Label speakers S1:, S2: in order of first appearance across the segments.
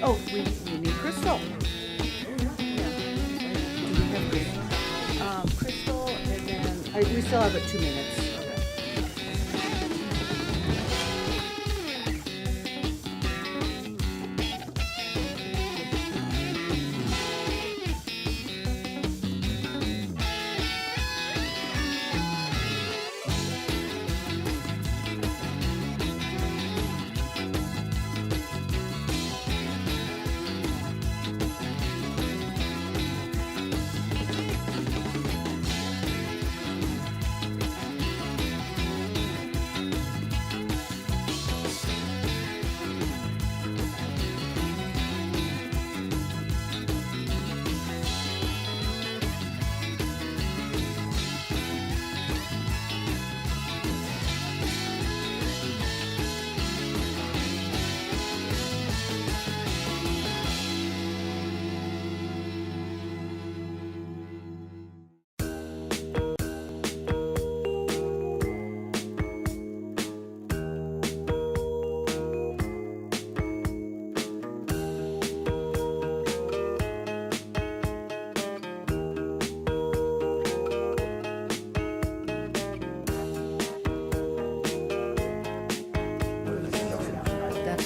S1: Oh, we need Crystal. Yeah. Do we have Crystal? Crystal, and then, we still have 2 minutes.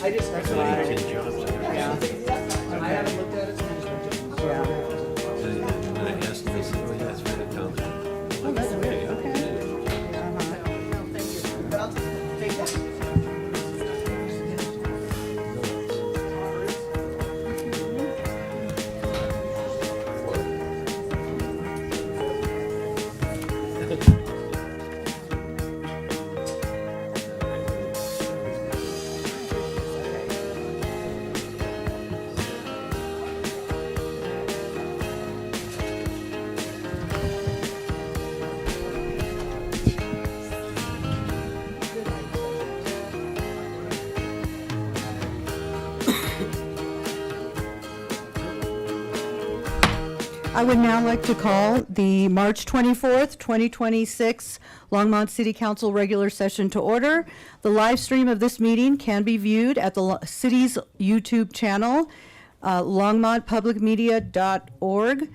S1: I just, that's what I,
S2: Good jobs.
S1: yeah.
S3: I haven't looked at it since.
S1: Yeah.
S2: When I asked them, they said, oh, yeah, it's right at town.
S1: Oh, that's weird, okay.
S3: But I'll take that.
S1: I would now like to call the March 24th, 2026 Longmont City Council regular session to order. The live stream of this meeting can be viewed at the city's YouTube channel, longmontpublicmedia.org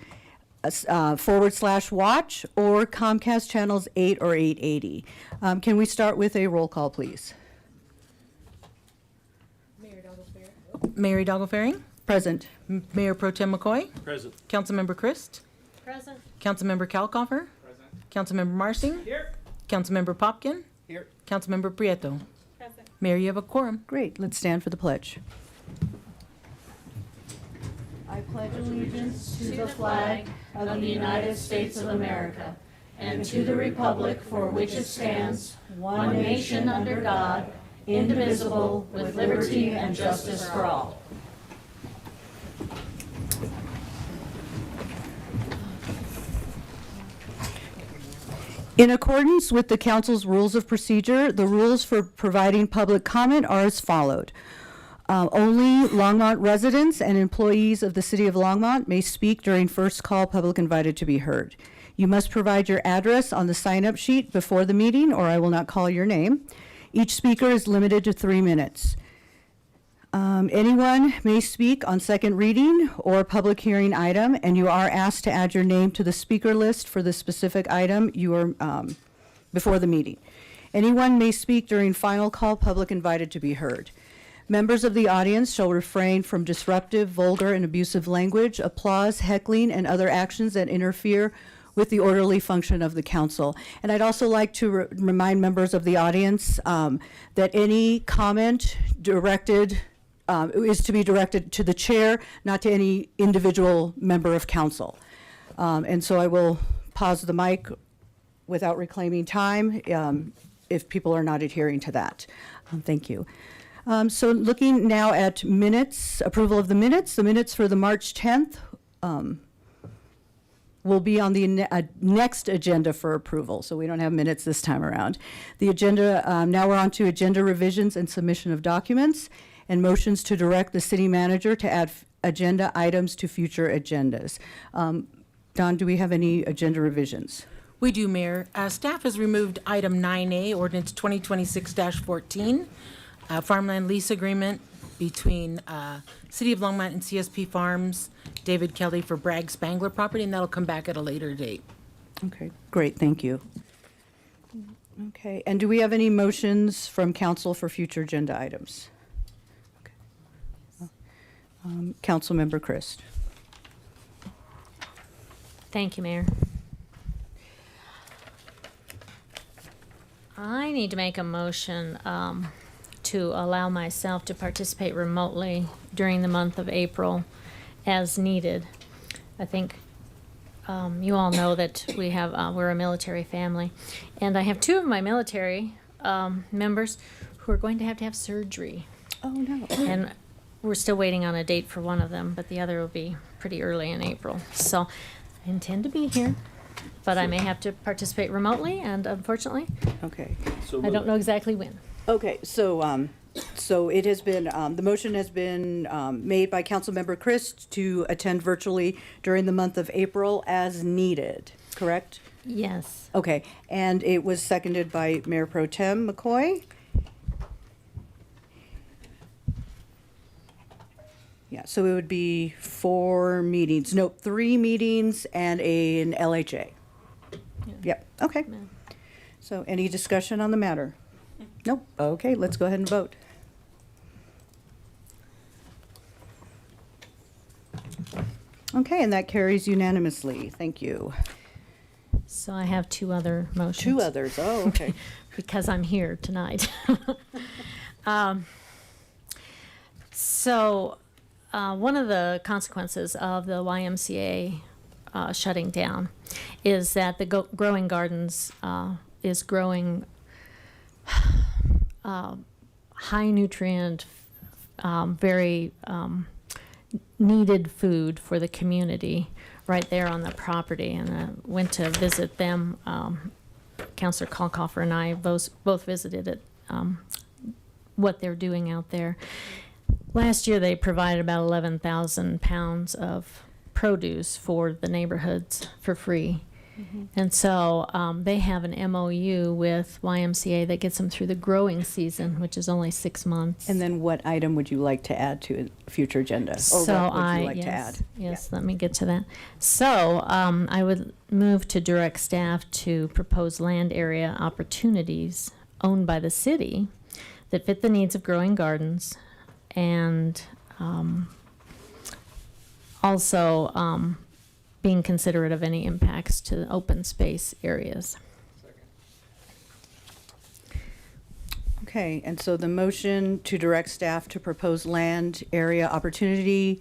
S1: /watch, or Comcast channels 8 or 880. Can we start with a roll call, please?
S4: Mary Doggle-Faring,
S1: Present.
S4: Mayor Pro Tem McCoy,
S2: Present.
S4: Councilmember Christ,
S5: Present.
S4: Councilmember Kalkofer, Councilmember Marsing,
S3: Here.
S4: Councilmember Popkin,
S3: Here.
S4: Councilmember Prieto.
S5: Present.
S4: Mayor, you have a quorum.
S1: Great, let's stand for the pledge. I pledge allegiance
S5: To the flag of the United States of America and to the republic for which it stands, one nation under God, indivisible, with liberty and justice for all.
S1: In accordance with the council's rules of procedure, the rules for providing public comment are as followed. Only Longmont residents and employees of the city of Longmont may speak during first call public invited to be heard. You must provide your address on the sign-up sheet before the meeting, or I will not call your name. Each speaker is limited to 3 minutes. Anyone may speak on second reading or public hearing item, and you are asked to add your name to the speaker list for the specific item you are before the meeting. Anyone may speak during final call public invited to be heard. Members of the audience shall refrain from disruptive, vulgar, and abusive language, applause, heckling, and other actions that interfere with the orderly function of the council. And I'd also like to remind members of the audience that any comment directed is to be directed to the chair, not to any individual member of council. And so I will pause the mic without reclaiming time if people are not adhering to that. Thank you. So looking now at minutes, approval of the minutes for the March 10th will be on the next agenda for approval, so we don't have minutes this time around. The agenda, now we're on to agenda revisions and submission of documents, and motions to direct the city manager to add agenda items to future agendas. Don, do we have any agenda revisions?
S4: We do, Mayor. Staff has removed item 9A, ordinance 2026-14, farmland lease agreement between City of Longmont and CSP Farms, David Kelly for Bragg Spangler property, and that'll come back at a later date.
S1: Okay, great, thank you. Okay, and do we have any motions from council for future agenda items? Okay. Councilmember Christ.
S5: Thank you, Mayor. I need to make a motion to allow myself to participate remotely during the month of April as needed. I think you all know that we're a military family, and I have 2 of my military members who are going to have surgery.
S1: Oh, no.
S5: And we're still waiting on a date for one of them, but the other will be pretty early in April. So I intend to be here, but I may have to participate remotely, and unfortunately,
S1: Okay.
S5: I don't know exactly when.
S1: Okay, so, so it has been, the motion has been made by Councilmember Christ to attend virtually during the month of April as needed, correct?
S5: Yes.
S1: Okay, and it was seconded by Mayor Pro Tem McCoy. Yeah, so it would be 4 meetings, no, 3 meetings and an LHA. Yep, okay.
S5: Yeah.
S1: So any discussion on the matter? Nope, okay, let's go ahead and vote. Okay, and that carries unanimously. Thank you.
S5: So I have two other motions.
S1: Two others. Oh, okay.
S5: Because I'm here tonight. One of the consequences of the YMCA shutting down is that the Growing Gardens is growing high nutrient, very needed food for the community right there on the property. And I went to visit them. Councilor Kalkofer and I both visited it, what they're doing out there. Last year, they provided about 11,000 pounds of produce for the neighborhoods for free. And so they have an MOU with YMCA that gets them through the growing season, which is only 6 months.
S1: And then what item would you like to add to a future agenda? Or what would you like to add?
S5: Yes, let me get to that. So I would move to direct staff to propose land area opportunities owned by the city that fit the needs of Growing Gardens, and also being considerate of any impacts to the open space areas.
S1: Okay, and so the motion to direct staff to propose land area opportunity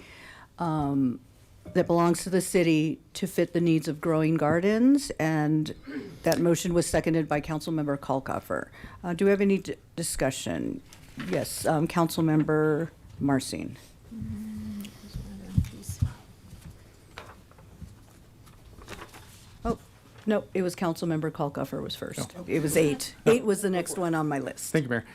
S1: that belongs to the city to fit the needs of Growing Gardens, and that motion was seconded by Councilmember Kalkofer. Do we have any discussion? Yes, Councilmember Marcin. Oh, no, it was Councilmember Kalkofer was first. It was 8. 8 was the next one on my list.
S6: Thank you, Mayor.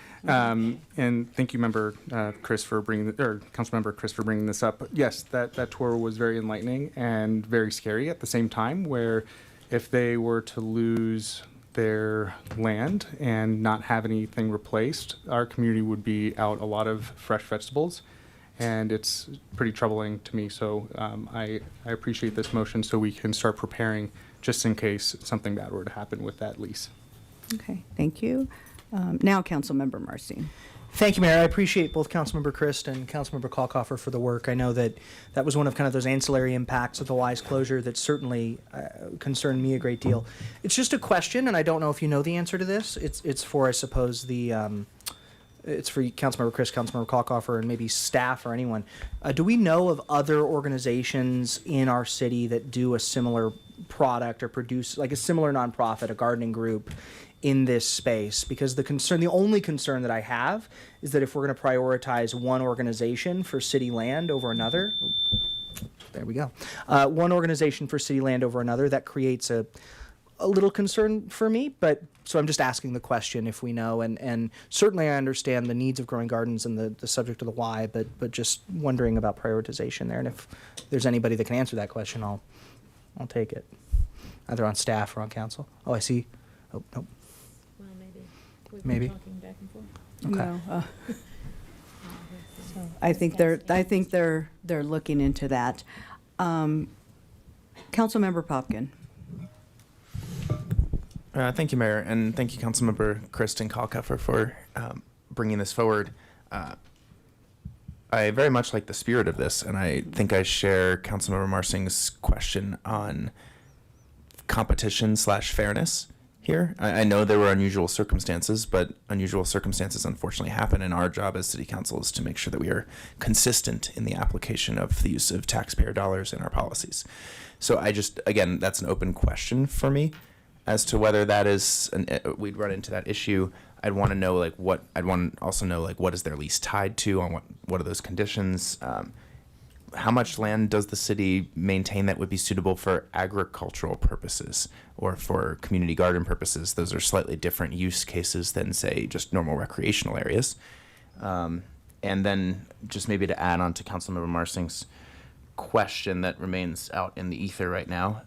S6: And thank you, Member Chris, for Councilmember Chris, for bringing this up. Yes, that tour was very enlightening and very scary at the same time, where if they were to lose their land and not have anything replaced, our community would be out a lot of fresh vegetables, and it's pretty troubling to me. So I appreciate this motion so we can start preparing just in case something bad were to happen with that lease.
S1: Okay, thank you. Now, Councilmember Marcin.
S3: Thank you, Mayor. I appreciate both Councilmember Christ and Councilmember Kalkofer for the work. I know that that was one of kind of those ancillary impacts of the Wise closure that certainly concerned me a great deal. It's just a question, and I don't know if you know the answer to this. It's for, I suppose, it's for Councilmember Christ, Councilmember Kalkofer, and maybe staff or anyone. Do we know of other organizations in our city that do a similar product or produce like a similar nonprofit, a gardening group in this space? Because the only concern that I have is that if we're going to prioritize one organization for city land over another, there we go, one organization for city land over another, that creates a little concern for me. But so I'm just asking the question if we know, and certainly I understand the needs of Growing Gardens and the subject of the why, but just wondering about prioritization there. And if there's anybody that can answer that question, I'll take it, either on staff or on council. Oh, I see. Oh, nope.
S5: Well, maybe. We've
S3: Maybe.
S5: been talking back and forth.
S3: Okay.
S1: No, I think they're looking into that. Councilmember Popkin.
S7: Thank you, Mayor, and thank you, Councilmember Kristen Kalkofer, for bringing this forward. I very much like the spirit of this, and I think I share Councilmember Marcin's question on competition/fairness here. I know there were unusual circumstances, but unusual circumstances unfortunately happen, and our job as City Council is to make sure that we are consistent in the application of the use of taxpayer dollars in our policies. So again, that's an open question for me as to whether that is, we'd run into that issue. I'd want to know what is their lease tied to, on what are those conditions? How much land does the city maintain that would be suitable for agricultural purposes or for community garden purposes? Those are slightly different use cases than, say, just normal recreational areas. And then just maybe to add on to Councilmember Marcin's question that remains out in the ether right now,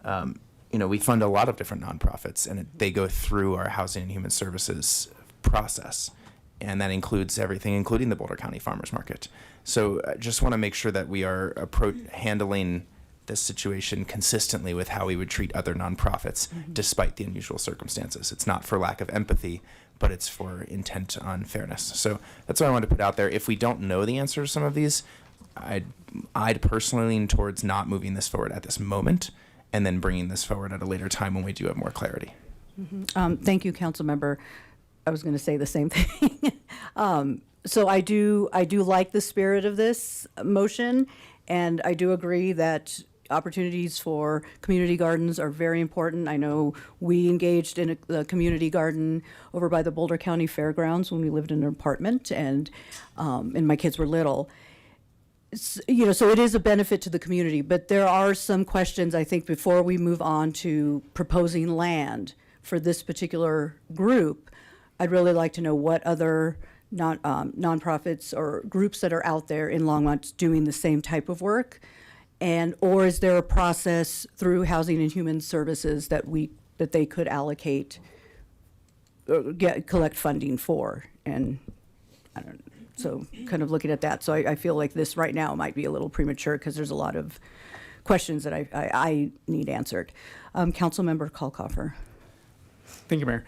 S7: we fund a lot of different nonprofits, and they go through our Housing and Human Services process, and that includes everything, including the Boulder County Farmers Market. So I just want to make sure that we are handling this situation consistently with how we would treat other nonprofits, despite the unusual circumstances. It's not for lack of empathy, but it's for intent on fairness. So that's what I wanted to put out there. If we don't know the answer to some of these, I'd personally lean towards not moving this forward at this moment, and then bringing this forward at a later time when we do have more clarity.
S1: Thank you, Councilmember. I was going to say the same thing. So I do like the spirit of this motion, and I do agree that opportunities for community gardens are very important. I know we engaged in a community garden over by the Boulder County Fairgrounds when we lived in an apartment, and my kids were little. You know, so it is a benefit to the community, but there are some questions, I think, before we move on to proposing land for this particular group. I'd really like to know what other nonprofits or groups that are out there in Longmont doing the same type of work, or is there a process through Housing and Human Services that they could allocate, collect funding for, and I don't know. So kind of looking at that. So I feel like this right now might be a little premature because there's a lot of questions that I need answered. Councilmember Kalkoffer.
S6: Thank you, Mayor.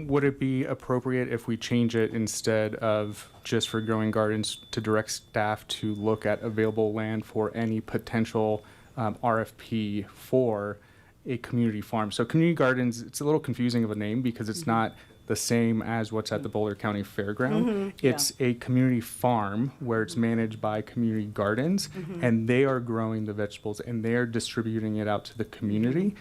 S6: Would it be appropriate if we change it instead of just for growing gardens to direct staff to look at available land for any potential RFP for a community farm? So community gardens, it's a little confusing of a name because it's not the same as what's at the Boulder County Fairground. It's a community farm where it's managed by community gardens, and they are growing the vegetables and they're distributing it out to the community.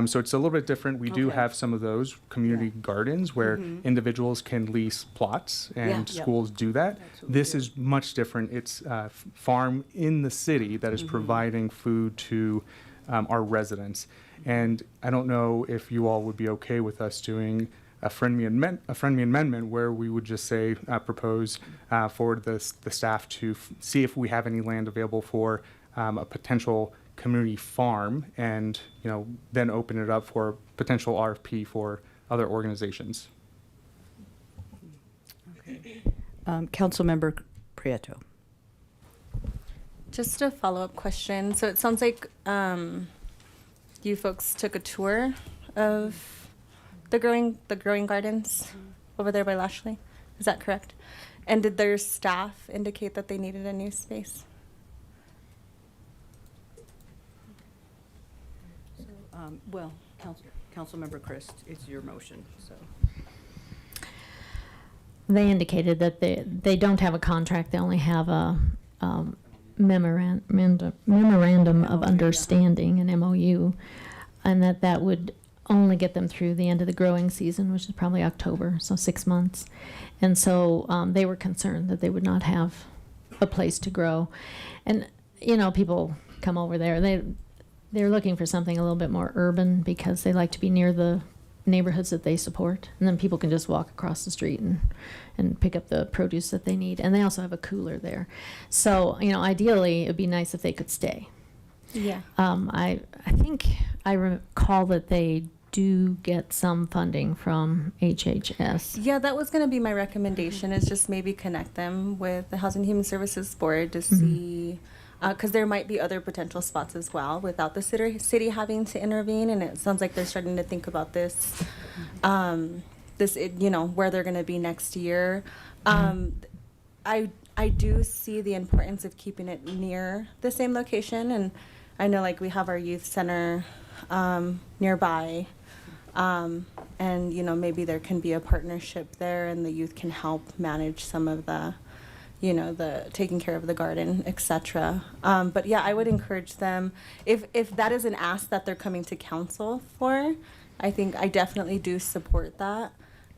S6: So it's a little bit different. We do
S1: Okay.
S6: have some of those community gardens where individuals can lease plots, and
S1: Yeah.
S6: schools do that.
S1: That's what we
S6: This
S1: do.
S6: is much different. It's a farm in the city that is providing food to our residents. And I don't know if you all would be okay with us doing a friendly amendment where we would just say, propose forward the staff to see if we have any land available for a potential community farm, and then open it up for potential RFP for other organizations.
S1: Councilmember Prieto.
S8: Just a follow-up question. So it sounds like you folks took a tour of the growing gardens over there by Lashley. Is that correct? And did their staff indicate that they needed a new space?
S1: Well, Councilmember Christ, it's your motion, so.
S5: They indicated that they don't have a contract, they only have a memorandum of understanding, an MOU, and that would only get them through the end of the growing season, which is probably October, so 6 months. And so they were concerned that they would not have a place to grow. And, people come over there, they're looking for something a little bit more urban because they like to be near the neighborhoods that they support. And then people can just walk across the street and pick up the produce that they need. And they also have a cooler there. So, ideally, it'd be nice if they could stay.
S8: Yeah.
S5: I think I recall that they do get some funding from HHS.
S8: Yeah, that was going to be my recommendation, is just maybe connect them with the Housing and Human Services Board to see, because there might be other potential spots as well without the city having to intervene. And it sounds like they're starting to think about this, where they're going to be next year. I do see the importance of keeping it near the same location, and I know like we have our youth center nearby. And maybe there can be a partnership there, and the youth can help manage some of the taking care of the garden, etc. But yeah, I would encourage them, if that is an ask that they're coming to council for, I think I definitely do support that.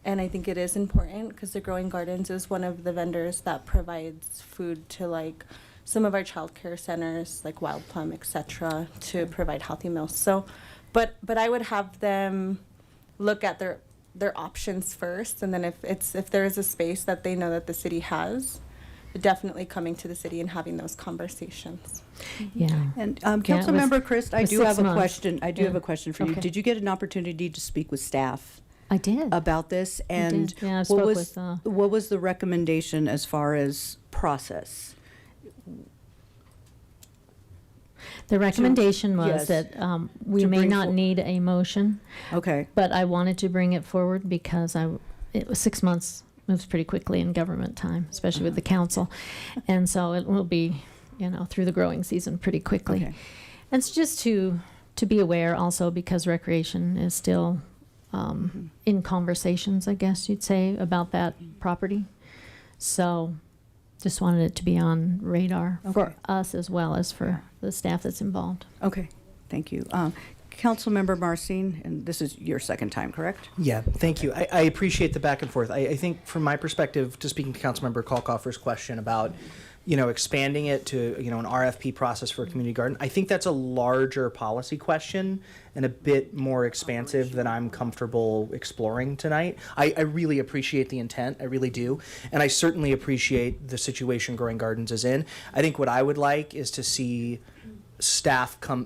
S8: And I think it is important because the Growing Gardens is one of the vendors that provides food to like some of our childcare centers like Wild Plum, etc., to provide healthy meals. So, but I would have them look at their options first, and then if there is a space that they know that the city has, definitely coming to the city and having those conversations.
S5: Yeah.
S1: And
S5: Yeah, it was-
S1: Councilmember Christ, I
S5: was
S1: do
S5: 6
S1: have a
S5: months.
S1: question. I do
S5: Yeah.
S1: have a question for you.
S5: Okay.
S1: Did you get an opportunity to speak with staff
S5: I did.
S1: about this? And
S5: did. Yeah, I
S1: what
S5: spoke
S1: was
S5: with,
S1: what was the recommendation as far as process?
S5: The recommendation was
S1: yes.
S5: that we
S1: To
S5: may
S1: bring
S5: not
S1: for-
S5: need a motion,
S1: Okay.
S5: but I wanted to bring it forward because it was 6 months, moves pretty quickly in government time, especially with the council. And so it will be through the growing season pretty quickly.
S1: Okay.
S5: And it's just to be aware also, because recreation is still in conversations, I guess you'd say, about that property. So just wanted it to be on radar for
S1: Okay.
S5: us as well as for the staff that's involved.
S1: Okay, thank you. Councilmember Marcin, and this is your second time, correct?
S3: Yeah, thank you. I appreciate the back and forth. I think from my perspective, to speaking to Councilmember Kalkoffer's question about, expanding it to, an RFP process for a community garden, I think that's a larger policy question and a bit more expansive than I'm comfortable exploring tonight. I really appreciate the intent, I really do. And I certainly appreciate the situation Growing Gardens is in. I think what I would like is to see staff come,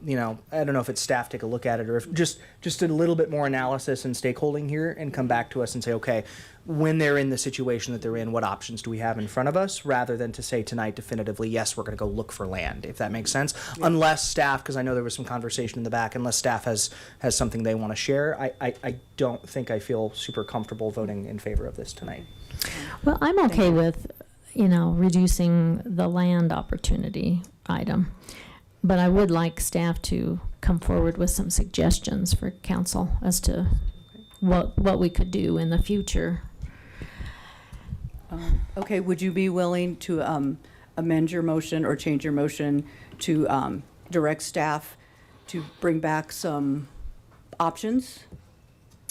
S3: I don't know if it's staff take a look at it, or if just a little bit more analysis and stakeholding here, and come back to us and say, okay, when they're in the situation that they're in, what options do we have in front of us, rather than to say tonight definitively, yes, we're going to go look for land, if that makes sense. Yeah. Unless staff, because I know there was some conversation in the back, unless staff has something they want to share, I don't think I feel super comfortable voting in favor of this tonight.
S5: Well, I'm okay with, reducing the land opportunity item. But I would like staff to come forward with some suggestions for council as to what we could do in the future.
S1: Okay, would you be willing to amend your motion or change your motion to direct staff to bring back some options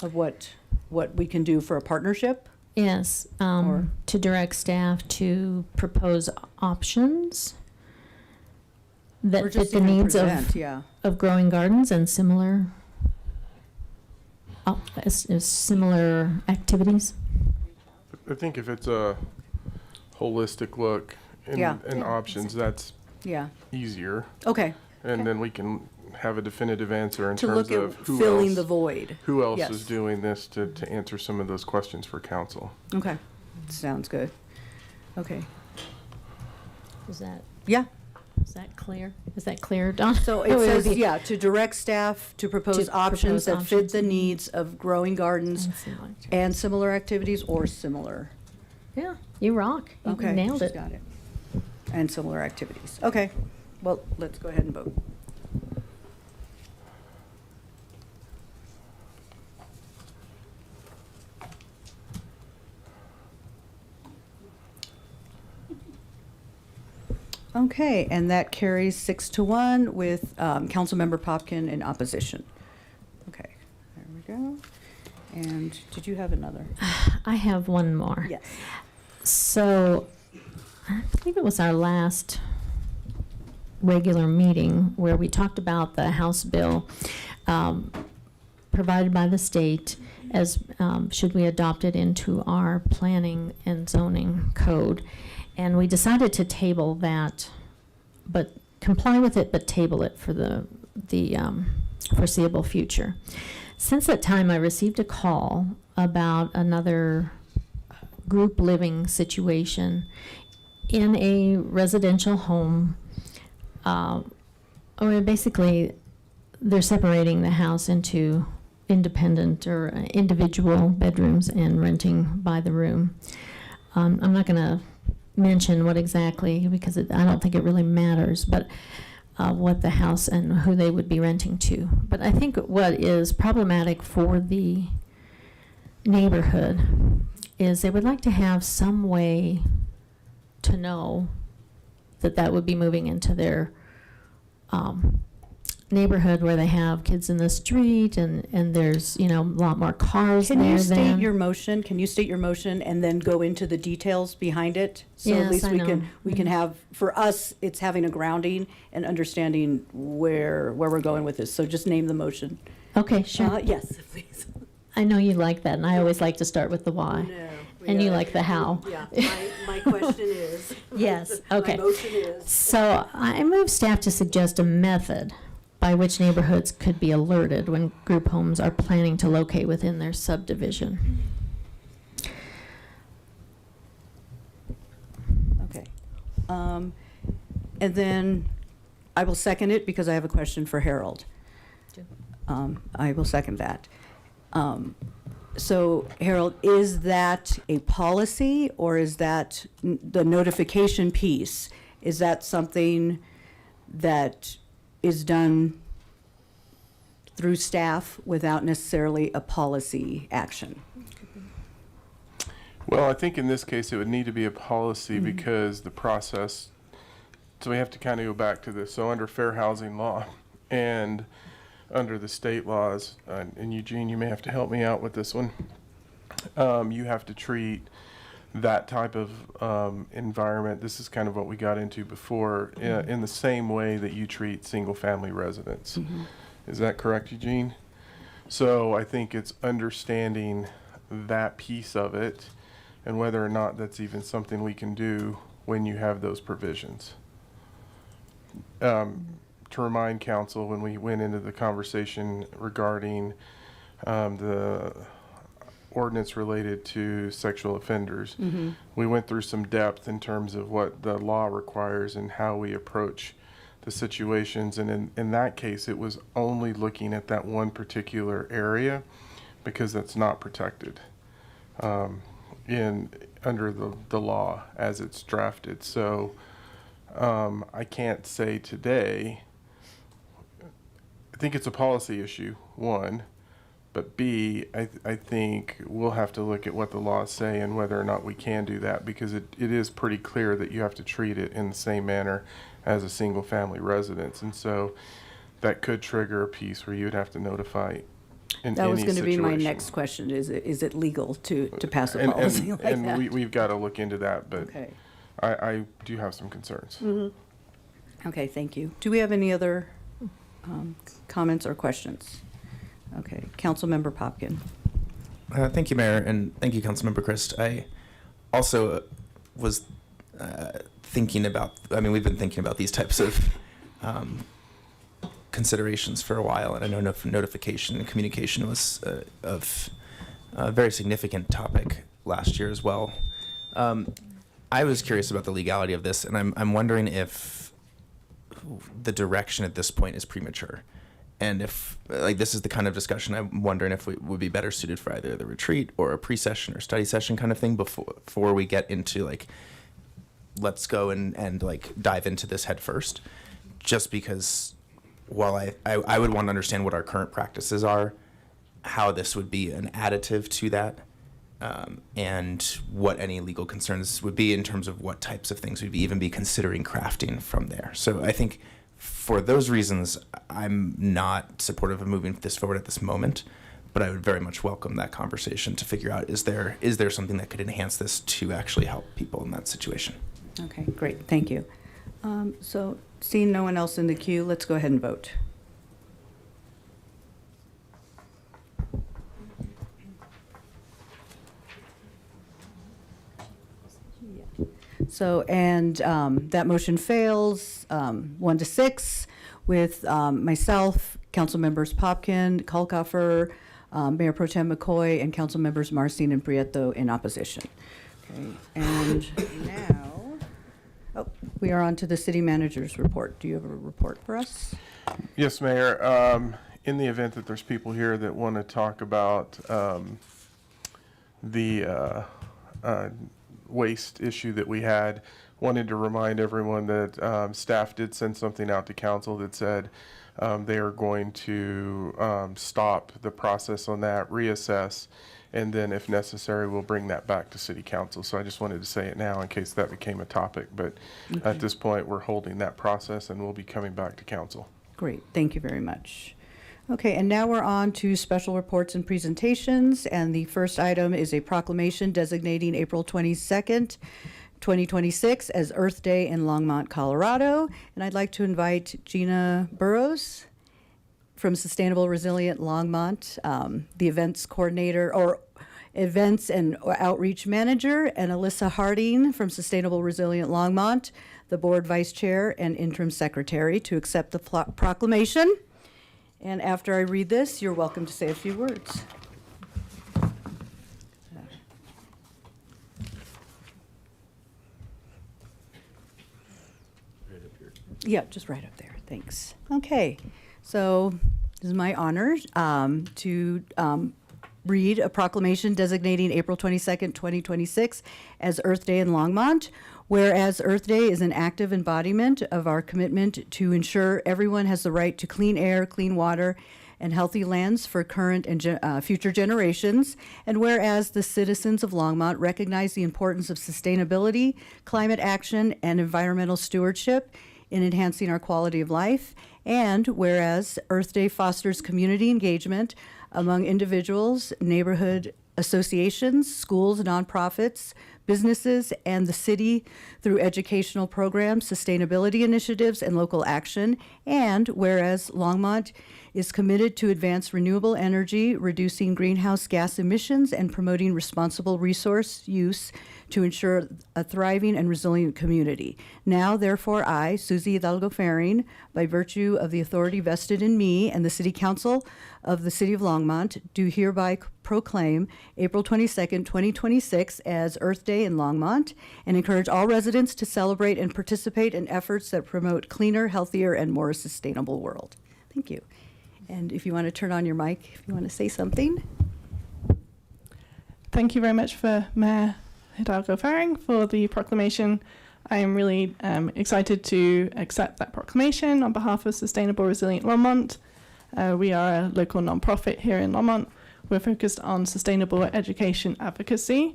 S1: of what we can do for a partnership?
S5: Yes,
S1: Or-
S5: to direct staff to propose options
S1: Or
S5: that fit
S1: just
S5: the
S1: even
S5: needs
S1: present, yeah.
S5: of Growing Gardens and similar similar activities.
S9: I think if it's a holistic look and,
S1: Yeah.
S9: and options, that's
S1: Yeah,
S9: easier.
S1: okay.
S9: And then we can have a definitive answer in
S1: To
S9: terms
S1: look at
S9: of who
S1: filling
S9: else,
S1: the void.
S9: who else
S1: Yes.
S9: is doing this to answer some of those questions for council.
S1: Okay, sounds good. Okay,
S5: Is that
S1: yeah.
S5: clear? Is that clear, Don?
S1: So it says, yeah, to direct staff to propose
S5: To
S1: options that
S5: propose
S1: fit
S5: options.
S1: the needs of Growing Gardens and similar activities or similar.
S5: Yeah, you rock. You
S1: Okay,
S5: nailed
S1: she's
S5: it.
S1: got it. And similar activities. Okay, well, let's go ahead and vote. Okay, and that carries 6-1 with Councilmember Popkin in opposition. Okay, there we go. And did you have another?
S5: I have one more.
S1: Yes.
S5: So, I believe it was our last regular meeting where we talked about the House bill provided by the state as should we adopt it into our planning and zoning code. And we decided to table that, but comply with it, but table it for the foreseeable future. Since that time, I received a call about another group living situation in a residential home. Or basically, they're separating the house into independent or individual bedrooms and renting by the room. I'm not going to mention what exactly, because I don't think it really matters, but what the house and who they would be renting to. But I think what is problematic for the neighborhood is they would like to have some way to know that that would be moving into their neighborhood where they have kids in the street and there's, a lot more cars
S1: Can
S5: there
S1: you state
S5: than.
S1: your motion? Can you state your motion and then go into the details behind it? So
S5: Yes,
S1: at least
S5: I
S1: we
S5: know.
S1: can have, for us, it's having a grounding and understanding where we're going with this. So just name the motion.
S5: Okay, sure.
S1: Yes, please.
S5: I know you like that, and I always like to start with the why. And you like the how.
S1: Yeah, my question is.
S5: Yes, okay.
S1: My motion is.
S5: So I move staff to suggest a method by which neighborhoods could be alerted when group homes are planning to locate within their subdivision.
S1: Okay. And then I will second it because I have a question for Harold. I will second that. So Harold, is that a policy or is that the notification piece? Is that something that is done through staff without necessarily a policy action?
S9: Well, I think in this case, it would need to be a policy because the process, so we have to kind of go back to this. So under fair housing law and under the state laws, and Eugene, you may have to help me out with this one. You have to treat that type of environment, this is kind of what we got into before, in the same way that you treat single-family residents. Is that correct, Eugene? So I think it's understanding that piece of it and whether or not that's even something we can do when you have those provisions. To remind council, when we went into the conversation regarding the ordinance related to sexual offenders, we went through some depth in terms of what the law requires and how we approach the situations. And in that case, it was only looking at that one particular area because that's not protected under the law as it's drafted. So I can't say today. I think it's a policy issue, one, but B, I think we'll have to look at what the laws say and whether or not we can do that, because it is pretty clear that you have to treat it in the same manner as a single family residence. And so that could trigger a piece where you would have to notify in
S1: That was
S9: any
S1: going to be my
S9: situation.
S1: next question. Is it legal to pass a
S9: And-
S1: policy like
S9: and
S1: that?
S9: we've got to look into that, but
S1: Okay.
S9: I do have some concerns.
S1: Okay, thank you. Do we have any other comments or questions? Okay, Councilmember Popkin.
S7: Thank you, Mayor, and thank you, Councilmember Christ. I also was thinking about, I mean, we've been thinking about these types of considerations for a while, and I know notification and communication was of a very significant topic last year as well. I was curious about the legality of this, and I'm wondering if the direction at this point is premature. And if, like, this is the kind of discussion I'm wondering if we would be better suited for either the retreat or a pre-session or study session kind of thing before we get into, like, let's go and like dive into this head first. Just because while I would want to understand what our current practices are, how this would be an additive to that, and what any legal concerns would be in terms of what types of things we'd even be considering crafting from there. So I think for those reasons, I'm not supportive of moving this forward at this moment, but I would very much welcome that conversation to figure out, is there something that could enhance this to actually help people in that situation?
S1: Okay, great, thank you. So seeing no one else in the queue, let's go ahead and vote. So, and that motion fails 1-6 with myself, council members Popkin, Kalkofer, Mayor Pro Tem McCoy, and council members Marcin and Prieto in opposition. Okay, and now, we are on to the city manager's report. Do you have a report for us?
S9: Yes, Mayor. In the event that there's people here that want to talk about the waste issue that we had, wanted to remind everyone that staff did send something out to council that said they are going to stop the process on that, reassess, and then if necessary, we'll bring that back to city council. So I just wanted to say it now in case that became a topic. But at this point, we're holding that process and we'll be coming back to council.
S1: Great, thank you very much. Okay, and now we're on to special reports and presentations, and the first item is a proclamation designating April 22nd, 2026 as Earth Day in Longmont, Colorado. And I'd like to invite Gina Burrows from Sustainable Resilient Longmont, the events coordinator or events and outreach manager, and Alyssa Harding from Sustainable Resilient Longmont, the board vice chair and interim secretary, to accept the proclamation. And after I read this, you're welcome to say a few words. Yeah, just right up there. Thanks. Okay, so this is my honor to read a proclamation designating April 22nd, 2026 as Earth Day in Longmont. Whereas Earth Day is an active embodiment of our commitment to ensure everyone has the right to clean air, clean water, and healthy lands for current and future generations. And whereas the citizens of Longmont recognize the importance of sustainability, climate action, and environmental stewardship in enhancing our quality of life. And whereas Earth Day fosters community engagement among individuals, neighborhood associations, schools, nonprofits, businesses, and the city through educational programs, sustainability initiatives, and local action. And whereas Longmont is committed to advance renewable energy, reducing greenhouse gas emissions, and promoting responsible resource use to ensure a thriving and resilient community. Now, therefore, I, Susie Hidalgo Faring, by virtue of the authority vested in me and the City Council of the City of Longmont, do hereby proclaim April 22nd, 2026 as Earth Day in Longmont, and encourage all residents to celebrate and participate in efforts that promote cleaner, healthier, and more sustainable world. Thank you. And if you want to turn on your mic, if you want to say something.
S10: Thank you very much for Mayor Hidalgo Faring for the proclamation. I am really excited to accept that proclamation on behalf of Sustainable Resilient Longmont. We are a local nonprofit here in Longmont. We're focused on sustainable education advocacy,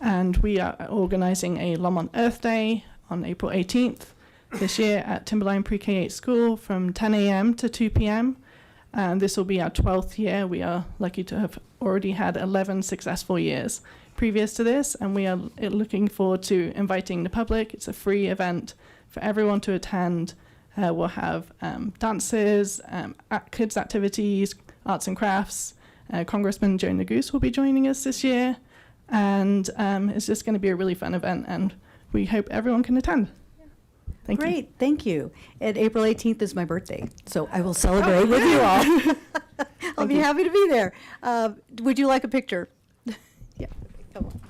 S10: and we are organising a Longmont Earth Day on April 18th this year at Timberline Pre-K8 School from 10 a.m. to 2 p.m. And this will be our 12th year. We are lucky to have already had 11 successful years previous to this, and we are looking forward to inviting the public. It's a free event for everyone to attend. We'll have dances, kids activities, arts and crafts. Congressman Joe Neguse will be joining us this year, and it's just going to be a really fun event, and we hope everyone can attend. Thank you.
S1: Great, thank you. And April 18th is my birthday, so I will celebrate with you all. I'll be happy to be there. Would you like a picture? Yeah, come on.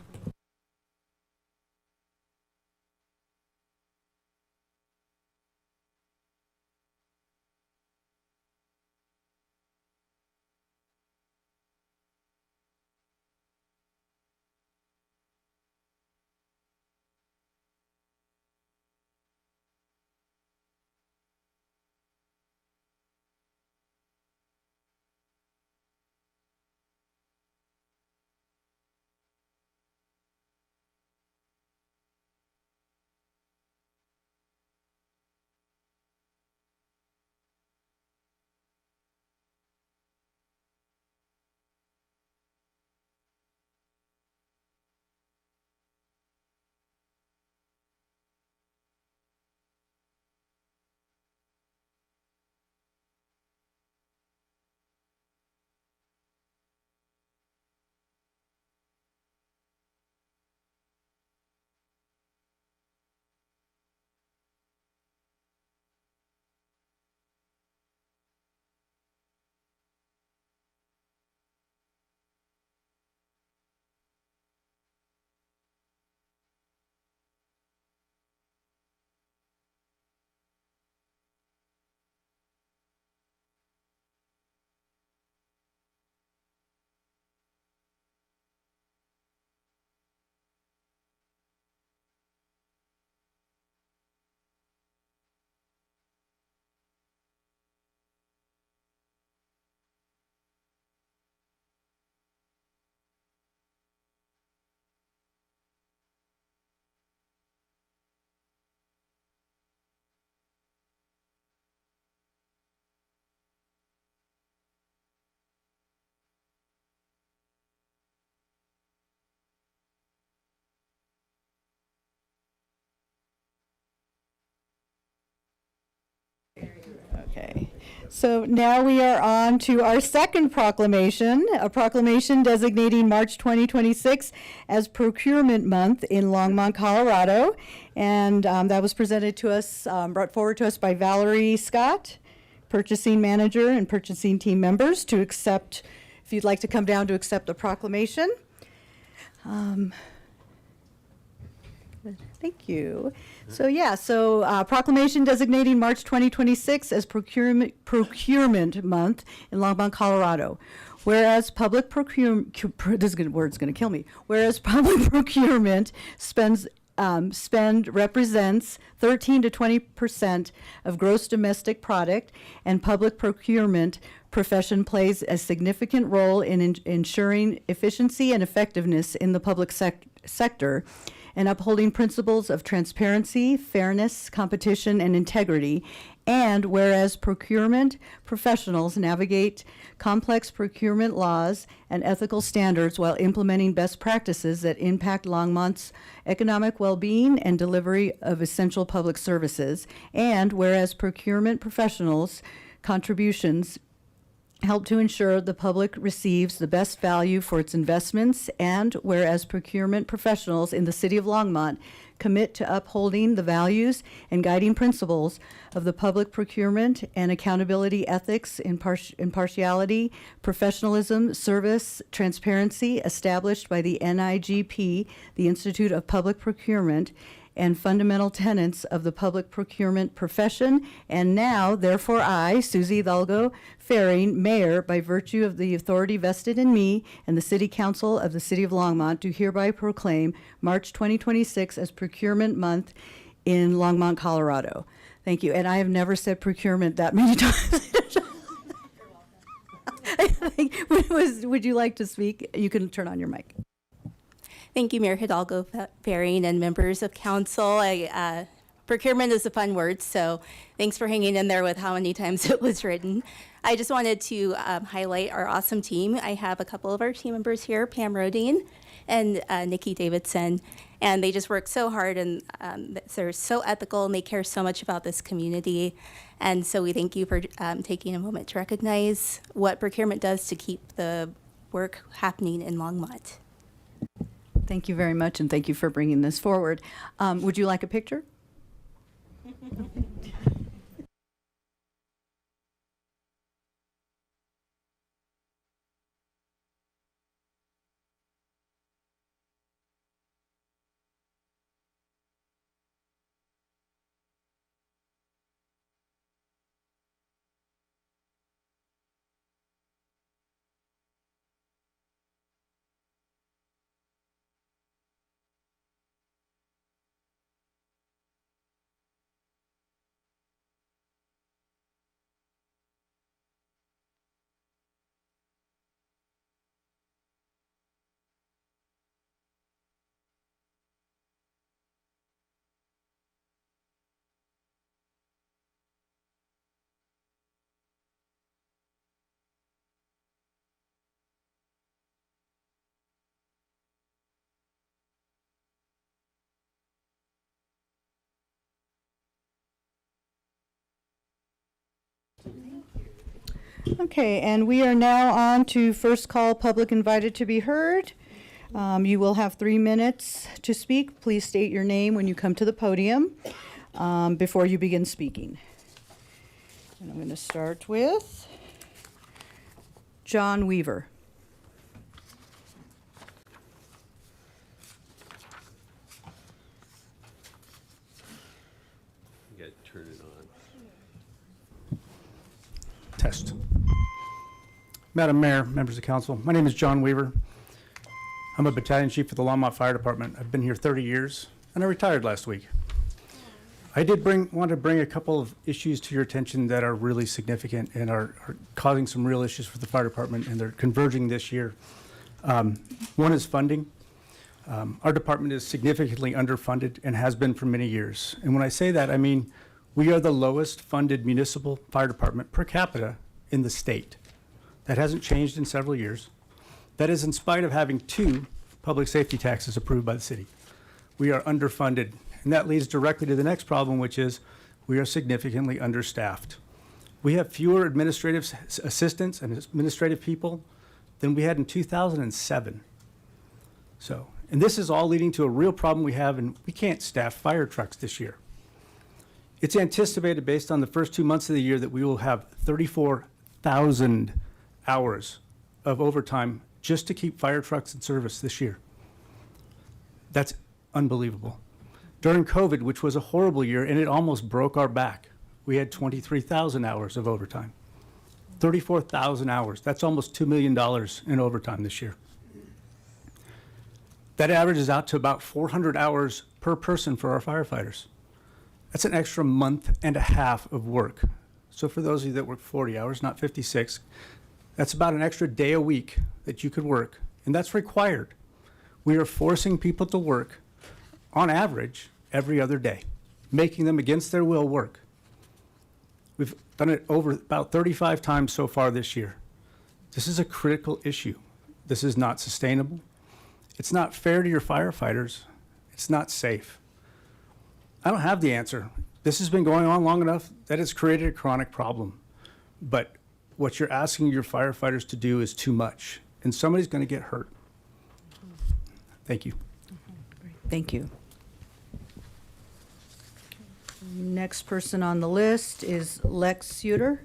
S1: Okay, so now we are on to our second proclamation, a proclamation designating March 2026 as Procurement Month in Longmont, Colorado. And that was presented to us, brought forward to us by Valerie Scott, Purchasing Manager and Purchasing Team members, to accept, if you'd like to come down to accept the proclamation. Thank you. So proclamation designating March 2026 as Procurement Month in Longmont, Colorado. Whereas public procurement, this word's going to kill me. Whereas public procurement spends spend represents 13 to 20% of gross domestic product, and public procurement profession plays a significant role in ensuring efficiency and effectiveness in the public sector and upholding principles of transparency, fairness, competition, and integrity. And whereas procurement professionals navigate complex procurement laws and ethical standards while implementing best practices that impact Longmont's economic well-being and delivery of essential public services. And whereas procurement professionals' contributions help to ensure the public receives the best value for its investments, and whereas procurement professionals in the city of Longmont commit to upholding the values and guiding principles of the public procurement and accountability ethics, impartiality, professionalism, service, transparency established by the NIGP, the Institute of Public Procurement, and fundamental tenets of the public procurement profession. And now, therefore, I, Susie Hidalgo Faring, Mayor, by virtue of the authority vested in me and the City Council of the City of Longmont, do hereby proclaim March 2026 as Procurement Month in Longmont, Colorado. Thank you. And I have never said procurement that many times. Would you like to speak? You can turn on your mic.
S11: Thank you, Mayor Hidalgo Faring and members of council. Procurement is a fun word, so thanks for hanging in there with how many times it was written. I just wanted to highlight our awesome team. I have a couple of our team members here, Pam Rodine and Nikki Davidson, and they just work so hard, and they're so ethical, and they care so much about this community. And so we thank you for taking a moment to recognize what procurement does to keep the work happening in Longmont.
S1: Thank you very much, and thank you for bringing this forward. Would you like a picture? Okay, and we are now on to first call public invited to be heard. You will have 3 minutes to speak. Please state your name when you come to the podium before you begin speaking. And I'm going to start with John Weaver.
S2: You gotta turn it on.
S12: Test. Madam Mayor, members of council, my name is John Weaver. I'm a battalion chief for the Longmont Fire Department. I've been here 30 years, and I retired last week. I did want to bring a couple of issues to your attention that are really significant and are causing some real issues for the fire department, and they're converging this year. One is funding. Our department is significantly underfunded and has been for many years. And when I say that, I mean we are the lowest funded municipal fire department per capita in the state. That hasn't changed in several years. That is in spite of having 2 public safety taxes approved by the city. We are underfunded, and that leads directly to the next problem, which is we are significantly understaffed. We have fewer administrative assistants and administrative people than we had in 2007. And this is all leading to a real problem we have, and we can't staff fire trucks this year. It's anticipated, based on the first 2 months of the year, that we will have 34,000 hours of overtime just to keep fire trucks in service this year. That's unbelievable. During COVID, which was a horrible year, and it almost broke our back, we had 23,000 hours of overtime. 34,000 hours. That's almost $2 million in overtime this year. That averages out to about 400 hours per person for our firefighters. That's an extra month and a half of work. So for those of you that work 40 hours, not 56, that's about an extra day a week that you could work, and that's required. We are forcing people to work, on average, every other day, making them against their will work. We've done it over about 35 times so far this year. This is a critical issue. This is not sustainable. It's not fair to your firefighters. It's not safe. I don't have the answer. This has been going on long enough that it's created a chronic problem. But what you're asking your firefighters to do is too much, and somebody's going to get hurt. Thank you.
S1: Thank you. Next person on the list is Lex Suter.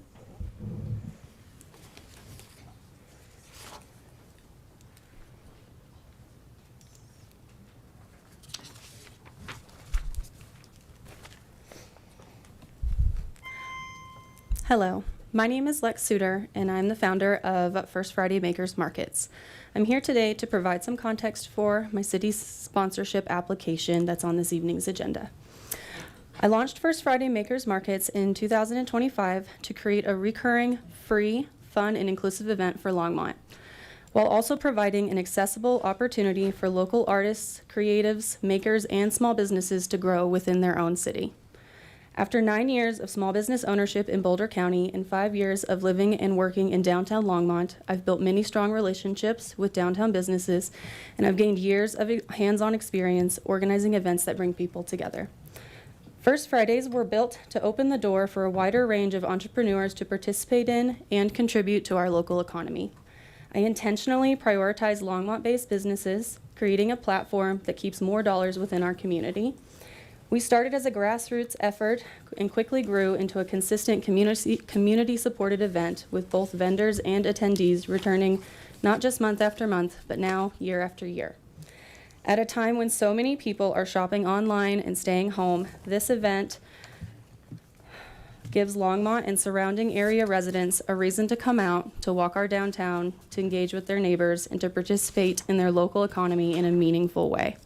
S13: Hello, my name is Lex Suter, and I'm the founder of First Friday Makers Markets. I'm here today to provide some context for my city's sponsorship application that's on this evening's agenda. I launched First Friday Makers Markets in 2025 to create a recurring, free, fun, and inclusive event for Longmont, while also providing an accessible opportunity for local artists, creatives, makers, and small businesses to grow within their own city. After 9 years of small business ownership in Boulder County and 5 years of living and working in downtown Longmont, I've built many strong relationships with downtown businesses, and I've gained years of hands-on experience organizing events that bring people together. First Fridays were built to open the door for a wider range of entrepreneurs to participate in and contribute to our local economy. I intentionally prioritize Longmont-based businesses, creating a platform that keeps more dollars within our community. We started as a grassroots effort and quickly grew into a consistent community-supported event with both vendors and attendees returning not just month after month, but now year after year. At a time when so many people are shopping online and staying home, this event gives Longmont and surrounding area residents a reason to come out, to walk our downtown, to engage with their neighbors, and to participate in their local economy in a meaningful way.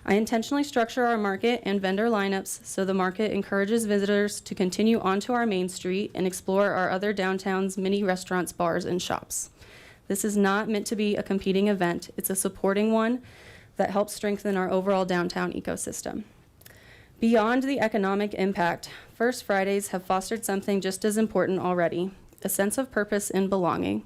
S13: I intentionally structure our market and vendor lineups so the market encourages visitors to continue onto our main street and explore our other downtown's many restaurants, bars, and shops. This is not meant to be a competing event. It's a supporting one that helps strengthen our overall downtown ecosystem. Beyond the economic impact, First Fridays have fostered something just as important already, a sense of purpose and belonging.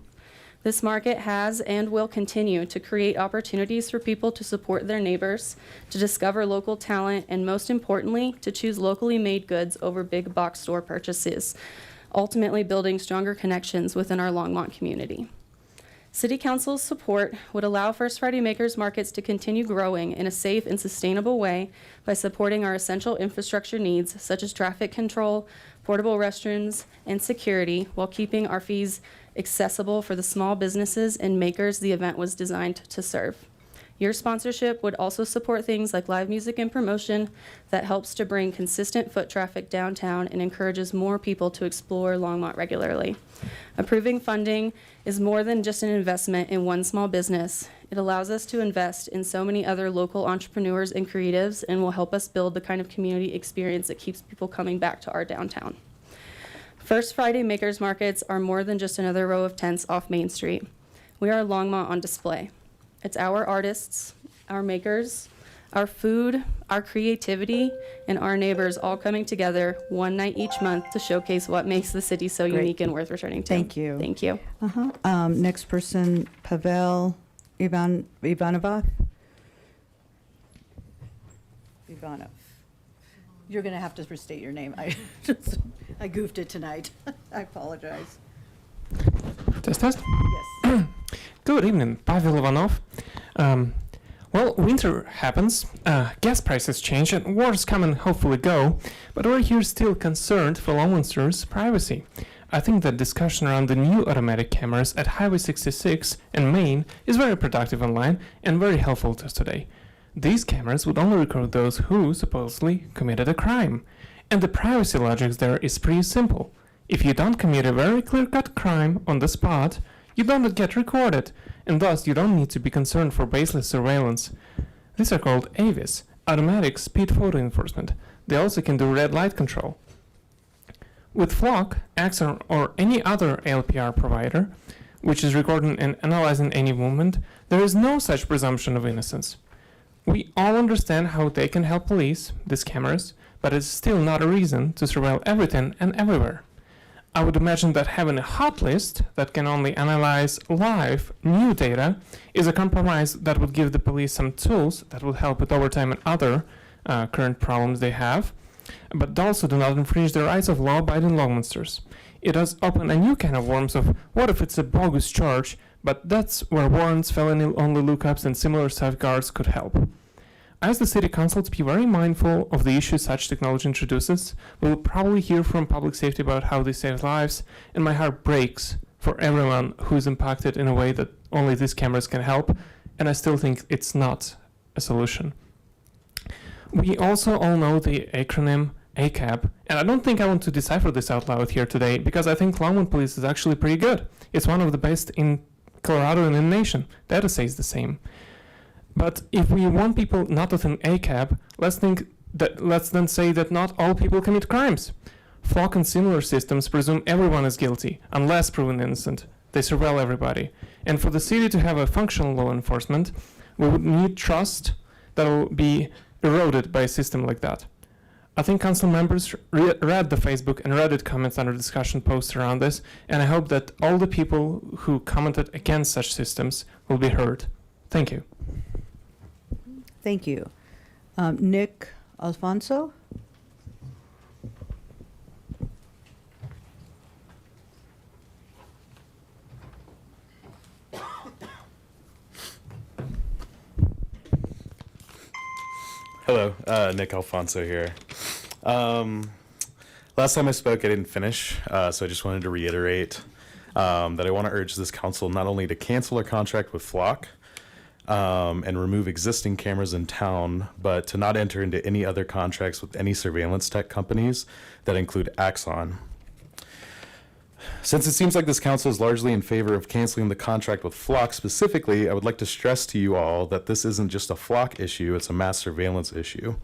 S13: This market has and will continue to create opportunities for people to support their neighbors, to discover local talent, and most importantly, to choose locally made goods over big box store purchases, ultimately building stronger connections within our Longmont community. City Council's support would allow First Friday Makers Markets to continue growing in a safe and sustainable way by supporting our essential infrastructure needs such as traffic control, portable restrooms, and security, while keeping our fees accessible for the small businesses and makers the event was designed to serve. Your sponsorship would also support things like live music and promotion that helps to bring consistent foot traffic downtown and encourages more people to explore Longmont regularly. Approving funding is more than just an investment in one small business. It allows us to invest in so many other local entrepreneurs and creatives and will help us build the kind of community experience that keeps people coming back to our downtown. First Friday Makers Markets are more than just another row of tents off Main Street. We are Longmont on display. It's our artists, our makers, our food, our creativity, and our neighbors all coming together one night each month to showcase what makes the city so
S1: Great.
S13: unique and worth returning to.
S1: Thank you.
S13: Thank you.
S1: Next person, Pavel Ivanov. Ivanov. You're going to have to restate your name. I goofed it tonight. I apologize.
S14: Test.
S1: Yes.
S14: Good evening, Pavel Ivanov. Well, winter happens, gas prices change, and wars come and hopefully go, but we're here still concerned for Longmonters' privacy. I think that discussion around the new automatic cameras at Highway 66 and Main is very productive online and very helpful to us today. These cameras would only record those who supposedly committed a crime, and the privacy logic there is pretty simple. If you don't commit a very clear-cut crime on the spot, you don't get recorded, and thus you don't need to be concerned for baseless surveillance. These are called AVIS, automatic speed photo enforcement. They also can do red light control. With Flock, Axon, or any other ALPR provider, which is recording and analyzing any movement, there is no such presumption of innocence. We all understand how they can help police, these cameras, but it's still not a reason to surveil everything and everywhere. I would imagine that having a hot list that can only analyze live, new data is a compromise that would give the police some tools that would help with overtime and other current problems they have, but also do not infringe the rights of law-abiding lawmonsters. It does open a new can of worms of what if it's a bogus charge, but that's where warrants, felony-only lookups, and similar safeguards could help. I ask the City Council to be very mindful of the issues such technology introduces. We will probably hear from public safety about how they save lives, and my heart breaks for everyone who is impacted in a way that only these cameras can help, and I still think it's not a solution. We also all know the acronym ACAB, and I don't think I want to decipher this out loud here today because I think Longmont Police is actually pretty good. It's one of the best in Colorado and in the nation. Data says the same. But if we want people not to think ACAB, let's then say that not all people commit crimes. Flock and similar systems presume everyone is guilty, unless proven innocent. They surveil everybody. And for the city to have a functional law enforcement, we would need trust that will be eroded by a system like that. I think council members read the Facebook and Reddit comments under discussion posts around this, and I hope that all the people who commented against such systems will be heard. Thank you.
S1: Thank you. Nick Alfonso?
S15: Hello, Nick Alfonso here. Last time I spoke, I didn't finish, so I just wanted to reiterate that I want to urge this council not only to cancel our contract with Flock and remove existing cameras in town, but to not enter into any other contracts with any surveillance tech companies that include Axon. Since it seems like this council is largely in favor of canceling the contract with Flock specifically, I would like to stress to you all that this isn't just a Flock issue, it's a mass surveillance issue.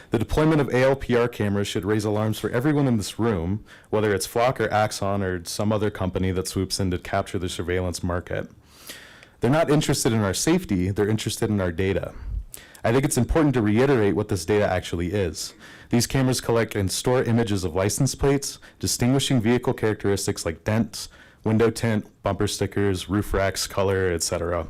S15: The deployment of ALPR cameras should raise alarms for everyone in this room, whether it's Flock or Axon or some other company that swoops in to capture the surveillance market. They're not interested in our safety, they're interested in our data. I think it's important to reiterate what this data actually is. These cameras collect and store images of license plates, distinguishing vehicle characteristics like dents, window tint, bumper stickers, roof racks, color, etc.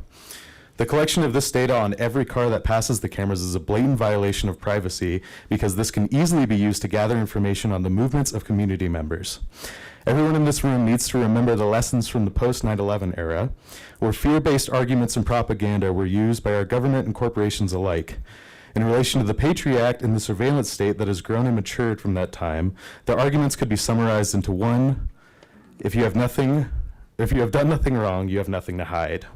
S15: The collection of this data on every car that passes the cameras is a blatant violation of privacy because this can easily be used to gather information on the movements of community members. Everyone in this room needs to remember the lessons from the post-9/11 era, where fear-based arguments and propaganda were used by our government and corporations alike. In relation to the Patriot Act and the surveillance state that has grown and matured from that time, the arguments could be summarized into one: if you have done nothing wrong, you have nothing to hide.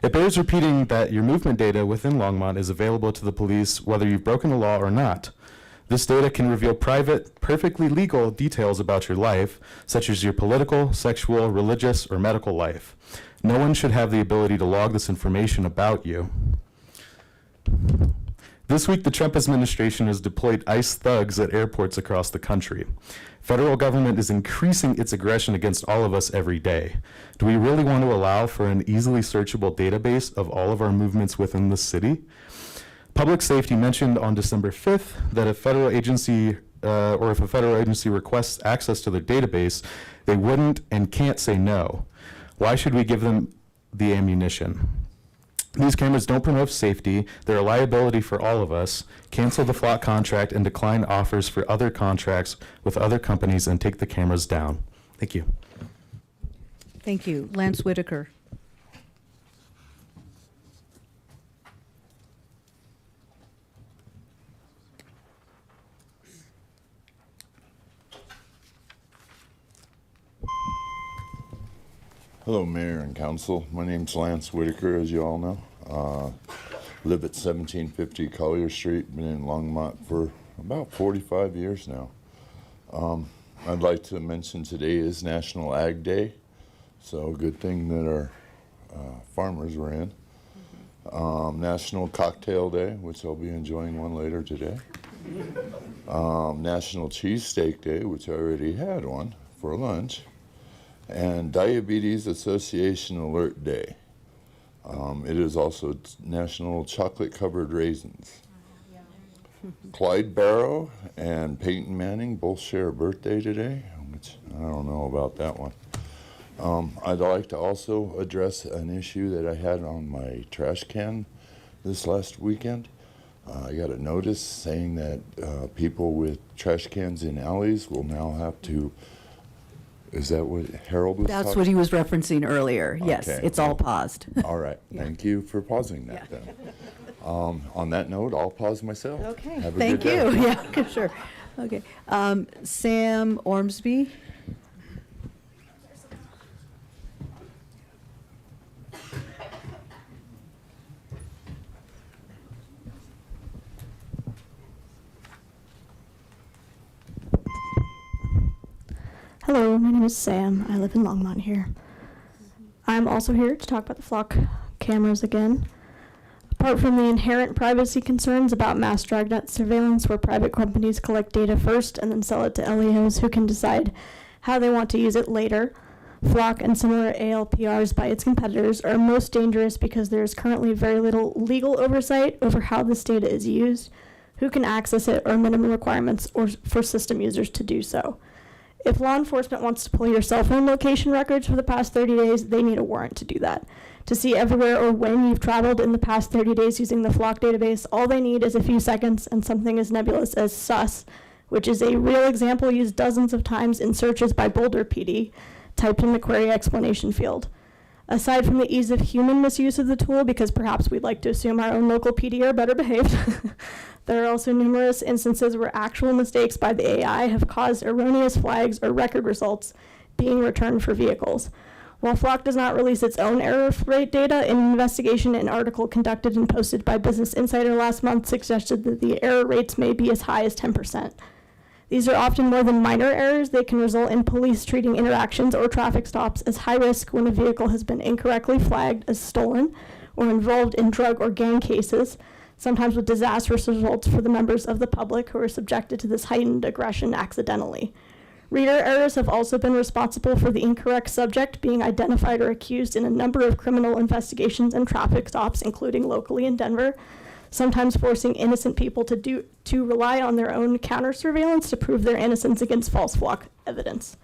S15: It bears repeating that your movement data within Longmont is available to the police whether you've broken the law or not. This data can reveal private, perfectly legal details about your life, such as your political, sexual, religious, or medical life. No one should have the ability to log this information about you. This week, the Trump administration has deployed ICE thugs at airports across the country. Federal government is increasing its aggression against all of us every day. Do we really want to allow for an easily searchable database of all of our movements within the city? Public Safety mentioned on December 5th that if a federal agency requests access to their database, they wouldn't and can't say no. Why should we give them the ammunition? These cameras don't promote safety. They're a liability for all of us. Cancel the Flock contract and decline offers for other contracts with other companies and take the cameras down. Thank you.
S1: Thank you. Lance Whitaker.
S16: Hello, Mayor and Council. My name's Lance Whitaker, as you all know. Live at 1750 Collier Street. Been in Longmont for about 45 years now. I'd like to mention today is National Ag Day, so good thing that our farmers were in. National Cocktail Day, which I'll be enjoying one later today. National Cheesesteak Day, which I already had one for lunch. And Diabetes Association Alert Day. It is also National Chocolate Covered Raisins. Clyde Barrow and Peyton Manning both share a birthday today, which I don't know about that one. I'd like to also address an issue that I had on my trash can this last weekend. I got a notice saying that people with trash cans in alleys will now have to, is that what Harold was
S1: That's
S16: talking?
S1: what he was referencing earlier. Yes,
S16: Okay.
S1: it's all paused.
S16: All right, thank you for pausing that then. On that note, I'll pause myself.
S1: Okay,
S16: Have a
S1: thank
S16: good
S1: you.
S16: day.
S1: Yeah, okay, sure. Okay. Sam Ormsby?
S17: Hello, my name is Sam. I live in Longmont here. I'm also here to talk about the flock cameras again. Apart from the inherent privacy concerns about mass dragnet surveillance where private companies collect data first and then sell it to LEOs who can decide how they want to use it later, Flock and similar ALPRs by its competitors are most dangerous because there is currently very little legal oversight over how this data is used, who can access it, or minimum requirements or for system users to do so. If law enforcement wants to pull your cell phone location records for the past 30 days, they need a warrant to do that. To see everywhere or when you've traveled in the past 30 days using the Flock database, all they need is a few seconds and something as nebulous as sus, which is a real example used dozens of times in searches by Boulder PD, typed in the query explanation field. Aside from the ease of human misuse of the tool, because perhaps we'd like to assume our own local PD are better behaved, there are also numerous instances where actual mistakes by the AI have caused erroneous flags or record results being returned for vehicles. While Flock does not release its own error rate data, an investigation and article conducted and posted by Business Insider last month suggested that the error rates may be as high as 10%. These are often more than minor errors. They can result in police treating interactions or traffic stops as high risk when a vehicle has been incorrectly flagged as stolen or involved in drug or gang cases, sometimes with disastrous results for the members of the public who are subjected to this heightened aggression accidentally. Reader errors have also been responsible for the incorrect subject being identified or accused in a number of criminal investigations and traffic stops, including locally in Denver, sometimes forcing innocent people to rely on their own counter surveillance to prove their innocence against false Flock evidence.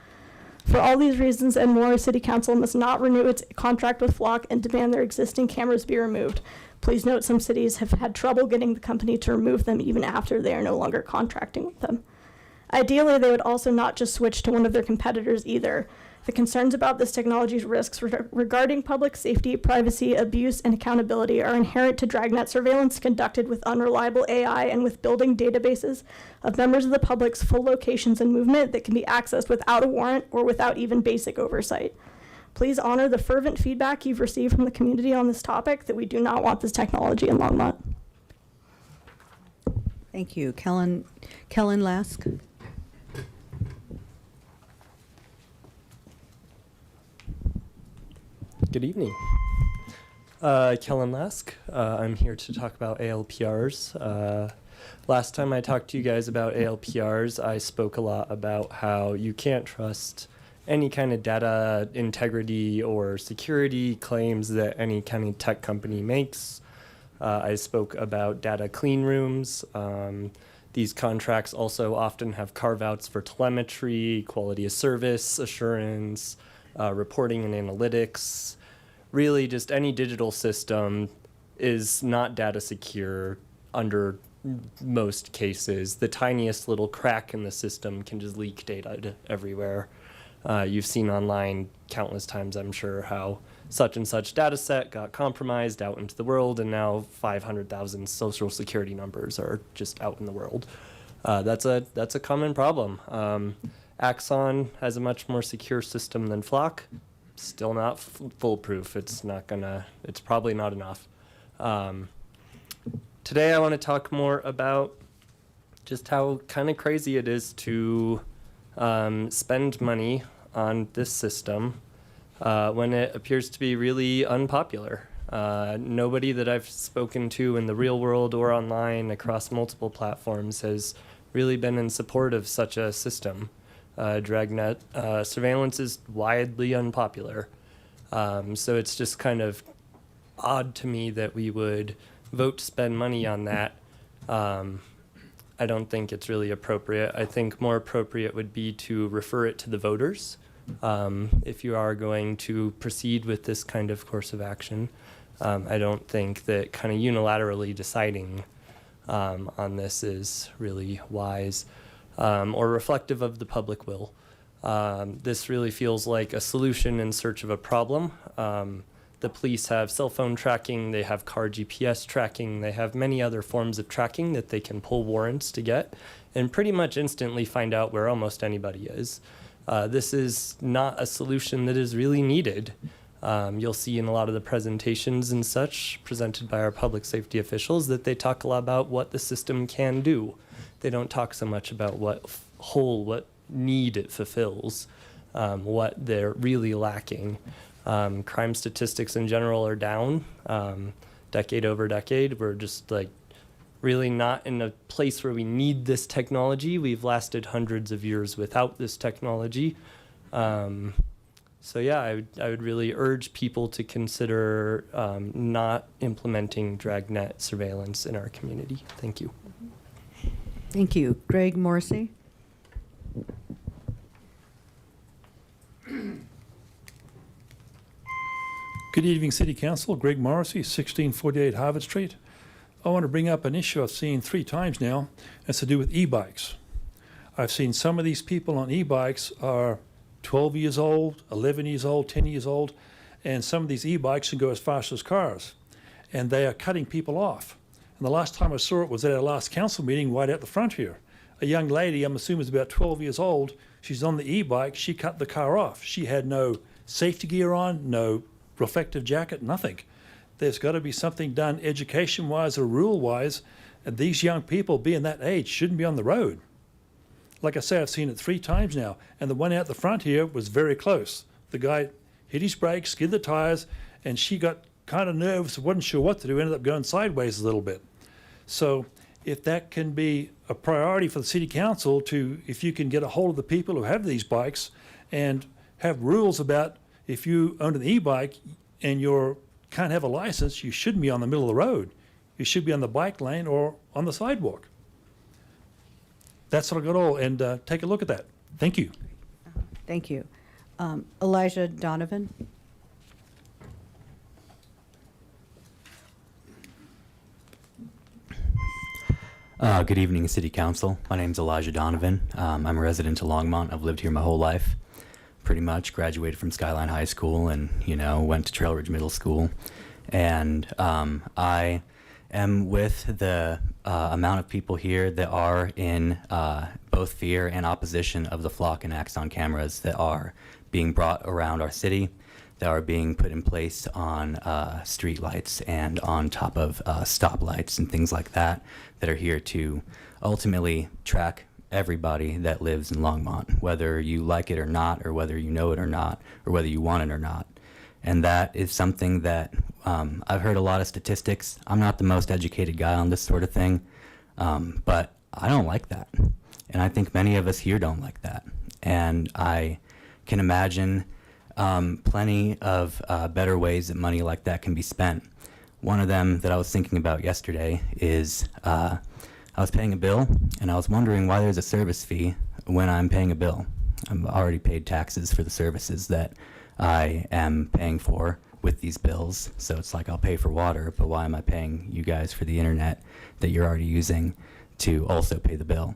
S17: For all these reasons and more, City Council must not renew its contract with Flock and demand their existing cameras be removed. Please note some cities have had trouble getting the company to remove them even after they are no longer contracting with them. Ideally, they would also not just switch to one of their competitors either. The concerns about this technology's risks regarding public safety, privacy, abuse, and accountability are inherent to dragnet surveillance conducted with unreliable AI and with building databases of members of the public's full locations and movement that can be accessed without a warrant or without even basic oversight. Please honor the fervent feedback you've received from the community on this topic that we do not want this technology in Longmont.
S1: Thank you. Kellen Lask?
S18: Good evening. Kellen Lask. I'm here to talk about ALPRs. Last time I talked to you guys about ALPRs, I spoke a lot about how you can't trust any kind of data integrity or security claims that any kind of tech company makes. I spoke about data clean rooms. These contracts also often have carve-outs for telemetry, quality of service assurance, reporting and analytics. Really, just any digital system is not data secure under most cases. The tiniest little crack in the system can just leak data to everywhere. You've seen online countless times, I'm sure, how such and such data set got compromised out into the world, and now 500,000 social security numbers are just out in the world. That's a common problem. Axon has a much more secure system than Flock. Still not foolproof. It's probably not enough. Today I want to talk more about just how kind of crazy it is to spend money on this system when it appears to be really unpopular. Nobody that I've spoken to in the real world or online across multiple platforms has really been in support of such a system. Dragnet surveillance is widely unpopular. So it's just kind of odd to me that we would vote to spend money on that. I don't think it's really appropriate. I think more appropriate would be to refer it to the voters if you are going to proceed with this kind of course of action. I don't think that kind of unilaterally deciding on this is really wise or reflective of the public will. This really feels like a solution in search of a problem. The police have cell phone tracking, they have car GPS tracking, they have many other forms of tracking that they can pull warrants to get and pretty much instantly find out where almost anybody is. This is not a solution that is really needed. You'll see in a lot of the presentations and such presented by our public safety officials that they talk a lot about what the system can do. They don't talk so much about what need it fulfills, what they're really lacking. Crime statistics in general are down, decade over decade. We're just like really not in a place where we need this technology. We've lasted hundreds of years without this technology. So yeah, I would really urge people to consider not implementing Dragnet surveillance in our community. Thank you.
S1: Thank you. Greg Morrissey?
S19: Good evening, City Council. Greg Morrissey, 1648 Harvard Street. I want to bring up an issue I've seen 3 times now. It's to do with e-bikes. I've seen some of these people on e-bikes are 12 years old, 11 years old, 10 years old, and some of these e-bikes can go as fast as cars, and they are cutting people off. And the last time I saw it was at our last council meeting right out the front here. A young lady, I'm assuming is about 12 years old, she's on the e-bike, she cut the car off. She had no safety gear on, no reflective jacket, nothing. There's got to be something done education-wise or rule-wise, and these young people being that age shouldn't be on the road. Like I say, I've seen it 3 times now, and the one out the front here was very close. The guy hit his brakes, skid the tires, and she got kind of nervous, wasn't sure what to do, ended up going sideways a little bit. So if that can be a priority for the city council to, if you can get a hold of the people who have these bikes and have rules about if you own an e-bike and you can't have a license, you shouldn't be on the middle of the road. You should be on the bike lane or on the sidewalk. That's what I got all, and take a look at that. Thank you.
S1: Thank you. Elijah Donovan?
S20: Good evening, City Council. My name's Elijah Donovan. I'm a resident of Longmont. I've lived here my whole life. Pretty much graduated from Skyline High School and, went to Trail Ridge Middle School. And I am with the amount of people here that are in both fear and opposition of the Flock and Axon cameras that are being brought around our city, that are being put in place on street lights and on top of stoplights and things like that are here to ultimately track everybody that lives in Longmont, whether you like it or not, or whether you know it or not, or whether you want it or not. And that is something that I've heard a lot of statistics. I'm not the most educated guy on this sort of thing, but I don't like that. And I think many of us here don't like that. And I can imagine plenty of better ways that money like that can be spent. One of them that I was thinking about yesterday is I was paying a bill, and I was wondering why there's a service fee when I'm paying a bill. I've already paid taxes for the services that I am paying for with these bills, so it's like I'll pay for water, but why am I paying you guys for the internet that you're already using to also pay the bill?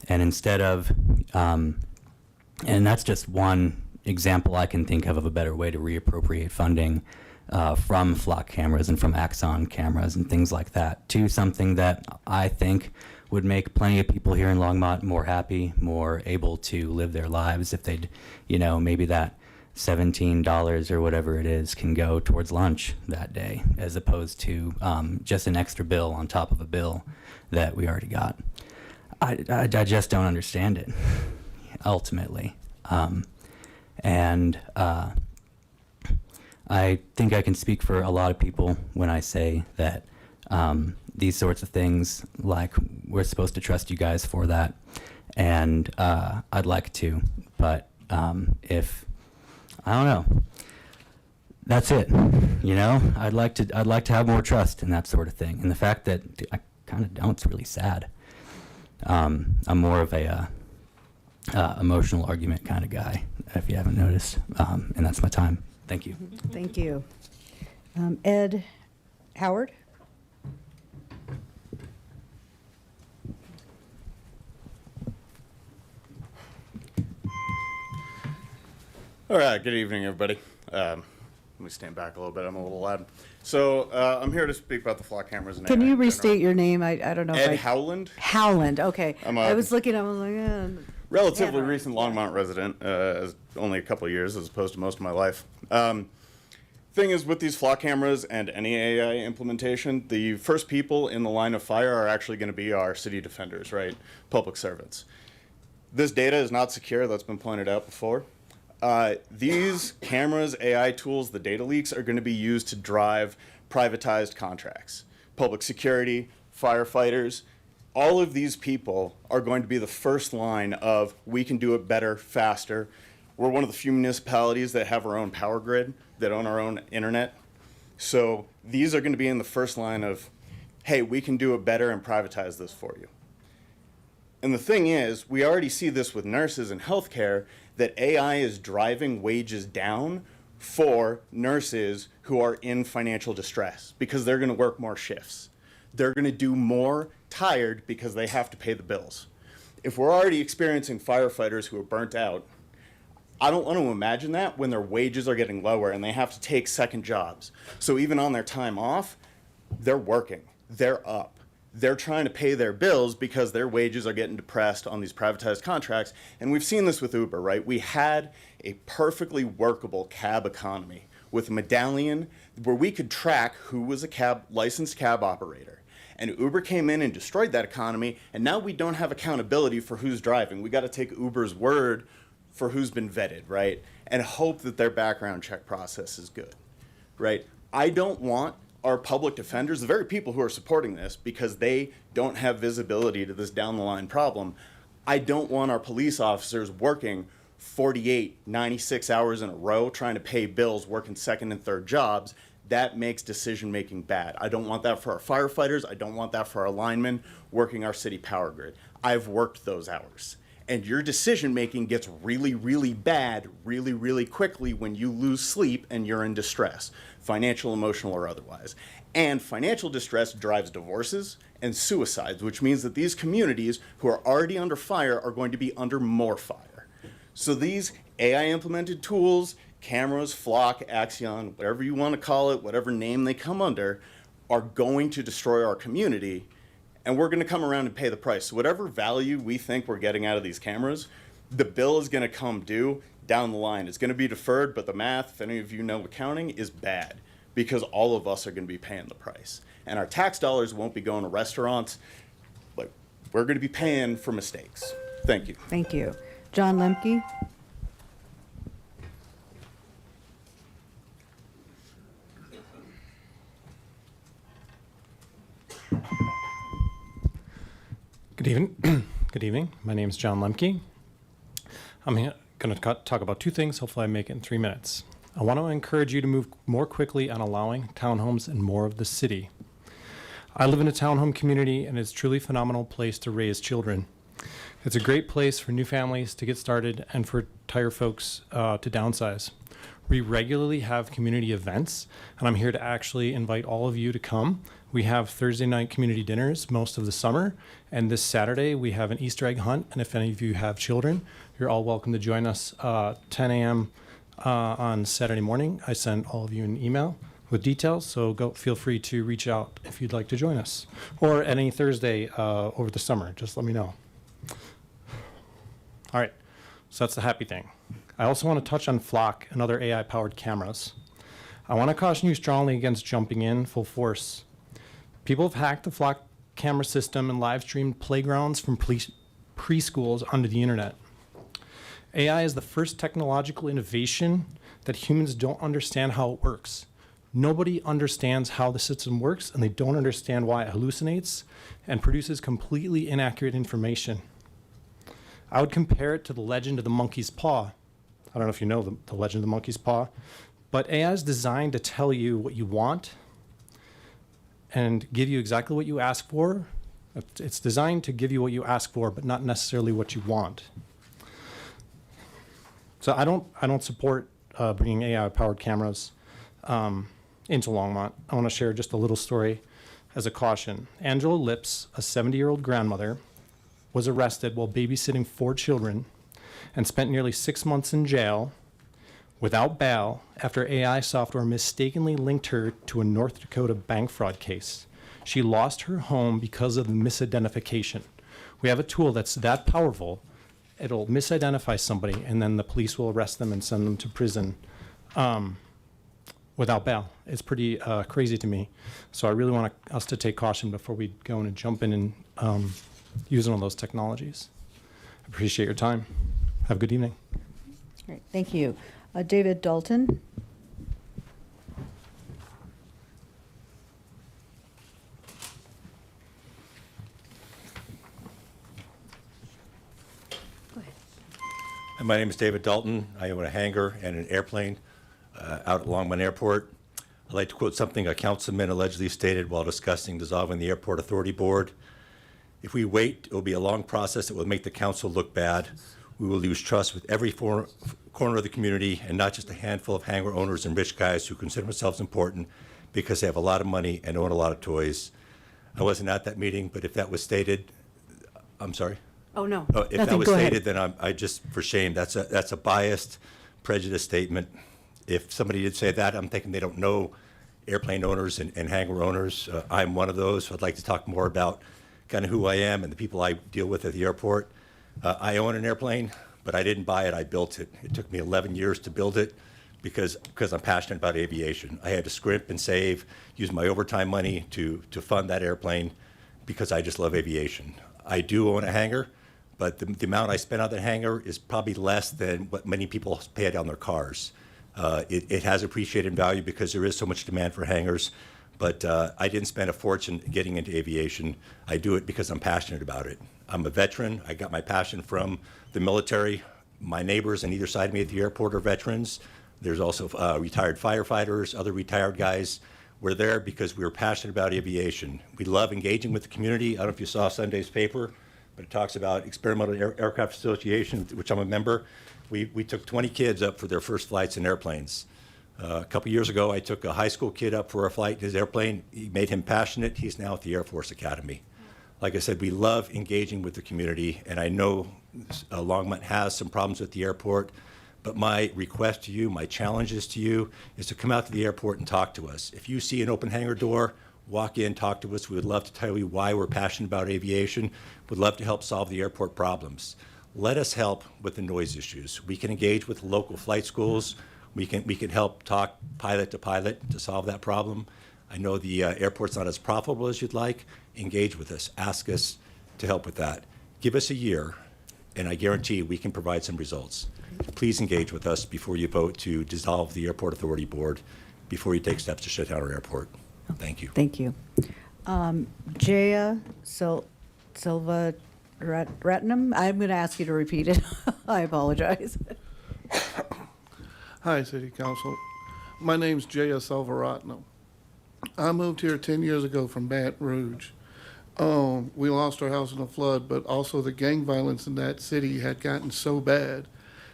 S20: And instead of, and that's just one example I can think of a better way to reappropriate funding from Flock cameras and from Axon cameras and things like that to something that I think would make plenty of people here in Longmont more happy, more able to live their lives if they'd, maybe that $17 or whatever it is can go towards lunch that day, as opposed to just an extra bill on top of a bill that we already got. I just don't understand it, ultimately. I think I can speak for a lot of people when I say that these sorts of things, like, we're supposed to trust you guys for that, and I'd like to, but if, I don't know, that's it, you know? I'd like to have more trust in that sort of thing, and the fact that I kind of don't, it's really sad. I'm more of a emotional argument kind of guy, if you haven't noticed, and that's my time. Thank you.
S1: Thank you. Ed Howard?
S21: All right, good evening, everybody. Let me stand back a little bit. I'm a little loud. So I'm here to speak about the flock cameras.
S1: Can you restate your name? I don't know.
S21: Ed Howland.
S1: Howland, okay.
S21: I
S1: was looking, I was like,
S21: relatively recent Longmont resident, as only a couple of years as opposed to most of my life. Thing is, with these flock cameras and any AI implementation, the first people in the line of fire are actually going to be our city defenders, right? Public servants. This data is not secure. That's been pointed out before. These cameras, AI tools, the data leaks are going to be used to drive privatized contracts. Public security, firefighters, all of these people are going to be the first line of, we can do it better, faster. We're one of the few municipalities that have our own power grid, that own our own internet. So these are going to be in the first line of, hey, we can do it better and privatize this for you. And the thing is, we already see this with nurses and healthcare, that AI is driving wages down for nurses who are in financial distress because they're going to work more shifts. They're going to do more tired because they have to pay the bills. If we're already experiencing firefighters who are burnt out, I don't want to imagine that when their wages are getting lower and they have to take second jobs. So even on their time off, they're working, they're up. They're trying to pay their bills because their wages are getting depressed on these privatized contracts. And we've seen this with Uber, right? We had a perfectly workable cab economy with a medallion where we could track who was a licensed cab operator. And Uber came in and destroyed that economy, and now we don't have accountability for who's driving. We got to take Uber's word for who's been vetted, right? And hope that their background check process is good, right? I don't want our public defenders, the very people who are supporting this, because they don't have visibility to this down the line problem. I don't want our police officers working 48, 96 hours in a row trying to pay bills, working second and third jobs. That makes decision making bad. I don't want that for our firefighters. I don't want that for our linemen working our city power grid. I've worked those hours. And your decision making gets really, really bad really, really quickly when you lose sleep and you're in distress, financial, emotional, or otherwise. And financial distress drives divorces and suicides, which means that these communities who are already under fire are going to be under more fire. So these AI implemented tools, cameras, Flock, Axion, whatever you want to call it, whatever name they come under, are going to destroy our community. And we're going to come around and pay the price. So whatever value we think we're getting out of these cameras, the bill is going to come due down the line. It's going to be deferred, but the math, if any of you know accounting, is bad because all of us are going to be paying the price. And our tax dollars won't be going to restaurants. Like, we're going to be paying for mistakes. Thank you.
S1: Thank you. John Lemke?
S22: Good evening. Good evening. My name is John Lemke. I'm going to talk about two things. Hopefully I make it in 3 minutes. I want to encourage you to move more quickly on allowing townhomes in more of the city. I live in a townhome community, and it's a truly phenomenal place to raise children. It's a great place for new families to get started and for tired folks to downsize. We regularly have community events, and I'm here to actually invite all of you to come. We have Thursday night community dinners most of the summer, and this Saturday we have an Easter egg hunt, and if any of you have children, you're all welcome to join us 10 a.m. On Saturday morning. I send all of you an email with details, so feel free to reach out if you'd like to join us. Or any Thursday over the summer, just let me know. All right, so that's the happy thing. I also want to touch on Flock and other AI-powered cameras. I want to caution you strongly against jumping in full force. People have hacked the Flock camera system and live streamed playgrounds from preschools onto the internet. AI is the first technological innovation that humans don't understand how it works. Nobody understands how the system works, and they don't understand why it hallucinates and produces completely inaccurate information. I would compare it to the legend of the monkey's paw. I don't know if you know the legend of the monkey's paw, but AI is designed to tell you what you want and give you exactly what you ask for. It's designed to give you what you ask for, but not necessarily what you want. So I don't support bringing AI-powered cameras into Longmont. I want to share just a little story as a caution. Angela Lips, a 70-year-old grandmother, was arrested while babysitting 4 children and spent nearly 6 months in jail without bail after AI software mistakenly linked her to a North Dakota bank fraud case. She lost her home because of the misidentification. We have a tool that's that powerful, it'll misidentify somebody, and then the police will arrest them and send them to prison without bail. It's pretty crazy to me. So I really want us to take caution before we go in and jump in and use one of those technologies. I appreciate your time. Have a good evening.
S1: Great, thank you. David Dalton.
S4: My name is David Dalton. I own a hangar and an airplane out at Longmont Airport. I'd like to quote something a councilman allegedly stated while discussing dissolving the Airport Authority Board. If we wait, it will be a long process that will make the council look bad. We will lose trust with every corner of the community, and not just a handful of hangar owners and rich guys who consider themselves important because they have a lot of money and own a lot of toys. I wasn't at that meeting, but if that was stated, I'm sorry?
S1: Oh, no.
S4: Oh, if that was stated, then I just, for shame, that's a biased, prejudiced statement. If somebody did say that, I'm thinking they don't know airplane owners and hangar owners. I'm one of those. So I'd like to talk more about kind of who I am and the people I deal with at the airport. I own an airplane, but I didn't buy it. I built it. It took me 11 years to build it because I'm passionate about aviation. I had to scrimp and save, use my overtime money to fund that airplane because I just love aviation. I do own a hangar, but the amount I spend on the hangar is probably less than what many people pay on their cars. It has appreciated in value because there is so much demand for hangars, but I didn't spend a fortune getting into aviation. I do it because I'm passionate about it. I'm a veteran. I got my passion from the military. My neighbors on either side of me at the airport are veterans. There's also retired firefighters, other retired guys. We're there because we were passionate about aviation. We love engaging with the community. I don't know if you saw Sunday's paper, but it talks about Experimental Aircraft Association, which I'm a member. We took 20 kids up for their first flights in airplanes. A couple years ago, I took a high school kid up for a flight in his airplane. He made him passionate. He's now at the Air Force Academy. Like I said, we love engaging with the community, and I know Longmont has some problems with the airport, but my request to you, my challenges to you, is to come out to the airport and talk to us. If you see an open hangar door, walk in, talk to us. We would love to tell you why we're passionate about aviation. We'd love to help solve the airport problems. Let us help with the noise issues. We can engage with local flight schools. We can help talk pilot to pilot to solve that problem. I know the airport's not as profitable as you'd like. Engage with us. Ask us to help with that. Give us a year, and I guarantee we can provide some results. Please engage with us before you vote to dissolve the Airport Authority Board, before you take steps to shut down our airport. Thank you.
S1: Thank you. Jaya Silva Ratnam, I'm going to ask you to repeat it. I apologize.
S6: Hi, City Council. My name's Jaya Salvaratnam. I moved here 10 years ago from Baton Rouge. We lost our house in a flood, but also the gang violence in that city had gotten so bad,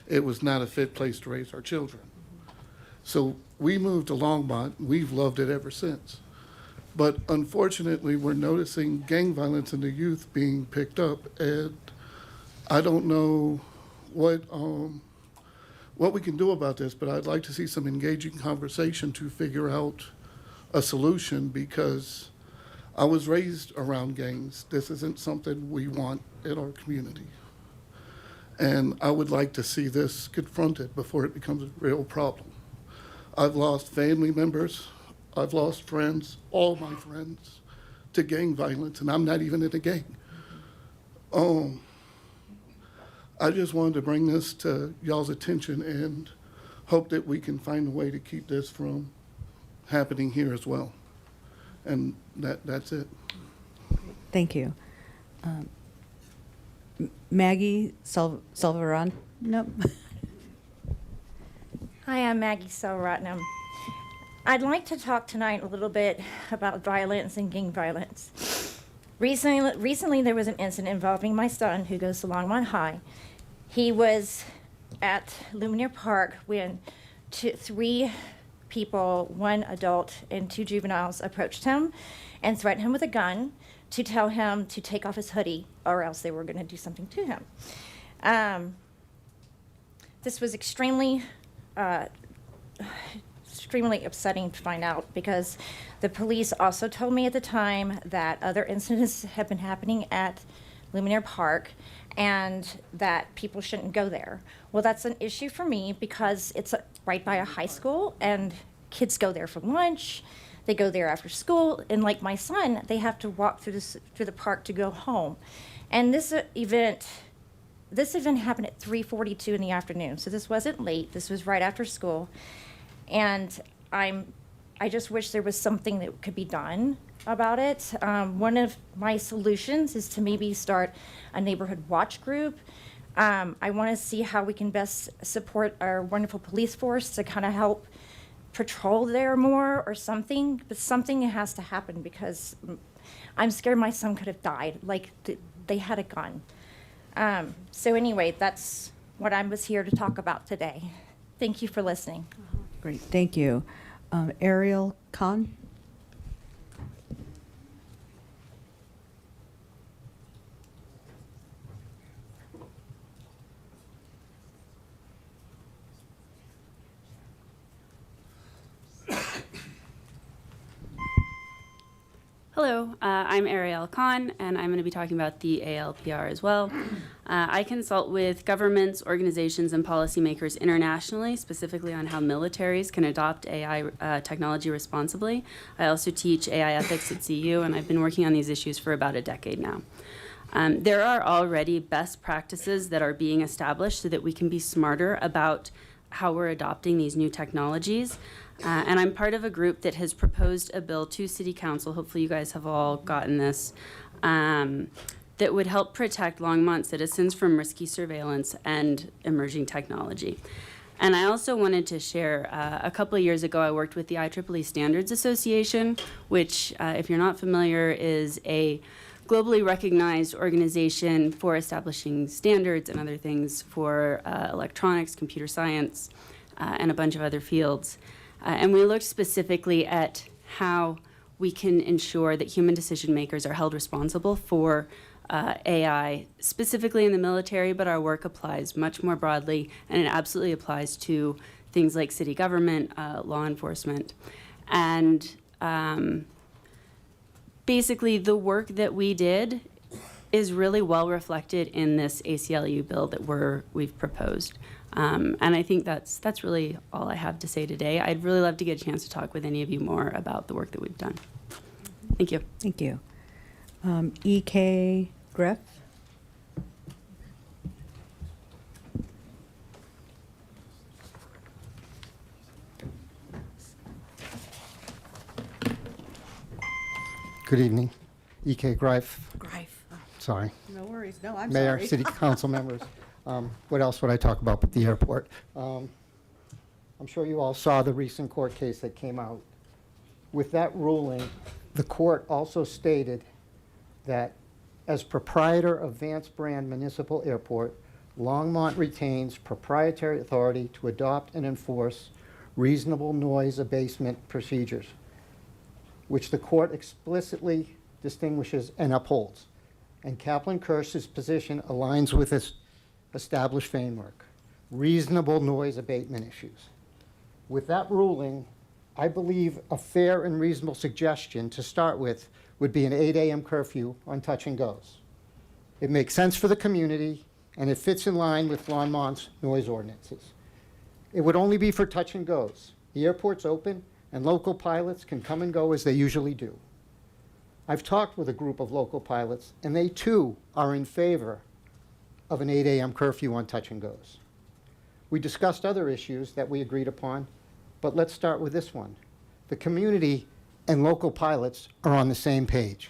S6: it was not a fit place to raise our children. So we moved to Longmont. We've loved it ever since. But unfortunately, we're noticing gang violence in the youth being picked up, and I don't know what we can do about this, but I'd like to see some engaging conversation to figure out a solution, because I was raised around gangs. This isn't something we want in our community. And I would like to see this confronted before it becomes a real problem. I've lost family members. I've lost friends, all my friends, to gang violence, and I'm not even in a gang. I just wanted to bring this to y'all's attention and hope that we can find a way to keep this from happening here as well. And that's it.
S1: Thank you. Maggie Salvaran? Nope.
S3: Hi, I'm Maggie Selratnam. I'd like to talk tonight a little bit about violence and gang violence. Recently there was an incident involving my son who goes to Longmont High. He was at Lumiere Park when three people, one adult and two juveniles, approached him and threatened him with a gun to tell him to take off his hoodie or else they were going to do something to him. This was extremely upsetting to find out because the police also told me at the time that other incidents have been happening at Lumiere Park and that people shouldn't go there. Well, that's an issue for me because it's right by a high school and kids go there for lunch, they go there after school, and like my son, they have to walk through the park to go home. And this event happened at 3:42 in the afternoon, so this wasn't late, this was right after school. And I just wish there was something that could be done about it. One of my solutions is to maybe start a neighborhood watch group. I want to see how we can best support our wonderful police force to kind of help patrol there more or something, but something has to happen because I'm scared my son could have died, like they had a gun. So anyway, that's what I was here to talk about today. Thank you for listening.
S1: Great, thank you. Ariel Khan?
S8: Hello, I'm Ariel Khan, and I'm going to be talking about the ALPR as well. I consult with governments, organizations, and policymakers internationally, specifically on how militaries can adopt AI technology responsibly. I also teach AI ethics at CU, and I've been working on these issues for about a decade now. There are already best practices that are being established so that we can be smarter about how we're adopting these new technologies. And I'm part of a group that has proposed a bill to City Council, hopefully you guys have all gotten this, that would help protect Longmont citizens from risky surveillance and emerging technology. And I also wanted to share, a couple of years ago I worked with the IEEE Standards Association, which, if you're not familiar, is a globally recognized organization for establishing standards and other things for electronics, computer science, and a bunch of other fields. And we looked specifically at how we can ensure that human decision makers are held responsible for AI, specifically in the military, but our work applies much more broadly, and it absolutely applies to things like city government, law enforcement. And basically, the work that we did is really well reflected in this ACLU bill that we've proposed. And I think that's really all I have to say today. I'd really love to get a chance to talk with any of you more about the work that we've done. Thank you.
S1: Thank you. E.K. Greff?
S23: Good evening. E.K. Greif.
S1: Greif.
S23: Sorry.
S1: No worries. No, I'm
S23: Mayor,
S1: sorry.
S23: City Council members. What else would I talk about but the airport? I'm sure you all saw the recent court case that came out. With that ruling, the court also stated that as proprietor of Vance Brand Municipal Airport, Longmont retains proprietary authority to adopt and enforce reasonable noise abatement procedures, which the court explicitly distinguishes and upholds. And Kaplan Kirsch's position aligns with this established framework, reasonable noise abatement issues. With that ruling, I believe a fair and reasonable suggestion to start with would be an 8 a.m. curfew on touch and goes. It makes sense for the community, and it fits in line with Longmont's noise ordinances. It would only be for touch and goes. The airport's open, and local pilots can come and go as they usually do. I've talked with a group of local pilots, and they too are in favor of an 8 a.m. curfew on touch and goes. We discussed other issues that we agreed upon, but let's start with this one. The community and local pilots are on the same page.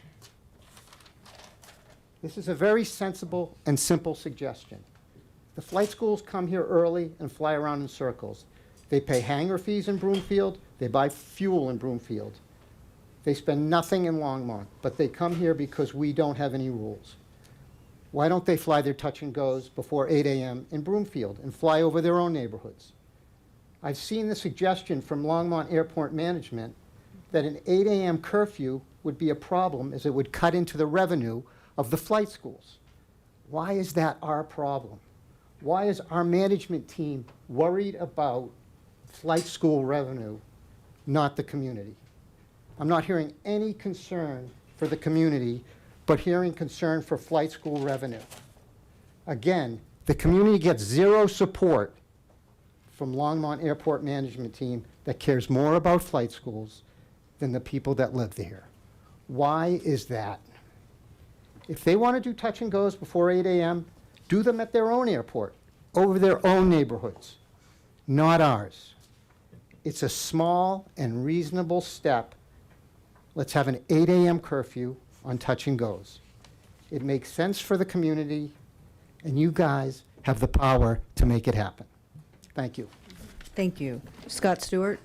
S23: This is a very sensible and simple suggestion. The flight schools come here early and fly around in circles. They pay hangar fees in Broomfield, they buy fuel in Broomfield. They spend nothing in Longmont, but they come here because we don't have any rules. Why don't they fly their touch and goes before 8 a.m. in Broomfield and fly over their own neighborhoods? I've seen the suggestion from Longmont Airport Management that an 8 a.m. curfew would be a problem as it would cut into the revenue of the flight schools. Why is that our problem? Why is our management team worried about flight school revenue, not the community? I'm not hearing any concern for the community, but hearing concern for flight school revenue. Again, the community gets zero support from Longmont Airport Management Team that cares more about flight schools than the people that live there. Why is that? If they want to do touch and goes before 8 a.m., do them at their own airport, over their own neighborhoods, not ours. It's a small and reasonable step. Let's have an 8 a.m. curfew on touch and goes. It makes sense for the community, and you guys have the power to make it happen. Thank you.
S1: Thank you. Scott Stewart?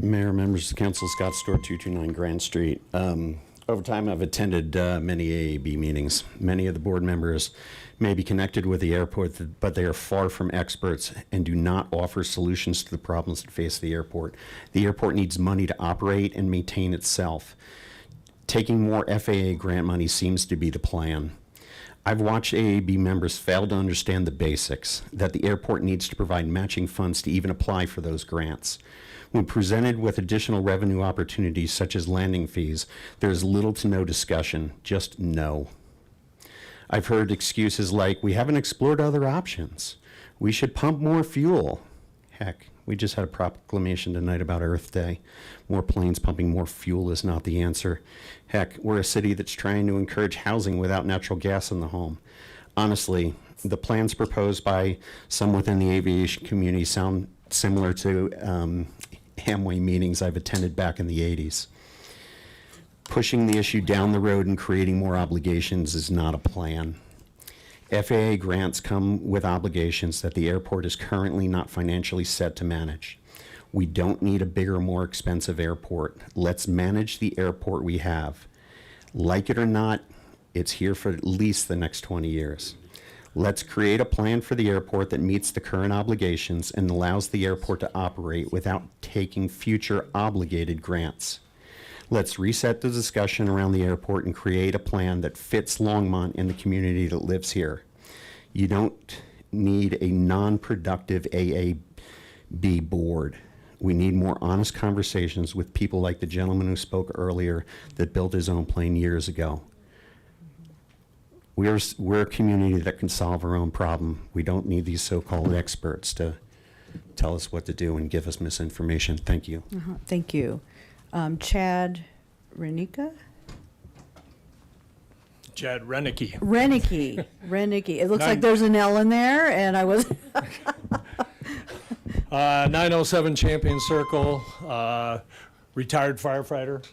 S5: Mayor, members of council, Scott Stewart, 229 Grand Street. Over time, I've attended many AAB meetings. Many of the board members may be connected with the airport, but they are far from experts and do not offer solutions to the problems that face the airport. The airport needs money to operate and maintain itself. Taking more FAA grant money seems to be the plan. I've watched AAB members fail to understand the basics, that the airport needs to provide matching funds to even apply for those grants. When presented with additional revenue opportunities such as landing fees, there is little to no discussion, just no. I've heard excuses like, we haven't explored other options. We should pump more fuel. Heck, we just had a proclamation tonight about Earth Day. More planes pumping more fuel is not the answer. Heck, we're a city that's trying to encourage housing without natural gas in the home. Honestly, the plans proposed by some within the aviation community sound similar to Amway meetings I've attended back in the 80s. Pushing the issue down the road and creating more obligations is not a plan. FAA grants come with obligations that the airport is currently not financially set to manage. We don't need a bigger, more expensive airport. Let's manage the airport we have. Like it or not, it's here for at least the next 20 years. Let's create a plan for the airport that meets the current obligations and allows the airport to operate without taking future obligated grants. Let's reset the discussion around the airport and create a plan that fits Longmont and the community that lives here. You don't need a non-productive AAB board. We need more honest conversations with people like the gentleman who spoke earlier that built his own plane years ago. We're a community that can solve our own problem. We don't need these so-called experts to tell us what to do and give us misinformation. Thank you.
S1: Thank you. Chad Renica?
S7: Chad Renicky.
S1: Renicky. It looks like there's an L in there, and I was...
S7: 907 Champion Circle, retired firefighter,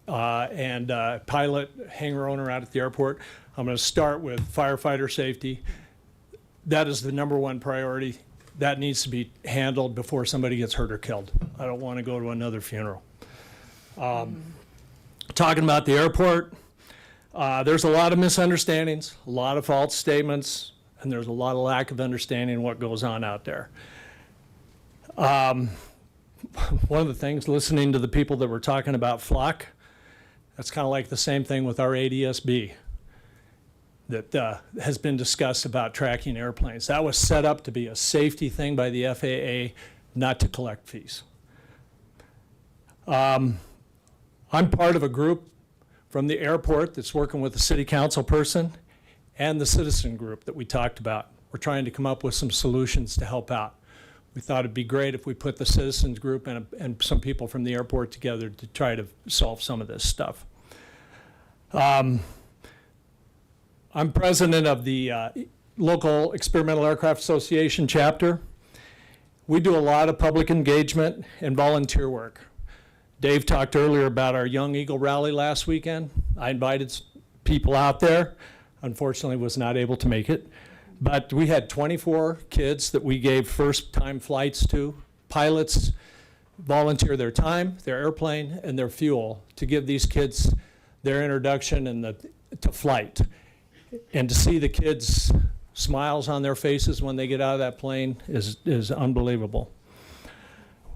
S7: and pilot, hangar owner out at the airport. I'm going to start with firefighter safety. That is the #1 priority. That needs to be handled before somebody gets hurt or killed. I don't want to go to another funeral. Talking about the airport, there's a lot of misunderstandings, a lot of false statements, and there's a lot of lack of understanding what goes on out there. One of the things, listening to the people that were talking about FLOC, that's kind of like the same thing with our ADSB that has been discussed about tracking airplanes. That was set up to be a safety thing by the FAA, not to collect fees. I'm part of a group from the airport that's working with the city council person and the citizen group that we talked about. We're trying to come up with some solutions to help out. we thought it'd be great if we put the citizens group and some people from the airport together to try to solve some of this stuff. I'm president of the local Experimental Aircraft Association chapter. We do a lot of public engagement and volunteer work. Dave talked earlier about our Young Eagle Rally last weekend. I invited people out there. Unfortunately, was not able to make it. But we had 24 kids that we gave first-time flights to. Pilots volunteer their time, their airplane, and their fuel to give these kids their introduction to flight. And to see the kids' smiles on their faces when they get out of that plane is unbelievable.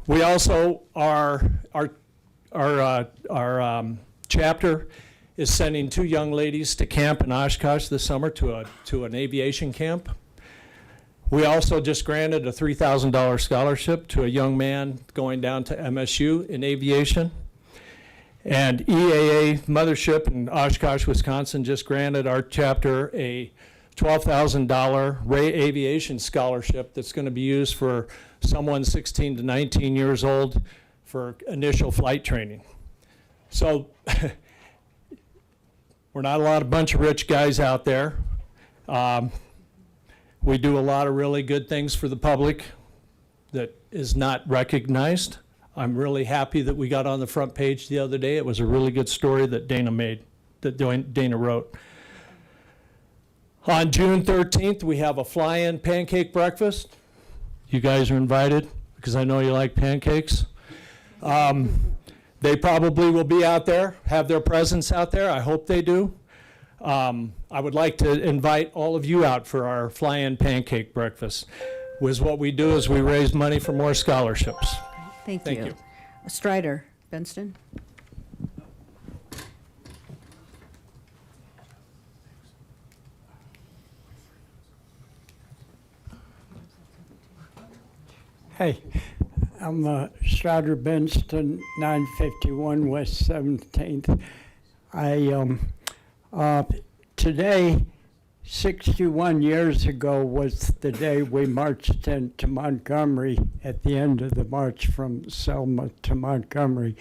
S7: We also our chapter is sending 2 young ladies to camp in Oshkosh this summer to an aviation camp. We also just granted a $3,000 scholarship to a young man going down to MSU in aviation. And EAA Mothership in Oshkosh, Wisconsin just granted our chapter a $12,000 Ray Aviation scholarship that's going to be used for someone 16 to 19 years old for initial flight training. So we're not a bunch of rich guys out there. We do a lot of really good things for the public that is not recognized. I'm really happy that we got on the front page the other day. It was a really good story that Dana wrote. On June 13th, we have a fly-in pancake breakfast. You guys are invited because I know you like pancakes. They probably will be out there, have their presence out there. I hope they do. I would like to invite all of you out for our fly-in pancake breakfast. What we do is we raise money for more scholarships.
S1: Thank
S7: Thank
S1: you.
S7: you.
S1: Strider Benston.
S9: Hey, I'm Strider Benston, 951 West 17th. Today, 61 years ago was the day we marched into Montgomery at the end of the march from Selma to Montgomery.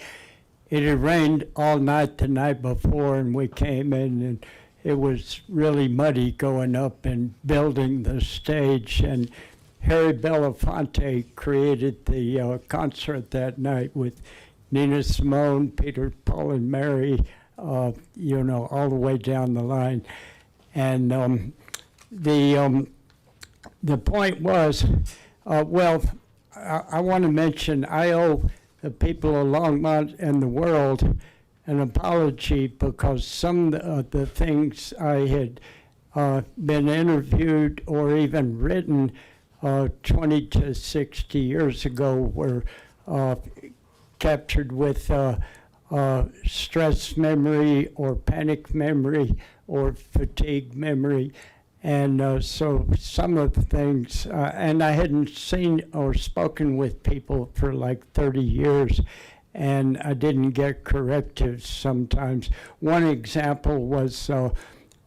S9: It had rained all night the night before, and we came in, and it was really muddy going up and building the stage. And Harry Belafonte created the concert that night with Nina Simone, Peter, Paul, and Mary, all the way down the line. And the point was, I want to mention I owe the people of Longmont and the world an apology because some of the things I had been interviewed or even written 20 to 60 years ago were captured with stress memory or panic memory or fatigue memory. And so some of the things, and I hadn't seen or spoken with people for like 30 years, and I didn't get correctives sometimes. One example was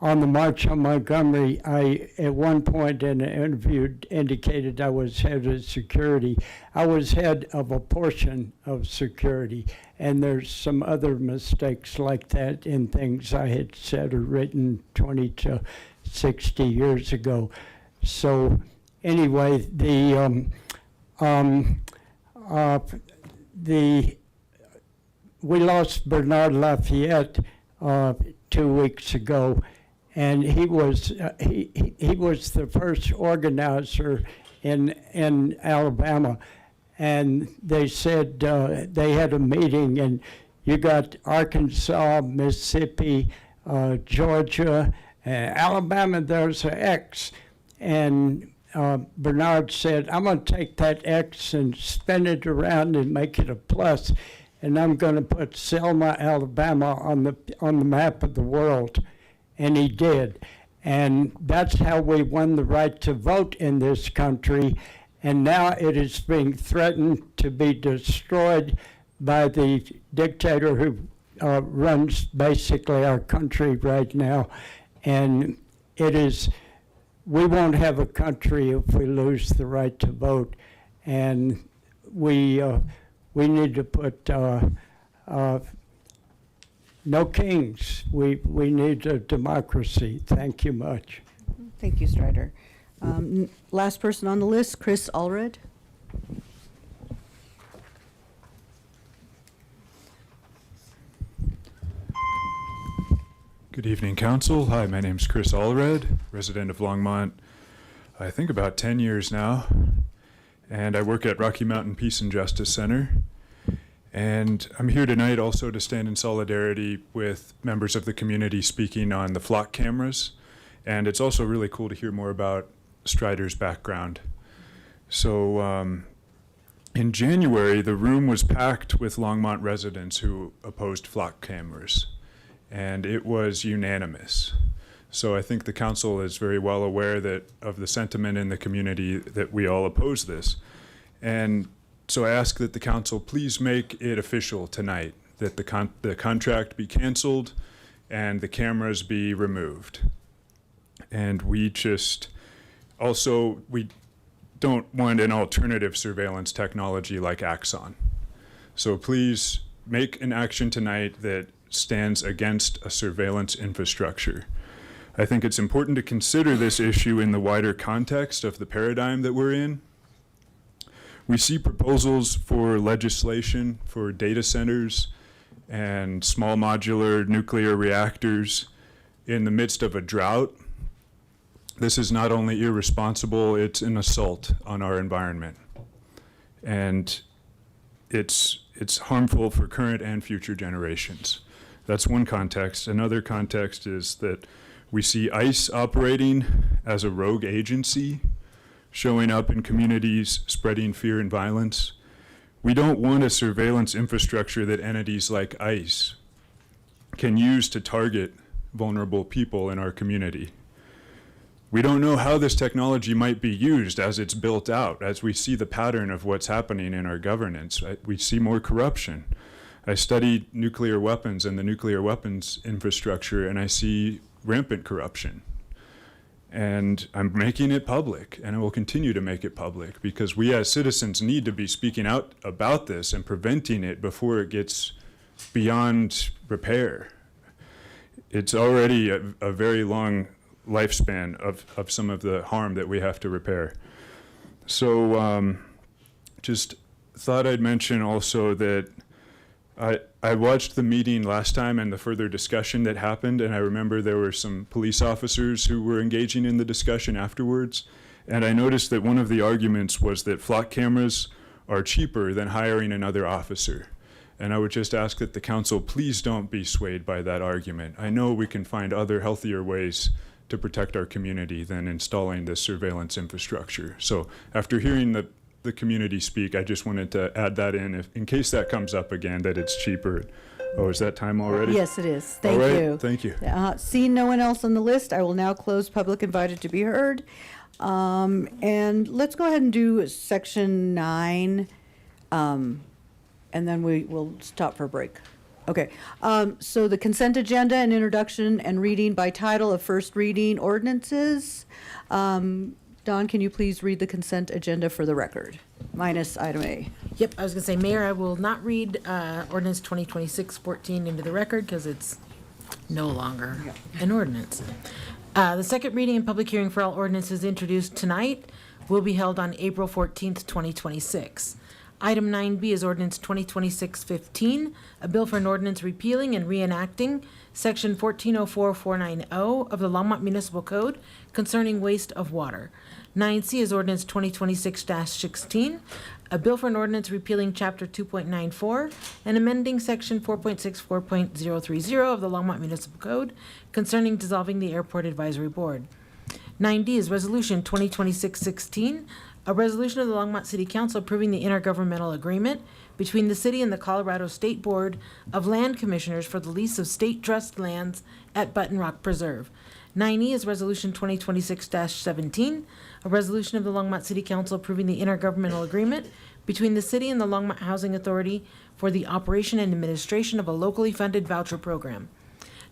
S9: on the March on Montgomery, I, at one point in an interview, indicated I was head of security. I was head of a portion of security, and there's some other mistakes like that in things I had said or written 20 to 60 years ago. So anyway, we lost Bernard Lafayette 2 weeks ago, and he was the first organizer in Alabama. And they said they had a meeting, and you got Arkansas, Mississippi, Georgia, Alabama, there's an X. And Bernard said, I'm going to take that X and spin it around and make it a plus, and I'm going to put Selma, Alabama on the map of the world. And he did. And that's how we won the right to vote in this country. And now it is being threatened to be destroyed by the dictator who runs basically our country right now. And we won't have a country if we lose the right to vote. and we need to put no kings. We need a democracy. Thank you much.
S1: Thank you, Strider. Last person on the list, Chris Allred.
S2: Good evening, Council. Hi, my name's Chris Allred, resident of Longmont, I think about 10 years now, and I work at Rocky Mountain Peace and Justice Center. And I'm here tonight also to stand in solidarity with members of the community speaking on the flock cameras. And it's also really cool to hear more about Strider's background. So in January, the room was packed with Longmont residents who opposed flock cameras, and it was unanimous. So I think the council is very well aware of the sentiment in the community that we all oppose this. And so I ask that the council please make it official tonight that the contract be canceled and the cameras be removed. And we don't want an alternative surveillance technology like Axon. So please make an action tonight that stands against a surveillance infrastructure. I think it's important to consider this issue in the wider context of the paradigm that we're in. We see proposals for legislation for data centers and small modular nuclear reactors in the midst of a drought. This is not only irresponsible, it's an assault on our environment. And it's harmful for current and future generations. That's one context. Another context is that we see ICE operating as a rogue agency, showing up in communities, spreading fear and violence. We don't want a surveillance infrastructure that entities like ICE can use to target vulnerable people in our community. We don't know how this technology might be used as it's built out, as we see the pattern of what's happening in our governance. We see more corruption. I studied nuclear weapons and the nuclear weapons infrastructure, and I see rampant corruption. And I'm making it public, and I will continue to make it public, because we as citizens need to be speaking out about this and preventing it before it gets beyond repair. It's already a very long lifespan of some of the harm that we have to repair. So just thought I'd mention also that I watched the meeting last time and the further discussion that happened, and I remember there were some police officers who were engaging in the discussion afterwards, and I noticed that one of the arguments was that flock cameras are cheaper than hiring another officer. And I would just ask that the council please don't be swayed by that argument. I know we can find other healthier ways to protect our community than installing this surveillance infrastructure. So after hearing the community speak, I just wanted to add that in case that comes up again, that it's cheaper. Oh, is that time already?
S1: Yes, it is. Thank
S2: All right,
S1: you.
S2: thank you.
S1: Seeing no one else on the list, I will now close public invited to be heard. And let's go ahead and do section 9, and then we will stop for a break. Okay, so the consent agenda and introduction and reading by title of first reading ordinances. Don, can you please read the consent agenda for the record, minus item A?
S10: Yep, I was gonna say, Mayor, I will not read ordinance 2026-14 into the record because it's no longer an ordinance. The second reading and public hearing for all ordinances introduced tonight will be held on April 14th, 2026. Item 9B is ordinance 2026-15, a bill for an ordinance repealing and reenacting section 1404490 of the Longmont Municipal Code concerning waste of water. 9C is ordinance 2026-16, a bill for an ordinance repealing chapter 2.94 and amending section 4.64.030 of the Longmont Municipal Code concerning dissolving the Airport Advisory Board. 9D is resolution 2026-16, a resolution of the Longmont City Council approving the intergovernmental agreement between the city and the Colorado State Board of Land Commissioners for the lease of state trust lands at Button Rock Preserve. 9E is resolution 2026-17, a resolution of the Longmont City Council approving the intergovernmental agreement between the city and the Longmont Housing Authority for the operation and administration of a locally funded voucher program.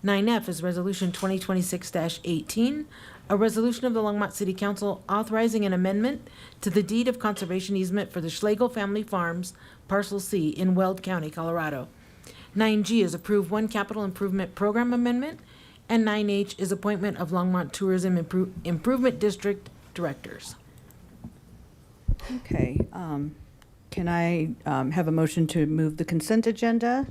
S10: 9F is resolution 2026-18, A resolution of the Longmont City Council authorizing an amendment to the deed of conservation easement for the Schlegel Family Farms, Parcel C in Weld County, Colorado. 9G is approve one capital improvement program amendment, and 9H is appointment of Longmont Tourism Improvement District directors.
S1: Okay, can I have a motion to move the consent agenda?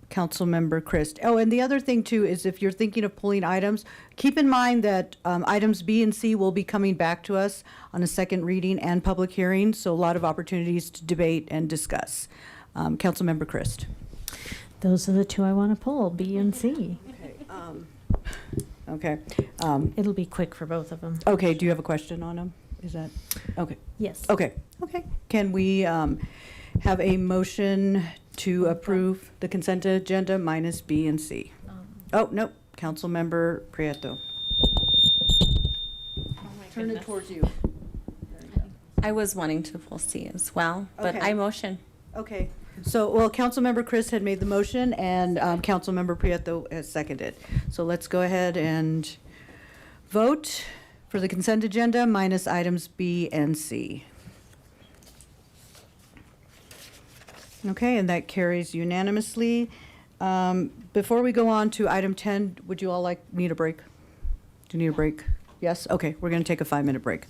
S1: Councilmember Christ. Oh, and the other thing too is if you're thinking of pulling items, keep in mind that items B and C will be coming back to us on a second reading and public hearing, so a lot of opportunities to debate and discuss. Councilmember Christ.
S11: Those are the two I want to pull, B and C.
S1: Okay.
S11: It'll be quick for both of them.
S1: Okay, do you have a question on them? Is that, okay.
S11: Yes.
S1: Okay, okay. Can we have a motion to approve the consent agenda minus B and C? Oh, no, Councilmember Prieto. Turn it towards you.
S12: I was wanting to pull C as well, but
S1: Okay.
S12: I motion.
S1: Okay, so, well, Councilmember Chris had made the motion and Councilmember Prieto has seconded. So let's go ahead and vote for the consent agenda minus items B and C. Okay, and that carries unanimously. Before we go on to item 10, would you all need a break? Do you need a break? Yes? Okay, we're going to take a 5-minute break.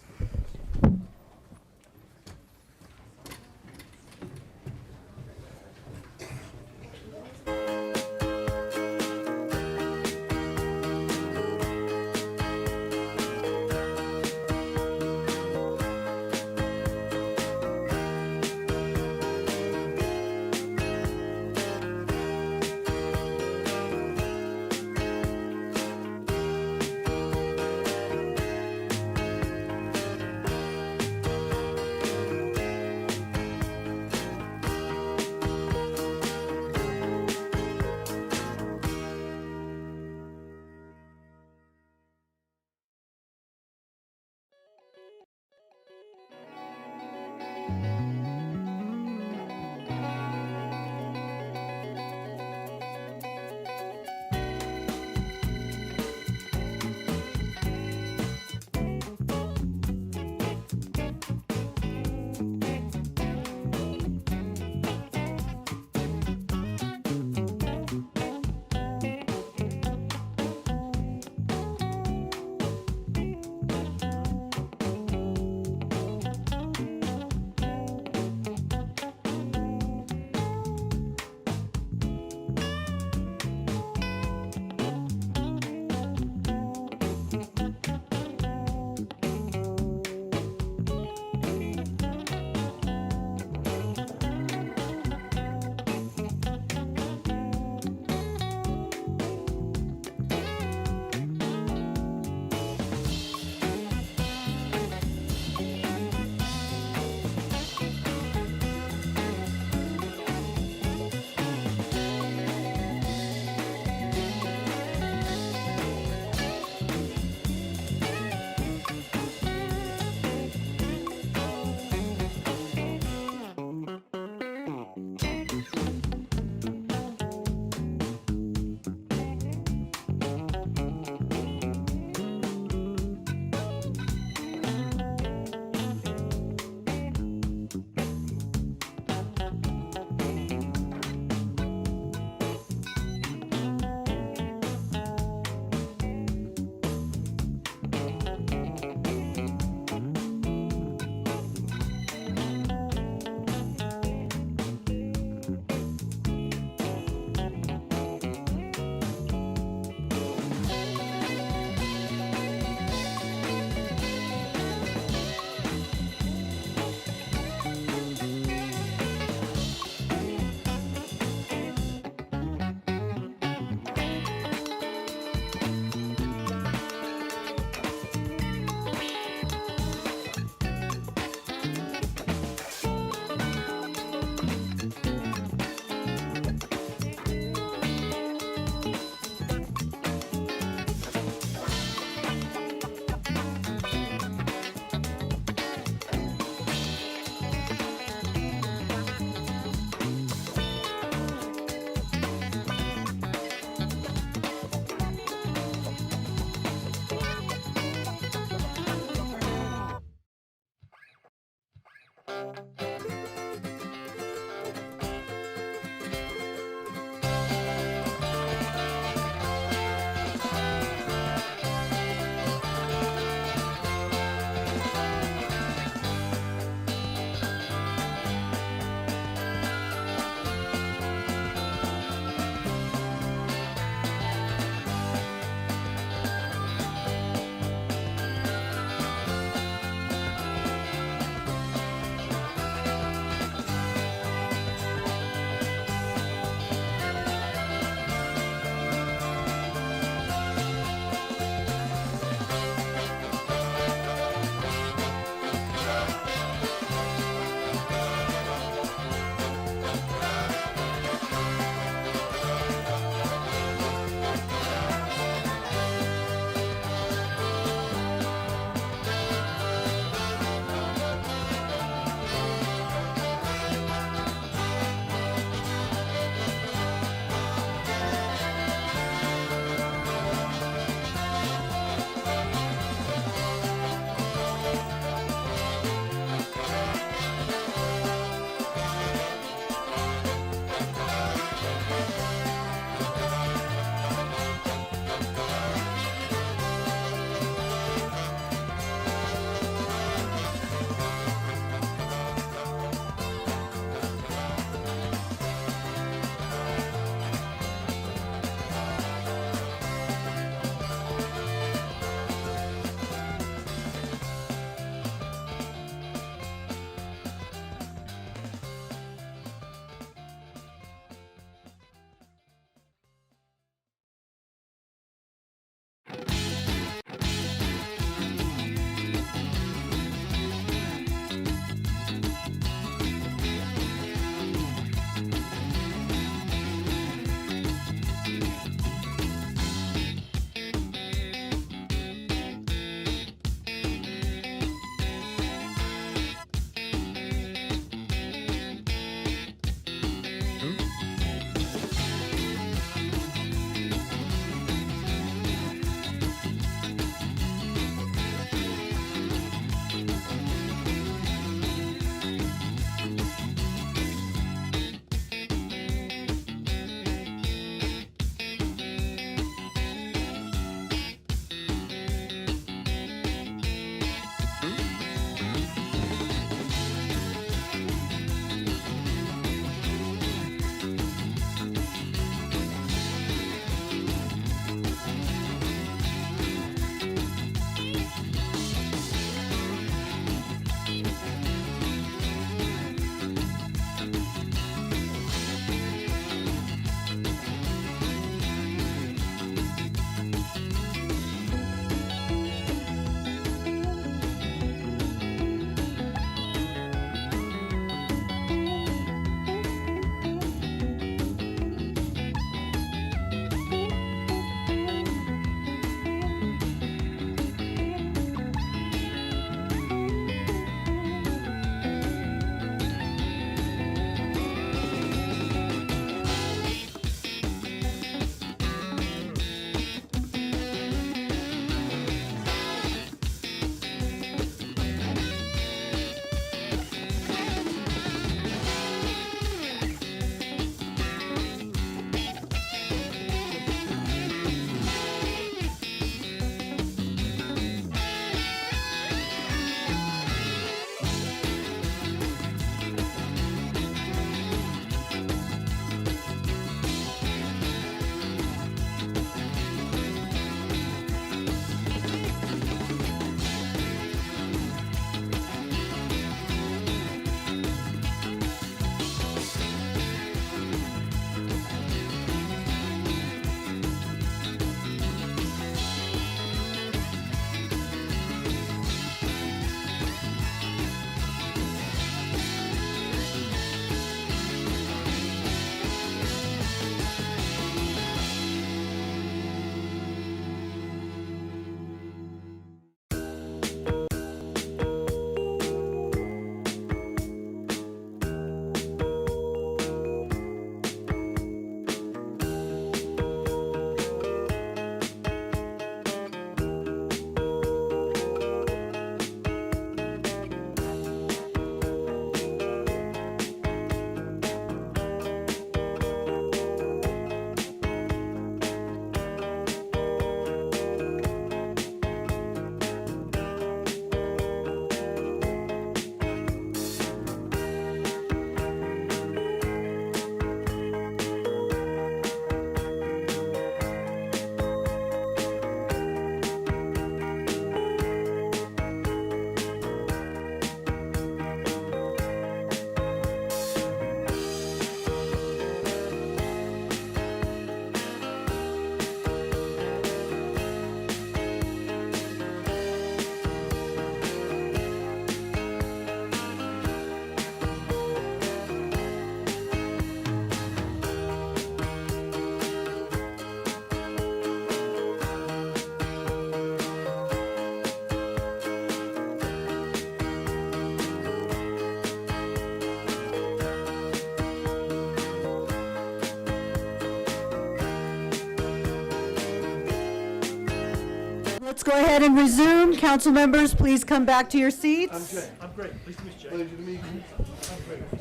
S1: Let's go ahead and resume. Council members, please come back to your seats.
S19: I'm great. Pleased to meet you, Jay.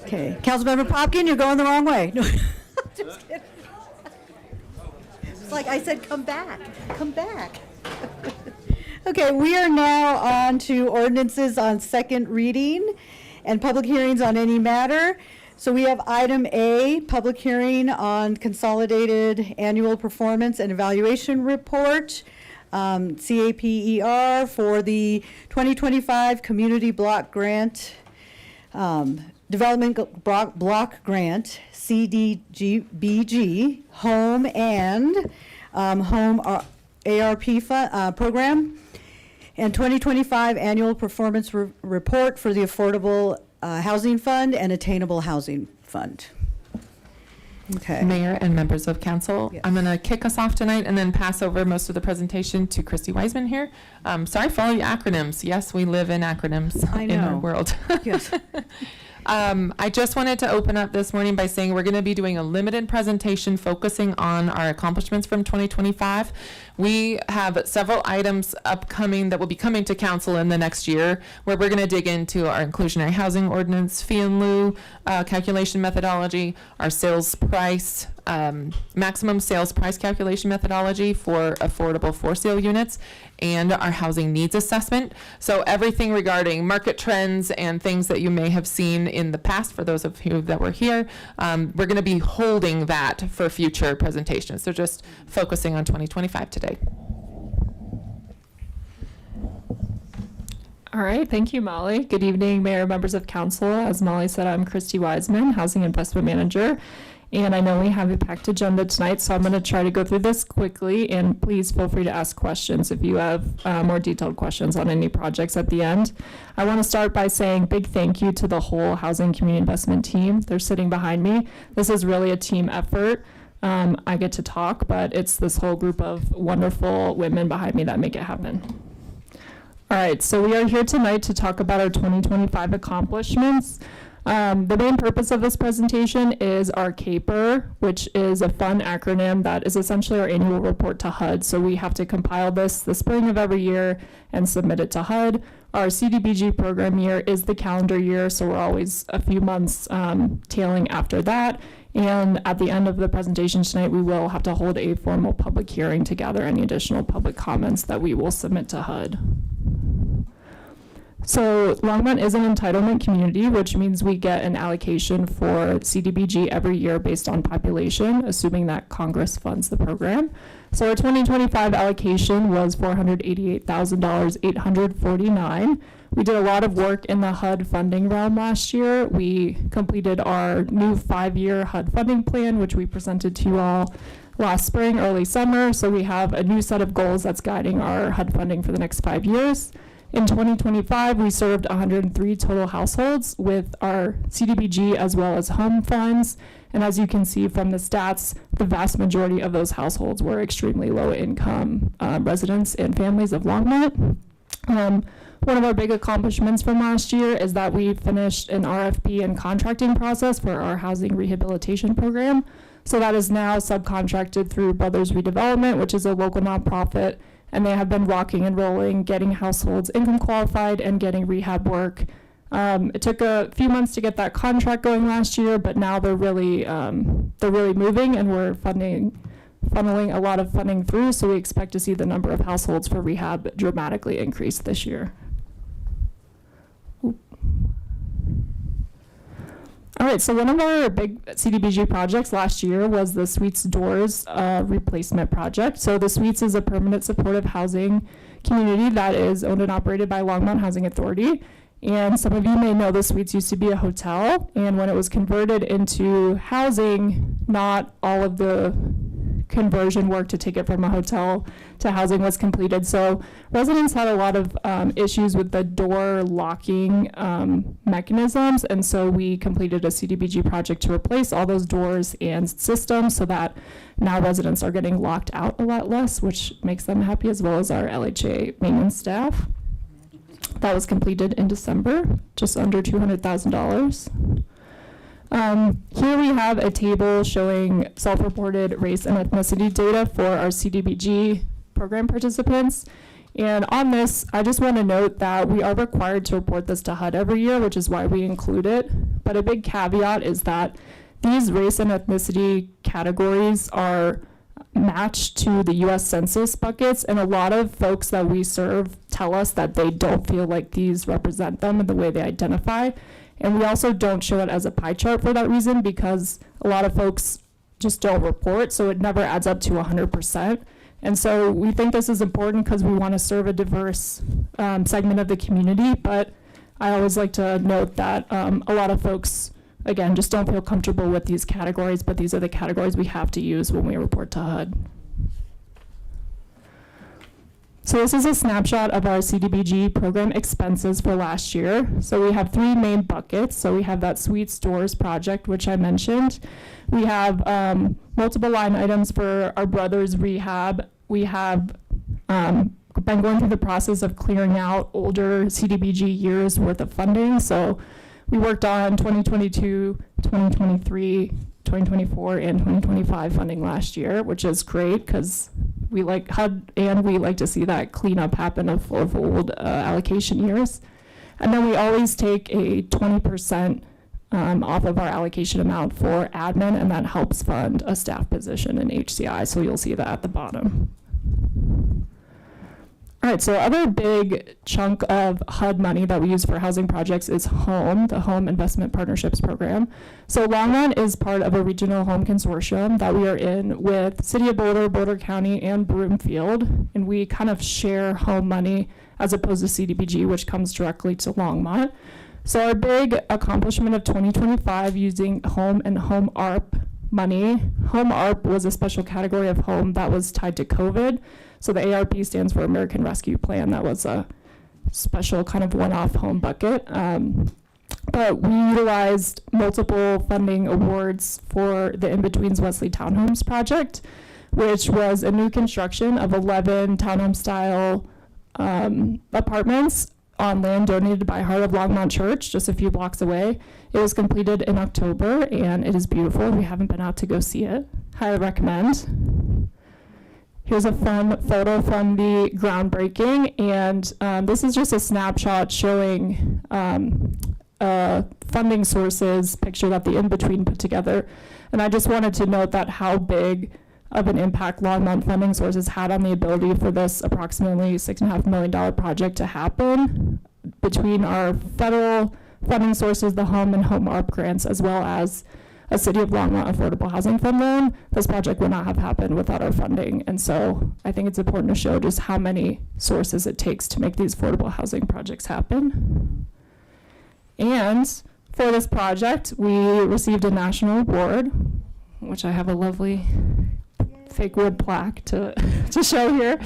S1: Okay, Councilmember Popkin, you're going the wrong way. No, just kidding. It's like I said, come back, come back. Okay, we are now on to ordinances on second reading and public hearings on any matter. So we have item A, public hearing on consolidated annual performance and evaluation report, CAPER, for the 2025 Community Block Grant, Development Block Grant, CDBG, Home and Home ARP program, and 2025 Annual Performance Report for the Affordable Housing Fund and Attainable Housing Fund. Okay.
S13: Mayor and members of council,
S1: Yes.
S13: I'm going to kick us off tonight and then pass over most of the presentation to Christy Wiseman here. Sorry for all your acronyms. Yes, we live in acronyms
S1: I
S13: in our
S1: know.
S13: world.
S1: Yes.
S13: I just wanted to open up this morning by saying we're going to be doing a limited presentation focusing on our accomplishments from 2025. We have several items upcoming that will be coming to council in the next year, where we're going to dig into our inclusionary housing ordinance, fee and lieu calculation methodology, our sales price, maximum sales price calculation methodology for affordable for sale units, and our housing needs assessment. So everything regarding market trends and things that you may have seen in the past, for those of you that were here, we're going to be holding that for future presentations. So just focusing on 2025 today.
S14: All right, thank you, Molly. Good evening, Mayor, members of council. As Molly said, I'm Christy Wiseman, Housing Investment Manager. And I know we have a packed agenda tonight, so I'm going to try to go through this quickly. And please feel free to ask questions if you have more detailed questions on any projects at the end. I want to start by saying big thank you to the whole Housing Community Investment team. They're sitting behind me. This is really a team effort. I get to talk, but it's this whole group of wonderful women behind me that make it happen. All right, so we are here tonight to talk about our 2025 accomplishments. The main purpose of this presentation is our CAPER, which is a fun acronym that is essentially our annual report to HUD. So we have to compile this the spring of every year and submit it to HUD. Our CDBG program year is the calendar year, so we're always a few months tailing after that. And at the end of the presentation tonight, we will have to hold a formal public hearing to gather any additional public comments that we will submit to HUD. So Longmont is an entitlement community, which means we get an allocation for CDBG every year based on population, assuming that Congress funds the program. So our 2025 allocation was $488,849. We did a lot of work in the HUD funding realm last year. We completed our new 5-year HUD funding plan, which we presented to you all last spring, early summer. So we have a new set of goals that's guiding our HUD funding for the next 5 years. In 2025, we served 103 total households with our CDBG as well as home funds. And as you can see from the stats, the vast majority of those households were extremely low income residents and families of Longmont. One of our big accomplishments from last year is that we finished an RFP and contracting process for our housing rehabilitation program. So that is now subcontracted through Brothers Redevelopment, which is a local nonprofit, and they have been rocking and rolling, getting households income qualified and getting rehab work. It took a few months to get that contract going last year, but now they're really moving, and we're funneling a lot of funding through. So we expect to see the number of households for rehab dramatically increase this year. All right, so one of our big CDBG projects last year was the Suites Doors replacement project. So the Suites is a permanent supportive housing community that is owned and operated by Longmont Housing Authority. And some of you may know the Suites used to be a hotel, and when it was converted into housing, not all of the conversion work to take it from a hotel to housing was completed. So residents had a lot of issues with the door locking mechanisms, and so we completed a CDBG project to replace all those doors and systems so that now residents are getting locked out a lot less, which makes them happy, as well as our LHA maintenance staff. That was completed in December, just under $200,000. Here we have a table showing self-reported race and ethnicity data for our CDBG program participants. And on this, I just want to note that we are required to report this to HUD every year, which is why we include it. But a big caveat is that these race and ethnicity categories are matched to the US Census buckets, and a lot of folks that we serve tell us that they don't feel like these represent them in the way they identify. And we also don't show it as a pie chart for that reason, because a lot of folks just don't report, so it never adds up to 100%. And so we think this is important because we want to serve a diverse segment of the community, but I always like to note that a lot of folks, again, just don't feel comfortable with these categories, but these are the categories we have to use when we report to HUD. So this is a snapshot of our CDBG program expenses for last year. So we have three main buckets. So we have that Sweet Stores project, which I mentioned. We have multiple line items for our brother's rehab. We have been going through the process of clearing out older CDBG years worth of funding. So we worked on 2022, 2023, 2024, and 2025 funding last year, which is great because we like HUD and we like to see that cleanup happen of old allocation years. And then we always take a 20% off of our allocation amount for admin, and that helps fund a staff position in HCI. So you'll see that at the bottom. All right, so other big chunk of HUD money that we use for housing projects is HOME, the Home Investment Partnerships Program. So Longmont is part of a regional home consortium that we are in with City of Boulder, Boulder County, and Broomfield, and we kind of share HOME money as opposed to CDBG, which comes directly to Longmont. So our big accomplishment of 2025 using HOME and HOME ARP money. HOME ARP was a special category of home that was tied to COVID. So the ARP stands for American Rescue Plan. That was a special kind of one-off home bucket. But we utilized multiple funding awards for the In-Betweens Wesley Townhomes project, which was a new construction of 11 townhome-style apartments on land donated by Heart of Longmont Church, just a few blocks away. It was completed in October, and it is beautiful. If you haven't been out to go see it, highly recommend. Here's a fun photo from the groundbreaking, and this is just a snapshot showing funding sources picture that the In-Between put together. And I just wanted to note that how big of an impact Longmont Funding Sources had on the ability for this approximately $6.5 million project to happen between our federal funding sources, the HOME and HOME ARP grants, as well as a City of Longmont Affordable Housing Fund loan. This project would not have happened without our funding. And so I think it's important to show just how many sources it takes to make these affordable housing projects happen. And for this project, we received a national award, which I have a lovely fake wood plaque to show here.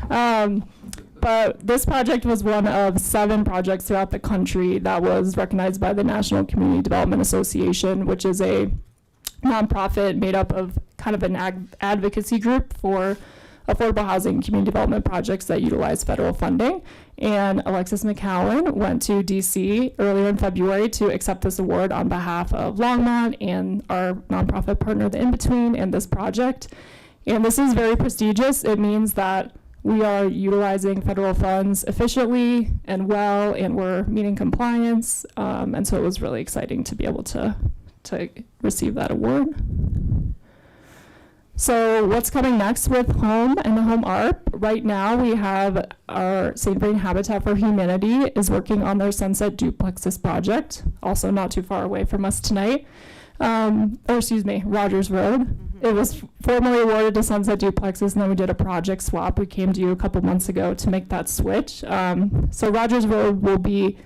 S14: But this project was one of 7 projects throughout the country that was recognized by the National Community Development Association, which is a nonprofit made up of kind of an advocacy group for affordable housing community development projects that utilize federal funding. And Alexis McCowan went to DC earlier in February to accept this award on behalf of Longmont and our nonprofit partner, The In-Between, and this project. And this is very prestigious. It means that we are utilizing federal funds efficiently and well, and we're meeting compliance. And so it was really exciting to be able to receive that award. So what's coming next with HOME and the HOME ARP? Right now we have our St. Vrain Habitat for Humanity is working on their Sunset Duplexes project, also not too far away from us tonight. Rogers Road. It was formally awarded to Sunset Duplexes, and then we did a project swap. We came to you a couple months ago to make that switch. So Rogers Road will be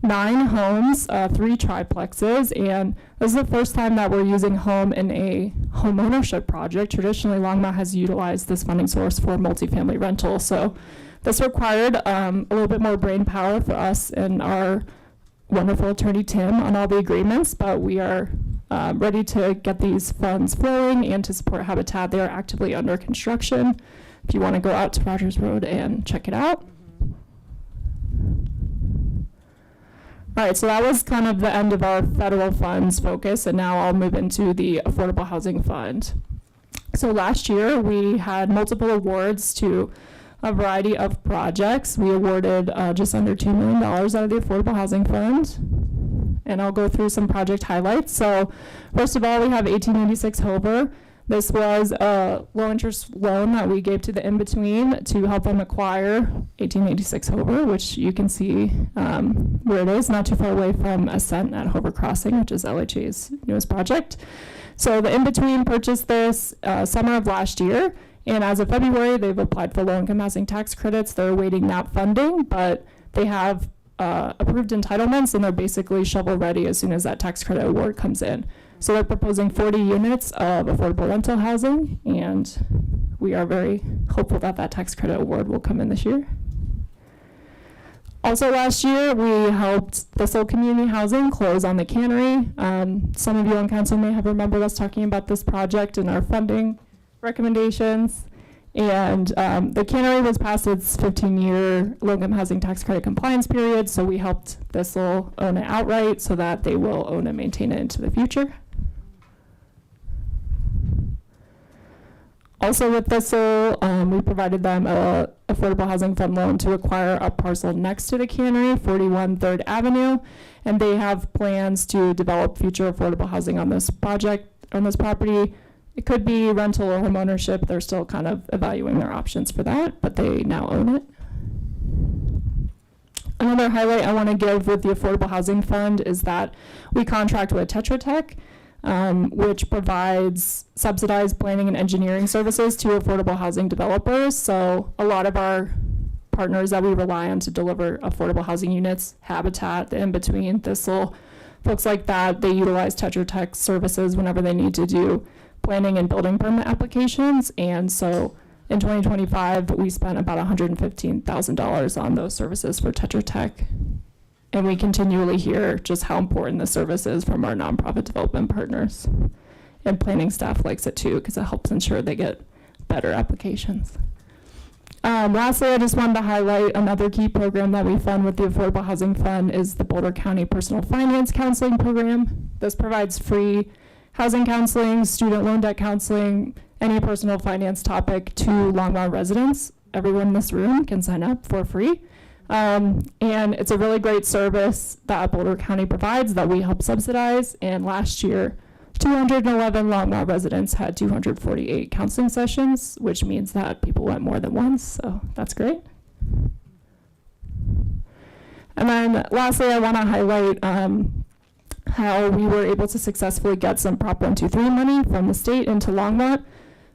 S14: 9 homes, 3 triplexes, and this is the first time that we're using HOME in a home ownership project. Traditionally, Longmont has utilized this funding source for multifamily rental, so this required a little bit more brain power for us and our wonderful attorney Tim on all the agreements, but we are ready to get these funds flowing and to support Habitat. They are actively under construction. If you want to go out to Rogers Road and check it out. All right, so that was kind of the end of our federal funds focus, and now I'll move into the Affordable Housing Fund. So last year we had multiple awards to a variety of projects. We awarded just under $2 million out of the Affordable Housing Fund. And I'll go through some project highlights. So first of all, we have 1886 Hover. This was a low-interest loan that we gave to the In-Between to help them acquire 1886 Hover, which you can see where it is, not too far away from Ascent at Hover Crossing, which is LHA's newest project. So the In-Between purchased this summer of last year, and as of February, they've applied for low-income housing tax credits. They're awaiting that funding, but they have approved entitlements, and they're basically shovel-ready as soon as that tax credit award comes in. So they're proposing 40 units of affordable rental housing, and we are very hopeful that that tax credit award will come in this year. Also last year, we helped Thistle Community Housing close on the cannery. Some of you on council may have remembered us talking about this project in our funding recommendations. And the cannery was past its 15-year low-income housing tax credit compliance period, so we helped Thistle own it outright so that they will own and maintain it into the future. Also with Thistle, we provided them a Affordable Housing Fund loan to acquire a parcel next to the cannery, 41 3rd Avenue, and they have plans to develop future affordable housing on this project, on this property. It could be rental or home ownership. They're still kind of evaluating their options for that, but they now own it. Another highlight I want to give with the Affordable Housing Fund is that we contract with Tetra Tech, which provides subsidized planning and engineering services to affordable housing developers. So a lot of our partners that we rely on to deliver affordable housing units, Habitat, the In-Between, Thistle, folks like that, they utilize Tetra Tech services whenever they need to do planning and building permit applications. And so in 2025, we spent about $115,000 on those services for Tetra Tech. And we continually hear just how important the service is from our nonprofit development partners. And planning staff likes it too, because it helps ensure they get better applications. Lastly, I just wanted to highlight another key program that we fund with the Affordable Housing Fund is the Boulder County Personal Finance Counseling Program. This provides free housing counseling, student loan debt counseling, any personal finance topic to Longmont residents. Everyone in this room can sign up for free. And it's a really great service that Boulder County provides that we help subsidize. And last year, 211 Longmont residents had 248 counseling sessions, which means that people went more than once, so that's great. And then lastly, I want to highlight how we were able to successfully get some Prop 123 money from the state into Longmont.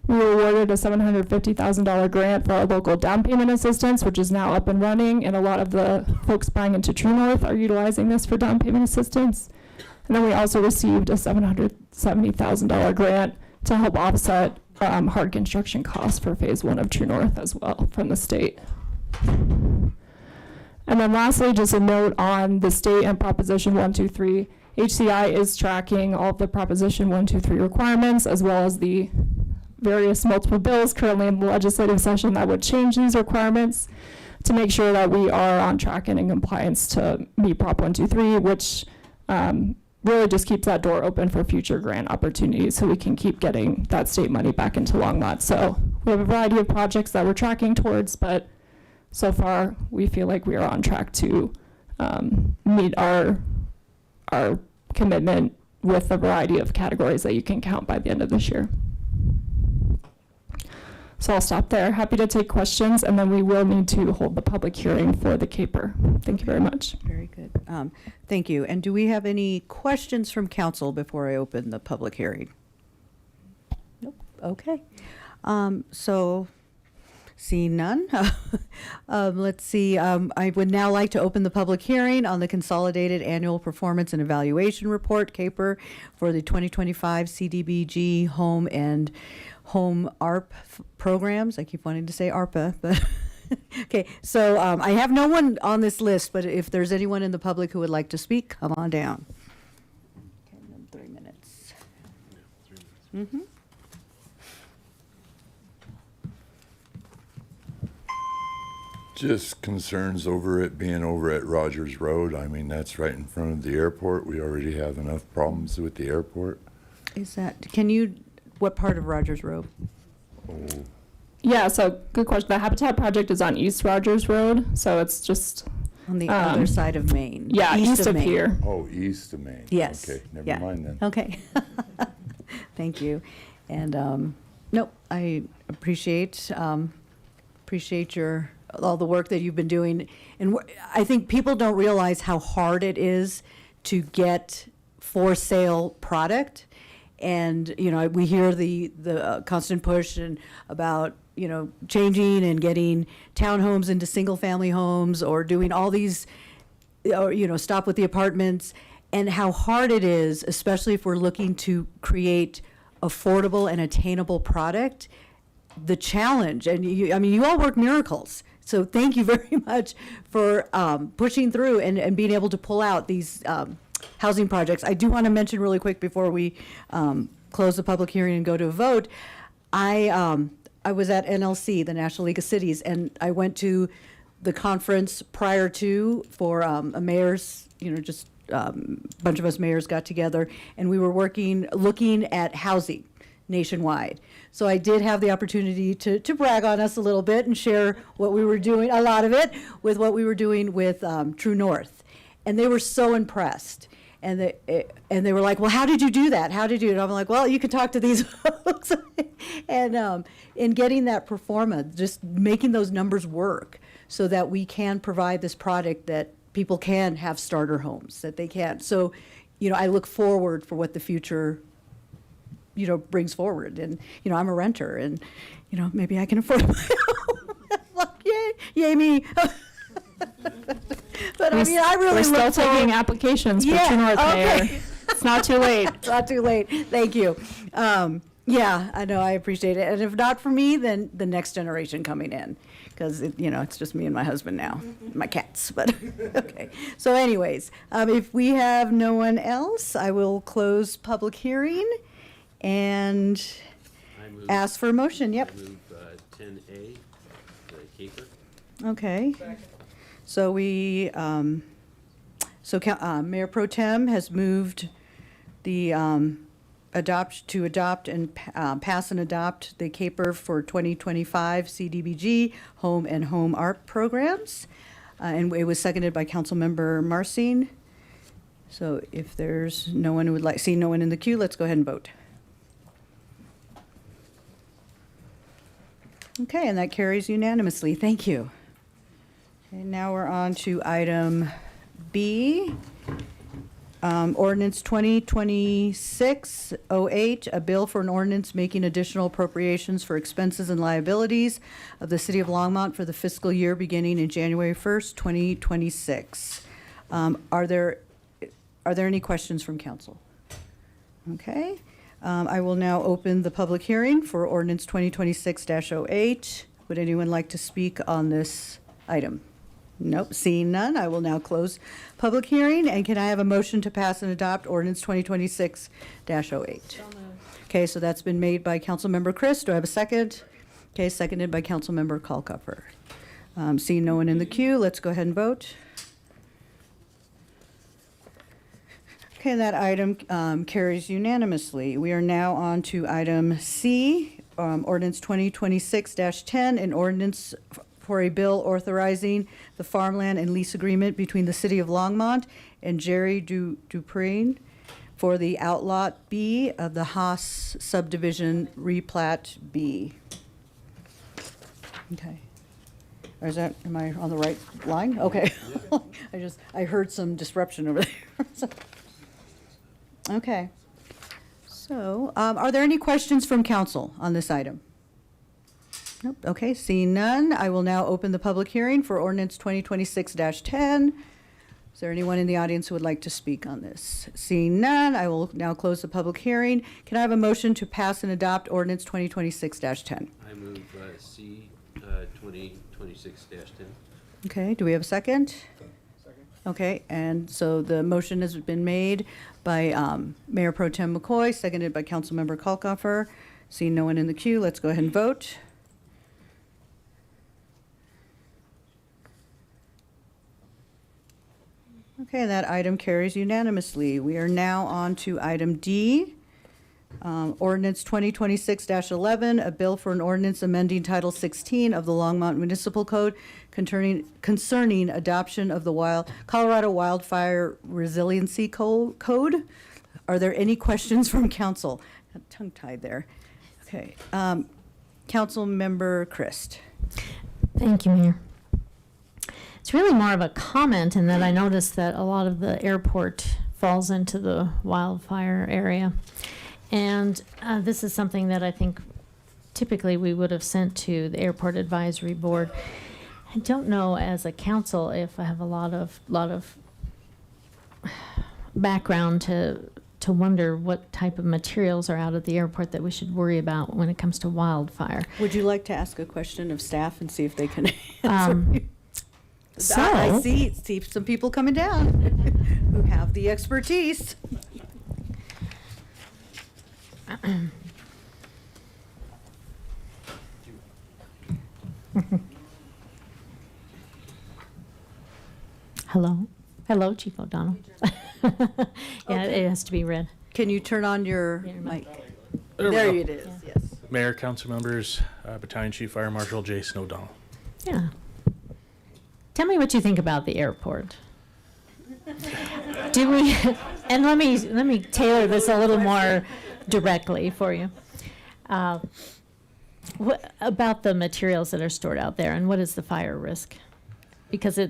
S14: We were awarded a $750,000 grant for our local down payment assistance, which is now up and running, and a lot of the folks buying into True North are utilizing this for down payment assistance. And then we also received a $770,000 grant to help offset hard construction costs for phase 1 of True North as well from the state. And then lastly, just a note on the state and Proposition 123. HCI is tracking all of the Proposition 123 requirements, as well as the various multiple bills currently in the legislative session that would change these requirements to make sure that we are on track and in compliance to meet Prop 123, which really just keeps that door open for future grant opportunities so we can keep getting that state money back into Longmont. So we have a variety of projects that we're tracking towards, but so far we feel like we are on track to meet our commitment with a variety of categories that you can count by the end of this year. So I'll stop there. Happy to take questions, and then we will need to hold the public hearing for the CAPER. Thank you very much.
S1: Very good. Thank you. And do we have any questions from council before I open the public hearing? Nope. Okay. So seeing none, let's see. I would now like to open the public hearing on the Consolidated Annual Performance and Evaluation Report, CAPER, for the 2025 CDBG Home and Home ARP programs. I keep wanting to say ARPA, but okay. So I have no one on this list, but if there's anyone in the public who would like to speak, come on down. Okay, then 3 minutes. Mm-hmm.
S15: Just concerns over it being over at Rogers Road. I mean, that's right in front of the airport. We already have enough problems with the airport.
S1: Is that, can you, what part of Rogers Road?
S15: Oh,
S14: Yeah, so good question. The Habitat Project is on East Rogers Road, so it's just
S1: On the other side of Maine.
S14: yeah, east of
S1: Maine.
S14: here.
S15: Oh, east of Maine.
S1: Yes.
S15: Okay, never
S1: Yeah.
S15: mind then.
S1: Okay. Thank you. And, nope, I appreciate all the work that you've been doing. And I think people don't realize how hard it is to get for sale product. And, we hear the constant push and about, changing and getting townhomes into single-family homes or doing all these, or, stop with the apartments, and how hard it is, especially if we're looking to create affordable and attainable product. The challenge, and you all work miracles. So thank you very much for pushing through and being able to pull out these housing projects. I do want to mention really quick before we close the public hearing and go to a vote. I was at NLC, the National League of Cities, and I went to the conference prior to for a mayor's, bunch of us mayors got together, and we were looking at housing nationwide. So I did have the opportunity to brag on us a little bit and share what we were doing, a lot of it, with what we were doing with True North. And they were so impressed. And they were like, well, how did you do that? How did you? And I'm like, well, you can talk to these folks. And in getting that pro forma, just making those numbers work so that we can provide this product that people can have starter homes, that they can. So, I look forward for what the future, brings forward. And, I'm a renter and, maybe I can afford my home. Like, yay me. But I really
S14: we're still
S1: look forward-
S14: taking applications for
S1: Yeah,
S14: True North,
S1: okay.
S14: Mayor. It's not too late.
S1: It's not too late. Thank you. Yeah, I know. I appreciate it. And if not for me, then the next generation coming in, because it's just me and my husband now, my cats. But okay. So, anyways, if we have no one else, I will close public hearing and ask for a motion. Yep.
S16: I move 10A, the caper.
S1: Okay. So Mayor Pro Tem has moved the adopt and pass and adopt the CAPER for 2025 CDBG home and home art programs. And it was seconded by Councilmember Marcin. So if there's no one who would see no one in the queue, let's go ahead and vote. Okay, and that carries unanimously. Thank you. Okay, now we're on to item B, ordinance 2026-08, a bill for an ordinance making additional appropriations for expenses and liabilities of the city of Longmont for the fiscal year beginning in January 1st, 2026. Are there any questions from council? Okay. I will now open the public hearing for ordinance 2026-08. Would anyone like to speak on this item? Nope, seeing none, I will now close public hearing. And can I have a motion to pass and adopt ordinance 2026-08? Okay, so that's been made by Councilmember Chris. Do I have a second? Okay, seconded by Councilmember Kalkofer. Seeing no one in the queue, let's go ahead and vote. Okay, that item carries unanimously. We are now on to item C, ordinance 2026-10, an ordinance for a bill authorizing the farmland and lease agreement between the city of Longmont and Jerry Dupreen for the Outlot B of the Haas subdivision replat B. Okay. Or am I on the right line? Okay. I heard some disruption over there. Okay. So, are there any questions from council on this item? Nope. Okay, seeing none, I will now open the public hearing for ordinance 2026-10. Is there anyone in the audience who would like to speak on this? Seeing none, I will now close the public hearing. Can I have a motion to pass and adopt ordinance 2026-10?
S16: I move C 2026-10.
S1: Okay, do we have a second? Second. Okay, and so the motion has been made by Mayor Pro Tem McCoy, seconded by Councilmember Kalkofer. Seeing no one in the queue, let's go ahead and vote. Okay, that item carries unanimously. We are now on to item D, Ordinance 2026-11, a bill for an ordinance amending Title 16 of the Longmont Municipal Code concerning adoption of the Colorado Wildfire Resiliency Code. Are there any questions from council? Tongue-tied there. Okay. Councilmember Christ.
S11: Thank you, Mayor. It's really more of a comment in that I noticed that a lot of the airport falls into the wildfire area. And this is something that I think typically we would have sent to the Airport Advisory Board. I don't know as a council if I have a lot of background to wonder what type of materials are out at the airport that we should worry about when it comes to wildfire.
S1: Would you like to ask a question of staff and see if they can answer you? I see some people coming down who have the expertise.
S11: Hello, Chief O'Donnell. Yeah, it has to be read.
S1: Can you turn on your mic?
S17: There
S1: it is, yes.
S17: Mayor, council members, Battalion Chief Fire Marshal Jason O'Donnell.
S11: Yeah. Tell me what you think about the airport. Do we, and let me tailor this a little more directly for you. What about the materials that are stored out there, and what is the fire risk? Because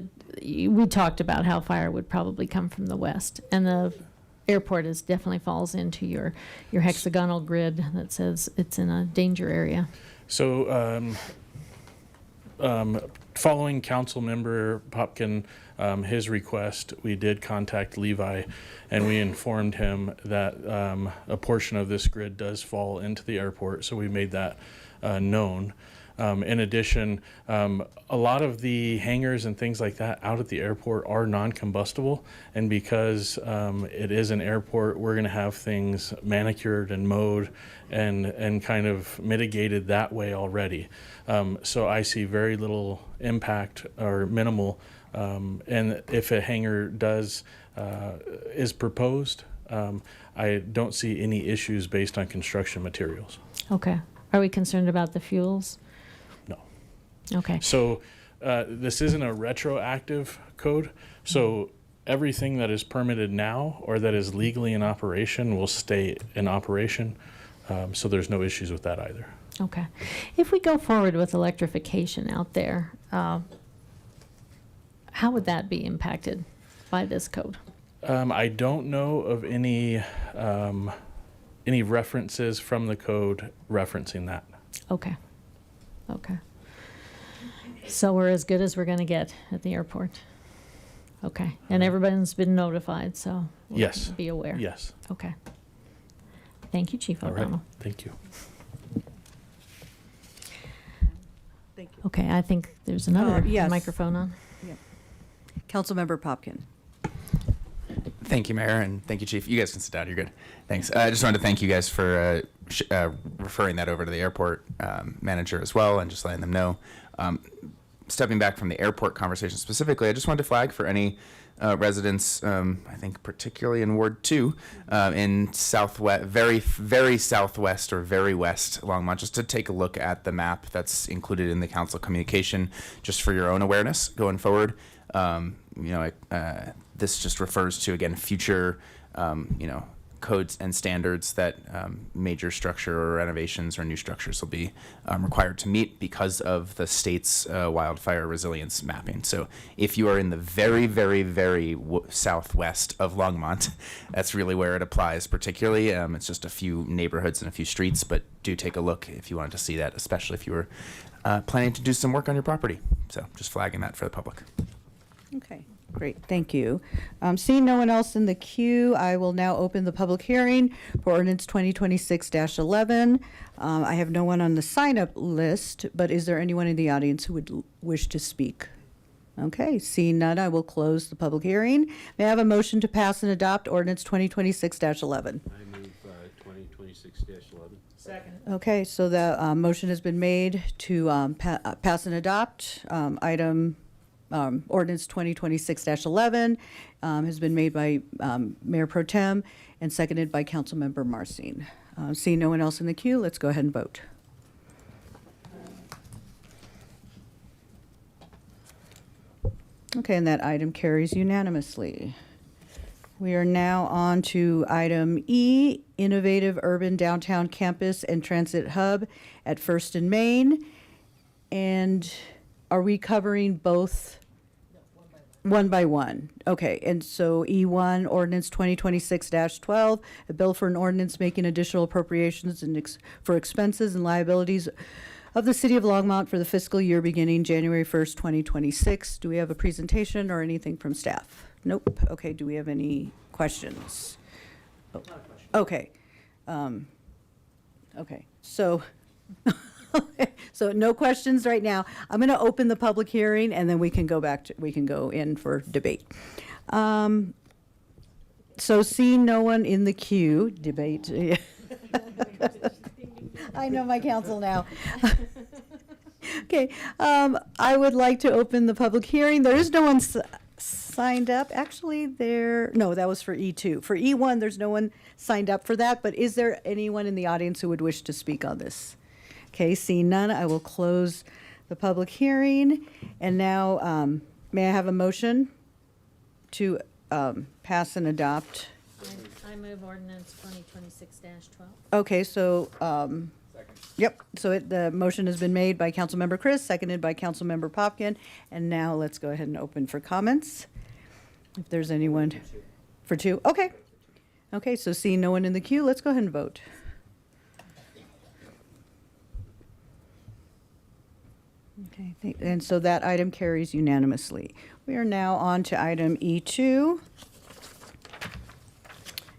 S11: we talked about how fire would probably come from the west, and the airport definitely falls into your hexagonal grid that says it's in a danger area.
S17: So, following Council Member Popkin, his request, we did contact Levi, and we informed him that a portion of this grid does fall into the airport, so we made that known. In addition, a lot of the hangars and things like that out at the airport are non-combustible, and because it is an airport, we're going to have things manicured and mowed and kind of mitigated that way already. So I see very little impact or minimal, and if a hangar is proposed, I don't see any issues based on construction materials.
S11: Okay. Are we concerned about the fuels?
S17: No.
S11: Okay.
S17: So this isn't a retroactive code, so everything that is permitted now or that is legally in operation will stay in operation, so there's no issues with that either.
S11: Okay. If we go forward with electrification out there, how would that be impacted by this code?
S17: I don't know of any references from the code referencing that.
S11: Okay. Okay. So we're as good as we're going to get at the airport. Okay. And everyone's been notified, so we'll
S17: Yes.
S11: be aware.
S17: Yes.
S11: Okay. Thank you, Chief
S17: All right.
S11: O'Donnell.
S17: Thank you.
S1: Thank you.
S11: Okay, I think there's another
S1: yes.
S11: microphone on.
S1: Yeah. Councilmember Popkin.
S18: Thank you, Mayor, and thank you, Chief. You guys can sit down. You're good. Thanks. I just wanted to thank you guys for referring that over to the airport manager as well and just letting them know. Stepping back from the airport conversation specifically, I just wanted to flag for any residents, I think particularly in Ward 2, in southwest, very southwest or very west Longmont, just to take a look at the map that's included in the council communication, just for your own awareness going forward. This just refers to, again, future, codes and standards that major structure or renovations or new structures will be required to meet because of the state's wildfire resilience mapping. So if you are in the very, very, very southwest of Longmont, that's really where it applies particularly. It's just a few neighborhoods and a few streets, but do take a look if you wanted to see that, especially if you were planning to do some work on your property. So just flagging that for the public.
S1: Okay, great, thank you. Seeing no one else in the queue, I will now open the public hearing for ordinance 2026-11. I have no one on the sign-up list, but is there anyone in the audience who would wish to speak? Okay, seeing none, I will close the public hearing. May I have a motion to pass and adopt ordinance 2026-11?
S16: I move 2026-11.
S10: Second.
S1: Okay, so the motion has been made to pass and adopt ordinance 2026-11 has been made by Mayor Pro Tem and seconded by Councilmember Marcin. Seeing no one else in the queue, let's go ahead and vote. Okay, and that item carries unanimously. We are now on to item E, Innovative Urban Downtown Campus and Transit Hub at First and Main. And are we covering both? One by one. Okay, and so E1, ordinance 2026-12, a bill for an ordinance making additional appropriations for expenses and liabilities of the city of Longmont for the fiscal year beginning January 1st, 2026. Do we have a presentation or anything from staff? Nope. Okay, do we have any questions? Oh, okay. Okay, so so no questions right now. I'm going to open the public hearing, and then we can go in for debate. So seeing no one in the queue, debate. I know my counsel now. Okay, I would like to open the public hearing. There is no one signed up. Actually, no, that was for E2. For E1, there's no one signed up for that, but is there anyone in the audience who would wish to speak on this? Okay, seeing none, I will close the public hearing. And now, may I have a motion to pass and adopt?
S11: I move ordinance 2026-12.
S1: Okay, so, yep, so the motion has been made by Councilmember Chris, seconded by Councilmember Popkin. And now let's go ahead and open for comments. If there's anyone. For two? Okay. Okay, so seeing no one in the queue, let's go ahead and vote. Okay, and so that item carries unanimously. We are now on to item E2.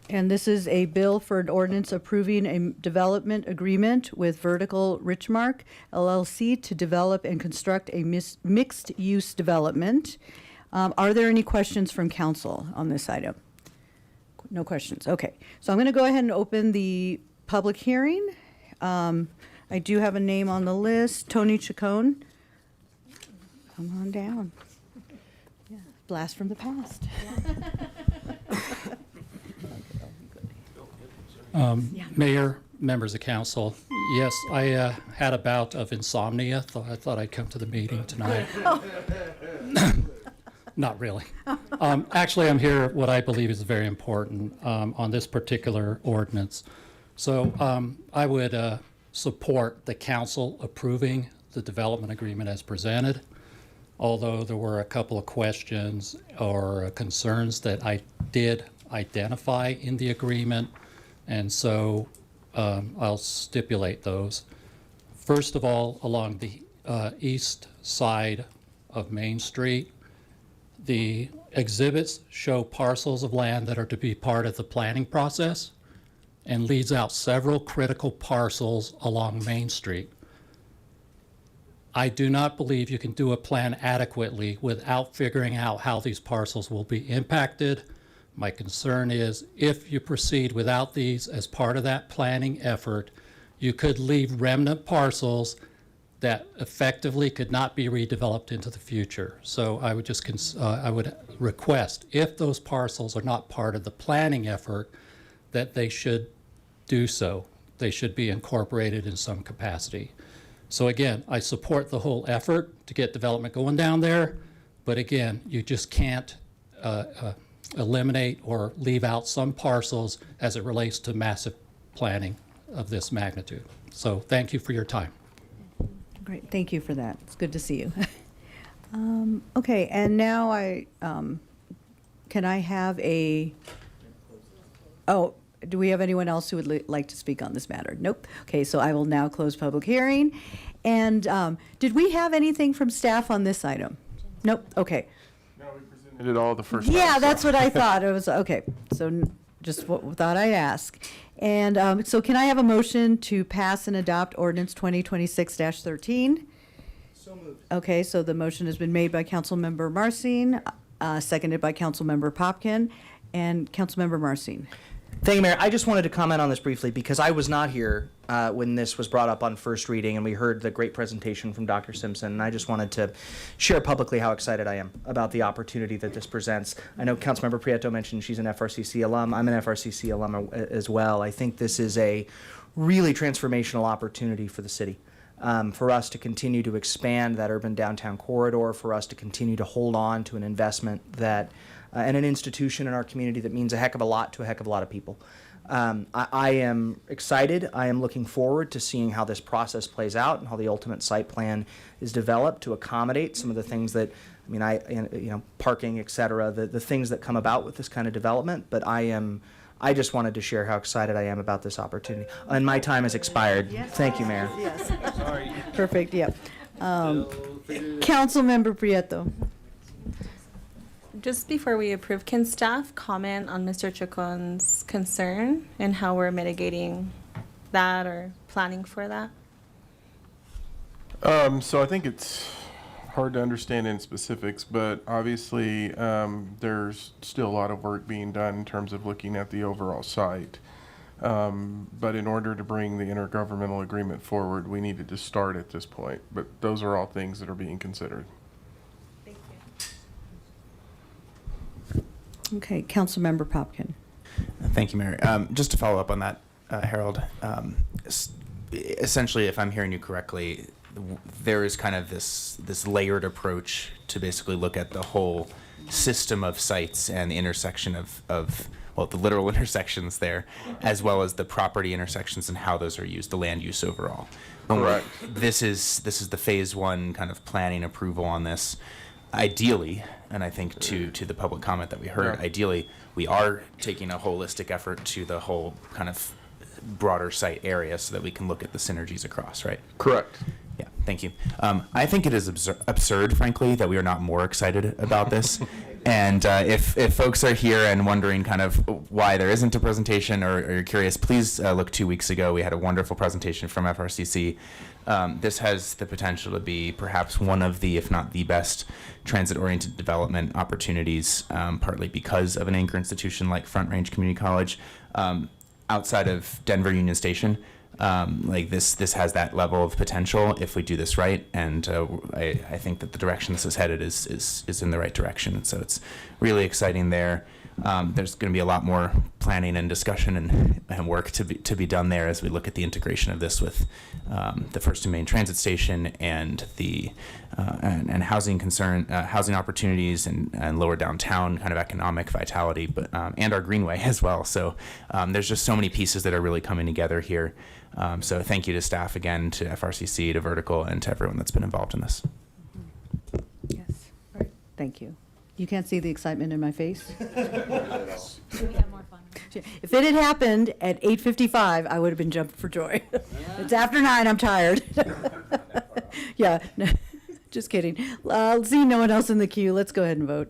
S1: And this is a bill for an ordinance approving a development agreement with Vertical Richmark LLC to develop and construct a mixed-use development. Are there any questions from council on this item? No questions. Okay. So I'm going to go ahead and open the public hearing. I do have a name on the list, Tony Chacon. Come on down. Yeah. Blast from the past.
S20: Mayor, members of council, yes, I had a bout of insomnia. I thought I'd come to the meeting tonight. Not really. Actually, I'm here, what I believe is very important on this particular ordinance. So I would support the council approving the development agreement as presented, although there were a couple of questions or concerns that I did identify in the agreement, and so I'll stipulate those. First of all, along the east side of Main Street, the exhibits show parcels of land that are to be part of the planning process and leads out several critical parcels along Main Street. I do not believe you can do a plan adequately without figuring out how these parcels will be impacted. My concern is if you proceed without these as part of that planning effort, you could leave remnant parcels that effectively could not be redeveloped into the future. So I would just I would request, if those parcels are not part of the planning effort, that they should do so. They should be incorporated in some capacity. So again, I support the whole effort to get development going down there, but again, you just can't eliminate or leave out some parcels as it relates to massive planning of this magnitude. So thank you for your time.
S1: Great, thank you for that. It's good to see you. Okay, and now can I have do we have anyone else who would like to speak on this matter? Nope. Okay, so I will now close public hearing. And did we have anything from staff on this item? Nope, okay.
S21: No, we presented it all the first
S1: Yeah,
S21: time,
S1: that's
S21: so.
S1: what I thought. It was, okay, so just what thought I'd ask. And so can I have a motion to pass and adopt ordinance 2026-13?
S21: So moved.
S1: Okay, so the motion has been made by Councilmember Marcin, seconded by Councilmember Popkin, and Councilmember Marcin.
S4: Thank you, Mayor. I just wanted to comment on this briefly because I was not here when this was brought up on first reading, and we heard the great presentation from Dr. Simpson. And I just wanted to share publicly how excited I am about the opportunity that this presents. I know Councilmember Prieto mentioned she's an FRCC alum. I'm an FRCC alum as well. I think this is a really transformational opportunity for the city. For us to continue to expand that urban downtown corridor, for us to continue to hold on to an investment that and an institution in our community that means a heck of a lot to a heck of a lot of people. I am excited. I am looking forward to seeing how this process plays out and how the ultimate site plan is developed to accommodate some of the things that, parking, et cetera, the things that come about with this kind of development. But I just wanted to share how excited I am about this opportunity. And my time has expired. Thank you, Mayor.
S1: Yes. Perfect, yeah. Councilmember Prieto.
S12: Just before we approve, can staff comment on Mr. Chacon's concern and how we're mitigating that or planning for that?
S21: So I think it's hard to understand in specifics, but obviously there's still a lot of work being done in terms of looking at the overall site. But in order to bring the intergovernmental agreement forward, we needed to start at this point. But those are all things that are being considered.
S1: Okay, Councilmember Popkin.
S18: Thank you, Mayor. Just to follow up on that, Harold, essentially, if I'm hearing you correctly, there is kind of this layered approach to basically look at the whole system of sites and the intersection of the literal intersections there, as well as the property intersections and how those are used, the land use overall.
S21: Correct.
S18: This is the phase one kind of planning approval on this. Ideally, and I think to the public comment that we heard, ideally, we are taking a holistic effort to the whole kind of broader site area so that we can look at the synergies across, right?
S21: Correct.
S18: Yeah, thank you. I think it is absurd, frankly, that we are not more excited about this. And if folks are here and wondering kind of why there isn't a presentation or you're curious, please look 2 weeks ago. We had a wonderful presentation from FRCC. This has the potential to be perhaps one of the, if not the best, transit-oriented development opportunities, partly because of an anchor institution like Front Range Community College. Outside of Denver Union Station, this has that level of potential if we do this right, and I think that the direction this is headed is in the right direction. So it's really exciting there. There's going to be a lot more planning and discussion and work to be done there as we look at the integration of this with the First and Main Transit Station and the and housing housing opportunities and lower downtown kind of economic vitality, but and our greenway as well. So there's just so many pieces that are really coming together here. So thank you to staff again, to FRCC, to Vertical, and to everyone that's been involved in this.
S1: Yes. Thank you. You can't see the excitement in my face? If it had happened at 8:55, I would have been jumping for joy. It's after 9, I'm tired. Yeah, no, just kidding. See no one else in the queue. Let's go ahead and vote.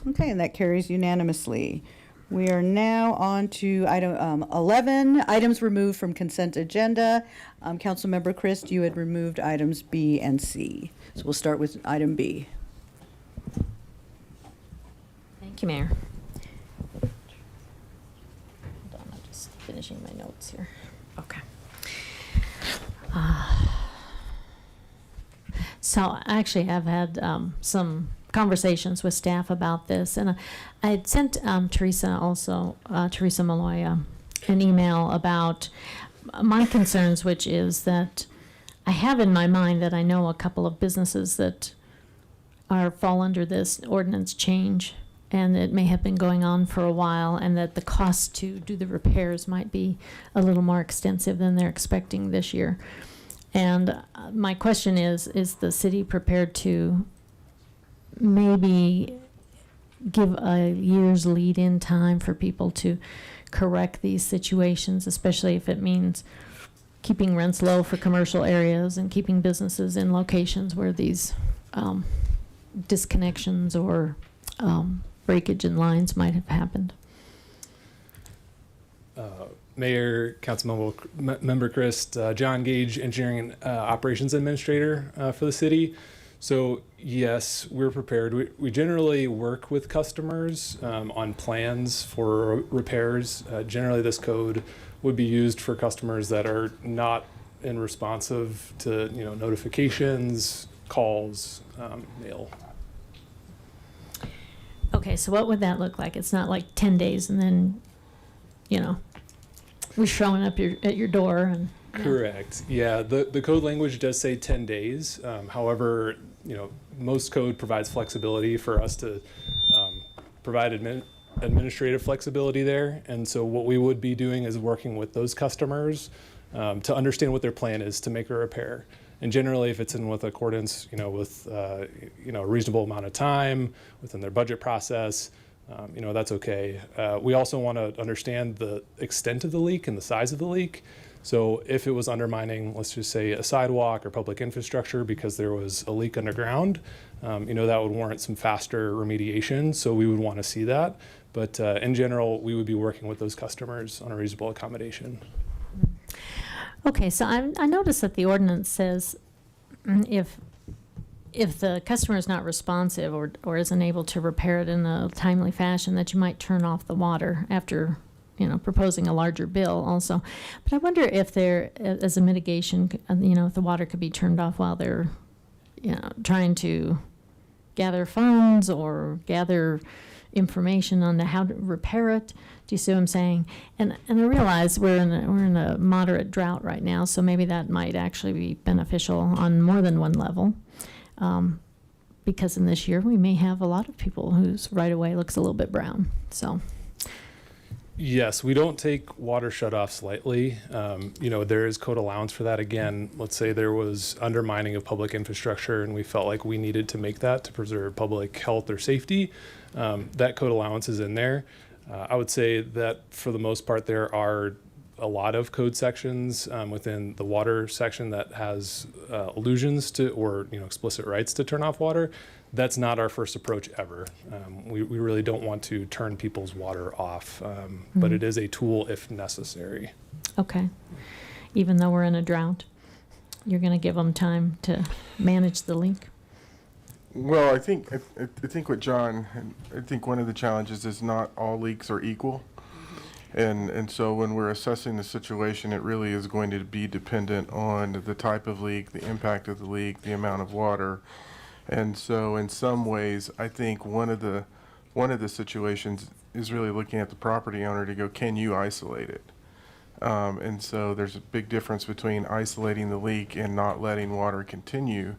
S1: Okay, and that carries unanimously. We are now on to item 11, items removed from consent agenda. Councilmember Christ, you had removed items B and C. So we'll start with item B.
S11: Thank you, Mayor. Hold on, I'm just finishing my notes here. Okay. So actually, I've had some conversations with staff about this, and I had sent Teresa Maloya an email about my concerns, which is that I have in my mind that I know a couple of businesses that fall under this ordinance change, and it may have been going on for a while, and that the cost to do the repairs might be a little more extensive than they're expecting this year. And my question is the city prepared to maybe give a year's lead-in time for people to correct these situations, especially if it means keeping rents low for commercial areas and keeping businesses in locations where these disconnections or breakage in lines might have happened?
S6: Mayor, Councilmember Christ, John Gage, Engineering and Operations Administrator for the city.
S3: So yes, we're prepared. We generally work with customers on plans for repairs. Generally, this code would be used for customers that are not in responsive to notifications, calls, mail.
S11: Okay, so what would that look like? It's not like 10 days and then, we're showing up at your door and.
S3: Correct. Yeah, the code language does say 10 days. However, most code provides flexibility for us to provide administrative flexibility there. And so what we would be doing is working with those customers to understand what their plan is to make a repair. And generally, if it's in with accordance, with a reasonable amount of time within their budget process, that's okay. We also want to understand the extent of the leak and the size of the leak. So if it was undermining, let's just say, a sidewalk or public infrastructure because there was a leak underground, that would warrant some faster remediation. So we would want to see that. But in general, we would be working with those customers on a reasonable accommodation.
S11: Okay, so I noticed that the ordinance says if the customer is not responsive or isn't able to repair it in a timely fashion, that you might turn off the water after proposing a larger bill also. But I wonder if there, as a mitigation, if the water could be turned off while they're, trying to gather funds or gather information on how to repair it. Do you see what I'm saying? And I realize we're in a moderate drought right now, so maybe that might actually be beneficial on more than one level. Because in this year we may have a lot of people whose right of way looks a little bit brown. So.
S3: Yes, we don't take water shutoffs lightly. There is code allowance for that. Again, let's say there was undermining of public infrastructure and we felt like we needed to make that to preserve public health or safety. That code allowance is in there. I would say that for the most part, there are a lot of code sections within the water section that has allusions to or explicit rights to turn off water. That's not our first approach ever. We really don't want to turn people's water off, but it is a tool if necessary.
S11: Okay. Even though we're in a drought, you're going to give them time to manage the leak?
S21: Well, I think what John, I think one of the challenges is not all leaks are equal. And so when we're assessing the situation, it really is going to be dependent on the type of leak, the impact of the leak, the amount of water. And so in some ways, I think one of the situations is really looking at the property owner to go, can you isolate it? And so there's a big difference between isolating the leak and not letting water continue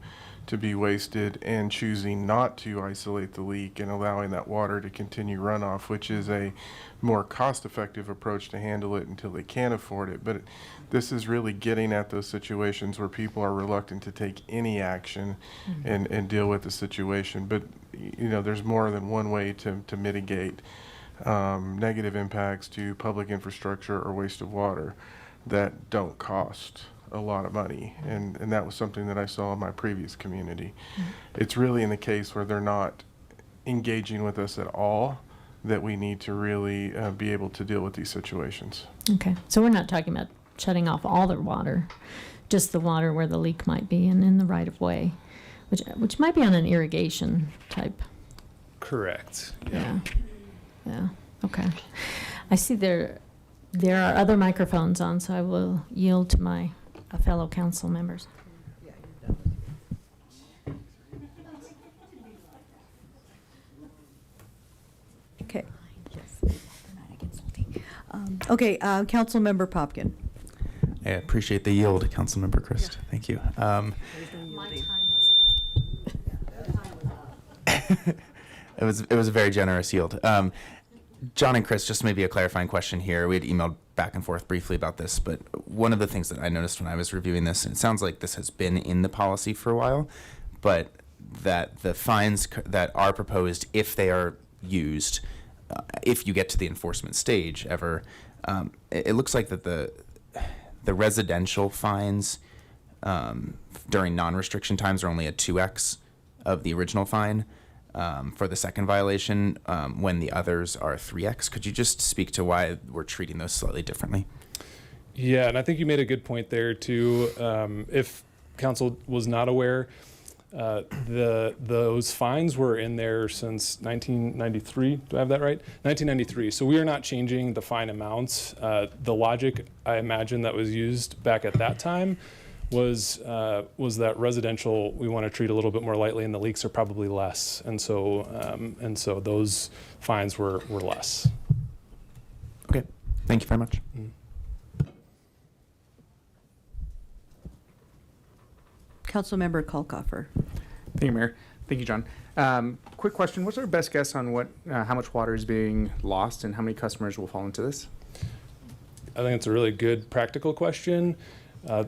S21: to be wasted and choosing not to isolate the leak and allowing that water to continue runoff, which is a more cost-effective approach to handle it until they can afford it. But this is really getting at those situations where people are reluctant to take any action and deal with the situation. But there's more than one way to mitigate negative impacts to public infrastructure or waste of water that don't cost a lot of money, and that was something that I saw in my previous community. It's really in the case where they're not engaging with us at all that we need to really be able to deal with these situations.
S11: Okay, so we're not talking about shutting off all their water, just the water where the leak might be and in the right of way, which might be on an irrigation type.
S3: Correct.
S11: Yeah. Okay. I see there are other microphones on, so I will yield to my fellow council members.
S1: Okay. Okay, Councilmember Popkin.
S18: I appreciate the yield, Councilmember Christ. Thank you. It was a very generous yield. John and Chris, just maybe a clarifying question here. We had emailed back and forth briefly about this, but one of the things that I noticed when I was reviewing this, and it sounds like this has been in the policy for a while, but that the fines that are proposed, if they are used, if you get to the enforcement stage ever, it looks like that the residential fines during non-restriction times are only a 2x of the original fine. For the second violation, when the others are 3x. Could you just speak to why we're treating those slightly differently?
S3: Yeah, and I think you made a good point there too. If council was not aware, Those fines were in there since 1993. Do I have that right? 1993. So we are not changing the fine amounts. The logic, I imagine, that was used back at that time was that residential we want to treat a little bit more lightly, and the leaks are probably less, and so those fines were less.
S18: Okay, thank you very much.
S1: Councilmember Kalkofer.
S6: Thank you, Mayor. Thank you, John. Quick question. What's our best guess on how much water is being lost and how many customers will fall into this?
S3: I think it's a really good practical question.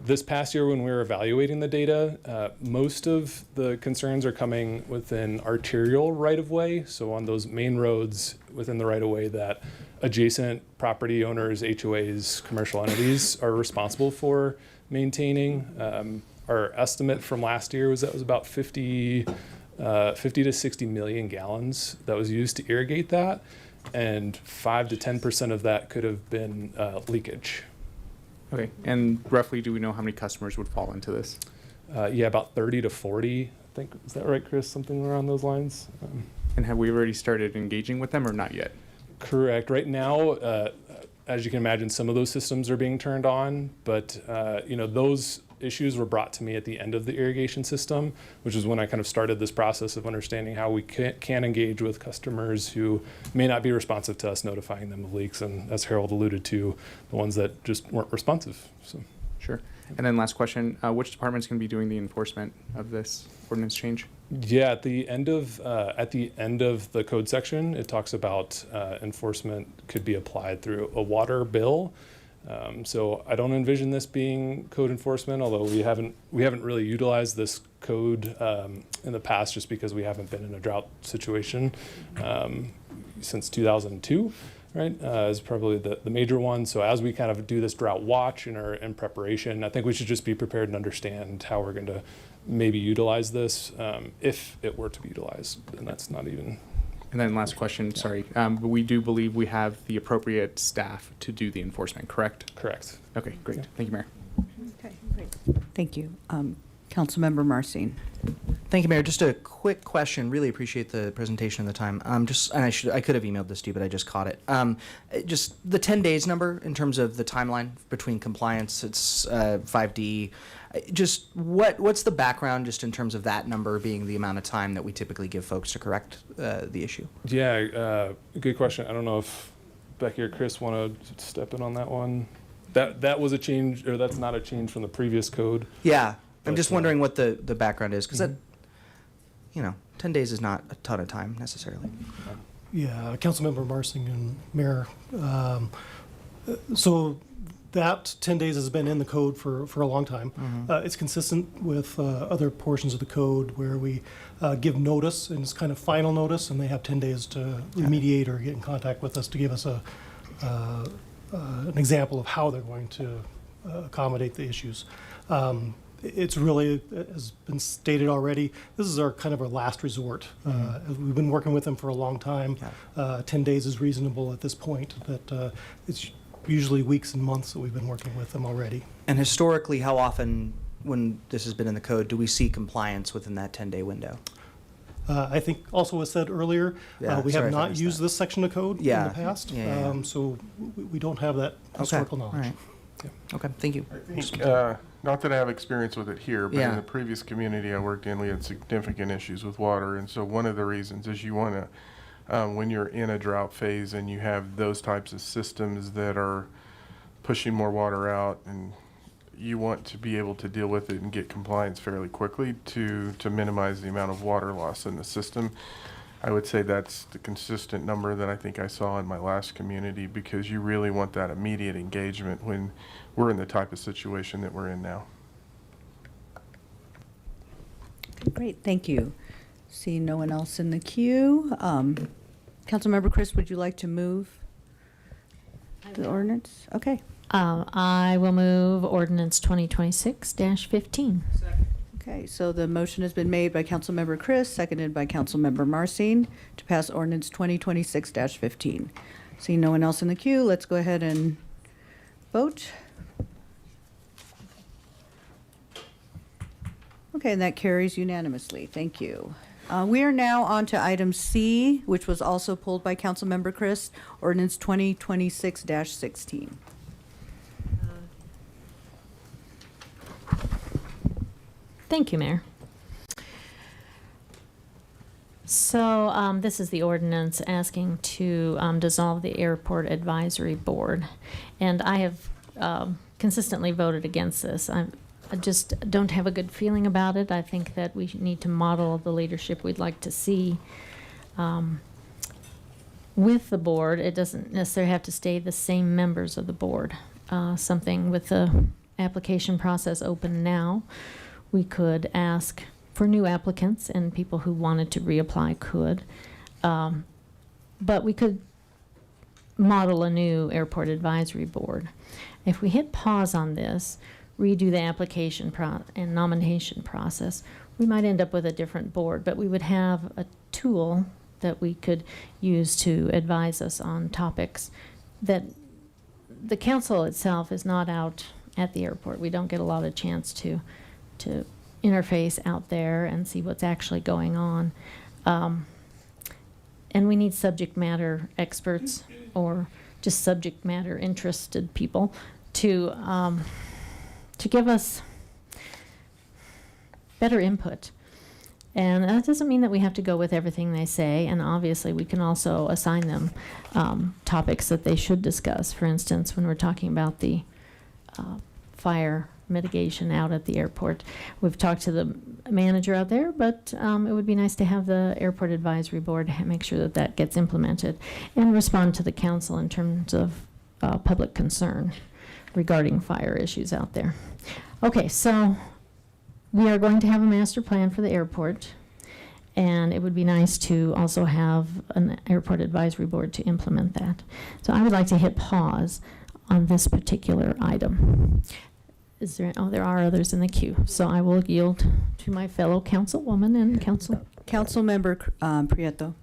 S3: This past year when we were evaluating the data, most of the concerns are coming within arterial right-of-way, so on those main roads within the right-of-way that adjacent property owners, HOAs, commercial entities are responsible for maintaining. Our estimate from last year was that was about 50 to 60 million gallons that was used to irrigate that, and 5 to 10% of that could have been leakage.
S6: Okay, and roughly do we know how many customers would fall into this?
S3: Yeah, about 30 to 40, I think. Is that right, Chris? Something around those lines?
S6: And have we already started engaging with them or not yet?
S3: Correct. Right now, as you can imagine, some of those systems are being turned on, but those issues were brought to me at the end of the irrigation system, which is when I kind of started this process of understanding how we can engage with customers who may not be responsive to us notifying them of leaks, and as Harold alluded to, the ones that just weren't responsive. So.
S6: Sure. And then last question, which department's going to be doing the enforcement of this ordinance change?
S3: Yeah, at the end of the code section, it talks about enforcement could be applied through a water bill. So I don't envision this being code enforcement, although we haven't really utilized this code in the past just because we haven't been in a drought situation since 2002, right? Is probably the major one. So as we kind of do this drought watch in preparation, I think we should just be prepared and understand how we're going to maybe utilize this if it were to be utilized, and that's not even.
S6: And then last question, sorry. But we do believe we have the appropriate staff to do the enforcement, correct?
S3: Correct.
S6: Okay, great.
S3: Yeah.
S6: Thank you, Mayor.
S1: Okay, great. Thank you. Councilmember Marcin.
S4: Thank you, Mayor. Just a quick question. Really appreciate the presentation and the time. And I could have emailed this to you, but I just caught it. Just the 10 days number in terms of the timeline between compliance. It's 5D. Just what's the background just in terms of that number being the amount of time that we typically give folks to correct the issue?
S3: Yeah, good question. I don't know if Becky or Chris want to step in on that one. That was a change, or that's not a change from the previous code.
S4: Yeah, I'm just wondering what the background is, because that, 10 days is not a ton of time necessarily.
S8: Yeah, Councilmember Marsing and Mayor. So that 10 days has been in the code for a long time. It's consistent with other portions of the code where we give notice, and it's kind of final notice, and they have 10 days to remediate or get in contact with us to give us an example of how they're going to accommodate the issues. It's really, as been stated already, this is our kind of our last resort. We've been working with them for a long time. 10 days is reasonable at this point, but it's usually weeks and months that we've been working with them already.
S4: And historically, how often, when this has been in the code, do we see compliance within that 10-day window?
S8: I think also was said earlier, we have not used this section of code in the past, so we don't have that historical knowledge.
S4: All right. Okay, thank you.
S21: I think, not that I have experience with it here, but in the previous community I worked in, we had significant issues with water. And so one of the reasons is you want to, when you're in a drought phase and you have those types of systems that are pushing more water out, and you want to be able to deal with it and get compliance fairly quickly to minimize the amount of water loss in the system. I would say that's the consistent number that I think I saw in my last community, because you really want that immediate engagement when we're in the type of situation that we're in now.
S1: Great, thank you. Seeing no one else in the queue. Councilmember Chris, would you like to move the ordinance? Okay.
S11: I will move ordinance 2026-15.
S1: Okay, so the motion has been made by Councilmember Chris, seconded by Councilmember Marcin to pass ordinance 2026-15. Seeing no one else in the queue, let's go ahead and vote. Okay, and that carries unanimously. Thank you. We are now on to item C, which was also pulled by Councilmember Chris, ordinance 2026-16.
S11: Thank you, Mayor. So this is the ordinance asking to dissolve the Airport Advisory Board. And I have consistently voted against this. I just don't have a good feeling about it. I think that we need to model the leadership we'd like to see with the board. It doesn't necessarily have to stay the same members of the board. Something with the application process open now, we could ask for new applicants, and people who wanted to reapply could. But we could model a new Airport Advisory Board. If we hit pause on this, redo the application and nomination process, we might end up with a different board, but we would have a tool that we could use to advise us on topics that the council itself is not out at the airport. We don't get a lot of chance to interface out there and see what's actually going on. And we need subject matter experts or just subject matter interested people to give us better input. And that doesn't mean that we have to go with everything they say, and obviously we can also assign them topics that they should discuss. For instance, when we're talking about the fire mitigation out at the airport, we've talked to the manager out there, but it would be nice to have the Airport Advisory Board make sure that that gets implemented and respond to the council in terms of public concern regarding fire issues out there. Okay, so we are going to have a master plan for the airport, and it would be nice to also have an Airport Advisory Board to implement that. So I would like to hit pause on this particular item. Is there, oh, there are others in the queue, so I will yield to my fellow councilwoman and
S1: Councilmember Prieto.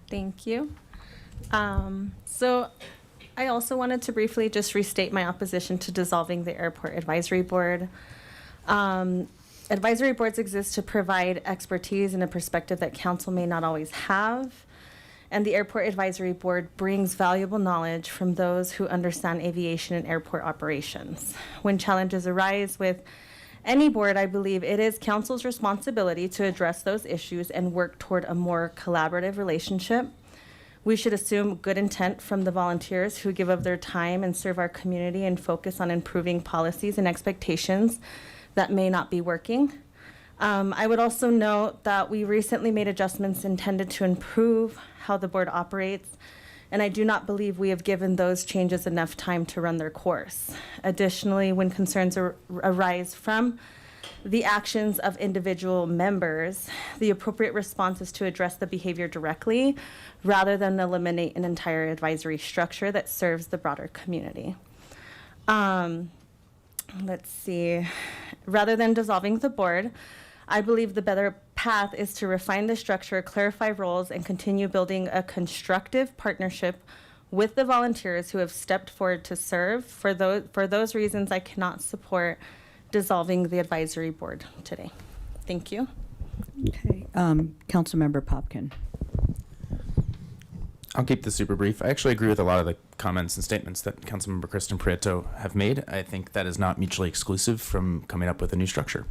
S12: Thank you. So I also wanted to briefly just restate my opposition to dissolving the Airport Advisory Board. Advisory boards exist to provide expertise and a perspective that council may not always have. And the Airport Advisory Board brings valuable knowledge from those who understand aviation and airport operations. When challenges arise with any board, I believe it is council's responsibility to address those issues and work toward a more collaborative relationship. We should assume good intent from the volunteers who give of their time and serve our community and focus on improving policies and expectations that may not be working. I would also note that we recently made adjustments intended to improve how the board operates, and I do not believe we have given those changes enough time to run their course. Additionally, when concerns arise from the actions of individual members, the appropriate response is to address the behavior directly rather than eliminate an entire advisory structure that serves the broader community. Let's see. Rather than dissolving the board, I believe the better path is to refine the structure, clarify roles, and continue building a constructive partnership with the volunteers who have stepped forward to serve. For those reasons, I cannot support dissolving the advisory board today. Thank you.
S1: Okay, Councilmember Popkin.
S18: I'll keep this super brief. I actually agree with a lot of the comments and statements that Councilmember Kristen Prieto have made. I think that is not mutually exclusive from coming up with a new structure.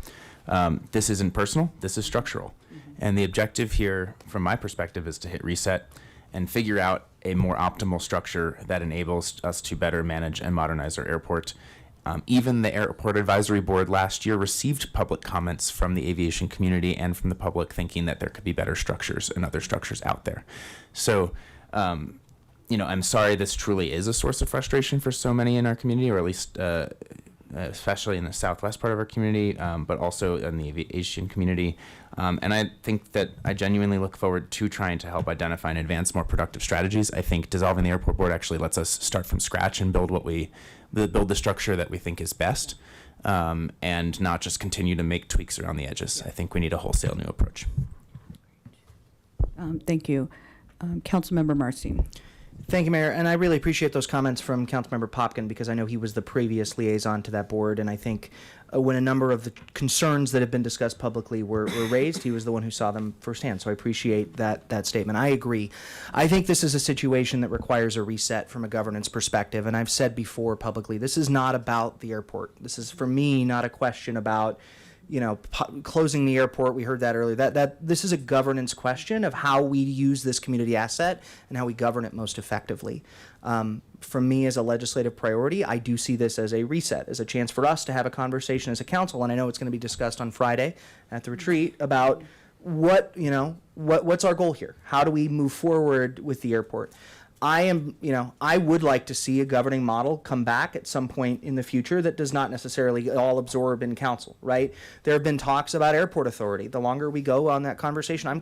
S18: This isn't personal, this is structural. And the objective here, from my perspective, is to hit reset and figure out a more optimal structure that enables us to better manage and modernize our airport. Even the Airport Advisory Board last year received public comments from the aviation community and from the public thinking that there could be better structures and other structures out there. So, I'm sorry this truly is a source of frustration for so many in our community, or at least especially in the southwest part of our community, but also in the aviation community. And I think that I genuinely look forward to trying to help identify and advance more productive strategies. I think dissolving the airport board actually lets us start from scratch and build the structure that we think is best, and not just continue to make tweaks around the edges. I think we need a wholesale new approach.
S1: Thank you. Councilmember Marcin.
S4: Thank you, Mayor, and I really appreciate those comments from Councilmember Popkin because I know he was the previous liaison to that board, and I think when a number of the concerns that have been discussed publicly were raised, he was the one who saw them firsthand. So I appreciate that statement. I agree. I think this is a situation that requires a reset from a governance perspective, and I've said before publicly, this is not about the airport. This is, for me, not a question about closing the airport. We heard that earlier. That this is a governance question of how we use this community asset and how we govern it most effectively. For me, as a legislative priority, I do see this as a reset, as a chance for us to have a conversation as a council, and I know it's going to be discussed on Friday at the retreat about what's our goal here? How do we move forward with the airport? I would like to see a governing model come back at some point in the future that does not necessarily all absorb in council, right? There have been talks about airport authority. The longer we go on that conversation, I'm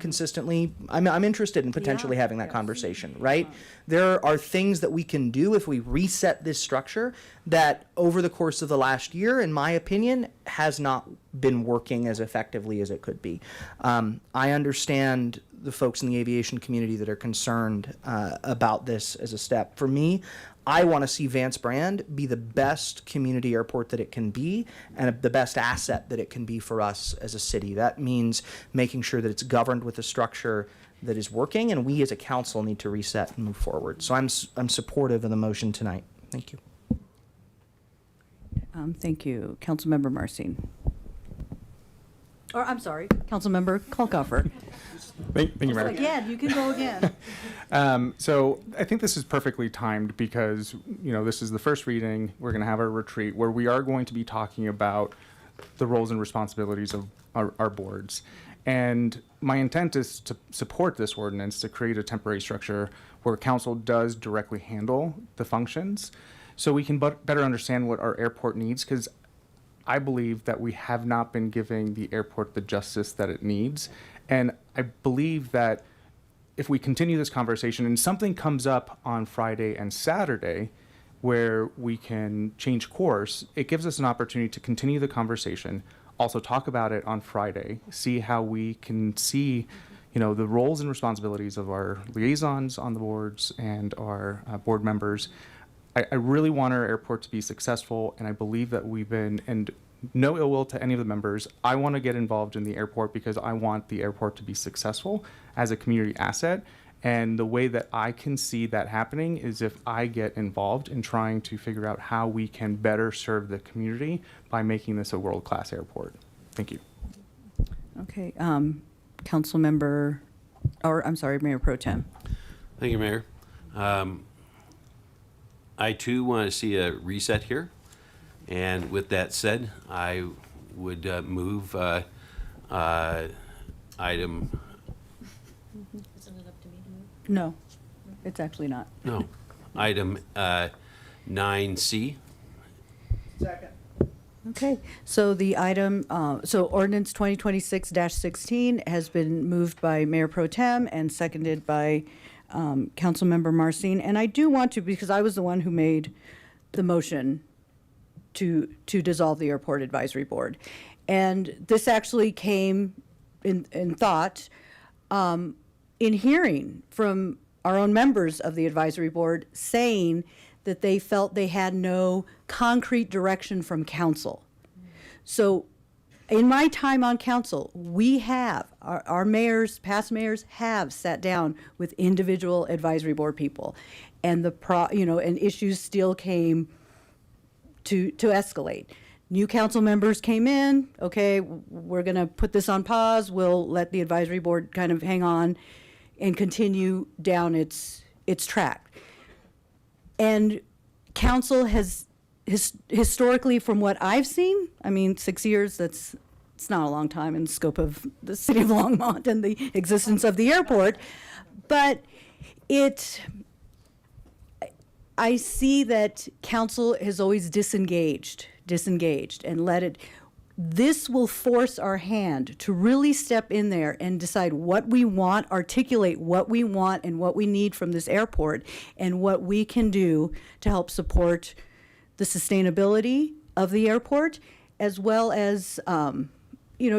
S4: interested in potentially having that conversation, right? There are things that we can do if we reset this structure that over the course of the last year, in my opinion, has not been working as effectively as it could be. I understand the folks in the aviation community that are concerned about this as a step. For me, I want to see Vance Brand be the best community airport that it can be and the best asset that it can be for us as a city. That means making sure that it's governed with a structure that is working, and we as a council need to reset and move forward. So I'm supportive of the motion tonight. Thank you.
S1: Thank you. Councilmember Marcin. Or, I'm sorry, Councilmember Kalkofer.
S6: Thank you, Mayor.
S1: Again, you can go again.
S6: So I think this is perfectly timed because, this is the first reading. We're going to have our retreat where we are going to be talking about the roles and responsibilities of our boards. And my intent is to support this ordinance to create a temporary structure where council does directly handle the functions so we can better understand what our airport needs, because I believe that we have not been giving the airport the justice that it needs. And I believe that if we continue this conversation and something comes up on Friday and Saturday where we can change course, it gives us an opportunity to continue the conversation, also talk about it on Friday, see how we can see, the roles and responsibilities of our liaisons on the boards and our board members. I really want our airport to be successful, and I believe that we've been, and no ill will to any of the members, I want to get involved in the airport because I want the airport to be successful as a community asset. And the way that I can see that happening is if I get involved in trying to figure out how we can better serve the community by making this a world-class airport. Thank you.
S1: Okay, Mayor Pro Tem.
S16: Thank you, Mayor. I too want to see a reset here. And with that said, I would move item.
S1: Isn't it up to me to move? No, it's actually not.
S16: No, item 9C.
S4: Second.
S1: Okay, so the item, ordinance 2026-16 has been moved by Mayor Pro Tem and seconded by Councilmember Marcin. And I do want to, because I was the one who made the motion to dissolve the Airport Advisory Board. And this actually came in thought, in hearing from our own members of the advisory board saying that they felt they had no concrete direction from council. So in my time on council, we have, our mayors, past mayors have sat down with individual advisory board people. And and issues still came to escalate. New council members came in, okay, we're gonna put this on pause, we'll let the advisory board kind of hang on and continue down its track. And council has historically, from what I've seen, 6 years, it's not a long time in the scope of the city of Longmont and the existence of the airport, but I see that council has always disengaged and let it. This will force our hand to really step in there and decide what we want, articulate what we want and what we need from this airport and what we can do to help support the sustainability of the airport, as well as,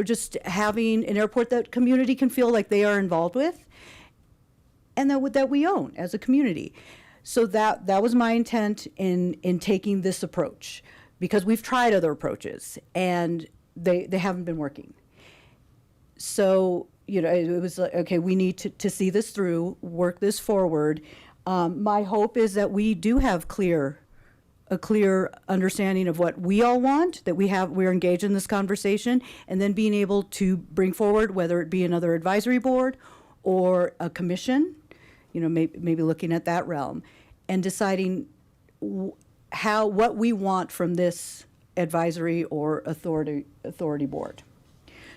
S1: just having an airport that community can feel like they are involved with and that we own as a community. So that was my intent in taking this approach, because we've tried other approaches and they haven't been working. So, you know, it was like, okay, we need to see this through, work this forward. My hope is that we do have a clear understanding of what we all want, that we're engaged in this conversation, and then being able to bring forward, whether it be another advisory board or a commission, you know, maybe looking at that realm, and deciding what we want from this advisory or authority board.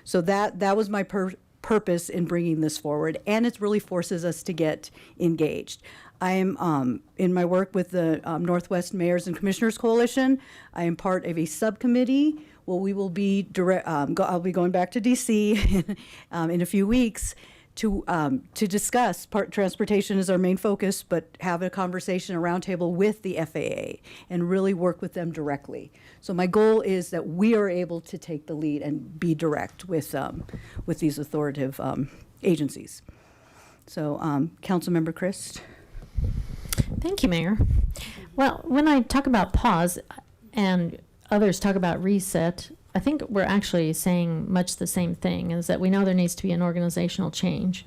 S1: So that was my purpose in bringing this forward, and it really forces us to get engaged. I am, in my work with the Northwest Mayors and Commissioners Coalition, I am part of a subcommittee. Well, we will be I'll be going back to DC in a few weeks to discuss. Transportation is our main focus, but have a conversation, a roundtable with the FAA, and really work with them directly. So my goal is that we are able to take the lead and be direct with these authoritative agencies. So, Councilmember Christ.
S11: Thank you, Mayor. Well, when I talk about pause and others talk about reset, I think we're actually saying much the same thing, is that we know there needs to be an organizational change.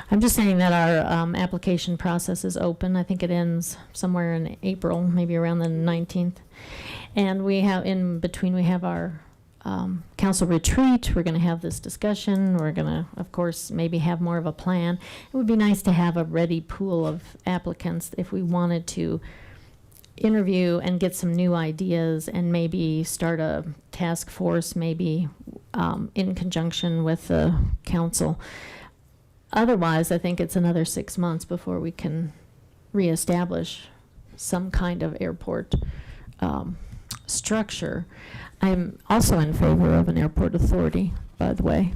S11: I'm just saying that our application process is open. I think it ends somewhere in April, maybe around the 19th. And we have, in between, we have our council retreat. We're going to have this discussion. We're going to, of course, maybe have more of a plan. It would be nice to have a ready pool of applicants if we wanted to interview and get some new ideas and maybe start a task force, maybe in conjunction with the council. Otherwise, I think it's another 6 months before we can reestablish some kind of airport structure. I'm also in favor of an airport authority, by the way.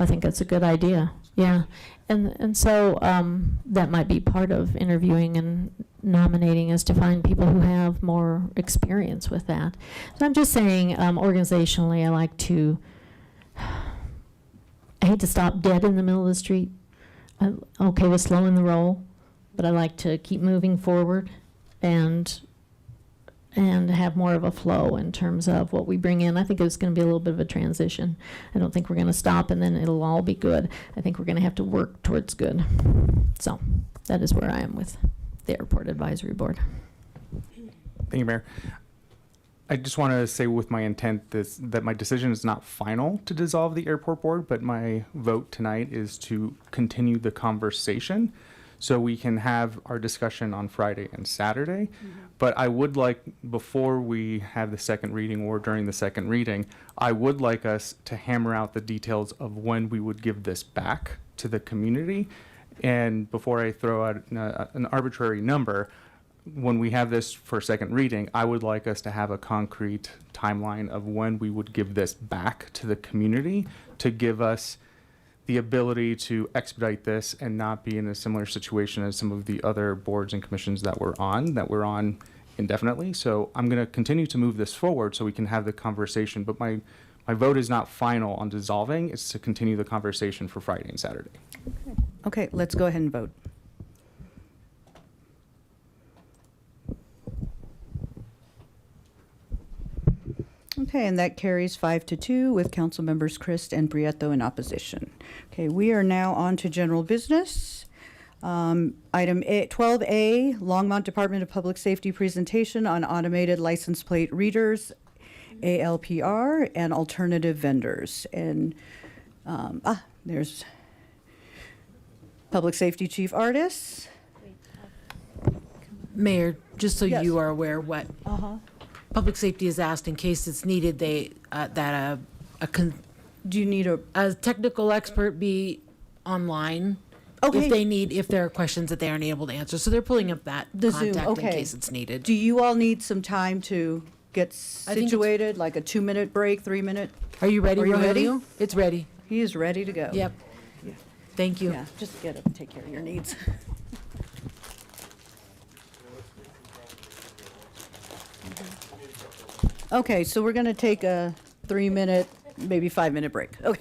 S11: I think that's a good idea. Yeah. And so that might be part of interviewing and nominating, is to find people who have more experience with that. So I'm just saying, organizationally, I like to, I hate to stop dead in the middle of the street. I'm okay with slowing the roll, but I like to keep moving forward and have more of a flow in terms of what we bring in. I think it's going to be a little bit of a transition. I don't think we're going to stop and then it'll all be good. I think we're going to have to work towards good. So that is where I am with the Airport Advisory Board.
S6: Thank you, Mayor. I just want to say with my intent that my decision is not final to dissolve the airport board, but my vote tonight is to continue the conversation so we can have our discussion on Friday and Saturday. But I would like, before we have the second reading or during the second reading, I would like us to hammer out the details of when we would give this back to the community. And before I throw out an arbitrary number, when we have this for second reading, I would like us to have a concrete timeline of when we would give this back to the community to give us the ability to expedite this and not be in a similar situation as some of the other boards and commissions that we're on indefinitely. So I'm going to continue to move this forward so we can have the conversation, but my vote is not final on dissolving. It's to continue the conversation for Friday and Saturday.
S1: Okay, let's go ahead and vote. Okay, and that carries 5-2 with council members Christ and Prieto in opposition. Okay, we are now on to general business. Item 12A, Longmont Department of Public Safety presentation on automated license plate readers, ALPR, and alternative vendors. And there's Public Safety Chief Artis.
S10: Mayor, just so
S1: Yes.
S10: you are aware what Public Safety has asked, in case it's needed, do
S1: you need
S10: a technical expert be online?
S1: Okay.
S10: If there are questions that they aren't able to answer. So they're pulling up that
S1: The Zoom,
S10: contact in
S1: okay.
S10: case it's needed.
S1: Do you all need some time to get
S10: I think it's-
S1: situated, like a 2-minute break, 3-minute?
S10: Are you ready,
S1: Are you ready?
S10: Rogelio? It's ready.
S1: He is ready to go.
S10: Yep. Thank you.
S1: Yeah, just get up, take care of your needs. Okay, so we're gonna take a 3-minute, maybe 5-minute break. Okay.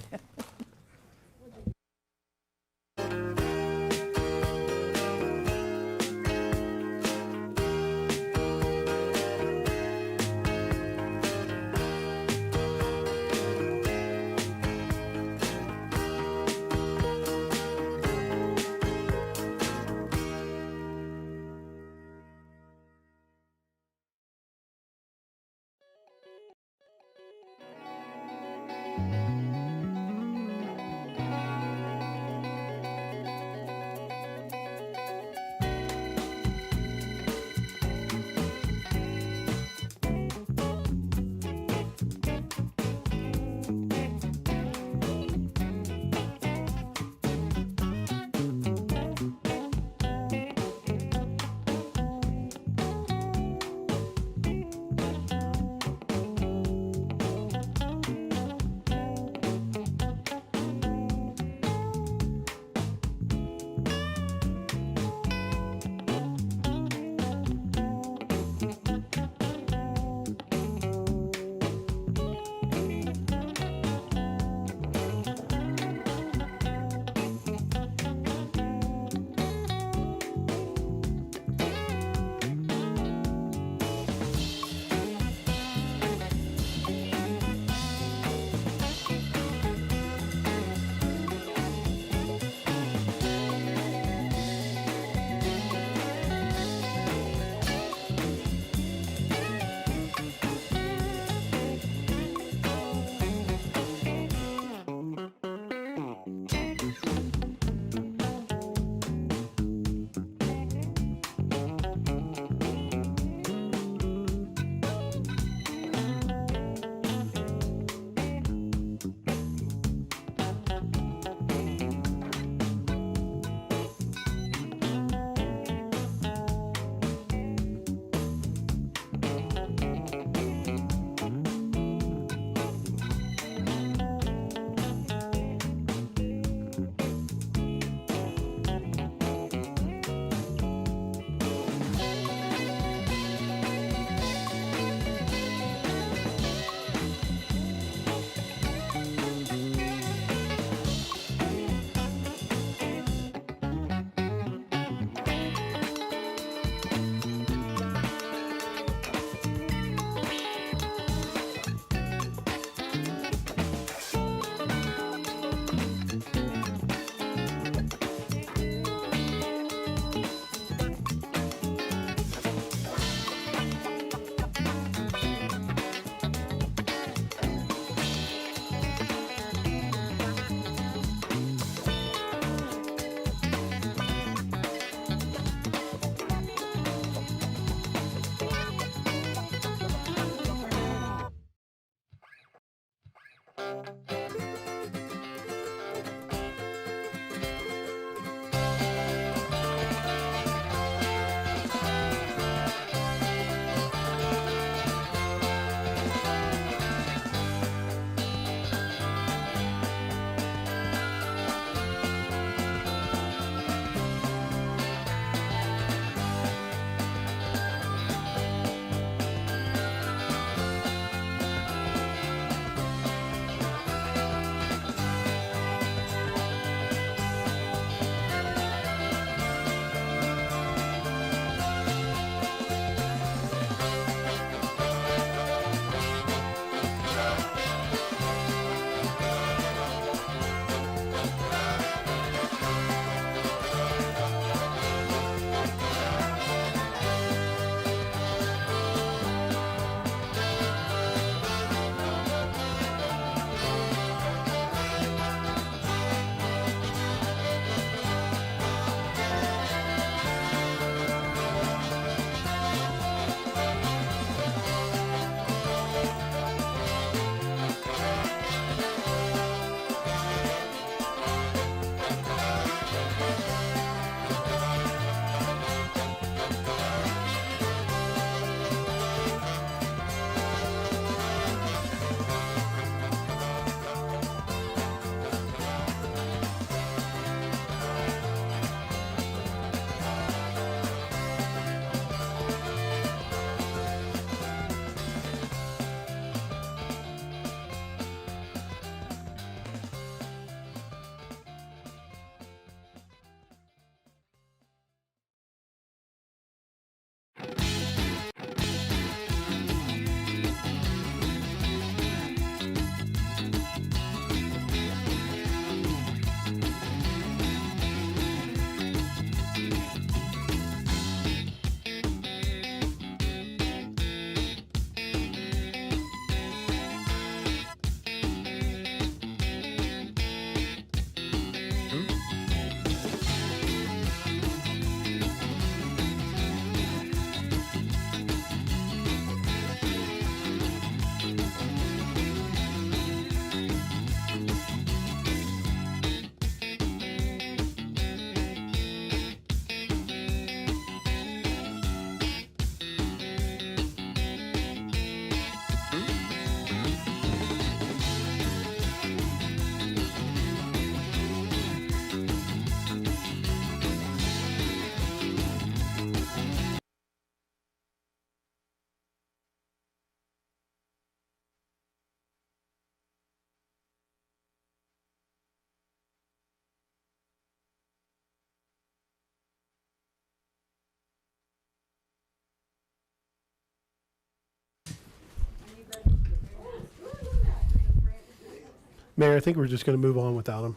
S5: Mayor, I think we're just going to move on without him.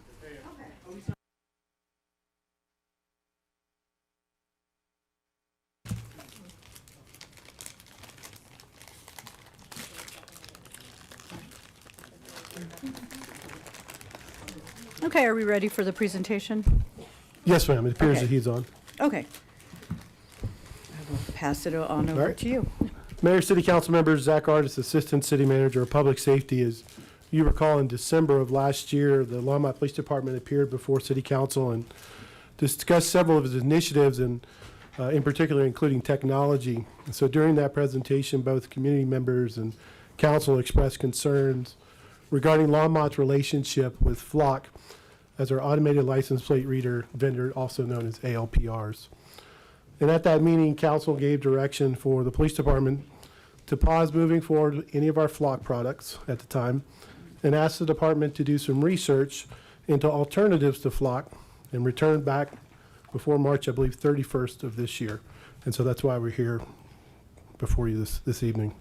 S1: Okay, are we ready for the presentation?
S5: Yes, ma'am. It appears
S1: Okay.
S5: that he's on.
S1: Okay. I will pass it on
S5: All
S1: over
S5: right.
S1: to you.
S5: Mayor, City Council members, Zach Artis, Assistant City Manager of Public Safety. As you recall, in December of last year, the Longmont Police Department appeared before City Council and discussed several of its initiatives, and in particular, including technology. And so during that presentation, both community members and council expressed concerns regarding Longmont's relationship with Flock as our automated license plate reader vendor, also known as ALPRs. And at that meeting, council gave direction for the police department to pause moving forward with any of our Flock products at the time, and asked the department to do some research into alternatives to Flock and return back before March, I believe, 31st of this year. And so that's why we're here before you this evening.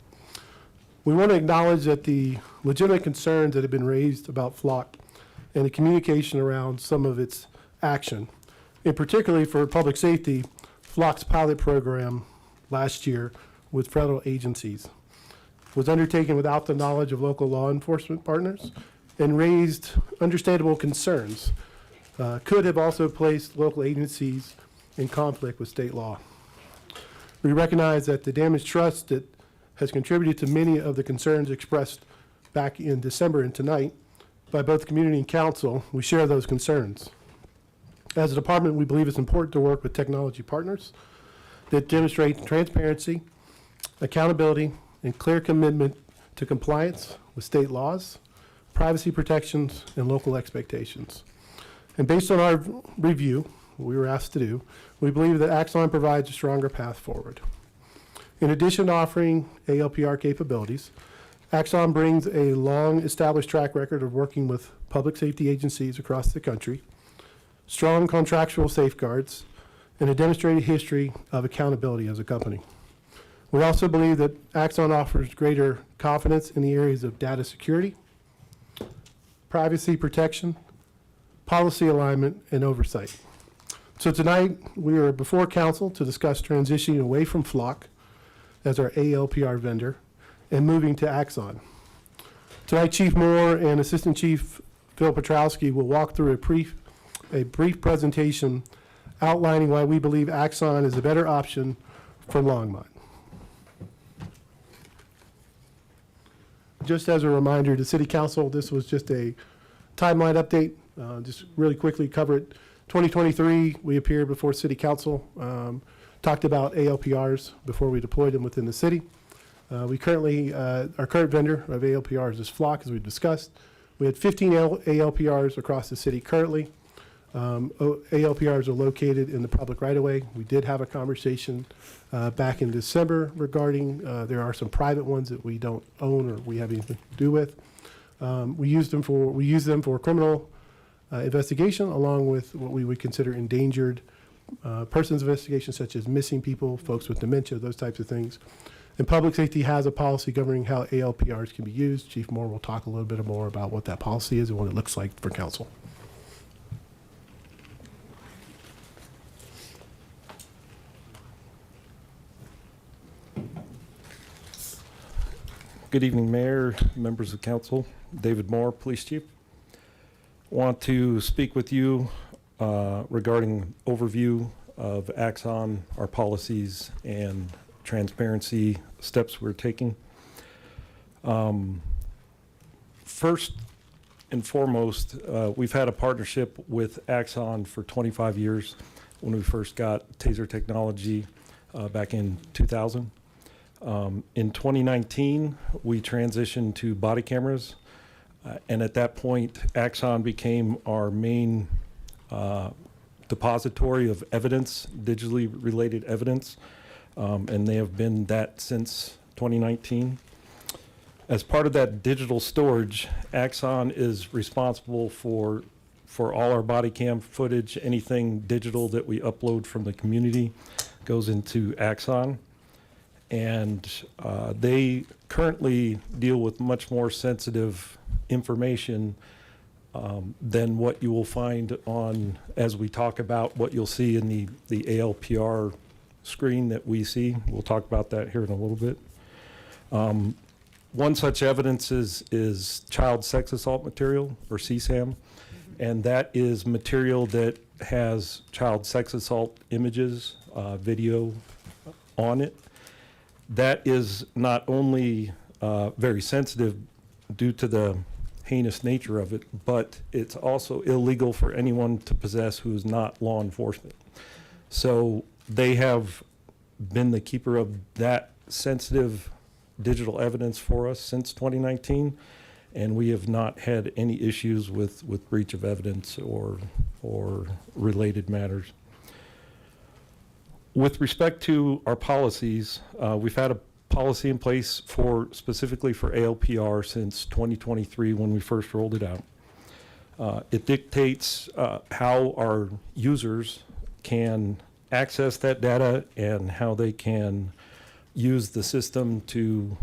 S5: We want to acknowledge that the legitimate concerns that have been raised about Flock and the communication around some of its action, in particularly for public safety, Flock's pilot program last year with federal agencies was undertaken without the knowledge of local law enforcement partners and raised understandable concerns. Could have also placed local agencies in conflict with state law. We recognize that the damaged trust that has contributed to many of the concerns expressed back in December and tonight by both community and council, we share those concerns. As a department, we believe it's important to work with technology partners that demonstrate transparency, accountability, and clear commitment to compliance with state laws, privacy protections, and local expectations. And based on our review, what we were asked to do, we believe that Axon provides a stronger path forward. In addition to offering ALPR capabilities, Axon brings a long-established track record of working with public safety agencies across the country, strong contractual safeguards, and a demonstrated history of accountability as a company. We also believe that Axon offers greater confidence in the areas of data security, privacy protection, policy alignment, and oversight. So tonight, we are before council to discuss transitioning away from Flock as our ALPR vendor and moving to Axon. Tonight, Chief Moore and Assistant Chief Phil Petrowski will walk through a brief presentation outlining why we believe Axon is a better option for Longmont. Just as a reminder to City Council, this was just a timeline update. Just really quickly cover it. 2023, we appeared before City Council, talked about ALPRs before we deployed them within the city. We currently, our current vendor of ALPRs is Flock, as we discussed. We had 15 ALPRs across the city currently. ALPRs are located in the public right-of-way. We did have a conversation back in December regarding there are some private ones that we don't own or we have anything to do with. We use them for criminal investigation, along with what we would consider endangered persons investigation, such as missing people, folks with dementia, those types of things. And public safety has a policy governing how ALPRs can be used. Chief Moore will talk a little bit more about what that policy is and what it looks like for council.
S22: Good evening, Mayor, members of council. David Moore, Police Chief. Want to speak with you regarding overview of Axon, our policies, and transparency steps we're taking. First and foremost, we've had a partnership with Axon for 25 years when we first got TASER technology back in 2000. In 2019, we transitioned to body cameras, and at that point, Axon became our main depository of evidence, digitally related evidence, and they have been that since 2019. As part of that digital storage, Axon is responsible for all our body cam footage. Anything digital that we upload from the community goes into Axon. And they currently deal with much more sensitive information than what you will find on, as we talk about what you'll see in the ALPR screen that we see. We'll talk about that here in a little bit. One such evidence is child sex assault material, or CSAM, and that is material that has child sex assault images, video on it. That is not only very sensitive due to the heinous nature of it, but it's also illegal for anyone to possess who is not law enforcement. So they have been the keeper of that sensitive digital evidence for us since 2019, and we have not had any issues with breach of evidence or related matters. With respect to our policies, we've had a policy in place specifically for ALPR since 2023 when we first rolled it out. It dictates how our users can access that data and how they can use the system to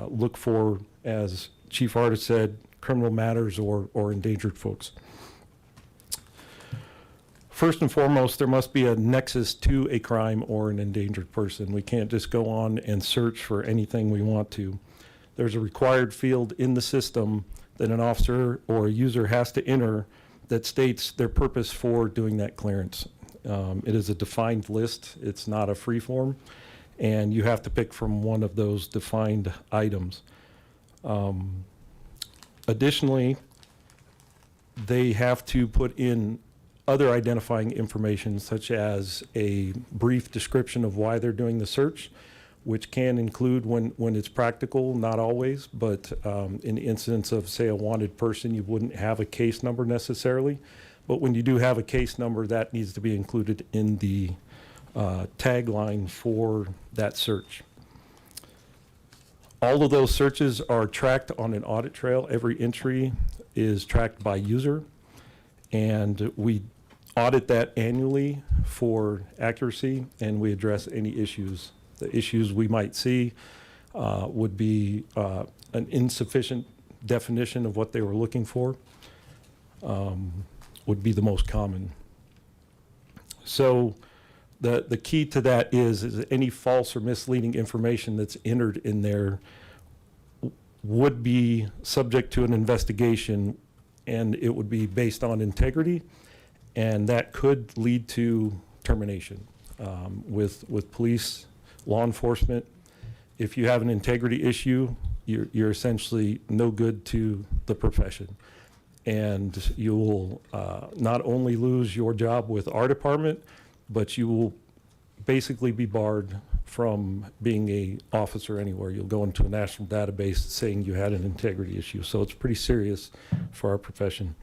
S22: look for, as Chief Artist said, criminal matters or endangered folks. First and foremost, there must be a nexus to a crime or an endangered person. We can't just go on and search for anything we want to. There's a required field in the system that an officer or a user has to enter that states their purpose for doing that clearance. It is a defined list. It's not a free form, and you have to pick from one of those defined items. Additionally, they have to put in other identifying information, such as a brief description of why they're doing the search, which can include, when it's practical, not always, but in the instance of, say, a wanted person, you wouldn't have a case number necessarily. But when you do have a case number, that needs to be included in the tagline for that search. All of those searches are tracked on an audit trail. Every entry is tracked by user, and we audit that annually for accuracy, and we address any issues. The issues we might see would be an insufficient definition of what they were looking for, would be the most common. So the key to that is any false or misleading information that's entered in there would be subject to an investigation, and it would be based on integrity, and that could lead to termination with police, law enforcement. If you have an integrity issue, you're essentially no good to the profession, and you will not only lose your job with our department, but you will basically be barred from being a officer anywhere. You'll go into a national database saying you had an integrity issue. So it's pretty serious for our profession.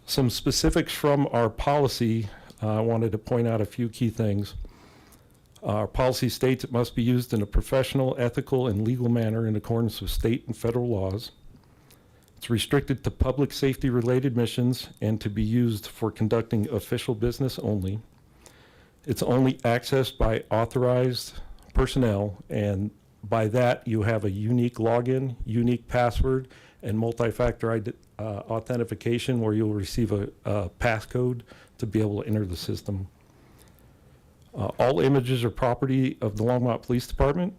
S22: Some specifics from our policy, I wanted to point out a few key things. Our policy states it must be used in a professional, ethical, and legal manner in accordance with state and federal laws. It's restricted to public safety related missions and to be used for conducting official business only. It's only accessed by authorized personnel, and by that you have a unique login, unique password, and multi-factor authentication where you'll receive a passcode to be able to enter the system. All images are property of the Longmont Police Department.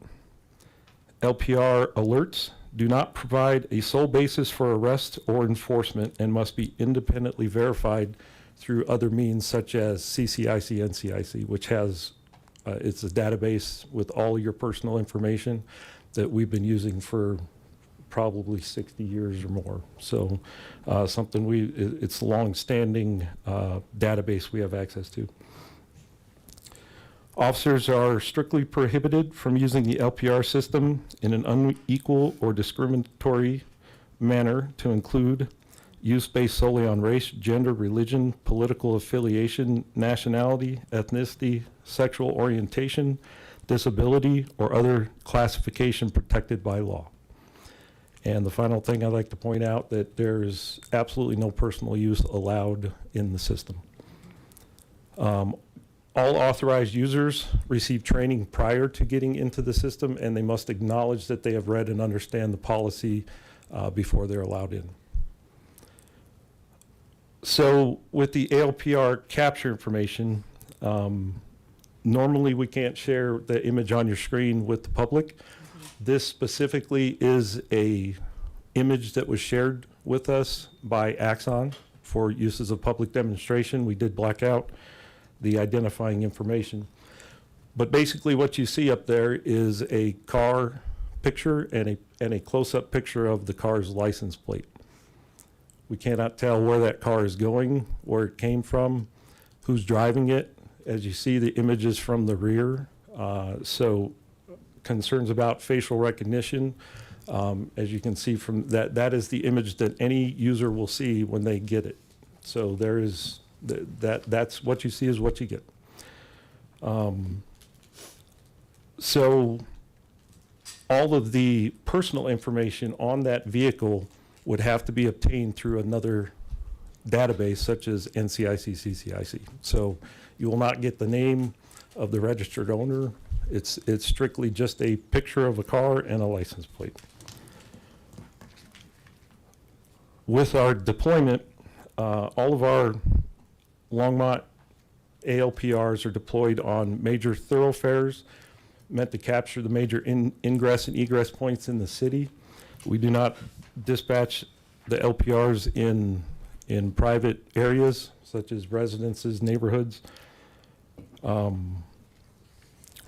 S22: LPR alerts do not provide a sole basis for arrest or enforcement and must be independently verified through other means such as CCIC, NCIC, which has, it's a database with all your personal information that we've been using for probably 60 years or more. So something it's a long-standing database we have access to. Officers are strictly prohibited from using the LPR system in an unequal or discriminatory manner to include use based solely on race, gender, religion, political affiliation, nationality, ethnicity, sexual orientation, disability, or other classification protected by law. And the final thing I'd like to point out that there is absolutely no personal use allowed in the system. All authorized users receive training prior to getting into the system, and they must acknowledge that they have read and understand the policy before they're allowed in. So with the ALPR capture information, normally we can't share the image on your screen with the public. This specifically is a image that was shared with us by Axon for uses of public demonstration. We did black out the identifying information. But basically what you see up there is a car picture and a close-up picture of the car's license plate. We cannot tell where that car is going, where it came from, who's driving it. As you see, the images from the rear. So concerns about facial recognition. As you can see from that, that is the image that any user will see when they get it. So there is, that's what you see is what you get. So all of the personal information on that vehicle would have to be obtained through another database such as NCIC, CCIC. So you will not get the name of the registered owner. It's strictly just a picture of a car and a license plate. With our deployment, all of our Longmont ALPRs are deployed on major thoroughfares meant to capture the major ingress and egress points in the city. We do not dispatch the LPRs in private areas such as residences, neighborhoods.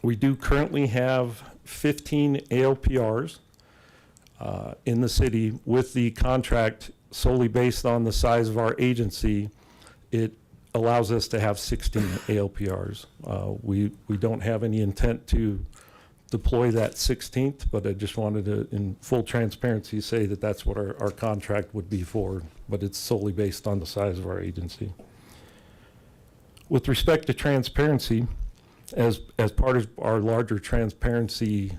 S22: We do currently have 15 ALPRs in the city. With the contract solely based on the size of our agency, it allows us to have 16 ALPRs. We don't have any intent to deploy that 16th, but I just wanted to, in full transparency, say that that's what our contract would be for, but it's solely based on the size of our agency. With respect to transparency, as part of our larger transparency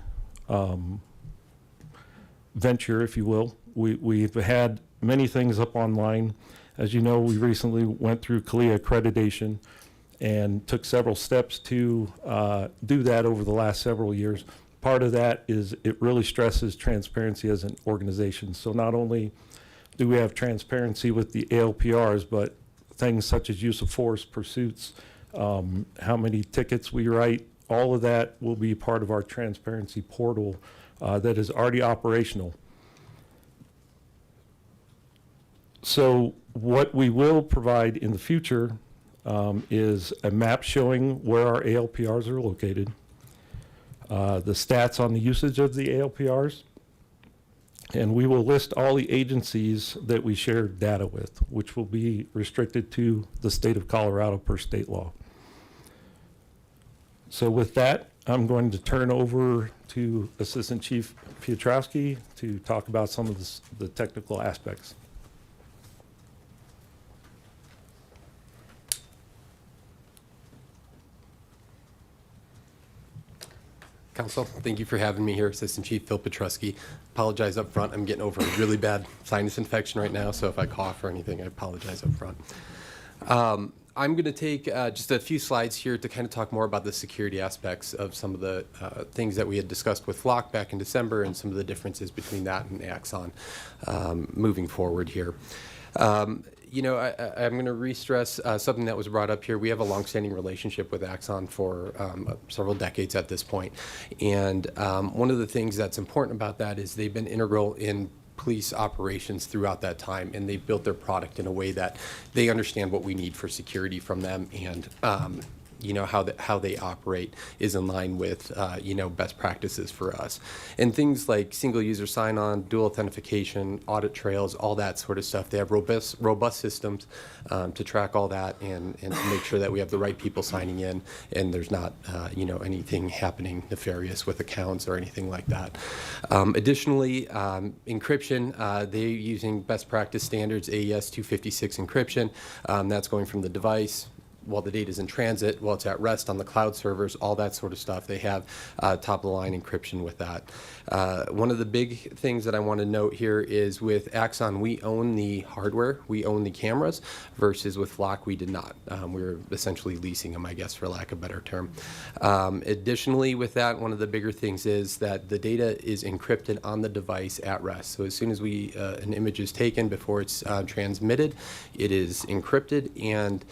S22: venture, if you will, we've had many things up online. As you know, we recently went through CALIA accreditation and took several steps to do that over the last several years. Part of that is it really stresses transparency as an organization. So not only do we have transparency with the ALPRs, but things such as use of force, pursuits, how many tickets we write, all of that will be part of our transparency portal that is already operational. So what we will provide in the future is a map showing where our ALPRs are located, the stats on the usage of the ALPRs, and we will list all the agencies that we share data with, which will be restricted to the state of Colorado per state law. So with that, I'm going to turn over to Assistant Chief Piotrowski to talk about some of the technical aspects.
S7: Council, thank you for having me here. Assistant Chief Phil Piotrowski. Apologize up front. I'm getting over a really bad sinus infection right now, so if I cough or anything, I apologize up front. I'm going to take just a few slides here to kind of talk more about the security aspects of some of the things that we had discussed with Flock back in December and some of the differences between that and Axon moving forward here. You know, I'm going to re-stress something that was brought up here. We have a longstanding relationship with Axon for several decades at this point. And one of the things that's important about that is they've been integral in police operations throughout that time, and they've built their product in a way that they understand what we need for security from them, and you know, how they operate is in line with you know, best practices for us. And things like single user sign-on, dual authentication, audit trails, all that sort of stuff. They have robust systems to track all that and to make sure that we have the right people signing in and there's not you know, anything happening nefarious with accounts or anything like that. Additionally, encryption, they're using best practice standards, AES 256 encryption. That's going from the device while the data is in transit, while it's at rest on the cloud servers, all that sort of stuff. They have top-of-the-line encryption with that. One of the big things that I want to note here is with Axon, we own the hardware, we own the cameras, versus with Flock, we did not. We were essentially leasing them, I guess, for lack of a better term. Additionally, with that, one of the bigger things is that the data is encrypted on the device at rest. So as soon as an image is taken before it's transmitted, it is encrypted, and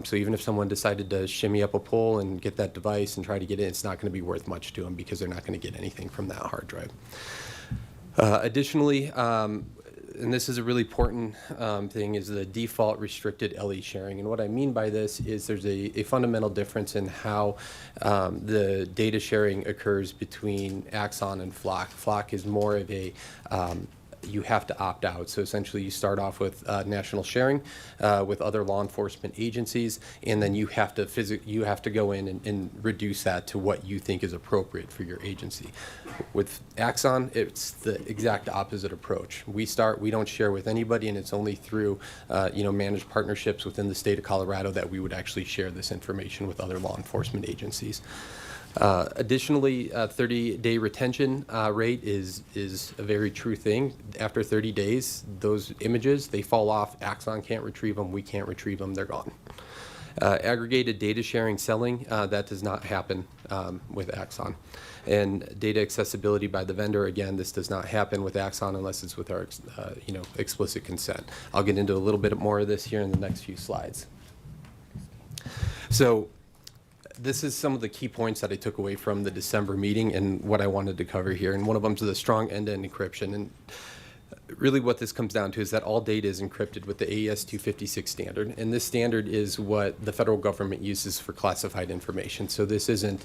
S7: so even if someone decided to shimmy up a pole and get that device and try to get in, it's not going to be worth much to them because they're not going to get anything from that hard drive. Additionally, and this is a really important thing, is the default restricted LE sharing. And what I mean by this is there's a fundamental difference in how the data sharing occurs between Axon and Flock. Flock is more of a you have to opt out. So essentially you start off with national sharing with other law enforcement agencies, and then you have to go in and reduce that to what you think is appropriate for your agency. With Axon, it's the exact opposite approach. We don't share with anybody, and it's only through managed partnerships within the state of Colorado that we would actually share this information with other law enforcement agencies. Additionally, 30-day retention rate is a very true thing. After 30 days, those images, they fall off. Axon can't retrieve them. We can't retrieve them. They're gone. Aggregated data sharing selling, that does not happen with Axon. And data accessibility by the vendor, again, this does not happen with Axon unless it's with our explicit consent. I'll get into a little bit more of this here in the next few slides. So this is some of the key points that I took away from the December meeting and what I wanted to cover here. And one of them is the strong end-to-end encryption. And really what this comes down to is that all data is encrypted with the AES 256 standard. And this standard is what the federal government uses for classified information. So this isn't,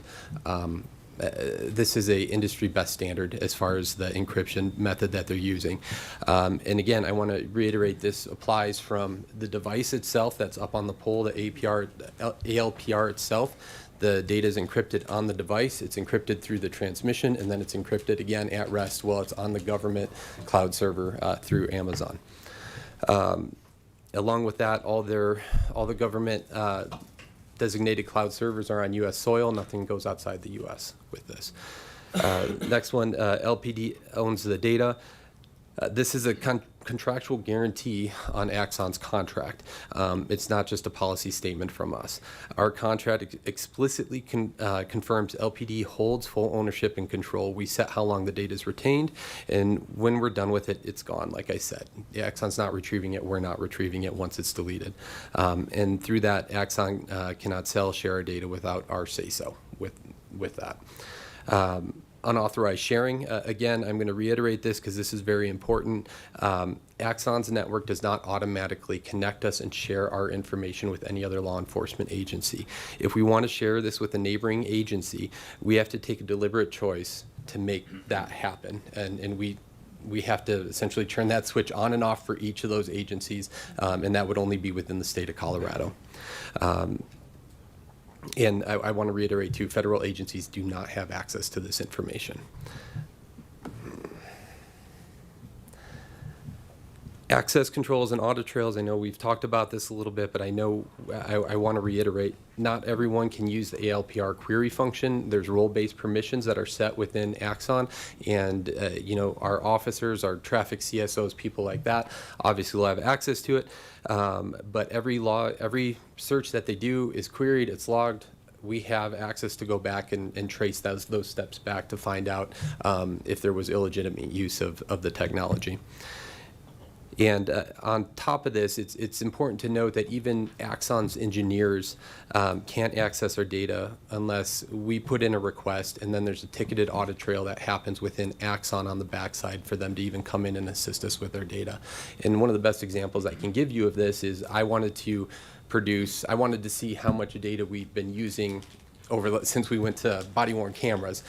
S7: this is a industry best standard as far as the encryption method that they're using. And again, I want to reiterate, this applies from the device itself that's up on the pole, the ALPR itself. The data is encrypted on the device, it's encrypted through the transmission, and then it's encrypted again at rest while it's on the government cloud server through Amazon. Along with that, all the government designated cloud servers are on U.S. soil. Nothing goes outside the U.S. with this. Next one, LPD owns the data. This is a contractual guarantee on Axon's contract. It's not just a policy statement from us. Our contract explicitly confirms LPD holds full ownership and control. We set how long the data is retained, and when we're done with it, it's gone, like I said. Axon's not retrieving it. We're not retrieving it once it's deleted. And through that, Axon cannot sell, share our data without our say-so with that. Unauthorized sharing, again, I'm going to reiterate this because this is very important. Axon's network does not automatically connect us and share our information with any other law enforcement agency. If we want to share this with a neighboring agency, we have to take a deliberate choice to make that happen. And we have to essentially turn that switch on and off for each of those agencies, and that would only be within the state of Colorado. And I want to reiterate, too, federal agencies do not have access to this information. Access controls and audit trails, I know we've talked about this a little bit, but I know I want to reiterate, not everyone can use the ALPR query function. There's role-based permissions that are set within Axon, and our officers, our traffic CSOs, people like that, obviously will have access to it. But every search that they do is queried, it's logged. We have access to go back and trace those steps back to find out if there was illegitimate use of the technology. And on top of this, it's important to note that even Axon's engineers can't access our data unless we put in a request, and then there's a ticketed audit trail that happens within Axon on the backside for them to even come in and assist us with our data. And one of the best examples I can give you of this is I wanted to see how much data we've been using since we went to body-worn cameras.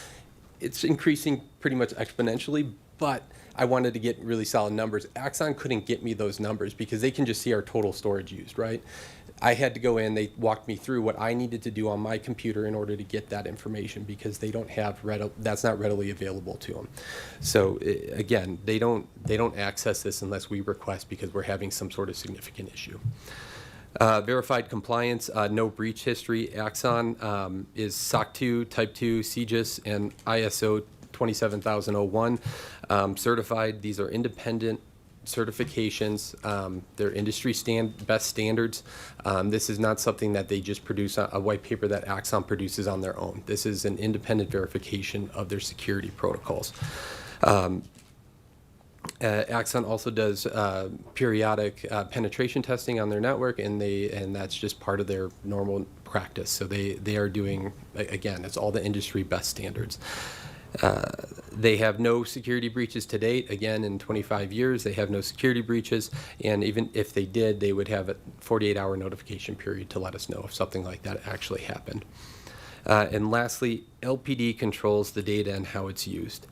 S7: It's increasing pretty much exponentially, but I wanted to get really solid numbers. Axon couldn't get me those numbers because they can just see our total storage used, right? I had to go in, they walked me through what I needed to do on my computer in order to get that information because they don't have that's not readily available to them. So again, they don't access this unless we request because we're having some sort of significant issue. Verified compliance, no breach history. Axon is SOC 2, Type 2, CGIS, and ISO 27001 certified. These are independent certifications. They're industry best standards. This is not something that they just produce, a white paper that Axon produces on their own. This is an independent verification of their security protocols. Axon also does periodic penetration testing on their network, and that's just part of their normal practice. So they are doing, again, it's all the industry best standards. They have no security breaches to date. Again, in 25 years, they have no security breaches, and even if they did, they would have a 48-hour notification period to let us know if something like that actually happened. And lastly, LPD controls the data and how it's used.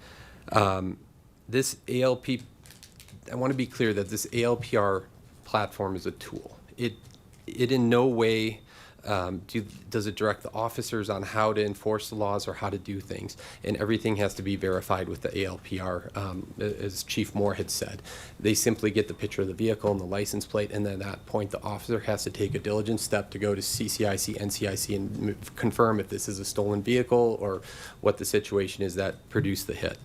S7: This ALP, I want to be clear that this ALPR platform is a tool. It in no way does it direct the officers on how to enforce the laws or how to do things, and everything has to be verified with the ALPR, as Chief Moore had said. They simply get the picture of the vehicle and the license plate, and then at that point the officer has to take a diligent step to go to CCIC, NCIC, and confirm if this is a stolen vehicle or what the situation is that produced the hit.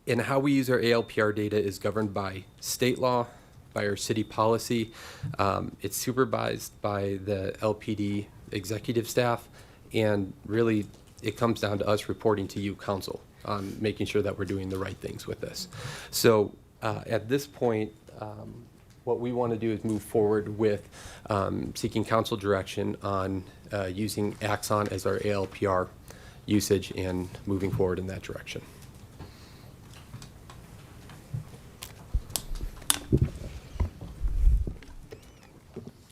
S7: And how we use our ALPR data is governed by state law, by our city policy. It's supervised by the LPD executive staff, and really it comes down to us reporting to you, council, on making sure that we're doing the right things with this. So at this point, what we want to do is move forward with seeking council direction on using Axon as our ALPR usage and moving forward in that direction.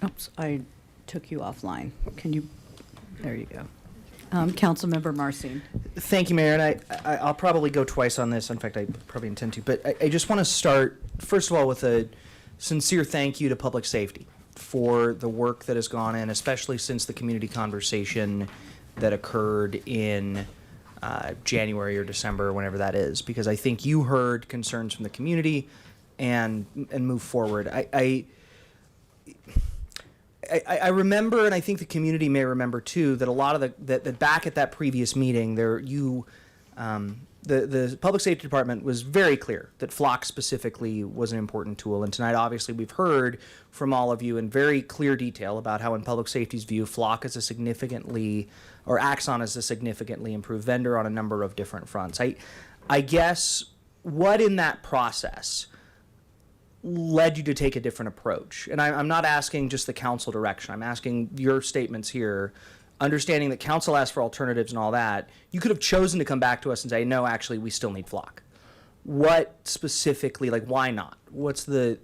S1: Oops, I took you offline. Can you, there you go. Councilmember Marcin.
S4: Thank you, Mayor, and I'll probably go twice on this. In fact, I probably intend to. But I just want to start, first of all, with a sincere thank you to Public Safety for the work that has gone in, especially since the community conversation that occurred in January or December, whenever that is, because I think you heard concerns from the community and moved forward. I remember, and I think the community may remember too, that a lot of that back at that previous meeting, the Public Safety Department was very clear that Flock specifically was an important tool. And tonight, obviously, we've heard from all of you in very clear detail about how, in Public Safety's view, Flock is or Axon is a significantly improved vendor on a number of different fronts. I guess what in that process led you to take a different approach? And I'm not asking just the council direction. I'm asking your statements here, understanding that council asked for alternatives and all that. You could have chosen to come back to us and say, no, actually, we still need Flock. What specifically, like, why not? What's the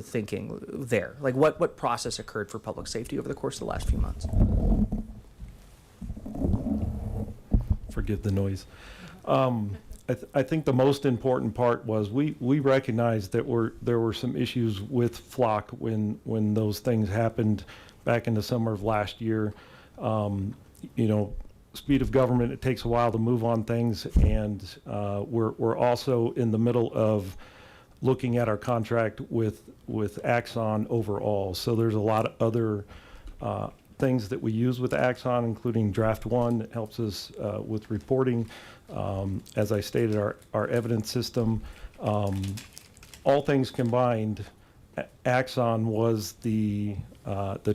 S4: thinking there? Like, what process occurred for Public Safety over the course of the last few months?
S22: Forgive the noise. I think the most important part was we recognized that there were some issues with Flock when those things happened back in the summer of last year. Speed of government, it takes a while to move on things, and we're also in the middle of looking at our contract with Axon overall. So there's a lot of other things that we use with Axon, including Draft One that helps us with reporting. As I stated, our evidence system, all things combined, Axon was the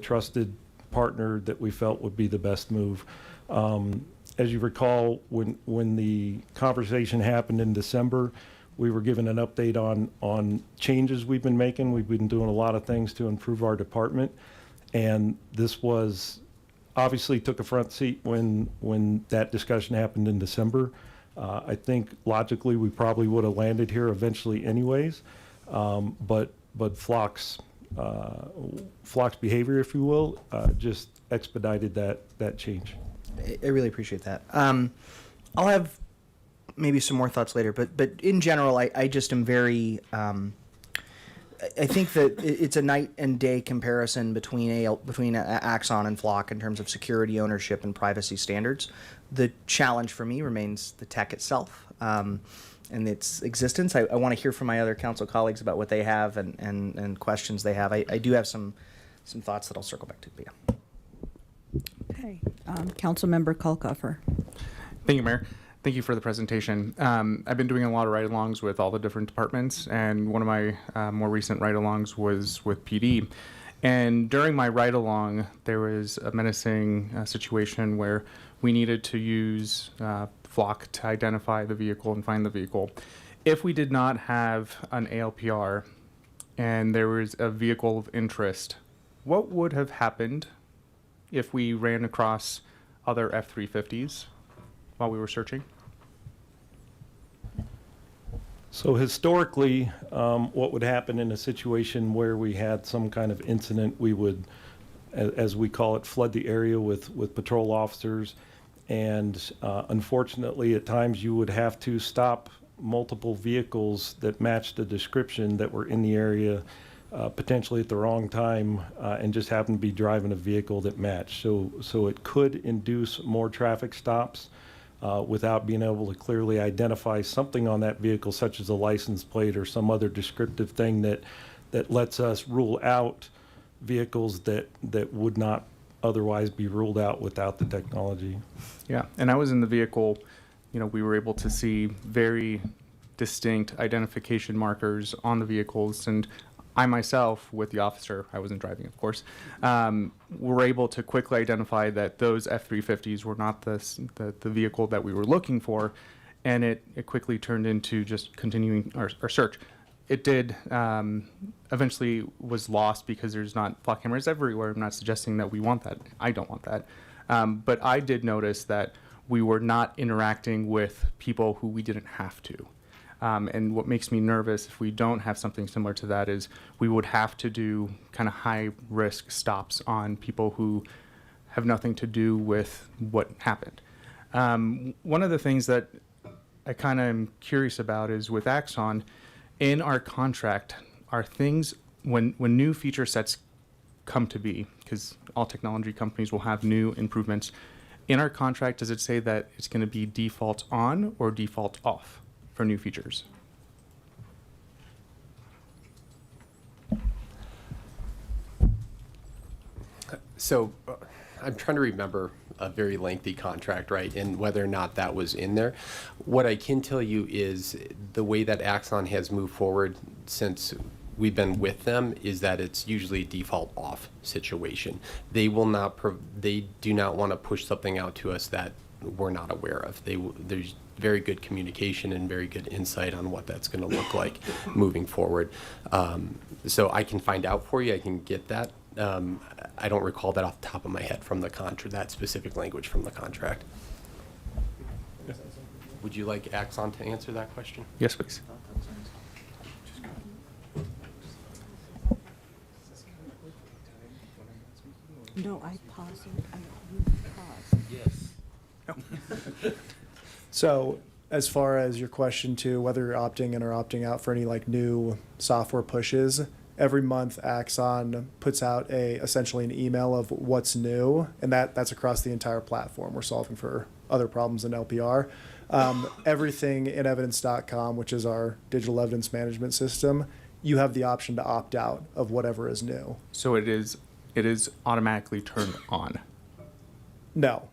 S22: trusted partner that we felt would be the best move. As you recall, when the conversation happened in December, we were given an update on changes we've been making. We've been doing a lot of things to improve our department, and this was obviously took a front seat when that discussion happened in December. I think logically we probably would have landed here eventually anyways, but Flock's behavior, if you will, just expedited that change.
S4: I really appreciate that. I'll have maybe some more thoughts later, but in general, I just am very. I think that it's a night and day comparison between Axon and Flock in terms of security, ownership, and privacy standards. The challenge for me remains the tech itself. its existence. I want to hear from my other council colleagues about what they have and questions they have. I do have some thoughts that I'll circle back to. But yeah.
S1: Okay. Councilmember Kalkofer.
S6: Thank you, Mayor. Thank you for the presentation. I've been doing a lot of ride-alongs with all the different departments, and one of my more recent ride-alongs was with PD. And during my ride-along, there was a menacing situation where we needed to use Flock to identify the vehicle and find the vehicle. If we did not have an ALPR and there was a vehicle of interest, what would have happened if we ran across other F-350s while we were searching?
S22: So historically, what would happen in a situation where we had some kind of incident, we would, as we call it, flood the area with patrol officers. And unfortunately, at times you would have to stop multiple vehicles that matched the description that were in the area, potentially at the wrong time, and just happen to be driving a vehicle that matched. So it could induce more traffic stops without being able to clearly identify something on that vehicle, such as a license plate or some other descriptive thing that lets us rule out vehicles that would not otherwise be ruled out without the technology.
S6: Yeah, and I was in the vehicle. You know, we were able to see very distinct identification markers on the vehicles, and I myself, with the officer, I wasn't driving, of course, were able to quickly identify that those F-350s were not the vehicle that we were looking for, and it quickly turned into just continuing our search. It did eventually was lost because there's not flock cameras everywhere. I'm not suggesting that we want that. I don't want that. But I did notice that we were not interacting with people who we didn't have to. And what makes me nervous if we don't have something similar to that is we would have to do kind of high risk stops on people who have nothing to do with what happened. One of the things that I kind of am curious about is with Axon, in our contract, are things, when new feature sets come to be, because all technology companies will have new improvements, in our contract, does it say that it's going to be default on or default off for new features?
S7: So I'm trying to remember a very lengthy contract, right, and whether or not that was in there. What I can tell you is the way that Axon has moved forward since we've been with them is that it's usually default off situation. They will not, they do not want to push something out to us that we're not aware of. There's very good communication and very good insight on what that's going to look like moving forward. So I can find out for you. I can get that. I don't recall that off the top of my head from the contract, that specific language from the contract. Would you like Axon to answer that question?
S6: Yes, please.
S1: No, I paused it. You paused.
S7: Yes.
S2: So as far as your question to whether you're opting in or opting out for any like new software pushes, every month Axon puts out essentially an email of what's new, and that's across the entire platform. We're solving for other problems in LPR. Everything in evidence.com, which is our digital evidence management system, you have the option to opt out of whatever is new.
S6: So it is automatically turned on?
S2: No.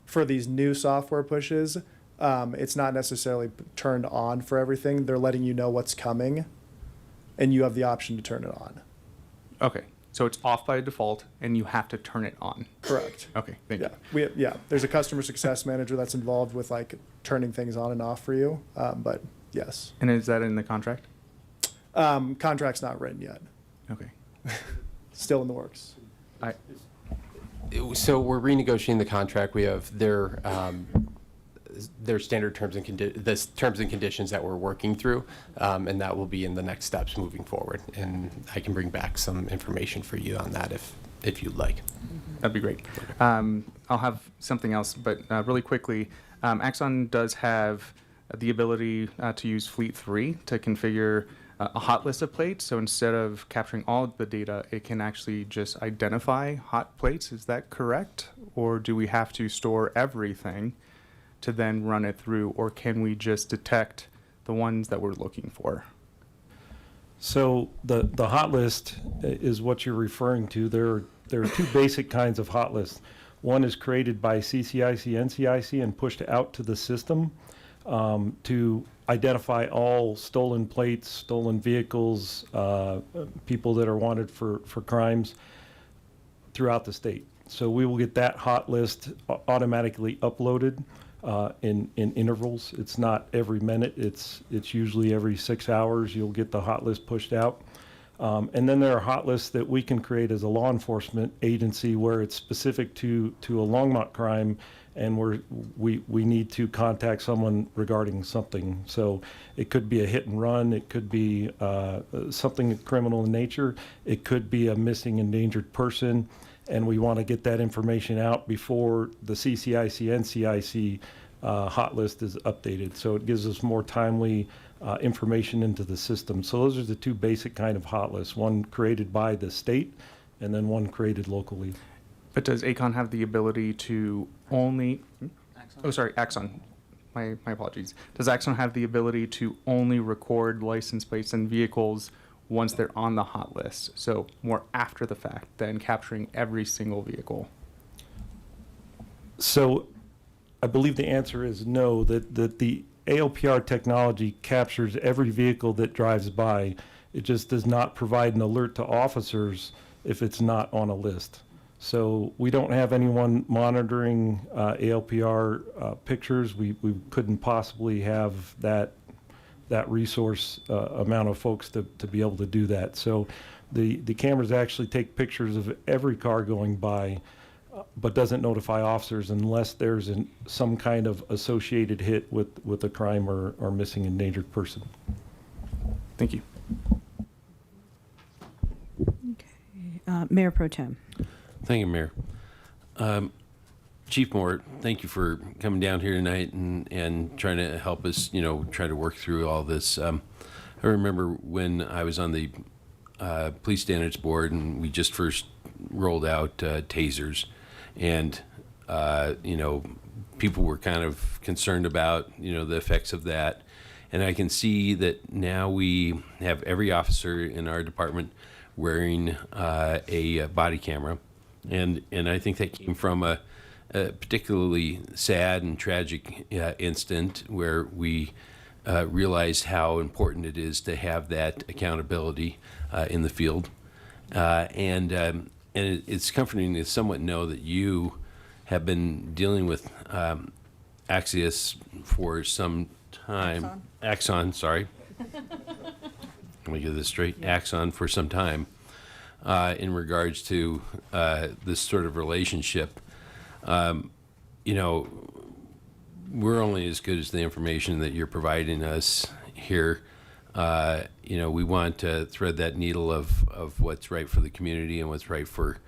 S2: For these new software pushes, it's not necessarily turned on for everything. They're letting you know what's coming, and you have the option to turn it on.
S6: Okay, so it's off by default, and you have to turn it on.
S2: Correct.
S6: Okay, thank
S2: you. There's a customer success manager that's involved with like turning things on and off for you, but yes.
S6: And is that in the contract?
S2: Contract's not written yet.
S6: Okay.
S2: Still in the works.
S7: So we're renegotiating the contract. We have their standard terms and terms and conditions that we're working through, and that will be in the next steps moving forward. And I can bring back some information for you on that if you'd like.
S6: That'd be great. I'll have something else, but really quickly, Axon does have the ability to use Fleet 3 to configure a hot list of plates. So instead of capturing all of the data, it can actually just identify hot plates. Is that correct? Or do we have to store everything to then run it through? Or can we just detect the ones that we're looking for?
S22: So the hot list is what you're referring to. There are two basic kinds of hot lists. One is created by CCIC, NCIC, and pushed out to the system to identify all stolen plates, stolen vehicles, people that are wanted for crimes throughout the state. So we will get that hot list automatically uploaded in intervals. It's not every minute. It's usually every 6 hours you'll get the hot list pushed out. And then there are hot lists that we can create as a law enforcement agency where it's specific to a Longmont crime, and we need to contact someone regarding something. So it could be a hit and run, it could be something criminal in nature, it could be a missing endangered person, and we want to get that information out before the CCIC, NCIC hot list is updated. So it gives us more timely information into the system. So those are the two basic kind of hot lists, one created by the state and then one created locally.
S6: But does ACON have the ability to only, Axon, my apologies. Does Axon have the ability to only record license plates and vehicles once they're on the hot list? So more after the fact than capturing every single vehicle?
S22: So I believe the answer is no, that the ALPR technology captures every vehicle that drives by. It just does not provide an alert to officers if it's not on a list. So we don't have anyone monitoring ALPR pictures. We couldn't possibly have that resource amount of folks to be able to do that. So the cameras actually take pictures of every car going by, but doesn't notify officers unless there's some kind of associated hit with a crime or missing endangered person.
S6: Thank you.
S1: Mayor Pro Tem.
S16: Thank you, Mayor. Chief Moore, thank you for coming down here tonight and trying to help us, try to work through all this. I remember when I was on the Police Standards Board and we just first rolled out tasers, and people were kind of concerned about the effects of that. And I can see that now we have every officer in our department wearing a body camera, and I think that came from a particularly sad and tragic incident where we realized how important it is to have that accountability in the field, and it's comforting to somewhat know that you have been dealing with Axios for some time. Axon, sorry. Let me get this straight. Axon for some time in regards to this sort of relationship. We're only as good as the information that you're providing us here. We want to thread that needle of what's right for the community and what's right for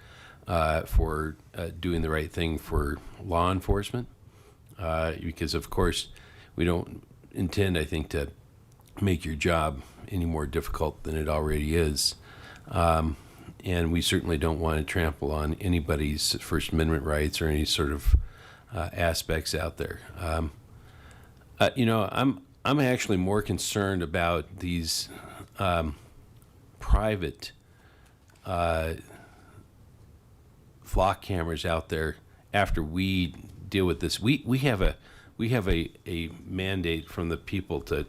S16: doing the right thing for law enforcement. Because, of course, we don't intend, I think, to make your job any more difficult than it already is. And we certainly don't want to trample on anybody's First Amendment rights or any sort of aspects out there. I'm actually more concerned about these private flock cameras out there after we deal with this. We have a mandate from the people to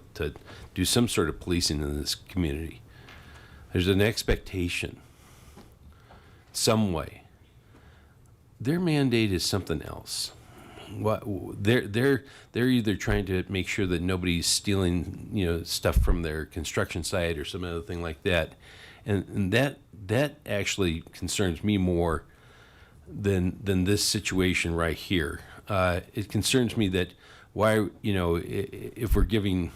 S16: do some sort of policing in this community. There's an expectation, some way. Their mandate is something else. What they're either trying to make sure that nobody's stealing stuff from their construction site or some other thing like that, and that actually concerns me more than this situation right here. It concerns me that why if we're giving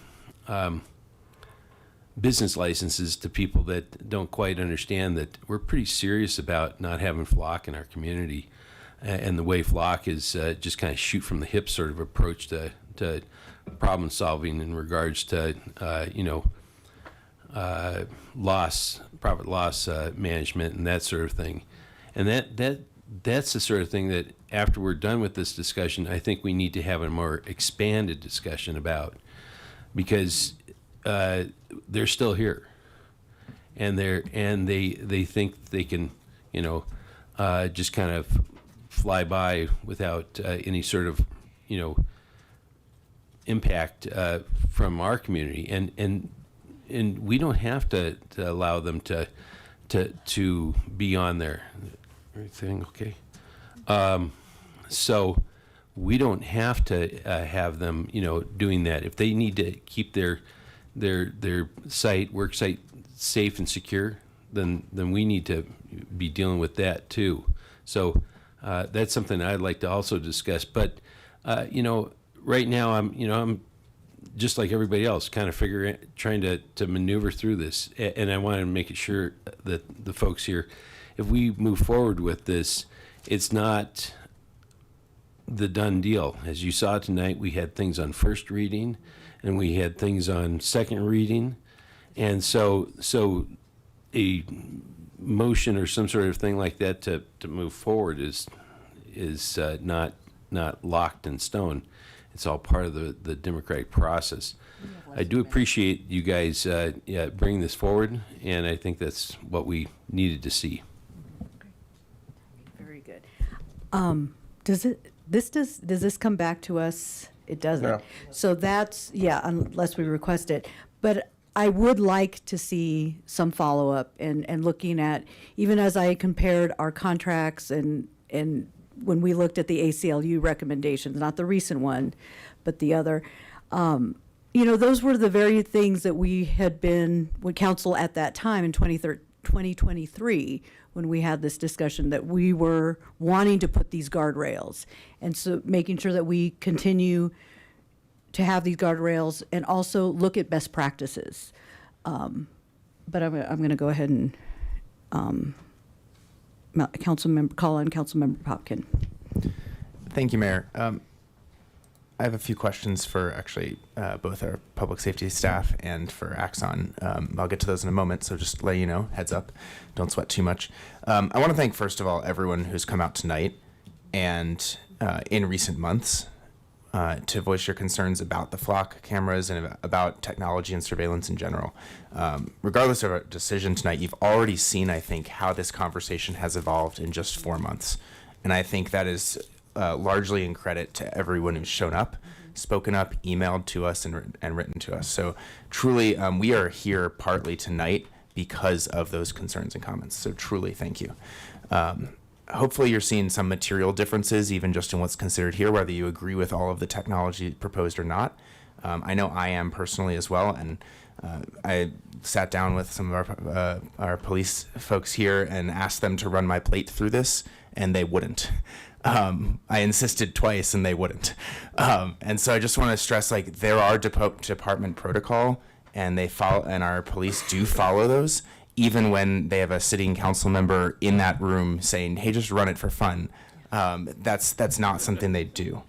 S16: business licenses to people that don't quite understand that we're pretty serious about not having flock in our community, and the way flock is just kind of shoot from the hip sort of approach to problem solving in regards to profit loss management and that sort of thing, and that's the sort of thing that after we're done with this discussion, I think we need to have a more expanded discussion about, because they're still here, and they think they can, just kind of fly by without any sort of, impact from our community, and we don't have to allow them to be on there. Everything okay? So we don't have to have them, doing that. If they need to keep their work site safe and secure, then we need to be dealing with that too. So that's something I'd like to also discuss. But right now I'm just like everybody else, kind of trying to maneuver through this. And I want to make it sure that the folks here, if we move forward with this, it's not the done deal. As you saw tonight, we had things on first reading and we had things on second reading. And so a motion or some sort of thing like that to move forward is not locked in stone. It's all part of the democratic process. I do appreciate you guys bringing this forward, and I think that's what we needed to see.
S1: Very good. Does this come back to us? It doesn't.
S21: No.
S1: So that's, unless we request it. But I would like to see some follow-up and looking at, even as I compared our contracts and when we looked at the ACLU recommendations, not the recent one, but the other, those were the very things that we had been, with council at that time in 2023, when we had this discussion, that we were wanting to put these guardrails. And so making sure that we continue to have these guardrails and also look at best practices. But I'm going to go ahead and call on Councilmember Popkin.
S18: Thank you, Mayor. I have a few questions for actually both our public safety staff and for Axon. I'll get to those in a moment, so just let you know, heads up, don't sweat too much. I want to thank, first of all, everyone who's come out tonight and in recent months to voice your concerns about the flock cameras and about technology and surveillance in general. Regardless of our decision tonight, you've already seen, I think, how this conversation has evolved in just 4 months. And I think that is largely in credit to everyone who's shown up, spoken up, emailed to us, and written to us. So truly, we are here partly tonight because of those concerns and comments. So truly, thank you. Hopefully you're seeing some material differences, even just in what's considered here, whether you agree with all of the technology proposed or not. I know I am personally as well, and I sat down with some of our police folks here and asked them to run my plate through this, and they wouldn't. I insisted twice, and they wouldn't. And so I just want to stress, there are department protocol, and they follow, and our police do follow those, even when they have a sitting council member in that room saying, hey, just run it for fun. That's not something they do.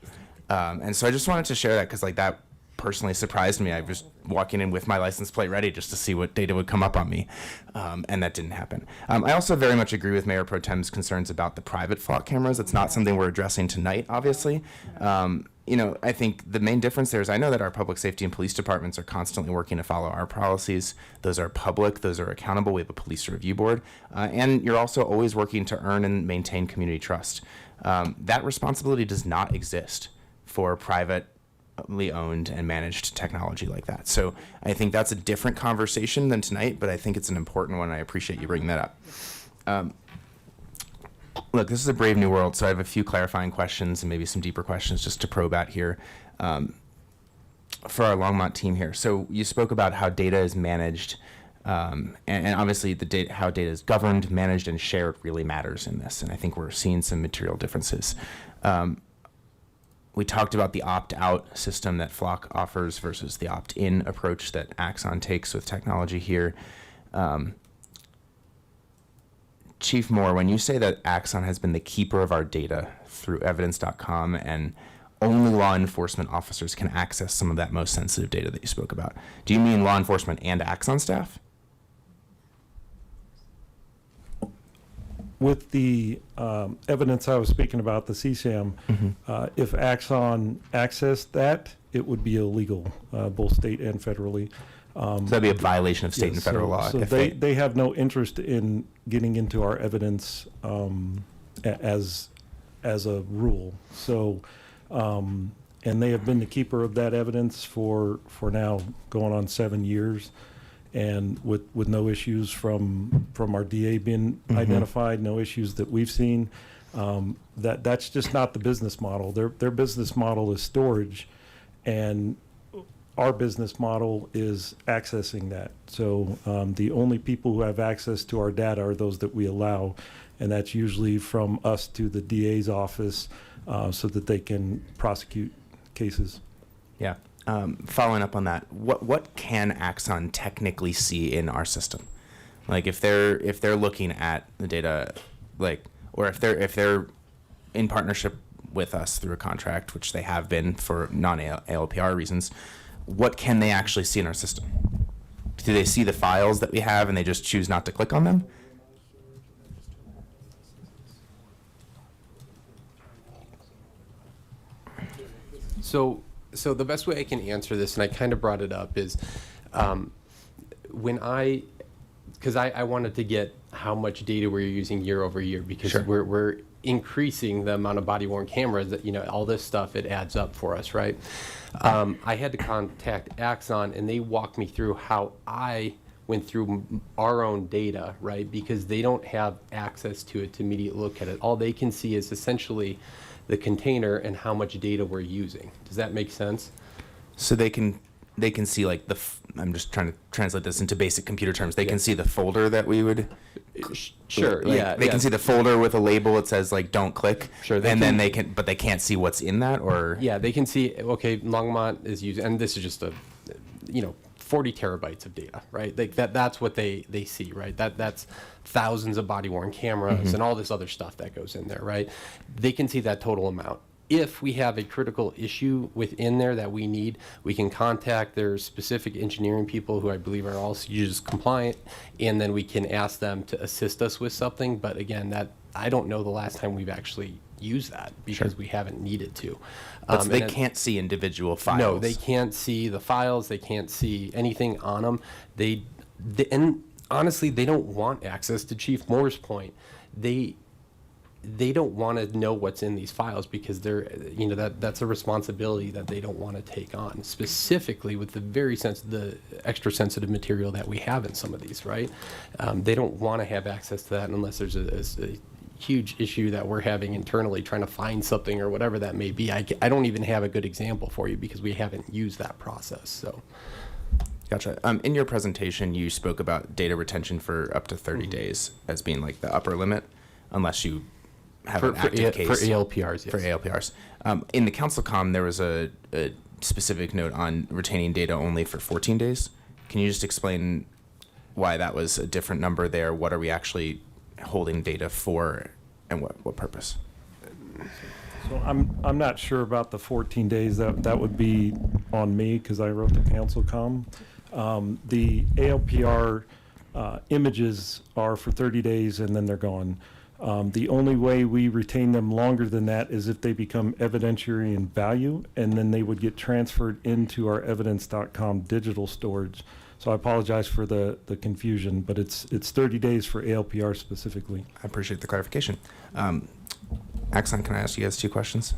S18: And so I just wanted to share that because that personally surprised me. I was walking in with my license plate ready just to see what data would come up on me, and that didn't happen. I also very much agree with Mayor Pro Tem's concerns about the private flock cameras. It's not something we're addressing tonight, obviously. I think the main difference there is I know that our public safety and police departments are constantly working to follow our policies. Those are public, those are accountable. We have a police review board, and you're also always working to earn and maintain community trust. That responsibility does not exist for privately owned and managed technology like that. So I think that's a different conversation than tonight, but I think it's an important one. I appreciate you bringing that up. Look, this is a brave new world, so I have a few clarifying questions and maybe some deeper questions just to probe at here for our Longmont team here. So you spoke about how data is managed, and obviously how data is governed, managed, and shared really matters in this, and I think we're seeing some material differences. We talked about the opt-out system that Flock offers versus the opt-in approach that Axon takes with technology here. Chief Moore, when you say that Axon has been the keeper of our data through evidence.com and only law enforcement officers can access some of that most sensitive data that you spoke about, do you mean law enforcement and Axon staff?
S22: With the evidence I was speaking about, the CSAM, if Axon accessed that, it would be illegal, both state and federally.
S18: So that'd be a violation of state and
S22: Yes,
S18: federal law.
S22: So
S18: if
S22: they have no interest in getting into our evidence as a rule. So, and they have been the keeper of that evidence for now going on 7 years, and with no issues from our DA being identified, no issues that we've seen. That's just not the business model. Their business model is storage, and our business model is accessing that. So the only people who have access to our data are those that we allow, and that's usually from us to the DA's office so that they can prosecute cases.
S18: Yeah. Following up on that, what can Axon technically see in our system? Like if they're looking at the data, like, or if they're in partnership with us through a contract, which they have been for non-ALPR reasons, what can they actually see in our system? Do they see the files that we have and they just choose not to click on them?
S7: So the best way I can answer this, and I kind of brought it up, is because I wanted to get how much data we're using year over year, because we're increasing the amount of body worn cameras that, all this stuff, it adds up for us, right? I had to contact Axon, and they walked me through how I went through our own data, right? Because they don't have access to it to immediately look at it. All they can see is essentially the container and how much data we're using. Does that make sense?
S18: So they can see like I'm just trying to translate this into basic computer terms. They can see the folder that we would.
S7: Sure.
S18: Like, they can see the folder with a label that says like "Don't click."
S7: Sure.
S18: Then they can, but they can't see what's in that, or.
S7: Yeah, they can see. Okay, Longmont is using, and this is just 40 terabytes of data, right? Like that's what they see, right? That's thousands of body worn cameras and all this other stuff that goes in there, right? They can see that total amount. If we have a critical issue within there that we need, we can contact their specific engineering people, who I believe are all CJIS compliant, and then we can ask them to assist us with something. But again, that I don't know the last time we've actually used that, because we haven't needed to.
S18: But so they can't see individual files.
S7: No, they can't see the files. They can't see anything on them. And honestly, they don't want access. To Chief Moore's point, they don't want to know what's in these files, because that's a responsibility that they don't want to take on, specifically with the extra sensitive material that we have in some of these, right? They don't want to have access to that unless there's a huge issue that we're having internally trying to find something or whatever that may be. I don't even have a good example for you, because we haven't used that process. So.
S18: Gotcha. In your presentation, you spoke about data retention for up to 30 days as being like the upper limit, unless you have an active case.
S7: For ALPRs, yes.
S18: For ALPRs. In the council comm, there was a specific note on retaining data only for 14 days. Can you just explain why that was a different number there? What are we actually holding data for, and what purpose?
S22: So I'm not sure about the 14 days. That would be on me, because I wrote the council comm. The ALPR images are for 30 days and then they're gone. The only way we retain them longer than that is if they become evidentiary in value, and then they would get transferred into our evidence.com digital storage. So I apologize for the confusion, but it's 30 days for ALPR specifically.
S18: I appreciate the clarification. Axon, can I ask you guys 2 questions?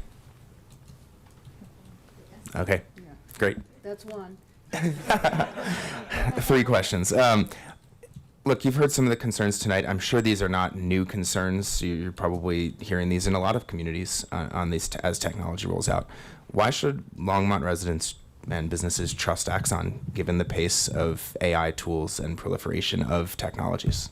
S18: Okay, great.
S1: That's one.
S18: 3 questions. Look, you've heard some of the concerns tonight. I'm sure these are not new concerns. You're probably hearing these in a lot of communities on these as technology rolls out. Why should Longmont residents and businesses trust Axon, given the pace of AI tools and proliferation of technologies?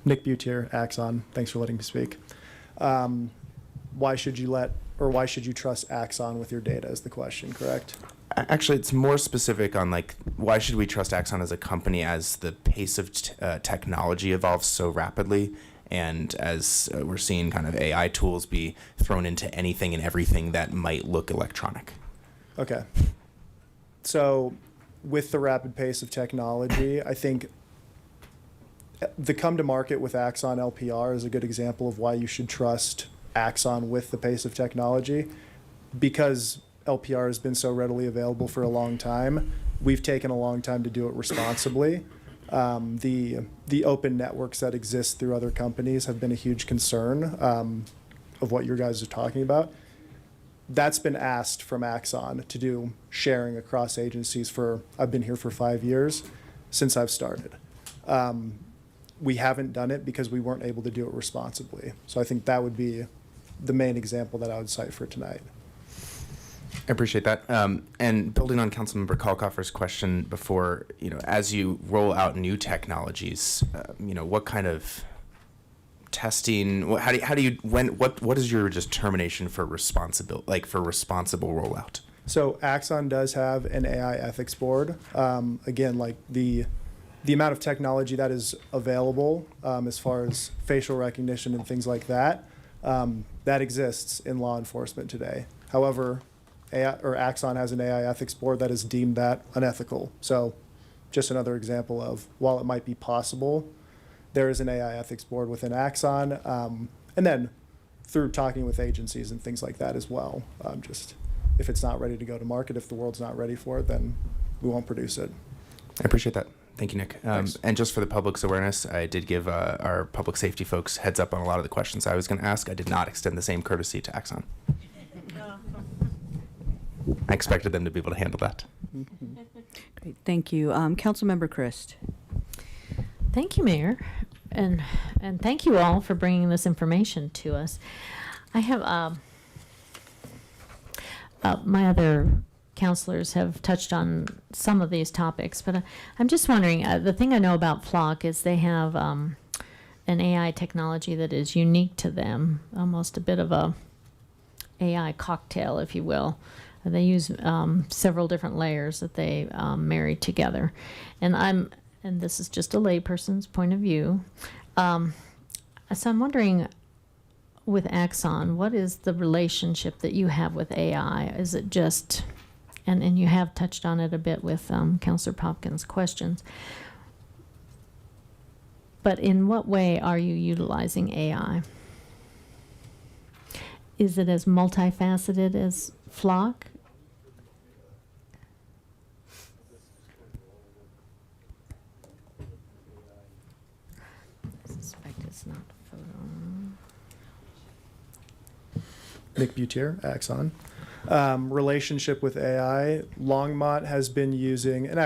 S2: Nick Butier, Axon. Thanks for letting me speak. Why should you trust Axon with your data is the question, correct?
S18: Actually, it's more specific on like, why should we trust Axon as a company as the pace of technology evolves so rapidly, and as we're seeing kind of AI tools be thrown into anything and everything that might look electronic?
S2: Okay. So with the rapid pace of technology, I think the come to market with Axon LPR is a good example of why you should trust Axon with the pace of technology. Because LPR has been so readily available for a long time, we've taken a long time to do it responsibly. The open networks that exist through other companies have been a huge concern of what you guys are talking about. That's been asked from Axon to do sharing across agencies I've been here for 5 years since I've started. We haven't done it because we weren't able to do it responsibly. So I think that would be the main example that I would cite for tonight.
S18: I appreciate that. And building on Councilmember Kalkoffer's question before, as you roll out new technologies, what kind of testing, what is your determination for responsible rollout?
S2: So Axon does have an AI ethics board. Again, like the amount of technology that is available as far as facial recognition and things like that, that exists in law enforcement today. However, Axon has an AI ethics board that has deemed that unethical. So just another example of, while it might be possible, there is an AI ethics board within Axon. And then through talking with agencies and things like that as well. Just if it's not ready to go to market, if the world's not ready for it, then we won't produce it.
S18: I appreciate that. Thank you, Nick. And just for the public's awareness, I did give our public safety folks heads up on a lot of the questions I was going to ask. I did not extend the same courtesy to Axon. I expected them to be able to handle that.
S1: Great, thank you. Councilmember Christ.
S11: Thank you, Mayor, and thank you all for bringing this information to us. I have my other counselors have touched on some of these topics, but I'm just wondering, the thing I know about Flock is they have an AI technology that is unique to them, almost a bit of a AI cocktail, if you will. They use several different layers that they marry together. And this is just a layperson's point of view. So I'm wondering, with Axon, what is the relationship that you have with AI? Is it just, and you have touched on it a bit with Councilor Popkins' questions, but in what way are you utilizing AI? Is it as multifaceted as Flock? I suspect it's not photo.
S2: Nick Butier, Axon. Relationship with AI. Longmont has been using, and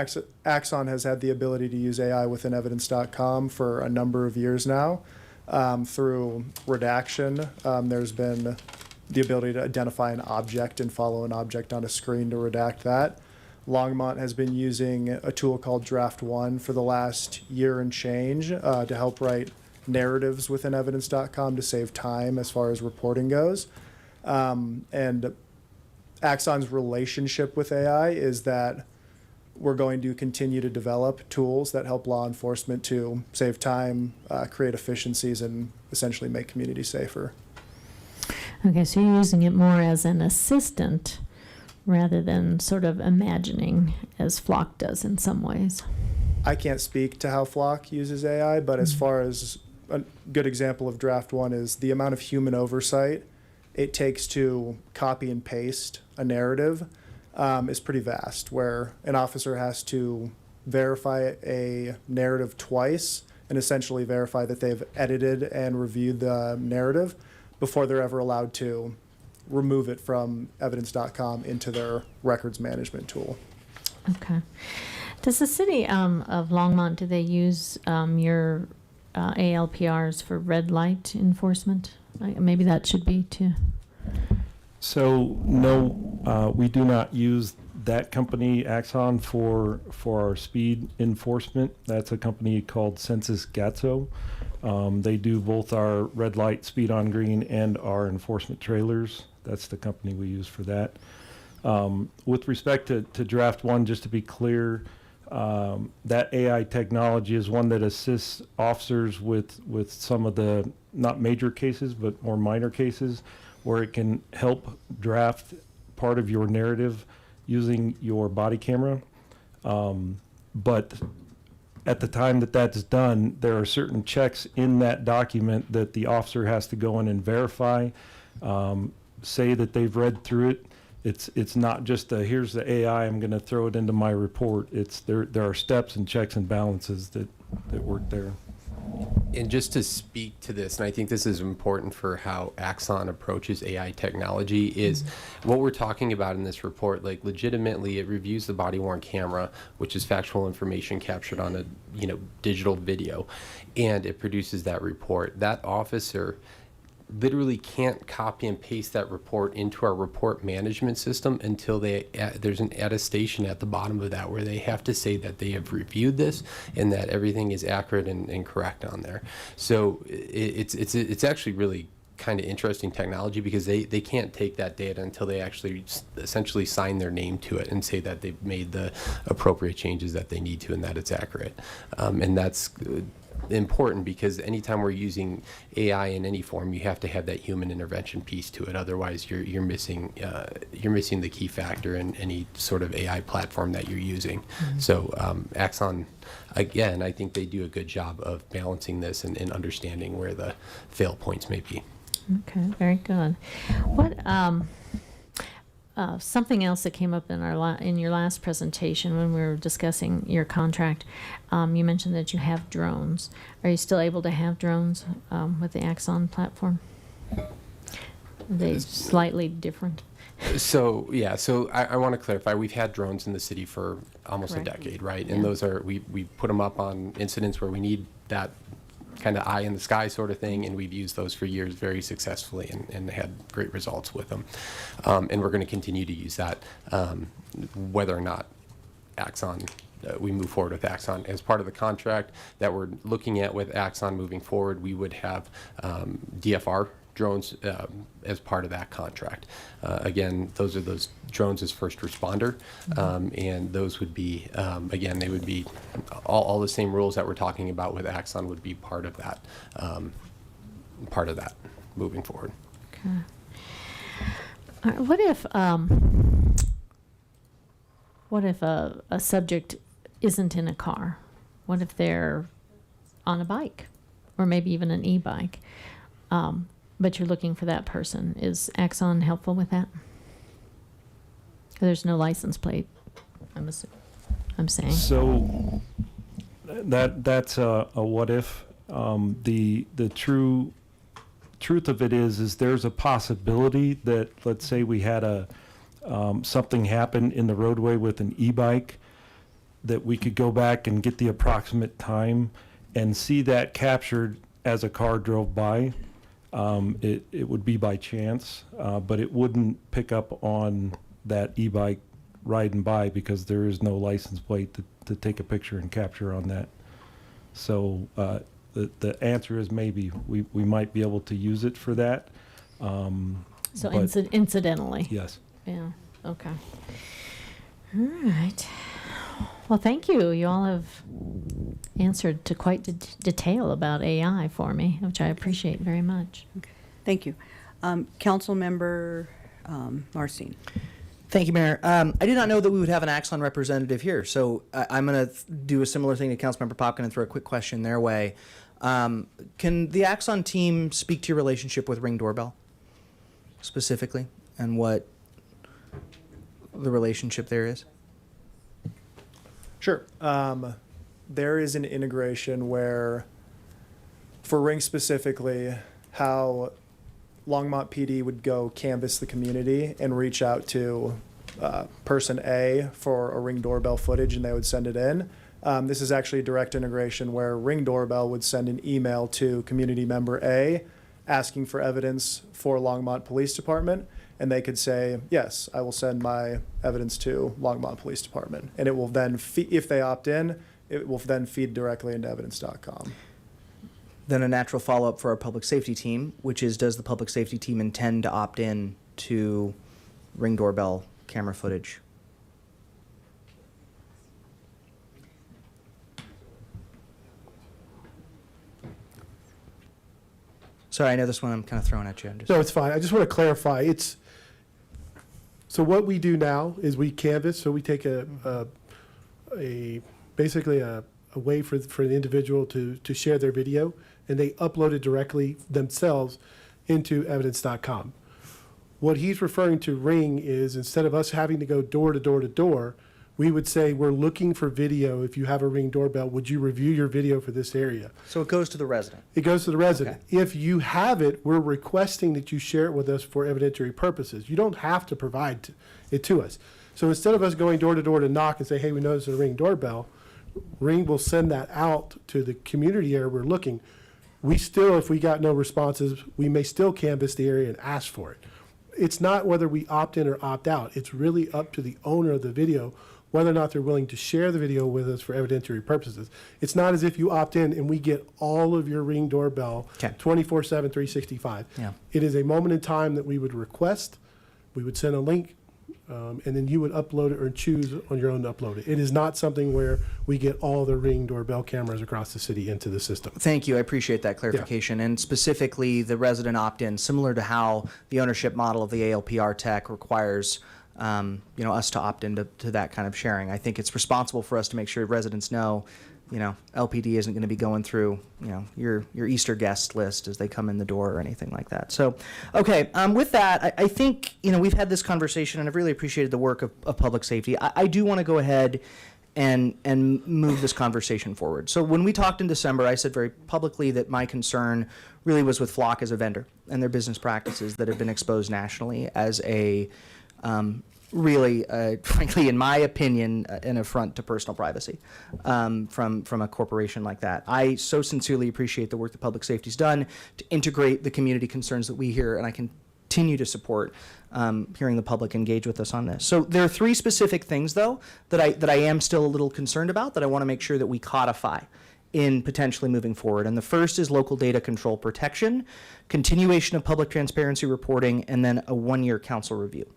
S2: Axon has had the ability to use AI within evidence.com for a number of years now. Through redaction, there's been the ability to identify an object and follow an object on a screen to redact that. Longmont has been using a tool called Draft One for the last year and change to help write narratives within evidence.com to save time as far as reporting goes. And Axon's relationship with AI is that we're going to continue to develop tools that help law enforcement to save time, create efficiencies, and essentially make communities safer.
S11: Okay, so you're using it more as an assistant rather than sort of imagining as Flock does in some ways.
S2: I can't speak to how Flock uses AI, but as far as a good example of Draft One is the amount of human oversight it takes to copy and paste a narrative is pretty vast, where an officer has to verify a narrative twice and essentially verify that they've edited and reviewed the narrative before they're ever allowed to remove it from evidence.com into their records management tool.
S11: Okay. Does the city of Longmont, do they use your ALPRs for red light enforcement? Maybe that should be too.
S22: So no, we do not use that company, Axon, for our speed enforcement. That's a company called Census Gatso. They do both our red light, speed on green, and our enforcement trailers. That's the company we use for that. With respect to Draft One, just to be clear, that AI technology is one that assists officers with some of the not major cases, but more minor cases, where it can help draft part of your narrative using your body camera. But at the time that that's done, there are certain checks in that document that the officer has to go in and verify, say that they've read through it. It's not just a, here's the AI, I'm going to throw it into my report. There are steps and checks and balances that work there.
S7: And just to speak to this, and I think this is important for how Axon approaches AI technology, is what we're talking about in this report. Like, legitimately, it reviews the body-worn camera, which is factual information captured on a digital video, and it produces that report. That officer literally can't copy and paste that report into our report management system until there's an attestation at the bottom of that where they have to say that they have reviewed this and that everything is accurate and correct on there. So it's actually really kind of interesting technology, because they can't take that data until they actually essentially sign their name to it and say that they've made the appropriate changes that they need to and that it's accurate. And that's important, because anytime we're using AI in any form, you have to have that human intervention piece to it. Otherwise, you're missing the key factor in any sort of AI platform that you're using. So Axon, again, I think they do a good job of balancing this and understanding where the fail points may be.
S11: Okay, very good. What something else that came up in in your last presentation when we were discussing your contract, you mentioned that you have drones. Are you still able to have drones with the Axon platform? Are they slightly different?
S7: So yeah, so I want to clarify. We've had drones in the city for almost a decade, right? And those are we put them up on incidents where we need that kind of eye in the sky sort of thing, and we've used those for years very successfully and had great results with them. And we're going to continue to use that, whether or not Axon, we move forward with Axon. As part of the contract that we're looking at with Axon moving forward, we would have DFR drones as part of that contract. Again, those are those drones as first responder, and those would be, again, they would be all the same rules that we're talking about with Axon would be part of that moving forward.
S11: Okay. All right, what if a subject isn't in a car? What if they're on a bike, or maybe even an e-bike? But you're looking for that person. Is Axon helpful with that? There's no license plate, I'm saying.
S22: So that's a what if. The truth of it is there's a possibility that, let's say we had something happen in the roadway with an e-bike, that we could go back and get the approximate time and see that captured as a car drove by. It would be by chance, but it wouldn't pick up on that e-bike riding by, because there is no license plate to take a picture and capture on that. So the answer is maybe we might be able to use it for that.
S11: So incidentally?
S22: Yes.
S11: Yeah, okay. All right. Well, thank you. You all have answered to quite detail about AI for me, which I appreciate very much.
S1: Okay. Thank you. Councilmember Marcin.
S4: Thank you, Mayor. I did not know that we would have an Axon representative here, so I'm going to do a similar thing to Councilmember Popkin and throw a quick question their way. Can the Axon team speak to your relationship with Ring Doorbell specifically, and what the relationship there is?
S2: Sure. There is an integration where, for Ring specifically, how Longmont PD would go canvass the community and reach out to person A for a Ring doorbell footage, and they would send it in. This is actually a direct integration where Ring Doorbell would send an email to community member A asking for evidence for Longmont Police Department, and they could say, yes, I will send my evidence to Longmont Police Department. And it will then, if they opt in, it will then feed directly into evidence.com.
S4: Then a natural follow-up for our public safety team, which is, does the public safety team intend to opt in to Ring Doorbell camera footage? Sorry, I know this one I'm kind of throwing at you.
S5: No, it's fine. I just want to clarify. So what we do now is we canvass. So we take basically a a way for the individual to share their video, and they upload it directly themselves into evidence.com. What he's referring to Ring is, instead of us having to go door to door to door, we would say, we're looking for video. If you have a Ring doorbell, would you review your video for this area?
S4: So it goes to the resident.
S5: It goes to the resident. If you have it, we're requesting that you share it with us for evidentiary purposes. You don't have to provide it to us. So instead of us going door to door to knock and say, hey, we noticed a Ring doorbell, Ring will send that out to the community area we're looking. We still, if we got no responses, we may still canvass the area and ask for it. It's not whether we opt in or opt out. It's really up to the owner of the video whether or not they're willing to share the video with us for evidentiary purposes. It's not as if you opt in and we get all of your Ring doorbell 24/7, 365.
S4: Yeah.
S5: It is a moment in time that we would request. We would send a link, and then you would upload it or choose on your own to upload it. It is not something where we get all the Ring doorbell cameras across the city into the system.
S4: Thank you. I appreciate that clarification. And specifically, the resident opt-in, similar to how the ownership model of the ALPR tech requires us to opt into that kind of sharing. I think it's responsible for us to make sure residents know, LPD isn't going to be going through, your Easter guest list as they come in the door or anything like that. So, okay, with that, I think, we've had this conversation, and I've really appreciated the work of public safety. I do want to go ahead and move this conversation forward. So when we talked in December, I said very publicly that my concern really was with Flock as a vendor and their business practices that have been exposed nationally as a really, frankly, in my opinion, an affront to personal privacy from a corporation like that. I so sincerely appreciate the work that public safety's done to integrate the community concerns that we hear, and I continue to support hearing the public engage with us on this. So there are three specific things, though, that I am still a little concerned about that I want to make sure that we codify in potentially moving forward. And the first is local data control protection, continuation of public transparency reporting, and then a one-year council review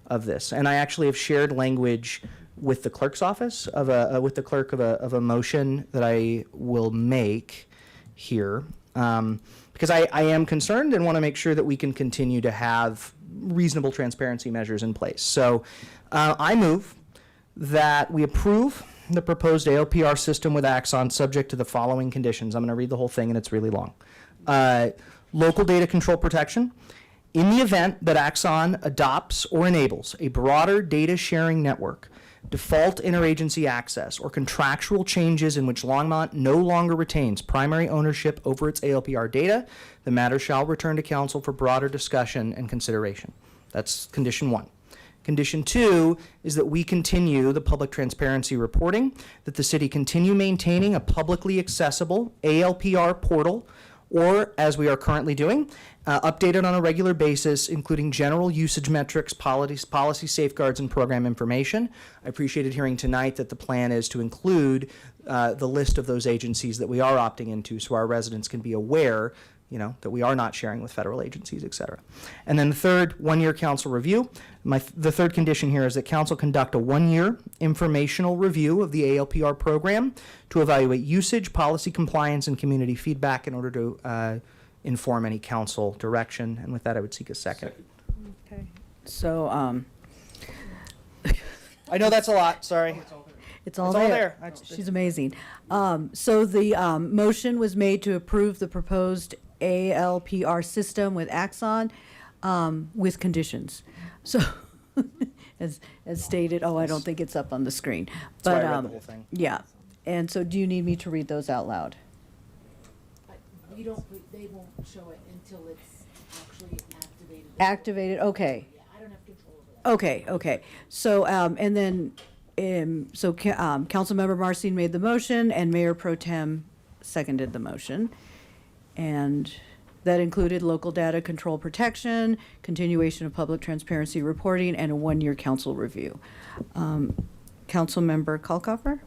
S4: of this. And I actually have shared language with the clerk's office with the clerk of a motion that I will make here because I am concerned and want to make sure that we can continue to have reasonable transparency measures in place. So I move that we approve the proposed ALPR system with Axon subject to the following conditions. I'm going to read the whole thing and it's really long. Local data control protection. In the event that Axon adopts or enables a broader data sharing network, default interagency access, or contractual changes in which Longmont no longer retains primary ownership over its ALPR data, the matter shall return to council for broader discussion and consideration. That's condition one. Condition two is that we continue the public transparency reporting, that the city continue maintaining a publicly accessible ALPR portal, or as we are currently doing, updated on a regular basis, including general usage metrics, policy safeguards, and program information. I appreciated hearing tonight that the plan is to include the list of those agencies that we are opting into so our residents can be aware that we are not sharing with federal agencies, et cetera. And then the third, one-year council review. The third condition here is that council conduct a one-year informational review of the ALPR program to evaluate usage, policy compliance, and community feedback in order to inform any council direction. And with that, I would seek a second.
S1: Okay. So,
S4: I know that's a lot, sorry.
S1: It's all there. She's amazing. So the motion was made to approve the proposed ALPR system with Axon with conditions. So, as stated, I don't think it's up on the screen.
S4: That's why I read the whole thing.
S1: Yeah. And so do you need me to read those out loud?
S10: They won't show it until it's actually activated.
S1: Activated, okay.
S10: Yeah, I don't have control over that.
S1: Okay. So, and then, Councilmember Marcin made the motion and Mayor Pro Tem seconded the motion. And that included local data control protection, continuation of public transparency reporting, and a one-year council review. Councilmember Kalkofer?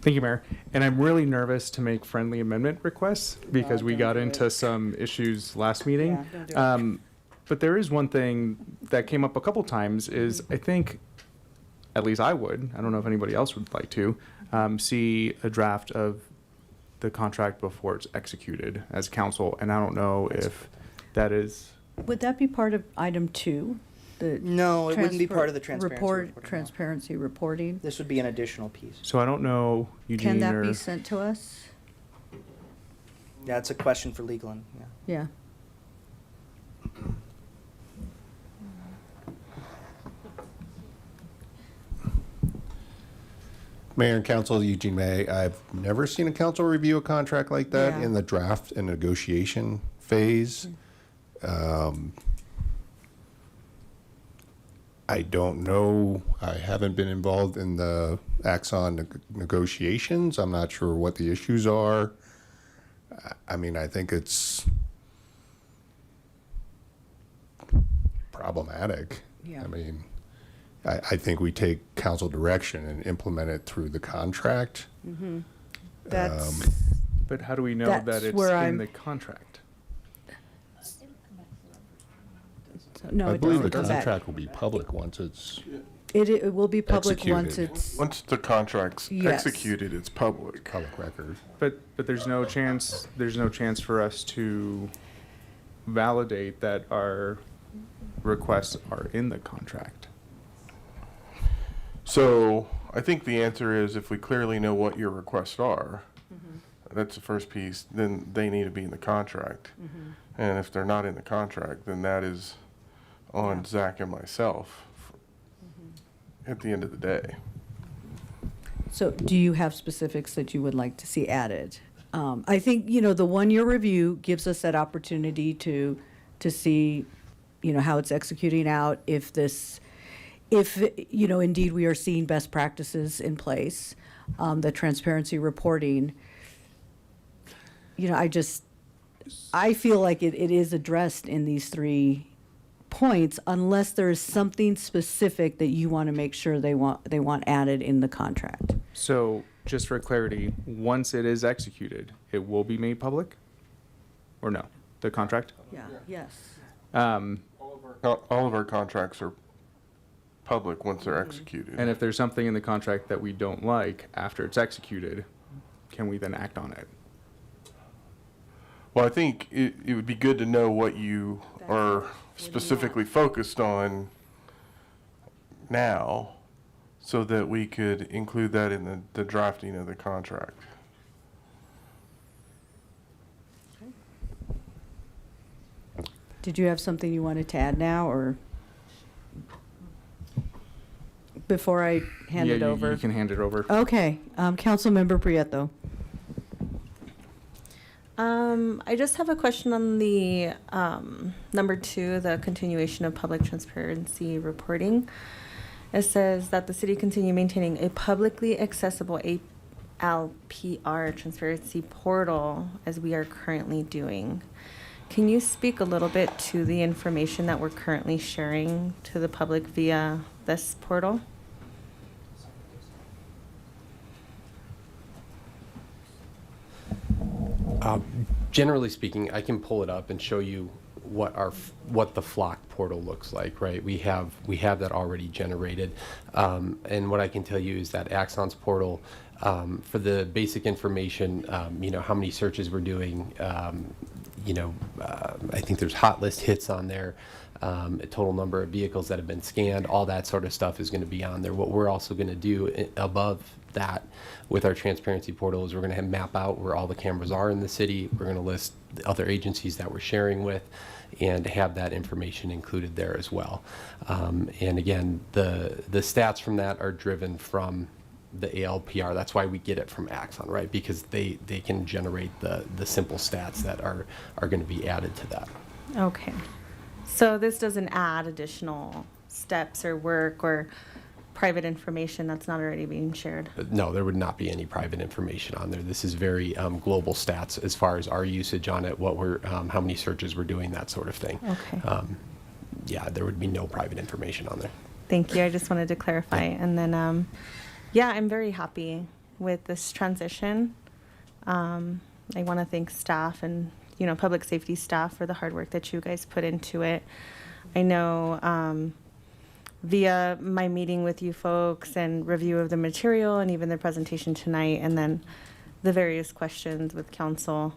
S6: Thank you, Mayor. And I'm really nervous to make friendly amendment requests because we got into some issues last meeting.
S1: Yeah, don't do it.
S6: But there is one thing that came up a couple times is I think, at least I would, I don't know if anybody else would like to, see a draft of the contract before it's executed as council. And I don't know if that is.
S1: Would that be part of item 2? the.
S4: No, it wouldn't be part of the transparency reporting, no.
S1: Transparency reporting.
S4: This would be an additional piece.
S6: So I don't know, Eugene,
S1: Can that
S6: or
S1: be sent to us?
S4: Yeah, it's a question for Legalin, yeah.
S1: Yeah.
S9: Mayor and Council, Eugene May. I've never seen a council review a contract like that
S1: Yeah.
S9: in the draft and negotiation phase. I don't know. I haven't been involved in the Axon negotiations. I'm not sure what the issues are. I mean, I think it's problematic.
S1: Yeah.
S9: I mean, I think we take council direction and implement it through the contract.
S1: Mm-hmm. That's,
S6: but how do we know
S1: That's
S6: that it's
S1: where
S6: in
S1: I'm-
S6: the contract?
S1: no,
S9: I
S1: it
S9: believe the
S1: doesn't come back.
S9: contract will be public once it's
S1: It will be public once
S9: Executed.
S1: it's,
S21: Once the contract's
S1: Yes.
S21: executed, it's public.
S9: public record.
S6: But there's no chance for us to validate that our requests are in the contract.
S21: So I think the answer is if we clearly know what your requests are, that's the first piece, then they need to be in the contract. And if they're not in the contract, then that is on Zach and myself at the end of the day.
S1: so do you have specifics that you would like to see added? I think, the 1-year review gives us that opportunity to see, how it's executing out, if indeed we are seeing best practices in place, the transparency reporting. I feel like it is addressed in these 3 points, unless there is something specific that you want to make sure they want added in the contract.
S6: So just for clarity, once it is executed, it will be made public? Or no? The contract?
S1: Yeah, yes.
S21: All of our contracts are public once they're executed.
S6: And if there's something in the contract that we don't like after it's executed, can we then act on it?
S21: Well, I think it would be good to know what you are specifically focused on now, so that we could include that in the drafting of the contract.
S1: Did you have something you wanted to add now, or before I hand it over?
S6: You can hand it over.
S1: Okay, Councilmember Prieto.
S12: I just have a question on the number 2, the continuation of public transparency reporting. It says that the city continue maintaining a publicly accessible ALPR transparency portal as we are currently doing. Can you speak a little bit to the information that we're currently sharing to the public via this portal?
S7: Generally speaking, I can pull it up and show you what the Flock portal looks like, right? We have that already generated. And what I can tell you is that Axon's portal, for the basic information, how many searches we're doing, I think there's hot list hits on there, a total number of vehicles that have been scanned, all that sort of stuff is going to be on there. What we're also going to do above that with our transparency portal is we're going to map out where all the cameras are in the city. We're going to list the other agencies that we're sharing with and have that information included there as well. And again, the stats from that are driven from the ALPR. That's why we get it from Axon, right? Because they can generate the simple stats that are going to be added to that.
S12: Okay. So this doesn't add additional steps or work or private information that's not already being shared?
S7: No, there would not be any private information on there. This is very global stats as far as our usage on it, what we're, how many searches we're doing, that sort of thing.
S12: Okay.
S7: Yeah, there would be no private information on there.
S12: Thank you. I just wanted to clarify. And then, I'm very happy with this transition. I want to thank staff and, public safety staff for the hard work that you guys put into it. I know via my meeting with you folks and review of the material and even the presentation tonight, and then the various questions with council,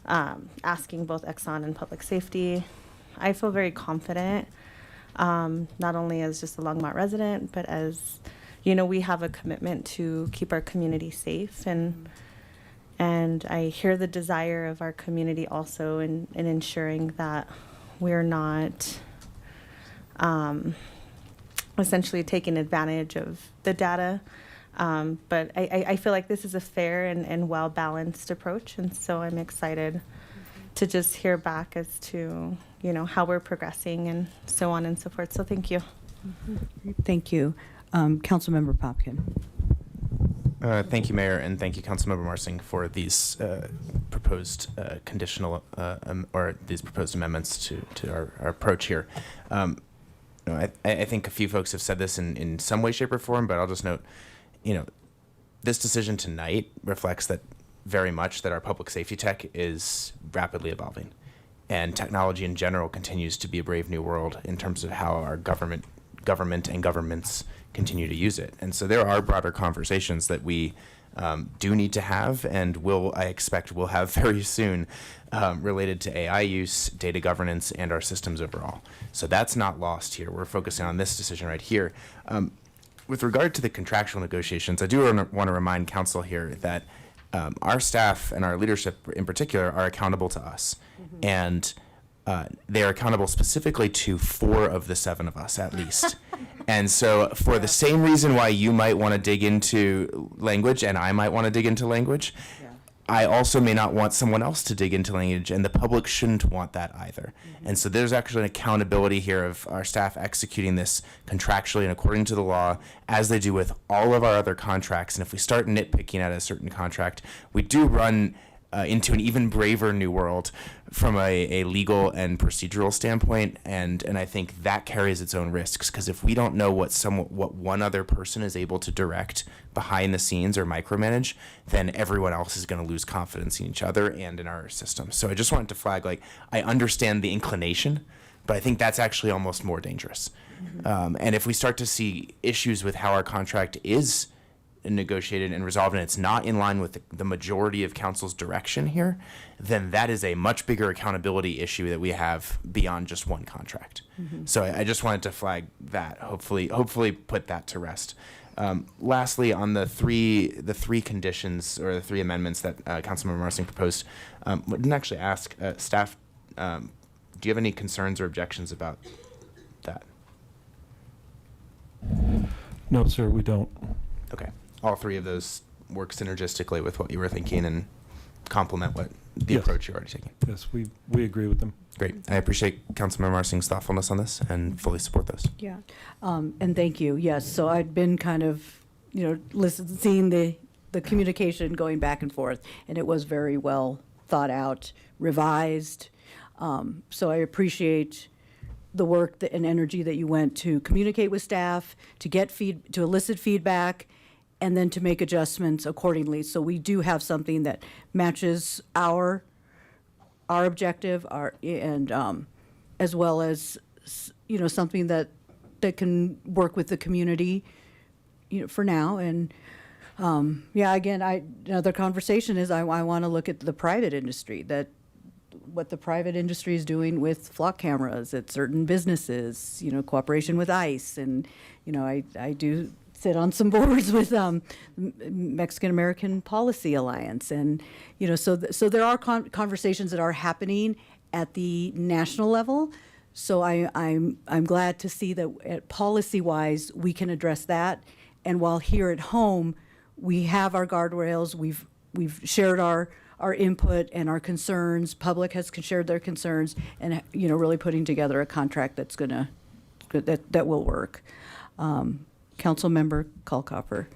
S12: asking both Exxon and public safety, I feel very confident not only as just a Longmont resident, but as, you know, we have a commitment to keep our community safe, and I hear the desire of our community also in ensuring that we're not essentially taking advantage of the data. But I feel like this is a fair and well-balanced approach, and so I'm excited to just hear back as to, you know, how we're progressing and so on and so forth. So thank you.
S1: Thank you. Councilmember Popkin.
S18: Thank you, Mayor, and thank you, Councilmember Marsing, for these proposed conditional or these proposed amendments to our approach here. You know, I think a few folks have said this in some way, shape, or form, but I'll just note, you know, this decision tonight reflects that very much that our public safety tech is rapidly evolving, and technology in general continues to be a brave new world in terms of how our government and governments continue to use it. And so there are broader conversations that we do need to have, and I expect we'll have very soon, related to AI use, data governance, and our systems overall. So that's not lost here. We're focusing on this decision right here. With regard to the contractual negotiations, I do want to remind council here that our staff and our leadership in particular are accountable to us. And they are accountable specifically to 4 of the 7 of us, at least. And so for the same reason why you might want to dig into language and I might want to dig into language, I also may not want someone else to dig into language, and the public shouldn't want that either. And so there's actually an accountability here of our staff executing this contractually and according to the law, as they do with all of our other contracts. And if we start nitpicking at a certain contract, we do run into an even braver new world from a legal and procedural standpoint, and I think that carries its own risks, because if we don't know what one other person is able to direct behind the scenes or micromanage, then everyone else is going to lose confidence in each other and in our system. So I just wanted to flag, like, I understand the inclination, but I think that's actually almost more dangerous. And if we start to see issues with how our contract is negotiated and resolved, and it's not in line with the majority of council's direction here, then that is a much bigger accountability issue that we have beyond just one contract. So I just wanted to flag that, hopefully put that to rest. Lastly, on the three conditions or the 3 amendments that Councilmember Marsing proposed, I didn't actually ask staff, do you have any concerns or objections about that?
S22: No, sir, we don't.
S18: Okay. All 3 of those work synergistically with what you were thinking and complement what the approach you're already taking.
S22: Yes, we agree with them.
S18: Great. I appreciate Councilmember Marsing's thoughtfulness on this and fully support those.
S1: Yeah. And thank you. Yes. So I'd been kind of, you know, seeing the communication going back and forth, and it was very well thought out, revised. So I appreciate the work and energy that you went to communicate with staff, to elicit feedback, and then to make adjustments accordingly. So we do have something that matches our objective, as well as, you know, something that can work with the community, you know, for now. And again, another conversation is I want to look at the private industry, what the private industry is doing with flock cameras at certain businesses, you know, cooperation with ICE. And, you know, I do sit on some boards with Mexican American Policy Alliance. And, you know, so there are conversations that are happening at the national level. So I'm glad to see that policy-wise, we can address that. And while here at home, we have our guardrails, we've shared our input and our concerns. Public has shared their concerns, and, you know, really putting together a contract that's that will work. Councilmember Kalkofer.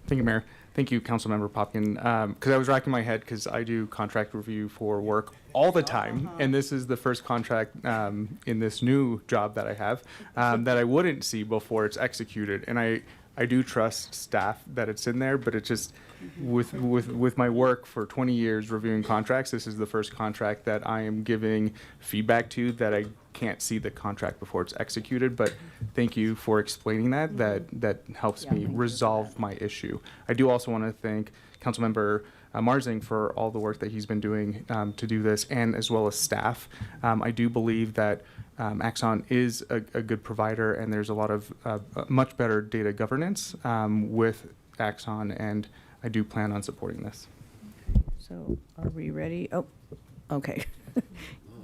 S6: Thank you, Mayor. Thank you, Councilmember Popkin. Because I was racking my head because I do contract review for work all the time, and this is the first contract in this new job that I have that I wouldn't see before it's executed. And I do trust staff that it's in there, but it just with my work for 20 years reviewing contracts, this is the first contract that I am giving feedback to that I can't see the contract before it's executed. But thank you for explaining that. That helps me resolve my issue. I do also want to thank Councilmember Marsing for all the work that he's been doing to do this, and as well as staff. I do believe that Axon is a good provider, and there's a lot of much better data governance with Axon, and I do plan on supporting this.
S1: So are we ready? Oh, okay.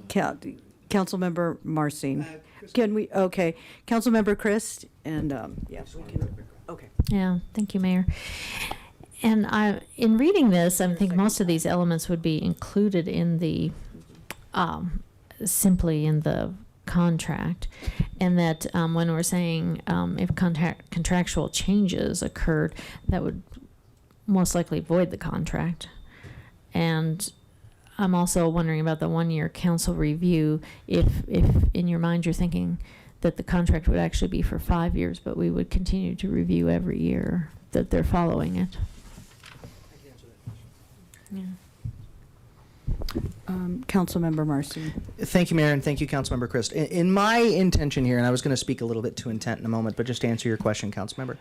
S1: Councilmember Marcin. Can we, okay. Councilmember Christ, and, yeah, we can, okay.
S11: Yeah, thank you, Mayor. And in reading this, I think most of these elements would be included in the, simply in the contract. And that when we're saying if contractual changes occurred, that would most likely void the contract. And I'm also wondering about the 1-year council review, if in your mind you're thinking that the contract would actually be for 5 years, but we would continue to review every year that they're following it. Yeah.
S1: Councilmember Marcy.
S4: Thank you, Mayor, and thank you, Councilmember Christ. In my intention here, and I was going to speak a little bit to intent in a moment, but just to answer your question, Councilmember.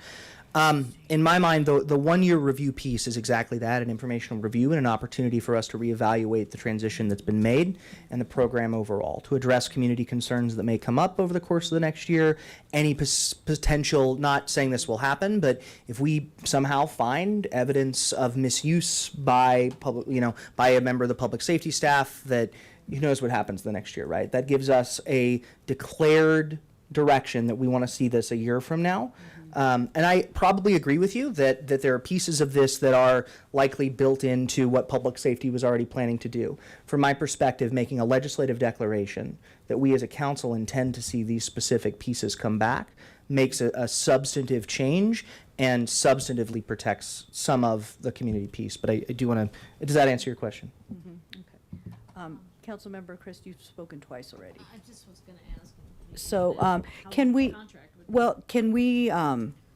S4: In my mind, the 1-year review piece is exactly that, an informational review and an opportunity for us to reevaluate the transition that's been made and the program overall, to address community concerns that may come up over the course of the next year, any potential, not saying this will happen, but if we somehow find evidence of misuse by by a member of the public safety staff, that who knows what happens the next year, right? That gives us a declared direction that we want to see this a year from now. And I probably agree with you that there are pieces of this that are likely built into what public safety was already planning to do. From my perspective, making a legislative declaration that we as a council intend to see these specific pieces come back makes a substantive change and substantively protects some of the community piece. But I do want to, does that answer your question?
S1: Okay. Councilmember Christ, you've spoken twice already.
S11: I just was going to ask.
S1: So can we, well, can we,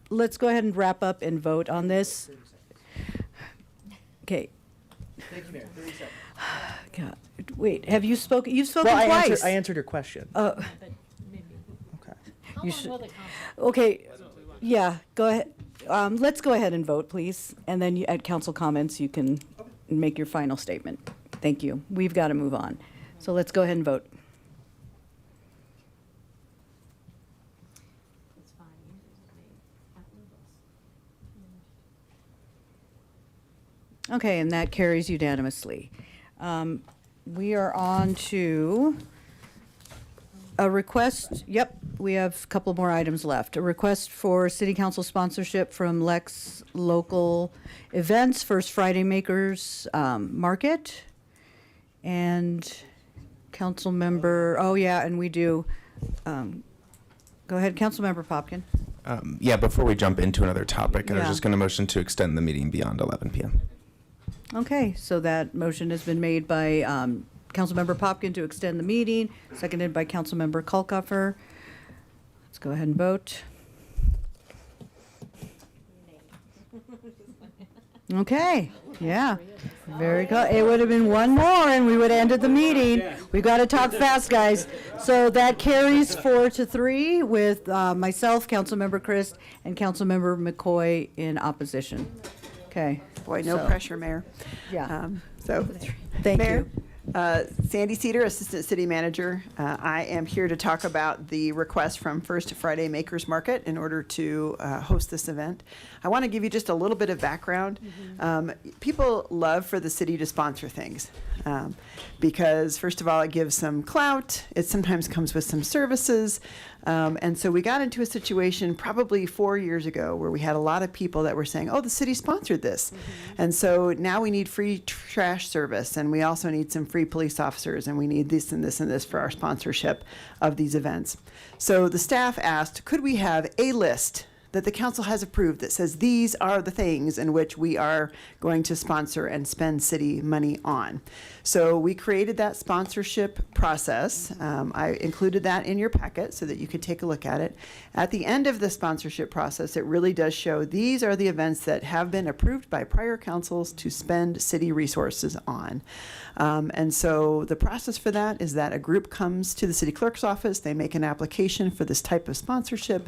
S1: let's go ahead and wrap up and vote on this. Okay.
S4: Thank you, Mayor. 30 seconds.
S1: God, wait, have you spoken? You've spoken
S4: Well,
S1: twice.
S4: I answered your question.
S1: Okay.
S11: How
S1: You
S11: long
S1: should-
S11: will the contract?
S1: Okay, yeah, go ahead. Let's go ahead and vote, please. And then at council comments, you can make your final statement. Thank you. We've got to move on. So let's go ahead and vote.
S11: It's 5 years.
S1: Okay, and that carries unanimously. We are on to a request, yep, we have a couple more items left. A request for city council sponsorship from Lex Local Events, First Friday Makers Market. And council member, oh yeah, and we do, go ahead, Councilmember Popkin.
S18: Yeah, before we jump into another topic, I was
S1: Yeah.
S18: just going to motion to extend the meeting beyond 11 p.m.
S1: Okay, so that motion has been made by Councilmember Popkin to extend the meeting, seconded by Councilmember Kalkofer. Let's go ahead and vote. Okay, yeah, very good. It would have been one more and we would have ended the meeting. We've got to talk fast, guys. So that carries 4-3 with myself, Councilmember Christ, and Councilmember McCoy in opposition. Okay.
S13: Boy, no
S1: so-
S13: pressure, Mayor.
S1: Yeah.
S13: So,
S1: Thank
S13: Mayor,
S1: you.
S13: Sandy Cedar, Assistant City Manager. I am here to talk about the request from First Friday Makers Market in order to host this event. I want to give you just a little bit of background. People love for the city to sponsor things because, first of all, it gives some clout. It sometimes comes with some services. And so we got into a situation probably 4 years ago where we had a lot of people that were saying, oh, the city sponsored this. And so now we need free trash service, and we also need some free police officers, and we need this and this and this for our sponsorship of these events. So the staff asked, could we have a list that the council has approved that says these are the things in which we are going to sponsor and spend city money on. So we created that sponsorship process. I included that in your packet so that you could take a look at it. At the end of the sponsorship process, it really does show these are the events that have been approved by prior councils to spend city resources on. And so the process for that is that a group comes to the city clerk's office, they make an application for this type of sponsorship.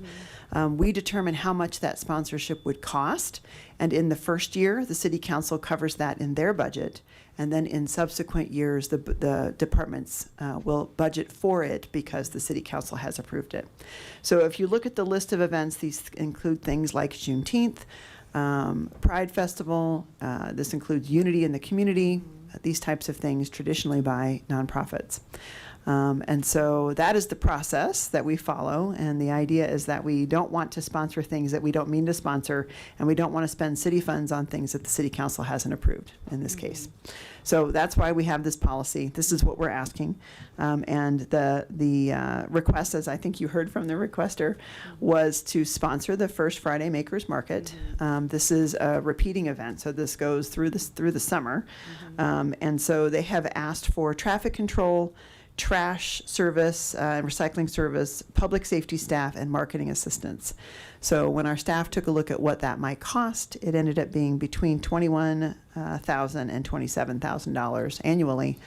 S13: We determine determine how much that sponsorship would cost. And in the first year, the city council covers that in their budget. And then in subsequent years, the departments will budget for it because the city council has approved it. So if you look at the list of events, these include things like Juneteenth, Pride Festival. This includes Unity in the Community, these types of things traditionally by nonprofits. And so that is the process that we follow. And the idea is that we don't want to sponsor things that we don't mean to sponsor, and we don't want to spend city funds on things that the city council hasn't approved in this case. So that's why we have this policy. This is what we're asking. And the request, as I think you heard from the requester, was to sponsor the First Friday Makers Market. This is a repeating event, so this goes through the summer. And so they have asked for traffic control, trash service, and recycling service, public safety staff, and marketing assistants. So when our staff took a look at what that might cost, it ended up being between $21,000 and $27,000 annually,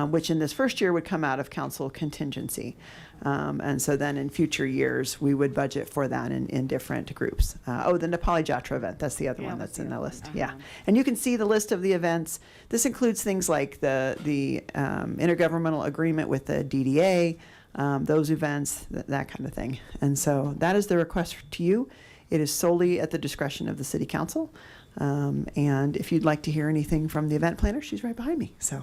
S13: which in this first year would come out of council contingency. And so then in future years, we would budget for that in different groups. The Nepali Jatra event, that's the other one that's in the list. Yeah. And you can see the list of the events. This includes things like the intergovernmental agreement with the DDA, those events, that kind of thing. And so that is the request to you. It is solely at the discretion of the city council. And if you'd like to hear anything from the event planner, she's right behind me. So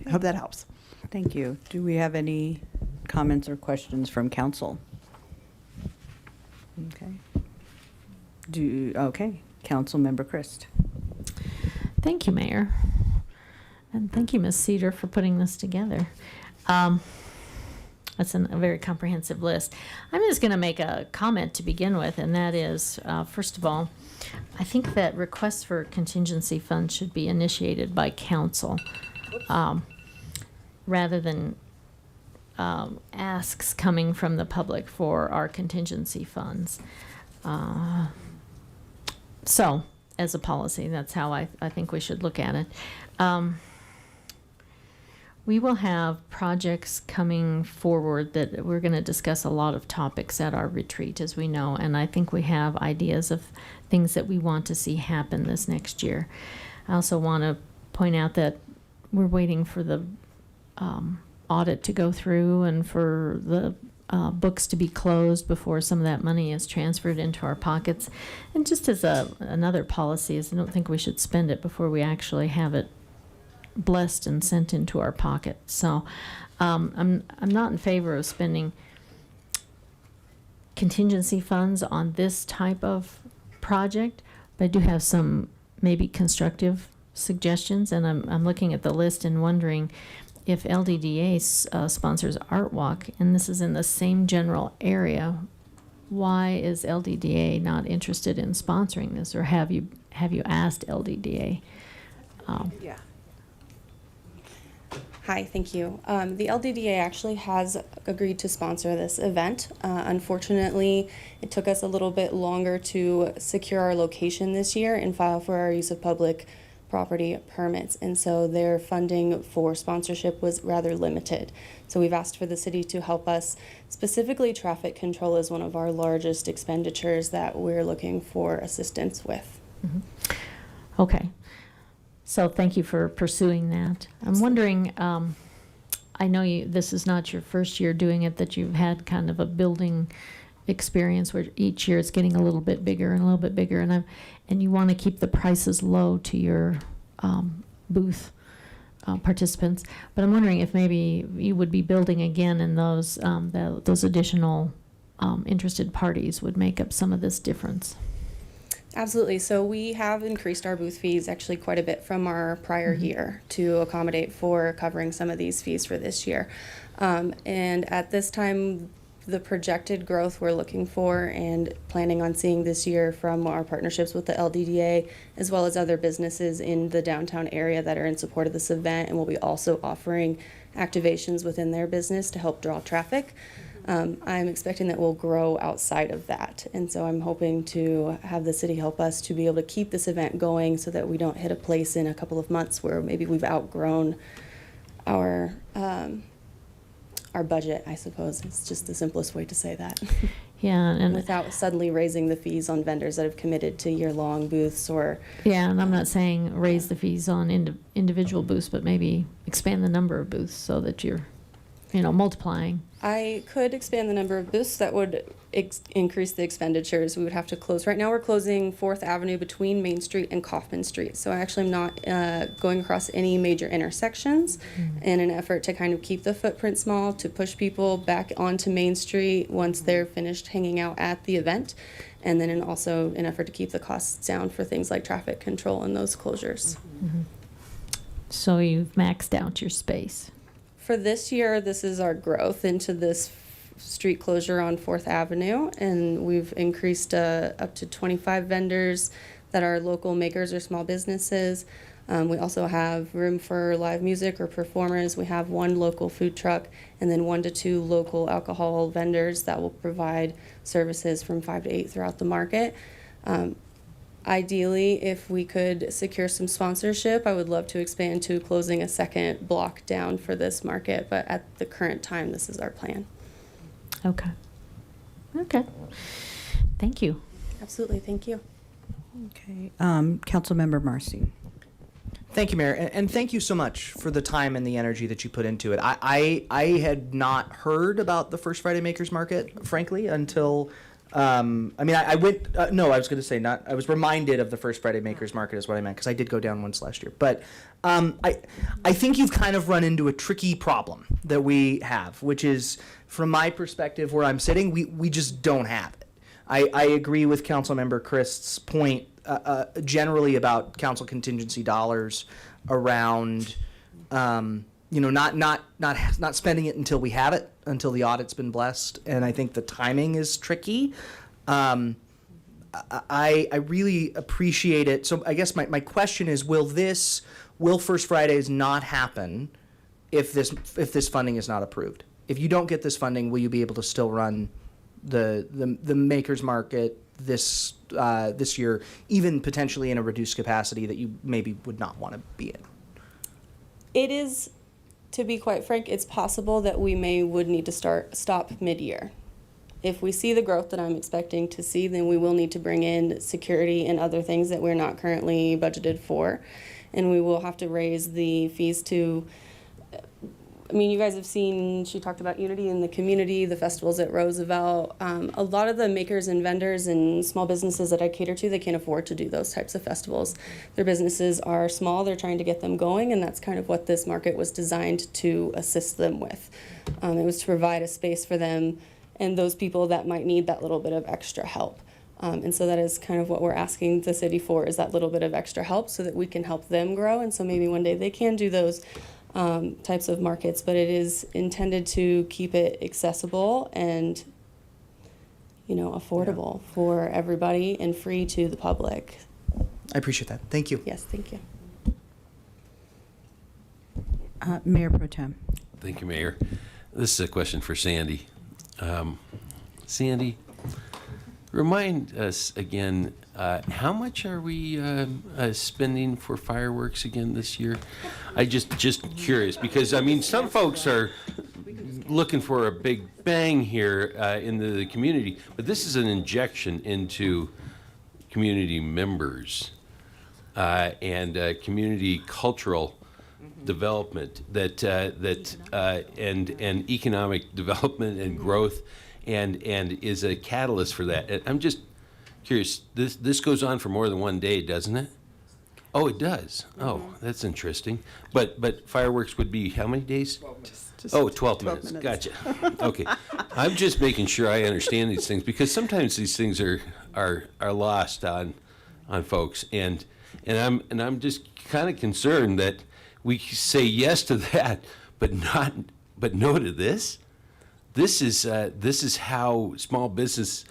S13: I hope that helps.
S1: Thank you. Do we have any comments or questions from council? Okay. Councilmember Christ.
S11: Thank you, Mayor. And thank you, Ms. Cedar, for putting this together. That's a very comprehensive list. I'm just going to make a comment to begin with, and that is, first of all, I think that requests for contingency funds should be initiated by council rather than asks coming from the public for our contingency funds. So, as a policy, that's how I think we should look at it. We will have projects coming forward that we're going to discuss a lot of topics at our retreat, as we know, and I think we have ideas of things that we want to see happen this next year. I also want to point out that we're waiting for the audit to go through and for the books to be closed before some of that money is transferred into our pockets. And just as another policy is, I don't think we should spend it before we actually have it blessed and sent into our pocket. So I'm not in favor of spending contingency funds on this type of project, but I do have some maybe constructive suggestions, and I'm looking at the list and wondering if LDDA sponsors Art Walk, and this is in the same general area, why is LDDA not interested in sponsoring this, or have you asked LDDA?
S15: Yeah. Hi, thank you. The LDDA actually has agreed to sponsor this event. Unfortunately, it took us a little bit longer to secure our location this year and file for our use of public property permits, and so their funding for sponsorship was rather limited. So we've asked for the city to help us. Specifically, traffic control is one of our largest expenditures that we're looking for assistance with.
S11: Mm-hmm. Okay. So thank you for pursuing that. I'm wondering, I know this is not your first year doing it, that you've had kind of a building experience where each year it's getting a little bit bigger and a little bit bigger, and you want to keep the prices low to your booth participants. But I'm wondering if maybe you would be building again, and those additional interested parties would make up some of this difference.
S15: Absolutely. So we have increased our booth fees actually quite a bit from our prior year to accommodate for covering some of these fees for this year. And at this time, the projected growth we're looking for and planning on seeing this year from our partnerships with the LDDA, as well as other businesses in the downtown area that are in support of this event, and we'll be also offering activations within their business to help draw traffic. I'm expecting that we'll grow outside of that, and so I'm hoping to have the city help us to be able to keep this event going so that we don't hit a place in a couple of months where maybe we've outgrown our budget, I suppose. It's just the simplest way to say that.
S11: Yeah, and
S15: without suddenly raising the fees on vendors that have committed to year-long booths or.
S11: yeah, and I'm not saying raise the fees on individual booths, but maybe expand the number of booths so that you're, multiplying.
S15: I could expand the number of booths that would increase the expenditures. We would have to close. Right now, we're closing 4th Avenue between Main Street and Kaufman Street. So I actually am not going across any major intersections in an effort to kind of keep the footprint small, to push people back onto Main Street once they're finished hanging out at the event. And then also an effort to keep the costs down for things like traffic control and those closures.
S11: So you've maxed out your space.
S15: For this year, this is our growth into this street closure on 4th Avenue, and we've increased up to 25 vendors that are local makers or small businesses. We also have room for live music or performers. We have 1 local food truck and then 1 to 2 local alcohol vendors that will provide services from 5 to 8 throughout the market. Ideally, if we could secure some sponsorship, I would love to expand to closing a second block down for this market, but at the current time, this is our plan.
S11: Okay. Okay. Thank you.
S15: Absolutely, thank you.
S1: Okay. Councilmember Marcy.
S4: Thank you, Mayor, and thank you so much for the time and the energy that you put into it. I had not heard about the First Friday Makers Market, frankly, until I was reminded of the First Friday Makers Market is what I meant, because I did go down once last year. But I think you've kind of run into a tricky problem that we have, which is, from my perspective, where I'm sitting, we just don't have it. I agree with Councilmember Christ's point generally about council contingency dollars around not spending it until we have it, until the audit's been blessed, and I think the timing is tricky. I really appreciate it. So I guess my question is, will First Fridays not happen if this funding is not approved? If you don't get this funding, will you be able to still run the Makers Market this year, even potentially in a reduced capacity that you maybe would not want to be in?
S15: It is, to be quite frank, it's possible that we would need to stop mid-year. If we see the growth that I'm expecting to see, then we will need to bring in security and other things that we're not currently budgeted for. And we will have to raise the fees to, you guys have seen, she talked about Unity in the community, the festivals at Roosevelt. A lot of the makers and vendors and small businesses that I cater to, they can't afford to do those types of festivals. Their businesses are small, they're trying to get them going, and that's kind of what this market was designed to assist them with. It was to provide a space for them and those people that might need that little bit of extra help. And so that is kind of what we're asking the city for, is that little bit of extra help so that we can help them grow. And so maybe one day they can do those types of markets, but it is intended to keep it accessible and, affordable for everybody and free to the public.
S4: I appreciate that. Thank you.
S15: Yes, thank you.
S1: Mayor Pro Tem.
S16: Thank you, Mayor. This is a question for Sandy. Sandy, remind us again, how much are we spending for fireworks again this year? I just curious, because some folks are looking for a big bang here in the community, but this is an injection into community members and community cultural development and economic development and growth, and is a catalyst for that. And I'm just curious. This goes on for more than one day, doesn't it? Oh, it does. Oh, that's interesting. But fireworks would be how many days? 12 minutes. Gotcha. Okay. I'm just making sure I understand these things, because sometimes these things are lost on folks, and I'm just kind of concerned that we say yes to that, but no to this. This is how small business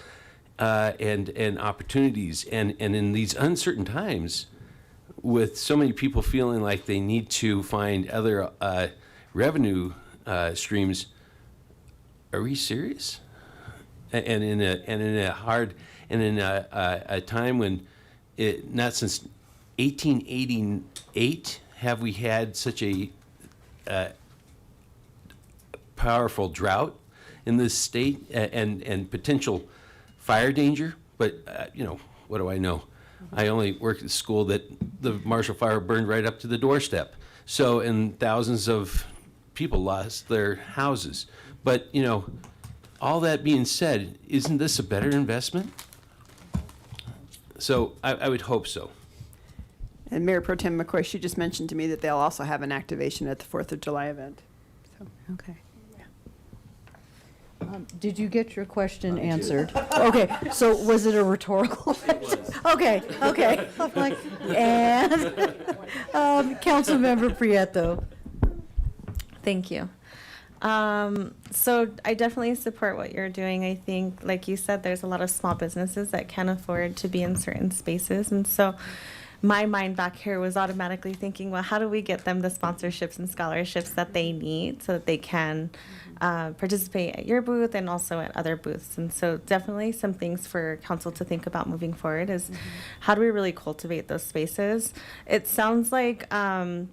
S16: and opportunities, and in these uncertain times, with so many people feeling like they need to find other revenue streams. Are we serious? And in a time when not since 1888 have we had such a powerful drought in this state, and potential fire danger, but, you know, what do I know? I only worked at a school that the Marshall Fire burned right up to the doorstep. So, and thousands of people lost their houses. But, you know, all that being said, isn't this a better investment? So I would hope so.
S13: And Mayor Pro Tem McCoy, she just mentioned to me that they'll also have an activation at the 4th of July event. So, okay.
S1: Did you get your question answered? Okay, so was it a rhetorical question? Okay. I'm like, and, Councilmember Prieto.
S12: Thank you. So I definitely support what you're doing. I think, like you said, there's a lot of small businesses that can't afford to be in certain spaces. And so my mind back here was automatically thinking, well, how do we get them the sponsorships and scholarships that they need so that they can participate at your booth and also at other booths? And so definitely some things for council to think about moving forward is how do we really cultivate those spaces? It sounds like,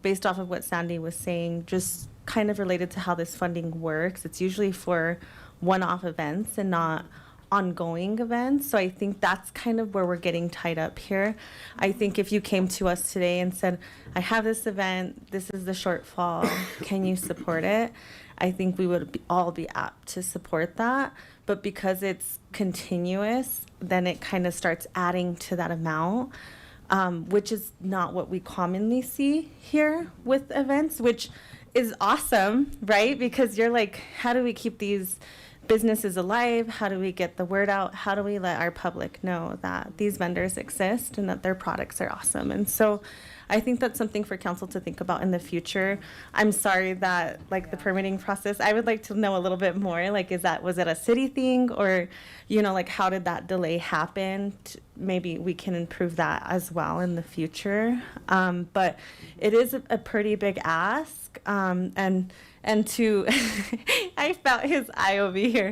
S12: based off of what Sandy was saying, just kind of related to how this funding works, it's usually for one-off events and not ongoing events. So I think that's kind of where we're getting tied up here. I think if you came to us today and said, I have this event, this is the shortfall, can you support it? I think we would all be apt to support that. But because it's continuous, then it kind of starts adding to that amount, which is not what we commonly see here with events, which is awesome, right? Because you're like, how do we keep these businesses alive? How do we get the word out? How do we let our public know that these vendors exist and that their products are awesome? And so I think that's something for council to think about in the future. I'm sorry that like the permitting process, I would like to know a little bit more. Like, was it a city thing, or, you know, like how did that delay happen? Maybe we can improve that as well in the future. But it is a pretty big ask. And to, I felt his eye over here,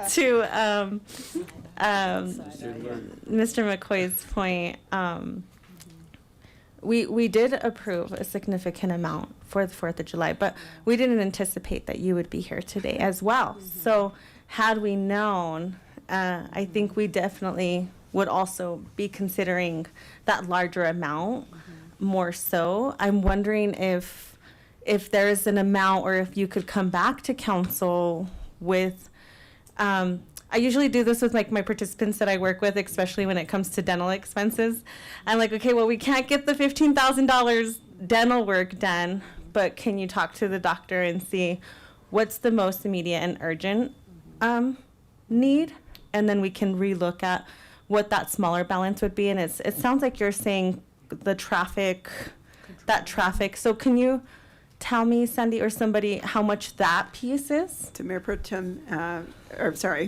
S12: to Mr. McCoy's point, we did approve a significant amount for the 4th of July, but we didn't anticipate that you would be here today as well. So had we known, I think we definitely would also be considering that larger amount more so. I'm wondering if there is an amount, or if you could come back to council with, I usually do this with like my participants that I work with, especially when it comes to dental expenses. I'm like, okay, well, we can't get the $15,000 dental work done, but can you talk to the doctor and see what's the most immediate and urgent need? And then we can relook at what that smaller balance would be. And it sounds like you're saying the traffic. So can you tell me, Sandy, or somebody, how much that piece is?
S13: To Mayor Pro Tem,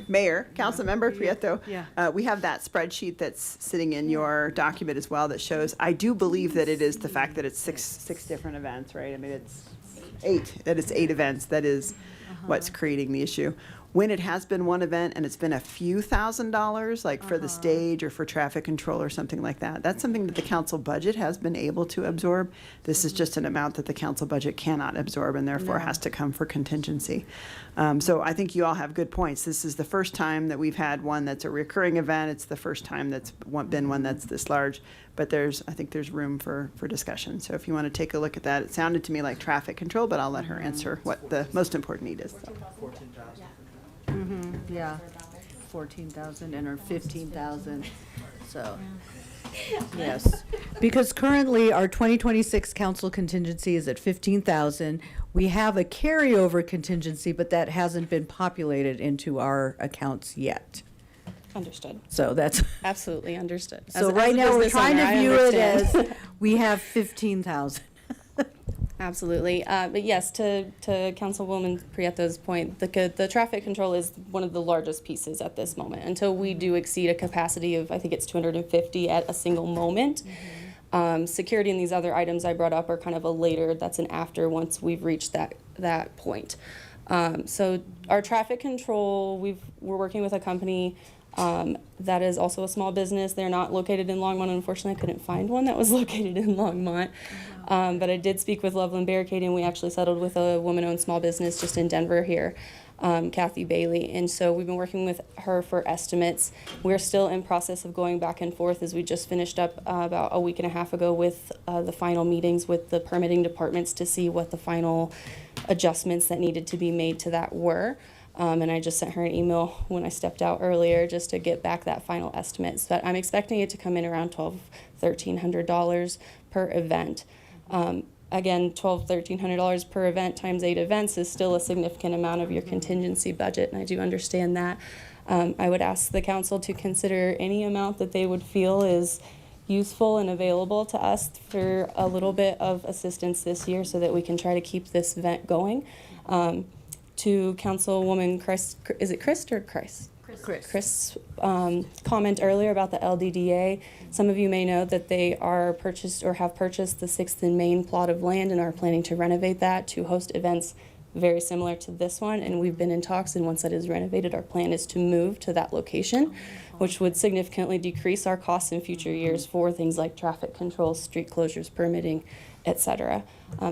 S13: Mayor, Councilmember Prieto.
S1: Yeah.
S13: We have that spreadsheet that's sitting in your document as well that shows, I do believe that it is the fact that it's six different events, right? I mean, it's eight events. That is what's creating the issue. When it has been one event and it's been a few $1,000s, like for the stage or for traffic control or something like that, that's something that the council budget has been able to absorb. This is just an amount that the council budget cannot absorb and therefore has to come for contingency. So I think you all have good points. This is the first time that we've had one that's a recurring event. It's the first time that's been one that's this large, but I think there's room for discussion. So if you want to take a look at that, it sounded to me like traffic control, but I'll let her answer what the most important need is.
S4: 14,000.
S1: Yeah, 14,000 and or 15,000, so, yes. Because currently, our 2026 council contingency is at 15,000. We have a carryover contingency, but that hasn't been populated into our accounts yet.
S15: Understood.
S1: So that's,
S15: Absolutely understood.
S1: so
S15: As
S1: right
S15: a
S1: now, we're
S15: business
S1: trying
S15: owner,
S1: to
S15: I
S1: view it
S15: understand.
S1: as, we have 15,000.
S15: Absolutely. But yes, to Councilwoman Prieto's point, the traffic control is one of the largest pieces at this moment. Until we do exceed a capacity of, I think it's 250 at a single moment. Security and these other items I brought up are kind of a later, that's an after once we've reached that point. So our traffic control, we're working with a company that is also a small business. They're not located in Longmont. Unfortunately, I couldn't find one that was located in Longmont. But I did speak with Loveland Barricade, and we actually settled with a woman-owned small business just in Denver here. Kathy Bailey. And so we've been working with her for estimates. We're still in process of going back and forth as we just finished up about a week and a half ago with the final meetings with the permitting departments to see what the final adjustments that needed to be made to that were. And I just sent her an email when I stepped out earlier just to get back that final estimate. So I'm expecting it to come in around $1,300 per event. Again, $1,300 per event times 8 events is still a significant amount of your contingency budget, and I do understand that. I would ask the council to consider any amount that they would feel is useful and available to us for a little bit of assistance this year so that we can try to keep this event going. To Councilwoman Chris, is it Chris or Chris? Chris' comment earlier about the LDDA. Some of you may know that they are purchased or have purchased the 6th and Main plot of land and are planning to renovate that to host events very similar to this one. And we've been in talks, and once that is renovated, our plan is to move to that location, which would significantly decrease our costs in future years for things like traffic controls, street closures, permitting, etc.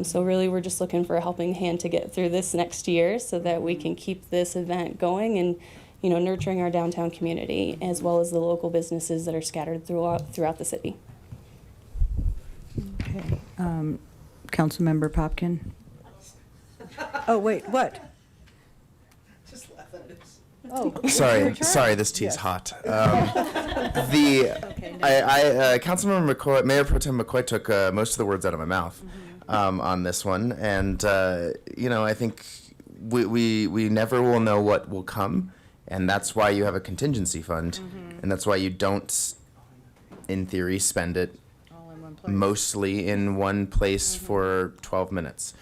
S15: So really, we're just looking for a helping hand to get through this next year so that we can keep this event going and, you know, nurturing our downtown community as well as the local businesses that are scattered throughout the city.
S1: Okay. Councilmember Popkin? Oh, wait, what?
S4: Just laugh at it.
S1: Oh.
S18: Sorry, this tea's
S1: Yes.
S18: hot. Councilmember McCoy, Mayor Pro Tem McCoy took most of the words out of my mouth on this one, and I think we never will know what will come, and that's why you have a contingency fund, and that's why you don't, in theory, spend it mostly in one place for 12 minutes.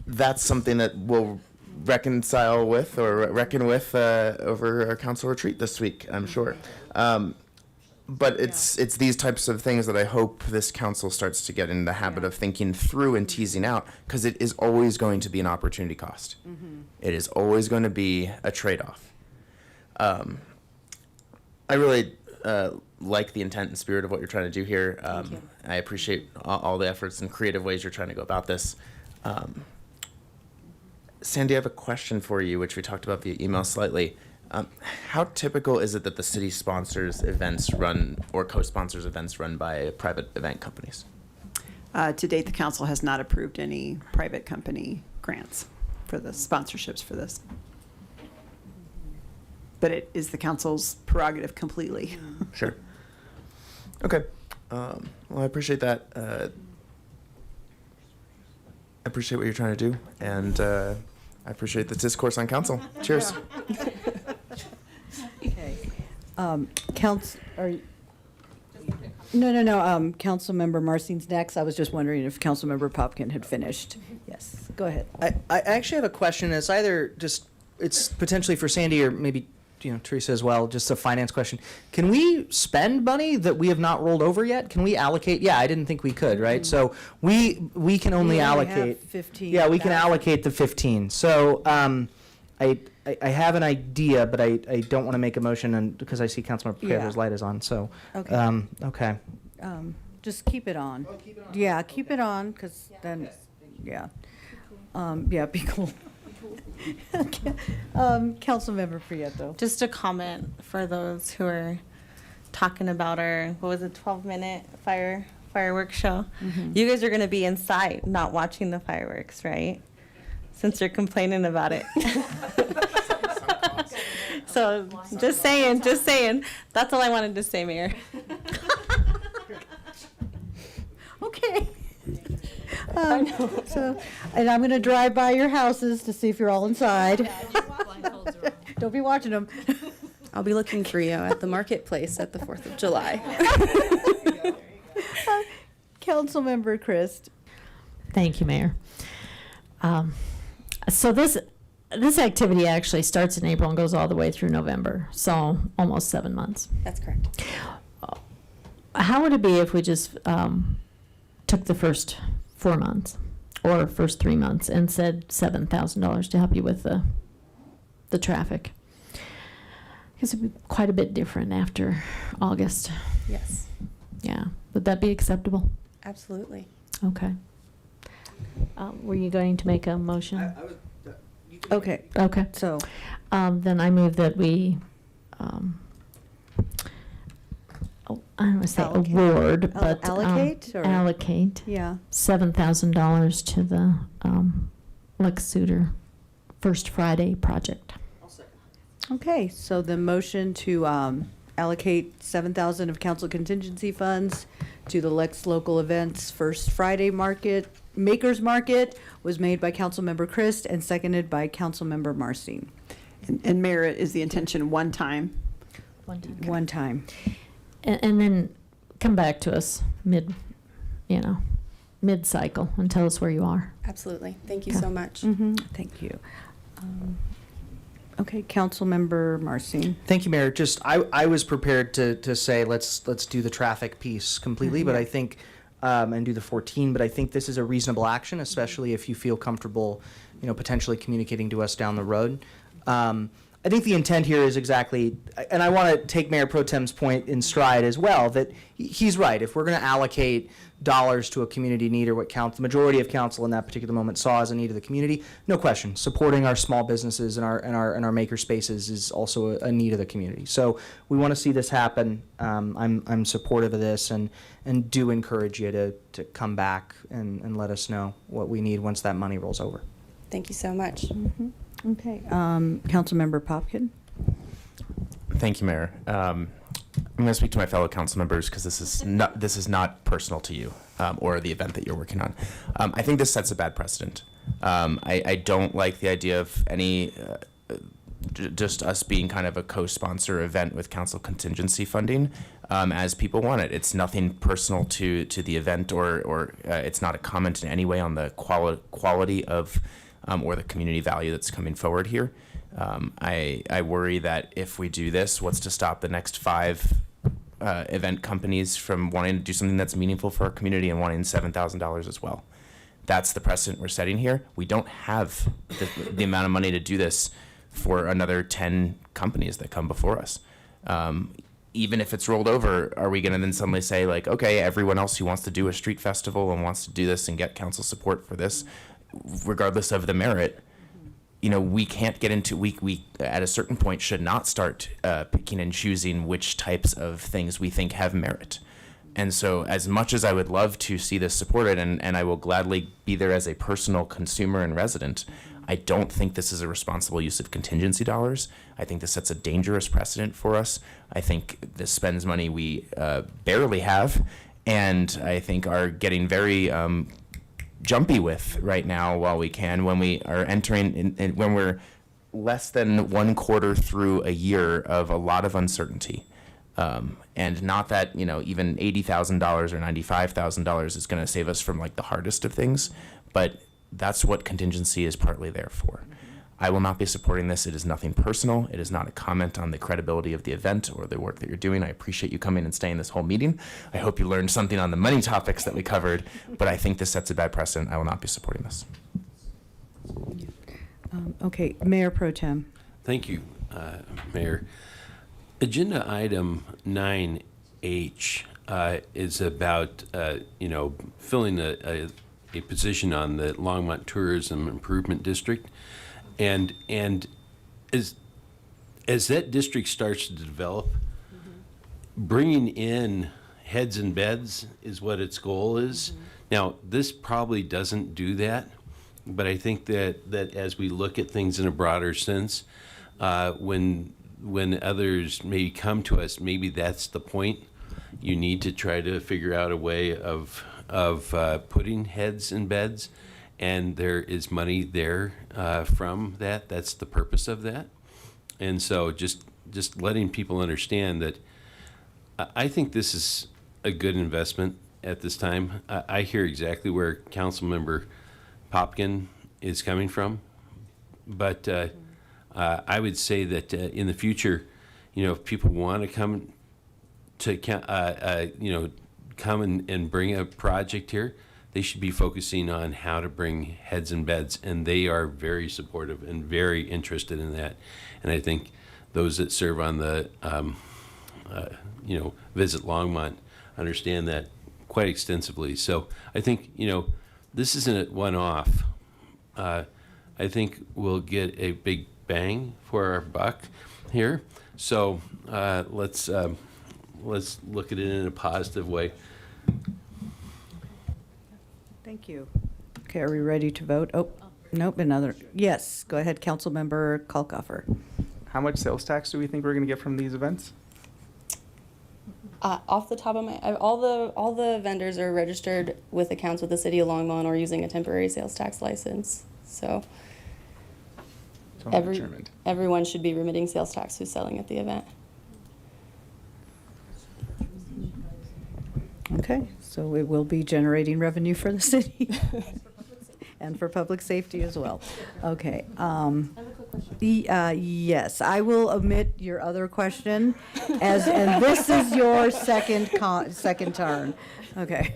S18: That's something that we'll reconcile with or reckon with over our council retreat this week, I'm sure. But it's these types of things that I hope this council starts to get in the habit of thinking through and teasing out, because it is always going to be an opportunity cost. It is always going to be a trade-off. I really like the intent and spirit of what you're trying to do here. I appreciate all the efforts and creative ways you're trying to go about this. Sandy, I have a question for you, which we talked about via email slightly. How typical is it that the city sponsors events run or co-sponsors events run by private event companies?
S13: To date, the council has not approved any private company grants for the sponsorships for this. But it is the council's prerogative completely.
S18: Sure. Okay. Well, I appreciate that. I appreciate what you're trying to do, and I appreciate the discourse on council. Cheers.
S1: Okay. No. Councilmember Marcin's next. I was just wondering if Councilmember Popkin had finished. Yes, go ahead.
S4: I actually have a question. It's potentially for Sandy or maybe Teresa as well. Just a finance question. Can we spend money that we have not rolled over yet? Can we allocate? Yeah, I didn't think we could. Right. So we can only allocate
S1: 15.
S4: Yeah, we can allocate the 15. So I have an idea, but I don't want to make a motion, and because I see Councilmember Pfeiffer's light is on. So
S1: Okay.
S4: Okay.
S1: Just keep it on. Yeah, keep it on, because then, yeah. Be cool. Councilmember Prieto.
S12: Just a comment for those who are talking about our, 12-minute fireworks show. You guys are going to be inside, not watching the fireworks, right? Since you're complaining about it. So just saying. That's all I wanted to say, Mayor.
S1: Okay. And I'm going to drive by your houses to see if you're all inside. Don't be watching them.
S15: I'll be looking for you at the marketplace at the 4th of July.
S1: Councilmember Christ.
S11: Thank you, Mayor. So this activity actually starts in April and goes all the way through November, so almost 7 months.
S15: That's correct.
S11: How would it be if we just took the first 4 months or first 3 months and said $7,000 to help you with the traffic? Because it'd be quite a bit different after August.
S15: Yes.
S11: Yeah. Would that be acceptable?
S15: Absolutely.
S11: Okay. Were you going to make a motion?
S1: Okay,
S11: Okay.
S1: so,
S11: Then I move that we, I don't want to say
S1: Allocate.
S11: award, but.
S1: Allocate, or-
S11: Allocate.
S1: yeah.
S11: $7,000 to the Lex Suter First Friday project.
S1: Okay, so the motion to allocate 7,000 of council contingency funds to the Lex Local Events First Friday Market, Makers Market, was made by Councilmember Christ and seconded by Councilmember Marcin.
S13: And Mayor, is the intention one time?
S1: One time.
S11: And then come back to us mid-cycle and tell us where you are.
S15: Absolutely. Thank you so much.
S1: Thank you. Okay, Councilmember Marcin.
S4: Thank you, Mayor. Just, I was prepared to say, let's do the traffic piece completely, but I think, and do the 14, but I think this is a reasonable action, especially if you feel comfortable, potentially communicating to us down the road. I think the intent here is exactly, and I want to take Mayor Pro Tem's point in stride as well, that he's right. If we're going to allocate dollars to a community need, or what the majority of council in that particular moment saw as a need of the community, no question, supporting our small businesses and our maker spaces is also a need of the community. So we want to see this happen. I'm supportive of this, and do encourage you to come back and let us know what we need once that money rolls over.
S15: Thank you so much.
S1: Okay, Councilmember Popkin.
S18: Thank you, Mayor. I'm going to speak to my fellow council members because this is not personal to you or the event that you're working on. I think this sets a bad precedent. I don't like the idea of any just us being kind of a co-sponsor event with council contingency funding as people want it. It's nothing personal to the event, or it's not a comment in any way on the quality of or the community value that's coming forward here. I worry that if we do this, what's to stop the next 5 event companies from wanting to do something that's meaningful for our community and wanting $7,000 as well? That's the precedent we're setting here. We don't have the amount of money to do this for another 10 companies that come before us. Even if it's rolled over, are we going to then suddenly say, like, okay, everyone else who wants to do a street festival and wants to do this and get council support for this, regardless of the merit, we can't get into, we at a certain point should not start picking and choosing which types of things we think have merit. And so as much as I would love to see this supported, and I will gladly be there as a personal consumer and resident, I don't think this is a responsible use of contingency dollars. I think this sets a dangerous precedent for us. I think this spends money we barely have, and I think are getting very jumpy with right now while we can, when we are entering when we're less than 1/4 through a year of a lot of uncertainty. And not that, even $80,000 or $95,000 is going to save us from like the hardest of things, but that's what contingency is partly there for. I will not be supporting this. It is nothing personal. It is not a comment on the credibility of the event or the work that you're doing. I appreciate you coming and staying this whole meeting. I hope you learned something on the money topics that we covered, but I think this sets a bad precedent. I will not be supporting this.
S1: Okay, Mayor Pro Tem.
S16: Thank you, Mayor. Agenda item 9H is about, filling a position on the Longmont Tourism Improvement District. And as that district starts to develop, bringing in heads and beds is what its goal is. Now, this probably doesn't do that, but I think that as we look at things in a broader sense, when others may come to us, maybe that's the point. You need to try to figure out a way of putting heads in beds, and there is money there from that. That's the purpose of that. And so just letting people understand that I think this is a good investment at this time. I hear exactly where Councilmember Popkin is coming from, but I would say that in the future, if people want to come to come and bring a project here, they should be focusing on how to bring heads and beds, and they are very supportive and very interested in that. And I think those that serve on the Visit Longmont understand that quite extensively. So I think this isn't a one-off. I I think we'll get a big bang for our buck here. So let's look at it in a positive way.
S1: Thank you. Okay, are we ready to vote? Oh, nope, another. Yes, go ahead, Councilmember Kalkoffer.
S18: How much sales tax do we think we're going to get from these events?
S15: Off the top of my, all the vendors are registered with accounts with the city of Longmont or using a temporary sales tax license. So
S18: Determined.
S15: everyone should be remitting sales tax who's selling at the event.
S1: Okay, so it will be generating revenue for the city and for public safety as well. Okay. Yes, I will omit your other question and this is your second turn. Okay.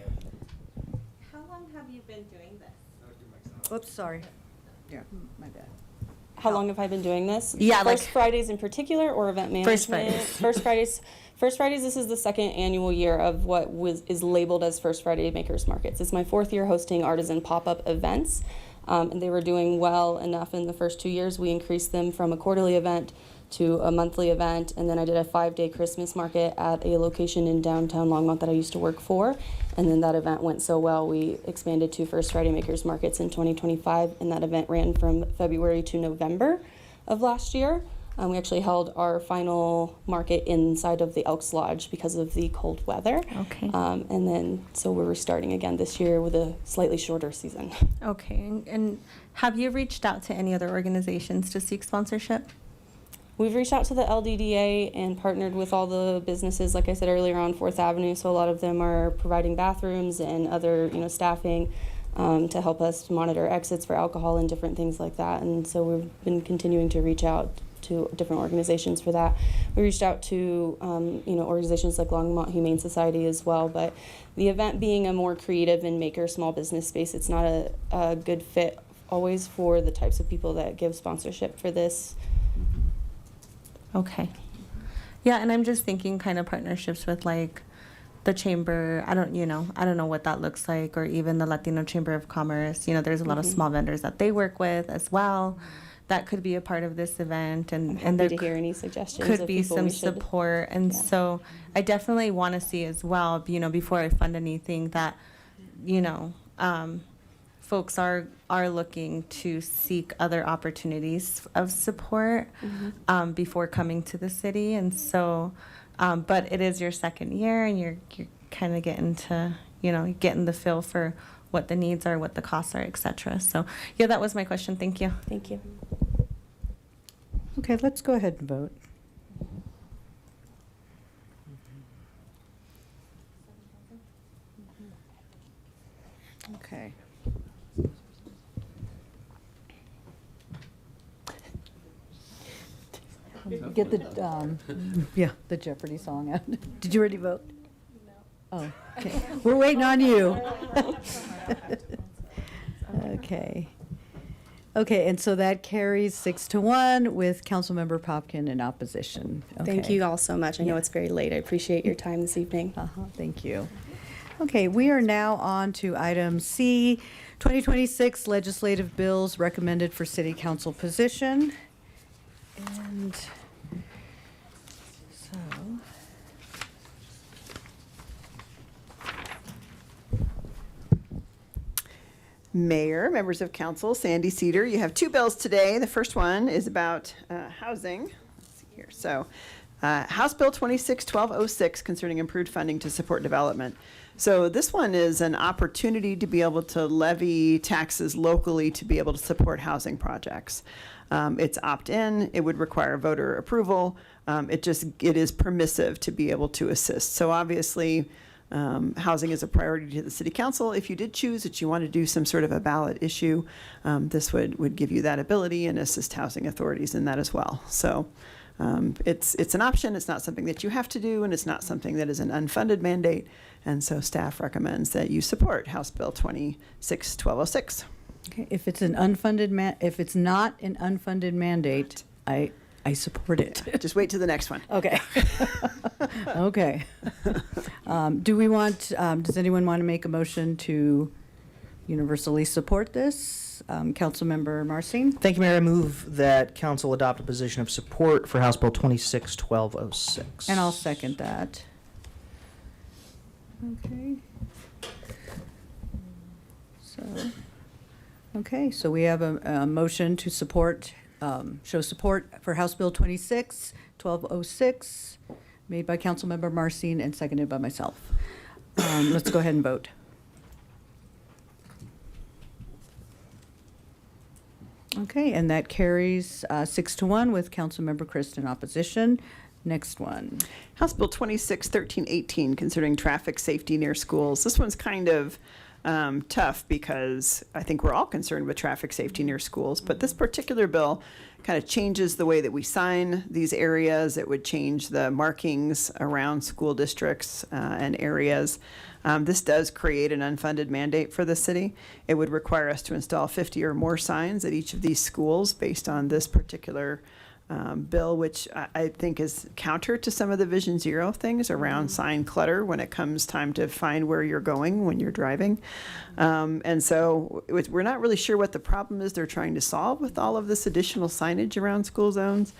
S12: How long have you been doing this?
S1: Oops, sorry. Yeah, my bad.
S15: How long have I been doing this?
S12: Yeah,
S15: First
S12: like-
S15: Fridays in particular, or event management?
S12: First Fridays.
S15: First Fridays. First Fridays. This is the second annual year of what is labeled as First Friday Makers Markets. It's my 4th year hosting artisan pop-up events, and they were doing well enough in the first 2 years. We increased them from a quarterly event to a monthly event, and then I did a 5-day Christmas market at a location in downtown Longmont that I used to work for, and then that event went so well we expanded to First Friday Makers Markets in 2025, and that event ran from February to November of last year. We actually held our final market inside of the Elks Lodge because of the cold weather.
S12: Okay.
S15: And then, so we're restarting again this year with a slightly shorter season.
S12: Okay, and have you reached out to any other organizations to seek sponsorship?
S15: We've reached out to the LDDA and partnered with all the businesses, like I said earlier, on 4th Avenue. So a lot of them are providing bathrooms and other, staffing to help us monitor exits for alcohol and different things like that. And so we've been continuing to reach out to different organizations for that. We reached out to, organizations like Longmont Humane Society as well. But the event being a more creative and maker small business space, it's not a good fit always for the types of people that give sponsorship for this.
S12: Okay. Yeah, and I'm just thinking kind of partnerships with like the chamber. I don't know what that looks like, or even the Latino Chamber of Commerce. There's a lot of small vendors that they work with as well. That could be a part of this event, and there
S15: to hear any suggestions
S12: could
S15: of
S12: be
S15: people
S12: some
S15: we should-
S12: support. And so I definitely want to see as well, before I fund anything, that folks are looking to seek other opportunities of support before coming to the city. And so, but it is your second year, and you're kind of getting to getting the feel for what the needs are, what the costs are, etc. So yeah, that was my question. Thank you.
S15: Thank you.
S1: Okay, let's go ahead and vote. Okay. Get the Jeopardy song out. Did you already vote? No. Oh, okay. We're waiting on you. Okay. Okay, and so that carries 6-1 with Councilmember Popkin in opposition.
S15: Thank
S1: Okay.
S15: you all so much. I know it's very late. I appreciate your time this evening.
S1: Thank you. Okay, we are now on to item C, 2026 legislative bills recommended for city council position. And so,
S13: Mayor, members of council, Sandy Cedar, you have 2 bills today. The first one is about housing. Let's see here. So, House Bill 26-1206 concerning improved funding to support development. So this one is an opportunity to be able to levy taxes locally to be able to support housing projects. It's opt-in. It would require voter approval. It is permissive to be able to assist. So obviously, housing is a priority to the city council. If you did choose that you want to do some sort of a ballot issue, this would give you that ability and assist housing authorities in that as well. So it's an option. It's not something that you have to do, and it's not something that is an unfunded mandate. And so staff recommends that you support House Bill 26-1206.
S1: okay, if it's not an unfunded mandate, I support it.
S13: Just wait till the next one.
S1: Okay. Okay. Does anyone want to make a motion to universally support this? Councilmember Marcin?
S4: Thank you, Mayor. I move that council adopt a position of support for House Bill 26-1206.
S1: And I'll second that. Okay. So we have a motion to support, show support for House Bill 26-1206, made by Councilmember Marcin and seconded by myself. Let's go ahead and vote. Okay, and that carries 6-1 with Councilmember Christ in opposition. Next one.
S13: House Bill 26-1318, concerning traffic safety near schools. This one's kind of tough because I think we're all concerned with traffic safety near schools, but this particular bill kind of changes the way that we sign these areas. It would change the markings around school districts and areas. This does create an unfunded mandate for the city. It would require us to install 50 or more signs at each of these schools based on this particular bill, which I think is counter to some of the Vision Zero things around sign clutter when it comes time to find where you're going when you're driving. And so we're not really sure what the problem is they're trying to solve with all of this additional signage around school zones.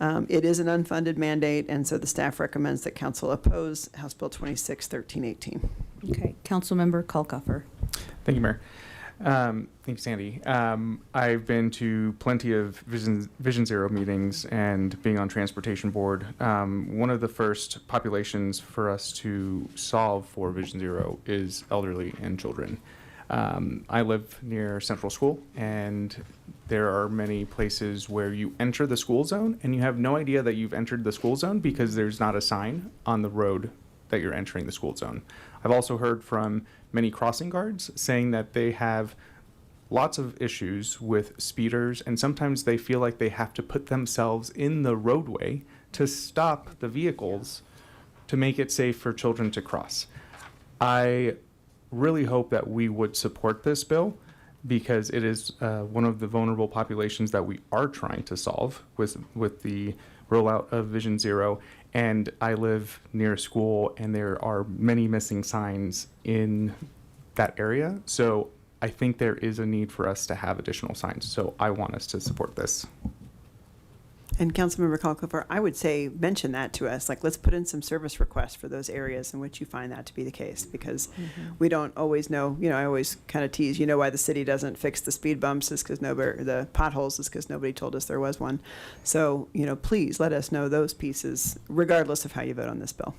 S13: It is an unfunded mandate, and so the staff recommends that council oppose House Bill 26-1318.
S1: Okay, Councilmember Kalkofer.
S6: Thank you, Mayor. Thank you, Sandy. I've been to plenty of Vision Zero meetings and being on transportation board. One of the first populations for us to solve for Vision Zero is elderly and children. I live near Central School, and there are many places where you enter the school zone and you have no idea that you've entered the school zone because there's not a sign on the road that you're entering the school zone. I've also heard from many crossing guards saying that they have lots of issues with speeders, and sometimes they feel like they have to put themselves in the roadway to stop the vehicles to make it safe for children to cross. I really hope that we would support this bill because it is one of the vulnerable populations that we are trying to solve with the rollout of Vision Zero. And I live near a school, and there are many missing signs in that area. So I think there is a need for us to have additional signs. So I want us to support this.
S13: And Councilmember Kalkofer, I would say mention that to us. Like, let's put in some service requests for those areas in which you find that to be the case, because we don't always know. You know, I always kind of tease. You know why the city doesn't fix the speed bumps is because nobody, the potholes is because nobody told us there was one. So please let us know those pieces, regardless of how you vote on this bill.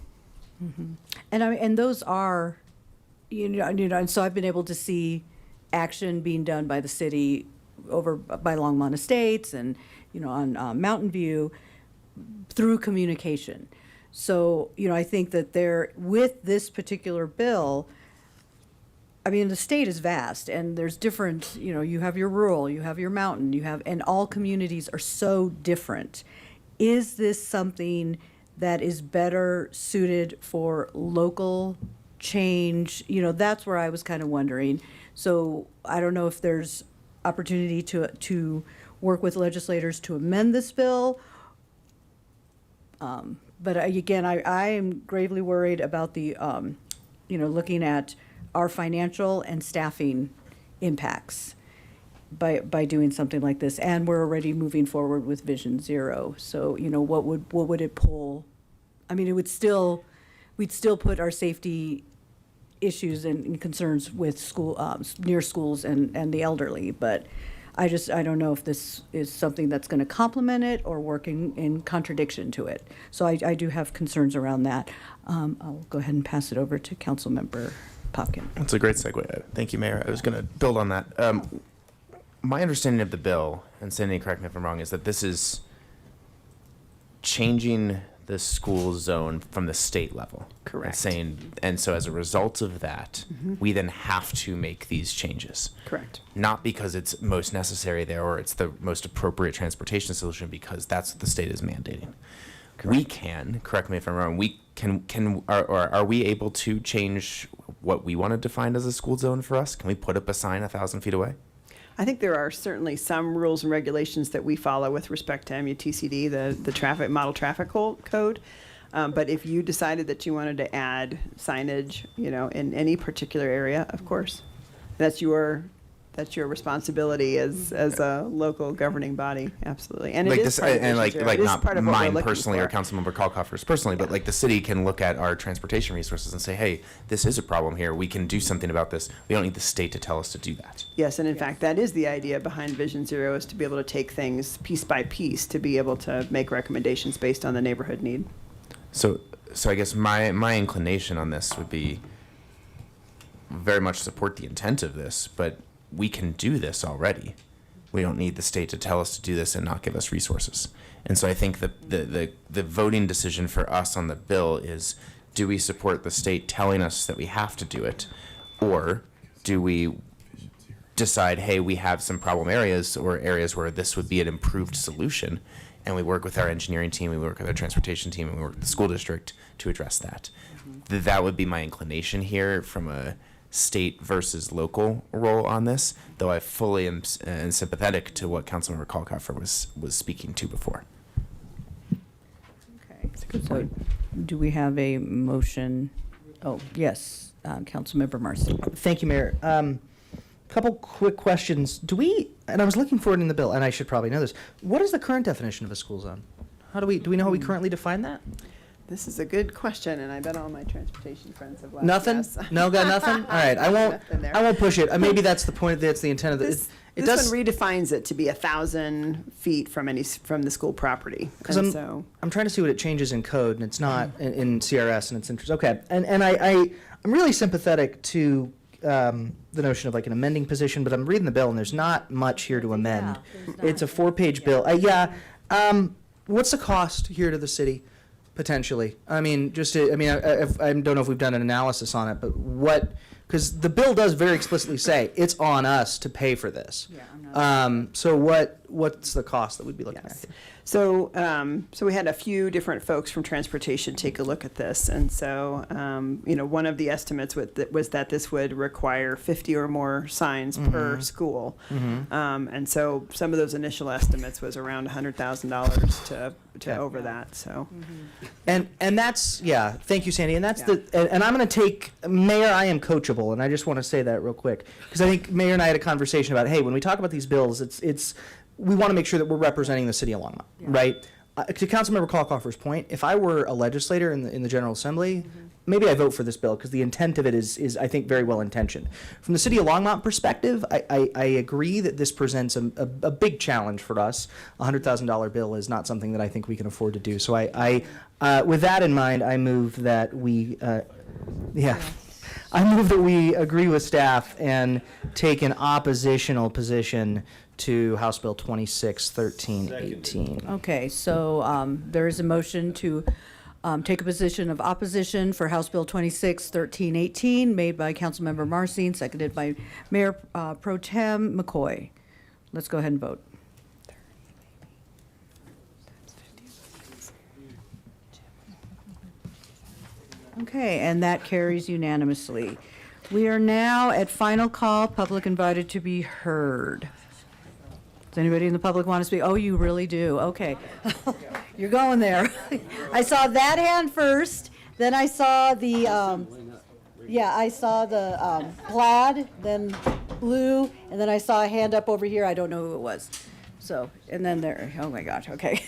S1: And those are, and so I've been able to see action being done by the city over by Longmont Estates and on Mountain View through communication. So I think that with this particular bill, the state is vast, and there's different. You have your rural, you have your mountain, and all communities are so different. Is this something that is better suited for local change? That's where I was kind of wondering. So I don't know if there's opportunity to work with legislators to amend this bill. But again, I am gravely worried about the, looking at our financial and staffing impacts by doing something like this. And we're already moving forward with Vision Zero. So, what would it pull? We'd still put our safety issues and concerns with near schools and the elderly, but I don't know if this is something that's going to complement it or work in contradiction to it. So I do have concerns around that. I'll go ahead and pass it over to Councilmember Popkin.
S18: That's a great segue. Thank you, Mayor. I was going to build on that. My understanding of the bill, and Cindy, correct me if I'm wrong, is that this is changing the school zone from the state level.
S13: Correct.
S18: And so as a result of that, we then have to make these changes.
S13: Correct.
S18: Not because it's most necessary there or it's the most appropriate transportation solution, because that's what the state is mandating. Correct. We can, correct me if I'm wrong, are we able to change what we want to define as a school zone for us? Can we put up a sign 1,000 feet away?
S13: I think there are certainly some rules and regulations that we follow with respect to MUTCD, the traffic model traffic code. But if you decided that you wanted to add signage, in any particular area, of course, that's your that's your responsibility as a local governing body. Absolutely. And it
S18: like
S13: is
S18: this,
S13: part of
S18: and
S13: Vision
S18: like
S13: Zero.
S18: like
S13: It is
S18: not
S13: part of what we're
S18: mine
S13: looking
S18: personally or
S13: for.
S18: Councilmember Kalkoffer's personally, but like the city can look at our transportation resources and say, hey, this is a problem here. We can do something about this. We don't need the state to tell us to do that.
S13: Yes, and in fact, that is the idea behind Vision Zero, is to be able to take things piece by piece, to be able to make recommendations based on the neighborhood need.
S18: So I guess my inclination on this would be very much support the intent of this, but we can do this already. We don't need the state to tell us to do this and not give us resources. And so I think the voting decision for us on the bill is, do we support the state telling us that we have to do it, or do we decide, hey, we have some problem areas or areas where this would be an improved solution, and we work with our engineering team, we work with our transportation team, and we work with the school district to address that. That would be my inclination here from a state versus local role on this, though I fully am sympathetic to what Councilmember Kalkoffer was speaking to before.
S1: So do we have a motion? Oh, yes, Councilmember Marcy.
S4: Thank you, Mayor. Couple quick questions. Do we, and I was looking for it in the bill, and I should probably know this, what is the current definition of a school zone? Do we know how we currently define that?
S13: This is a good question, and I bet all my transportation friends have laughed.
S4: Nothing?
S13: Yes.
S4: No, got nothing? All right,
S13: Nothing there.
S4: I won't push it. Maybe that's the point, that's the intent of
S13: This,
S4: it
S13: this
S4: does.
S13: one redefines it to be 1,000 feet from the school property.
S4: Because
S13: And so,
S4: I'm trying to see what it changes in code, and it's not in CRS, and it's interesting. Okay, and I'm really sympathetic to the notion of like an amending position, but I'm reading the bill, and there's not much here to amend. It's a 4-page bill. What's the cost here to the city, potentially? I mean, I don't know if we've done an analysis on it, but what, because the bill does very explicitly say it's on us to pay for this. So what's the cost that we'd be looking at?
S13: So we had a few different folks from transportation take a look at this, and so one of the estimates was that this would require 50 or more signs per school, and so some of those initial estimates was around $100,000 to over that. So,
S4: and that's thank you, Sandy, and that's and I'm going to take Mayor. I am coachable, and I just want to say that real quick because I think Mayor and I had a conversation about, hey, when we talk about these bills, it's we want to make sure that we're representing the city of Longmont, right? To Councilmember Kalkoffer's point, if I were a legislator in the General Assembly, maybe I vote for this bill because the intent of it is I think very well intentioned. From the city of Longmont perspective, I agree that this presents a big challenge for us. A $100,000 bill is not something that I think we can afford to do. So I with that in mind, I move that we I move that we agree with staff and take an oppositional position to House Bill 261318.
S1: Okay, so there is a motion to take a position of opposition for House Bill 261318 made by Councilmember Marcy and seconded by Mayor Pro Tem McCoy. Let's go ahead and vote. Okay, and that carries unanimously. We are now at final call, public invited to be heard. Does anybody in the public want to speak? Oh, you really do. Okay. You're going there. I saw that hand first, then I saw the, I saw the plaid, then blue, and then I saw a hand up over here. I don't know who it was. So, and then there, oh my gosh, okay.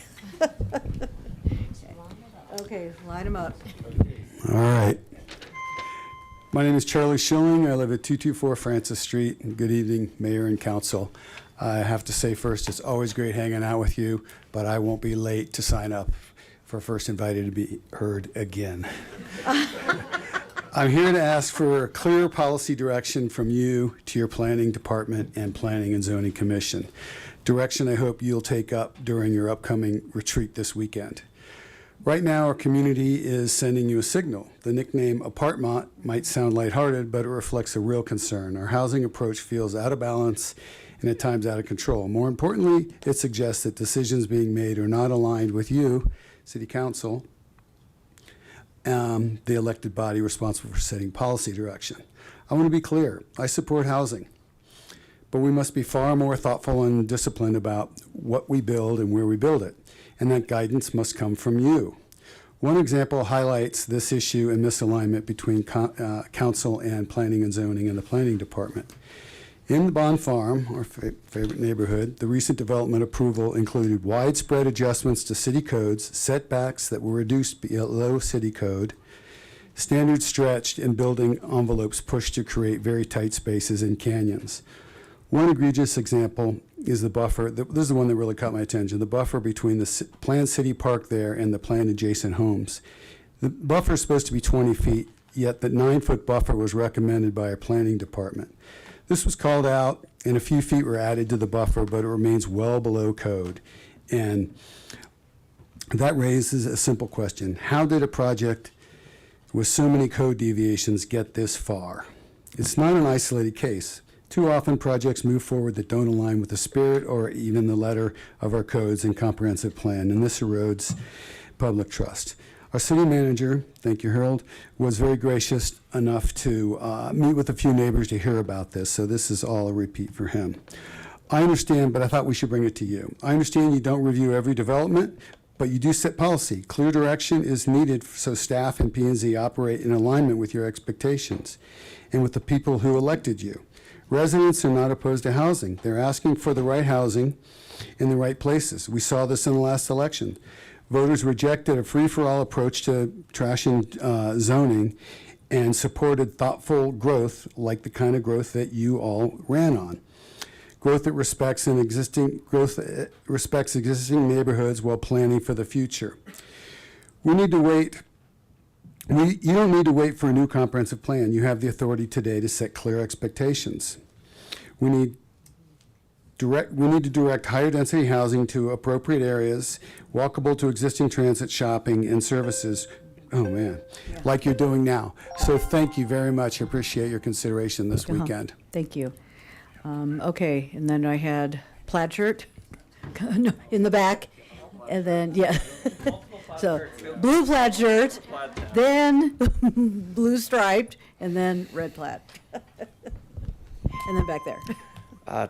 S1: Okay, line them up.
S14: All right. My name is Charlie Schilling. I live at 224 Francis Street. Good evening, Mayor and Council. I have to say first, it's always great hanging out with you, but I won't be late to sign up for First Invited to be heard again. I'm here to ask for a clear policy direction from you to your planning department and planning and zoning commission. Direction I hope you'll take up during your upcoming retreat this weekend. Right now, our community is sending you a signal. The nickname Apartmont might sound lighthearted, but it reflects a real concern. Our housing approach feels out of balance and at times out of control. More importantly, it suggests that decisions being made are not aligned with you, City Council, the elected body responsible for setting policy direction. I want to be clear. I support housing, but we must be far more thoughtful and disciplined about what we build and where we build it. And that guidance must come from you. One example highlights this issue and misalignment between council and planning and zoning and the planning department. In the Bond Farm, our favorite neighborhood, the recent development approval included widespread adjustments to city codes, setbacks that were reduced below city code, standards stretched, and building envelopes pushed to create very tight spaces in canyons. One egregious example is the buffer. This is the one that really caught my attention. The buffer between the planned city park there and the planned adjacent homes. The buffer is supposed to be 20 feet, yet the 9-foot buffer was recommended by our planning department. This was called out, and a few feet were added to the buffer, but it remains well below code. And that raises a simple question. How did a project with so many code deviations get this far? It's not an isolated case. Too often, projects move forward that don't align with the spirit or even the letter of our codes and comprehensive plan, and this erodes public trust. Our city manager, thank you, Harold, was very gracious enough to meet with a few neighbors to hear about this, so this is all a repeat for him. I understand, but I thought we should bring it to you. I understand you don't review every development, but you do set policy. Clear direction is needed so staff and P&Z operate in alignment with your expectations and with the people who elected you. Residents are not opposed to housing. They're asking for the right housing in the right places. We saw this in the last election. Voters rejected a free-for-all approach to trash and zoning and supported thoughtful growth like the kind of growth that you all ran on. Growth that respects existing neighborhoods while planning for the future. We need to wait. You don't need to wait for a new comprehensive plan. You have the authority today to set clear expectations. We need to direct higher density housing to appropriate areas, walkable to existing transit, shopping, and services. Oh, man, like you're doing now. So thank you very much. I appreciate your consideration this weekend.
S1: Thank you. Okay, and then I had plaid shirt in the back, and then, yeah. So blue plaid shirt, then blue striped, and then red plaid. And then back there.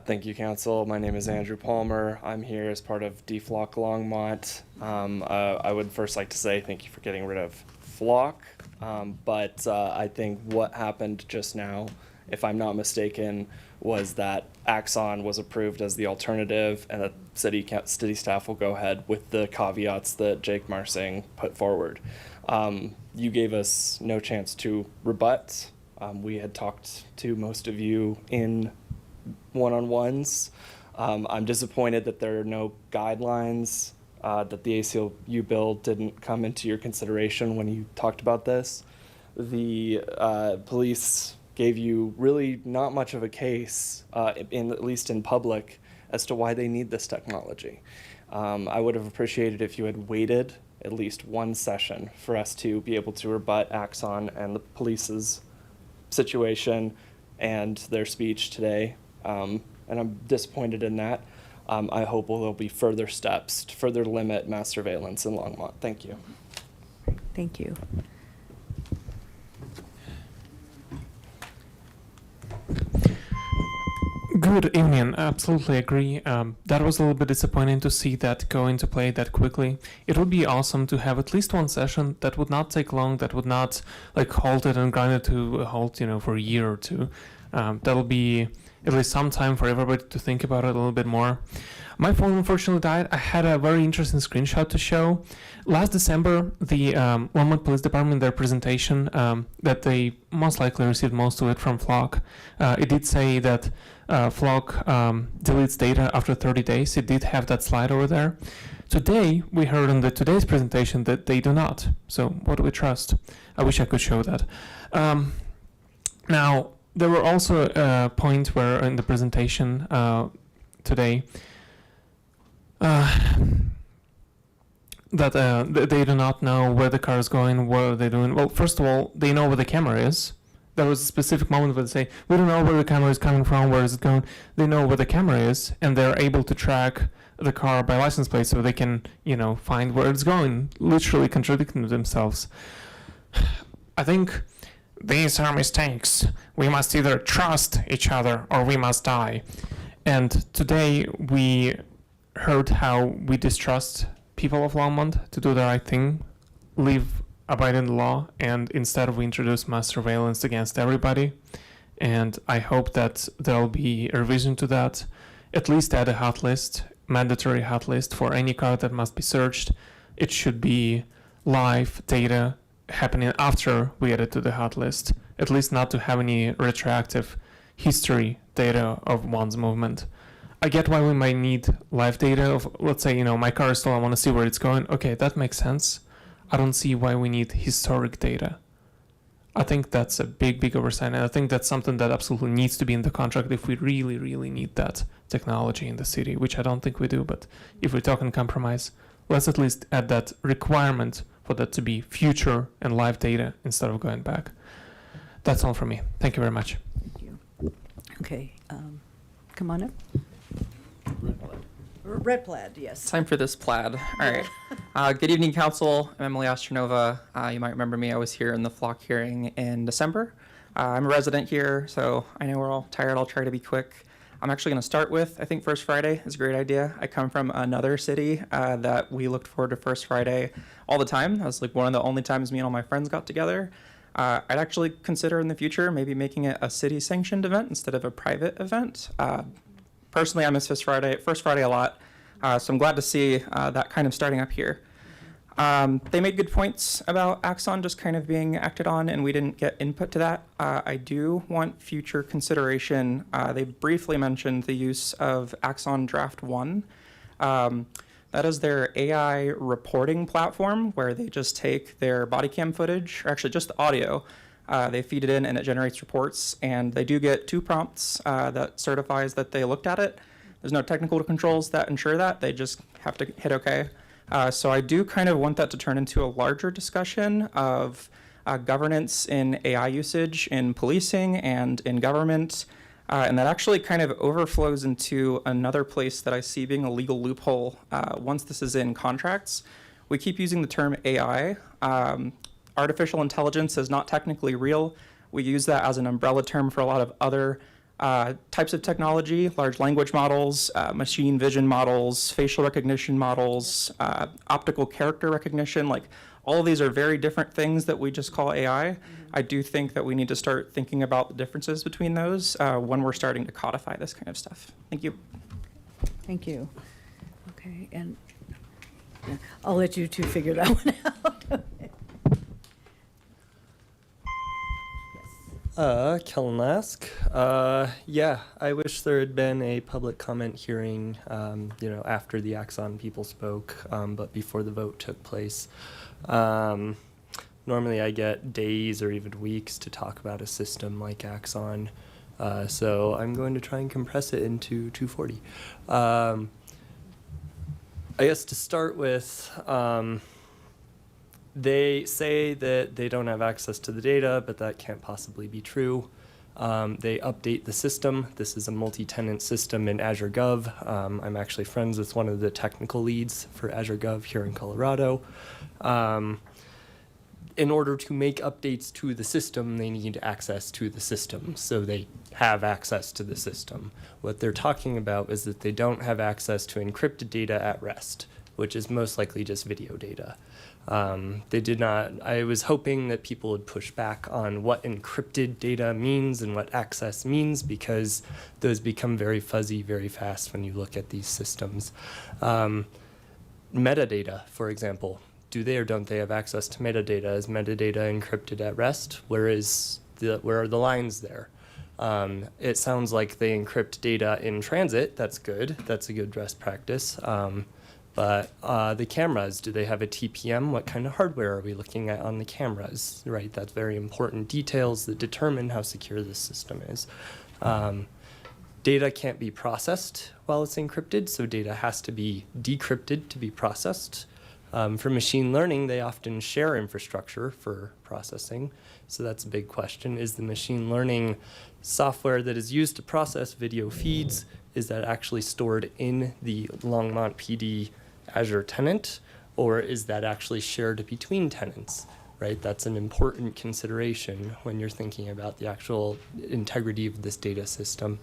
S17: Thank you, Council. My name is Andrew Palmer. I'm here as part of DFLOC Longmont. I would first like to say thank you for getting rid of Flock, but I think what happened just now, if I'm not mistaken, was that Axon was approved as the alternative, and that city staff will go ahead with the caveats that Jake Marsing put forward. You gave us no chance to rebut. We had talked to most of you in one-on-ones. I'm disappointed that there are no guidelines, that the ACLU bill didn't come into your consideration when you talked about this. The police gave you really not much of a case, at least in public, as to why they need this technology. I would have appreciated if you had waited at least one session for us to be able to rebut Axon and the police's situation and their speech today. And I'm disappointed in that. I hope there'll be further steps to further limit mass surveillance in Longmont. Thank you.
S1: Thank you.
S19: Good evening. Absolutely agree. That was a little bit disappointing to see that go into play that quickly. It would be awesome to have at least one session that would not take long, that would not like halt it and grind it to a halt, for a year or two. That'll be at least some time for everybody to think about it a little bit more. My phone unfortunately died. I had a very interesting screenshot to show. Last December, the Longmont Police Department, their presentation, that they most likely received most of it from Flock, it did say that Flock deletes data after 30 days. It did have that slide over there. Today, we heard in today's presentation that they do not. So what do we trust? I wish I could show that. Now, there were also points where in the presentation today that they do not know where the car is going, what are they doing. Well, first of all, they know where the camera is. There was a specific moment where they say, we don't know where the camera is coming from, where is it going. They know where the camera is, and they're able to track the car by license plate so they can, find where it's going, literally contradicting themselves. I think these are mistakes. We must either trust each other or we must die. And today we heard how we distrust people of Longmont to do the right thing, live abiding the law, and instead we introduce mass surveillance against everybody. And I hope that there'll be a revision to that, at least add a hot list, mandatory hot list for any car that must be searched. It should be live data happening after we add it to the hot list, at least not to have any retroactive history data of one's movement. I get why we might need live data of, let's say, my car is stolen, I want to see where it's going. Okay, that makes sense. I don't see why we need historic data. I think that's a big oversight, and I think that's something that absolutely needs to be in the contract if we really, really need that technology in the city, which I don't think we do, but if we're talking compromise, let's at least add that requirement for that to be future and live data instead of going back. That's all from me. Thank you very much.
S1: Thank you. Okay, come on up. Red plaid, yes.
S3: Time for this plaid. All right. Good evening, Council. I'm Emily Ostranova. You might remember me. I was here in the flock hearing in December. I'm a resident here, so I know we're all tired. I'll try to be quick. I'm actually going to start with, I think First Friday is a great idea. I come from another city that we looked forward to First Friday all the time. That was like one of the only times me and all my friends got together. I'd actually consider in the future maybe making it a city-sanctioned event instead of a private event. Personally, I miss First Friday a lot, so I'm glad to see that kind of starting up here. They made good points about Axon just kind of being acted on, and we didn't get input to that. I do want future consideration. They briefly mentioned the use of Axon Draft 1. That is their AI reporting platform where they just take their body cam footage, or actually just the audio, they feed it in and it generates reports, and they do get 2 prompts that certifies that they looked at it. There's no technical controls that ensure that. They just have to hit OK. So I do kind of want that to turn into a larger discussion of governance in AI usage in policing and in government. And that actually kind of overflows into another place that I see being a legal loophole once this is in contracts. We keep using the term AI. Artificial intelligence is not technically real. We use that as an umbrella term for a lot of other types of technology, large language models, machine vision models, facial recognition models, optical character recognition. Like, all of these are very different things that we just call AI. I do think that we need to start thinking about the differences between those when we're starting to codify this kind of stuff. Thank you.
S1: Thank you. Okay, and I'll let you two figure that one out.
S20: Kellen Lask. Yeah, I wish there had been a public comment hearing, after the Axon people spoke, but before the vote took place. Normally I get days or even weeks to talk about a system like Axon, so I'm going to try and compress it into 240. I guess to start with, they say that they don't have access to the data, but that can't possibly be true. They update the system. This is a multi-tenant system in Azure Gov. I'm actually friends with one of the technical leads for Azure Gov here in Colorado. In order to make updates to the system, they need access to the system, so they have access to the system. What they're talking about is that they don't have access to encrypted data at rest, which is most likely just video data. They did not. I was hoping that people would push back on what encrypted data means and what access means, because those become very fuzzy very fast when you look at these systems. Metadata, for example, do they or don't they have access to metadata? Is metadata encrypted at rest? Where are the lines there? It sounds like they encrypt data in transit. That's good. That's a good best practice. But the cameras, do they have a TPM? What kind of hardware are we looking at on the cameras, right? That's very important details that determine how secure this system is. Data can't be processed while it's encrypted, so data has to be decrypted to be processed. For machine learning, they often share infrastructure for processing, so that's a big question. Is the machine learning software that is used to process video feeds, is that actually stored in the Longmont PD Azure tenant, or is that actually shared between tenants, right? That's an important consideration when you're thinking about the actual integrity of this data system.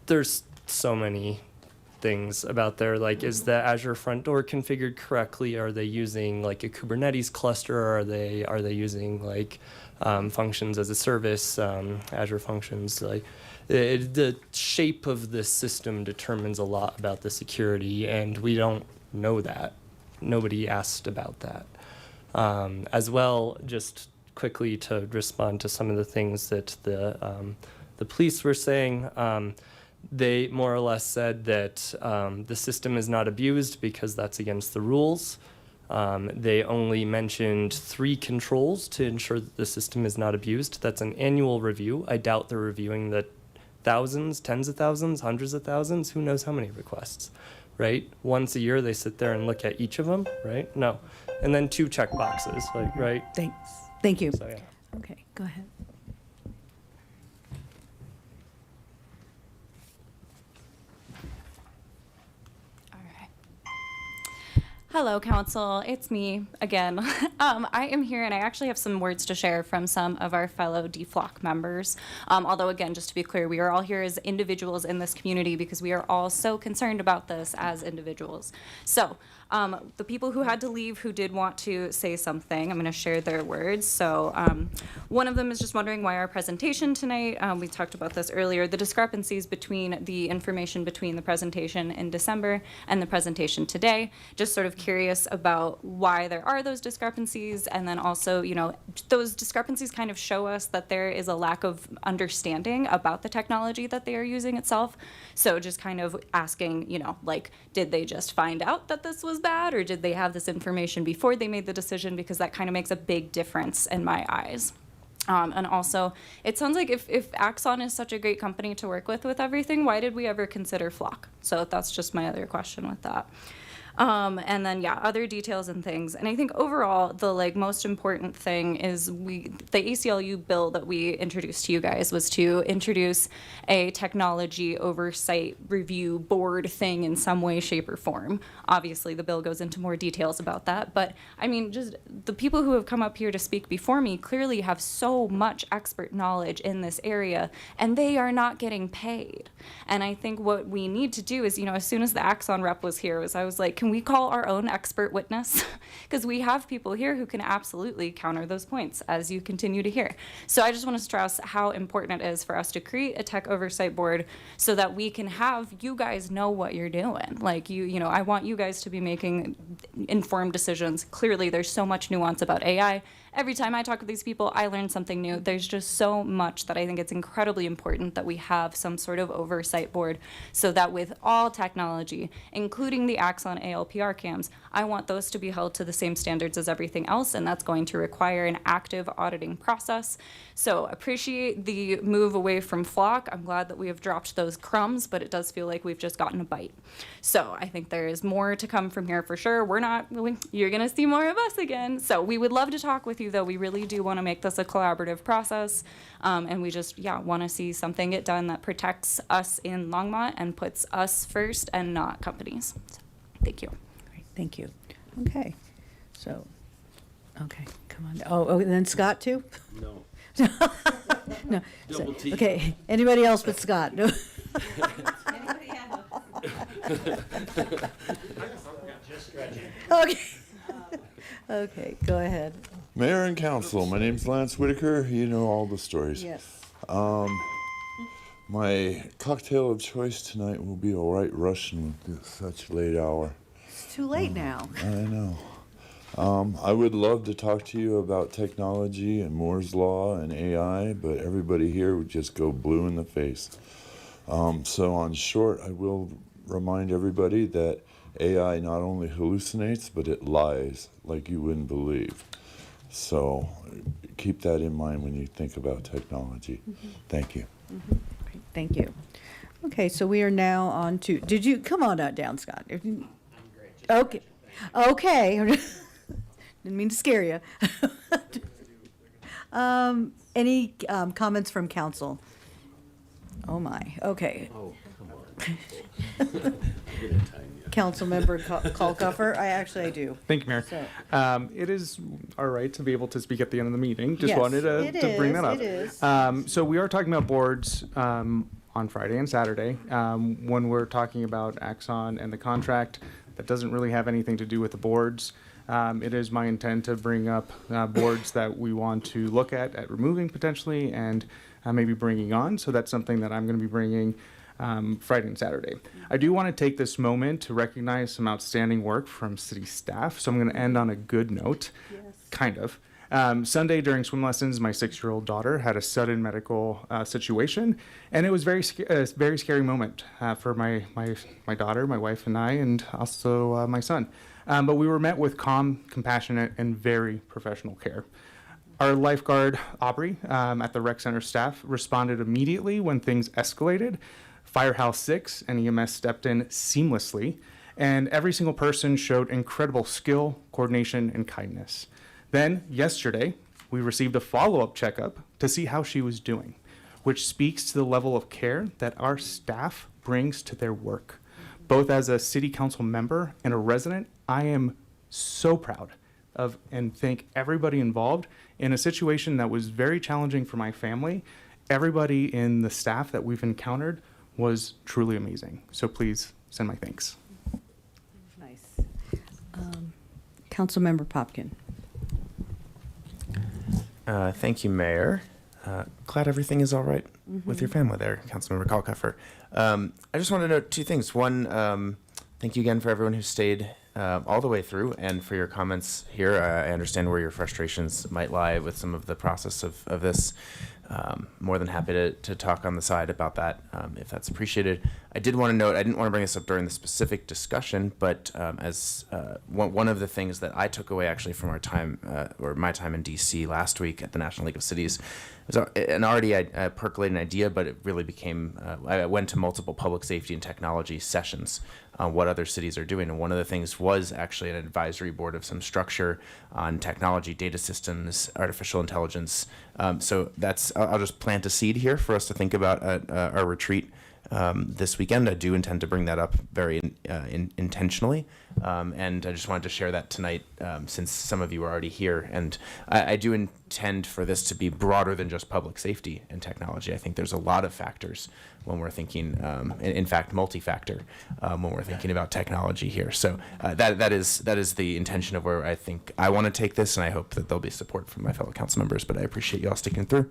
S20: There's so many things about their, like, is the Azure front door configured correctly? Are they using like a Kubernetes cluster? Or are they using like functions as a service, Azure functions? Like the shape of the system determines a lot about the security, and we don't know that. Nobody asked about that. As well, just quickly to respond to some of the things that the police were saying, they more or less said that the system is not abused because that's against the rules. They only mentioned 3 controls to ensure that the system is not abused. That's an annual review. I doubt they're reviewing the thousands, tens of thousands, hundreds of thousands, who knows how many requests, right? Once a year they sit there and look at each of them, right? No. And then 2 check boxes, like, right?
S1: Thanks. Thank you.
S20: So, yeah.
S1: Okay, go ahead.
S2: Hello, Council. It's me again. I am here, and I actually have some words to share from some of our fellow DFLOC members. Although, again, just to be clear, we are all here as individuals in this community because we are all so concerned about this as individuals. So, the people who had to leave who did want to say something, I'm going to share their words. So, one of them is just wondering why our presentation tonight, we talked about this earlier, the discrepancies between the information between the presentation in December and the presentation today. Just sort of curious about why there are those discrepancies, and then also, you know, those discrepancies kind of show us that there is a lack of understanding about the technology that they are using itself. So just kind of asking, you know, like, did they just find out that this was bad, or did they have this information before they made the decision? Because that kind of makes a big difference in my eyes. And also, it sounds like if Axon is such a great company to work with everything, why did we ever consider Flock? So that's just my other question with that. And then, yeah, other details and things. And I think overall, the most important thing is the ACLU bill that we introduced to you guys was to introduce a technology oversight review board thing in some way, shape, or form. Obviously, the bill goes into more details about that. But I mean, just the people who have come up here to speak before me clearly have so much expert knowledge in this area, and they are not getting paid. And I think what we need to do is, you know, as soon as the Axon rep was here, I was like, can we call our own expert witness? Because we have people here who can absolutely counter those points, as you continue to hear. So I just want to stress how important it is for us to create a tech oversight board so that we can have you guys know what you're doing. Like, you know, I want you guys to be making informed decisions. Clearly, there's so much nuance about AI. Every time I talk with these people, I learn something new. There's just so much that I think it's incredibly important that we have some sort of oversight board so that with all technology, including the Axon ALPR cams, I want those to be held to the same standards as everything else, and that's going to require an active auditing process. So appreciate the move away from Flock. I'm glad that we have dropped those crumbs, but it does feel like we've just gotten a bite. So I think there is more to come from here for sure. You're going to see more of us again. So we would love to talk with you, though. We really do want to make this a collaborative process, and we just, want to see something get done that protects us in Longmont and puts us first and not companies. So, thank you.
S1: Great, thank you. Okay, so, okay, come on. Oh, and then Scott too?
S16: No.
S1: No.
S16: Double T.
S1: Okay, anybody else but Scott? No. Okay. Okay, go ahead.
S8: Mayor and council, my name's Lance Whitaker. You know all the stories.
S1: Yes.
S8: My cocktail of choice tonight will be a White Russian at such late hour.
S1: It's too late now.
S8: I know. I would love to talk to you about technology and Moore's Law and AI, but everybody here would just go blue in the face. So on short, I will remind everybody that AI not only hallucinates, but it lies like you wouldn't believe. So keep that in mind when you think about technology.
S1: Mm-hmm.
S8: Thank you.
S1: Mm-hmm. Great, thank you. Okay, so we are now on to, come on down, Scott. Okay, okay. Didn't mean to scare you. Any comments from council? Oh my, okay.
S16: Oh, come on.
S1: Councilmember Kalkofer, I do.
S6: Thank you, Mayor.
S1: So-
S6: It is our right to be able to speak at the end of the meeting. Just
S1: Yes,
S6: wanted to bring that up.
S1: it is.
S6: So we are talking about boards on on Friday and Saturday. When we're talking about Axon and the contract, that doesn't really have anything to do with the boards. It is my intent to bring up boards that we want to look at removing potentially, and maybe bringing on. So that's something that I'm going to be bringing Friday and Saturday. I do want to take this moment to recognize some outstanding work from city staff. So I'm going to end on a good note, kind of. Sunday during swim lessons, my 6-year-old daughter had a sudden medical situation, and it was a very scary moment for my daughter, my wife, and I, and also my son. But we were met with calm, compassionate, and very professional care. Our lifeguard, Aubrey, at the rec center staff, responded immediately when things escalated. Firehouse 6 and EMS stepped in seamlessly, and every single person showed incredible skill, coordination, and kindness. Then, yesterday, we received a follow-up checkup to see how she was doing, which speaks to the level of care that our staff brings to their work. Both as a city council member and a resident, I am so proud of and thank everybody involved in a situation that was very challenging for my family. Everybody in the staff that we've encountered was truly amazing. So please send my thanks.
S1: Nice. Councilmember Popkin.
S18: Thank you, Mayor. Glad everything is all right with your family there, Councilmember Kalkoffer. I just want to note two things. One, thank you again for everyone who stayed all the way through and for your comments here. I understand where your frustrations might lie with some of the process of this. More than happy to talk on the side about that if that's appreciated. I did want to note, I didn't want to bring this up during the specific discussion, but as one of the things that I took away actually from our time, or my time in DC last week at the National League of Cities, was an already percolated idea, but it really became, I went to multiple public safety and technology sessions on what other cities are doing. And one of the things was actually an advisory board of some structure on technology, data systems, artificial intelligence. So that's, I'll just plant a seed here for us to think about at our retreat this weekend. I do intend to bring that up very intentionally. And I just wanted to share that tonight since some of you are already here. And I do intend for this to be broader than just public safety and technology. I think there's a lot of factors when we're thinking, in fact, multi-factor, when we're thinking about technology here. So that is the intention of where I think I want to take this, and I hope that there'll be support from my fellow council members, but I appreciate you all sticking through.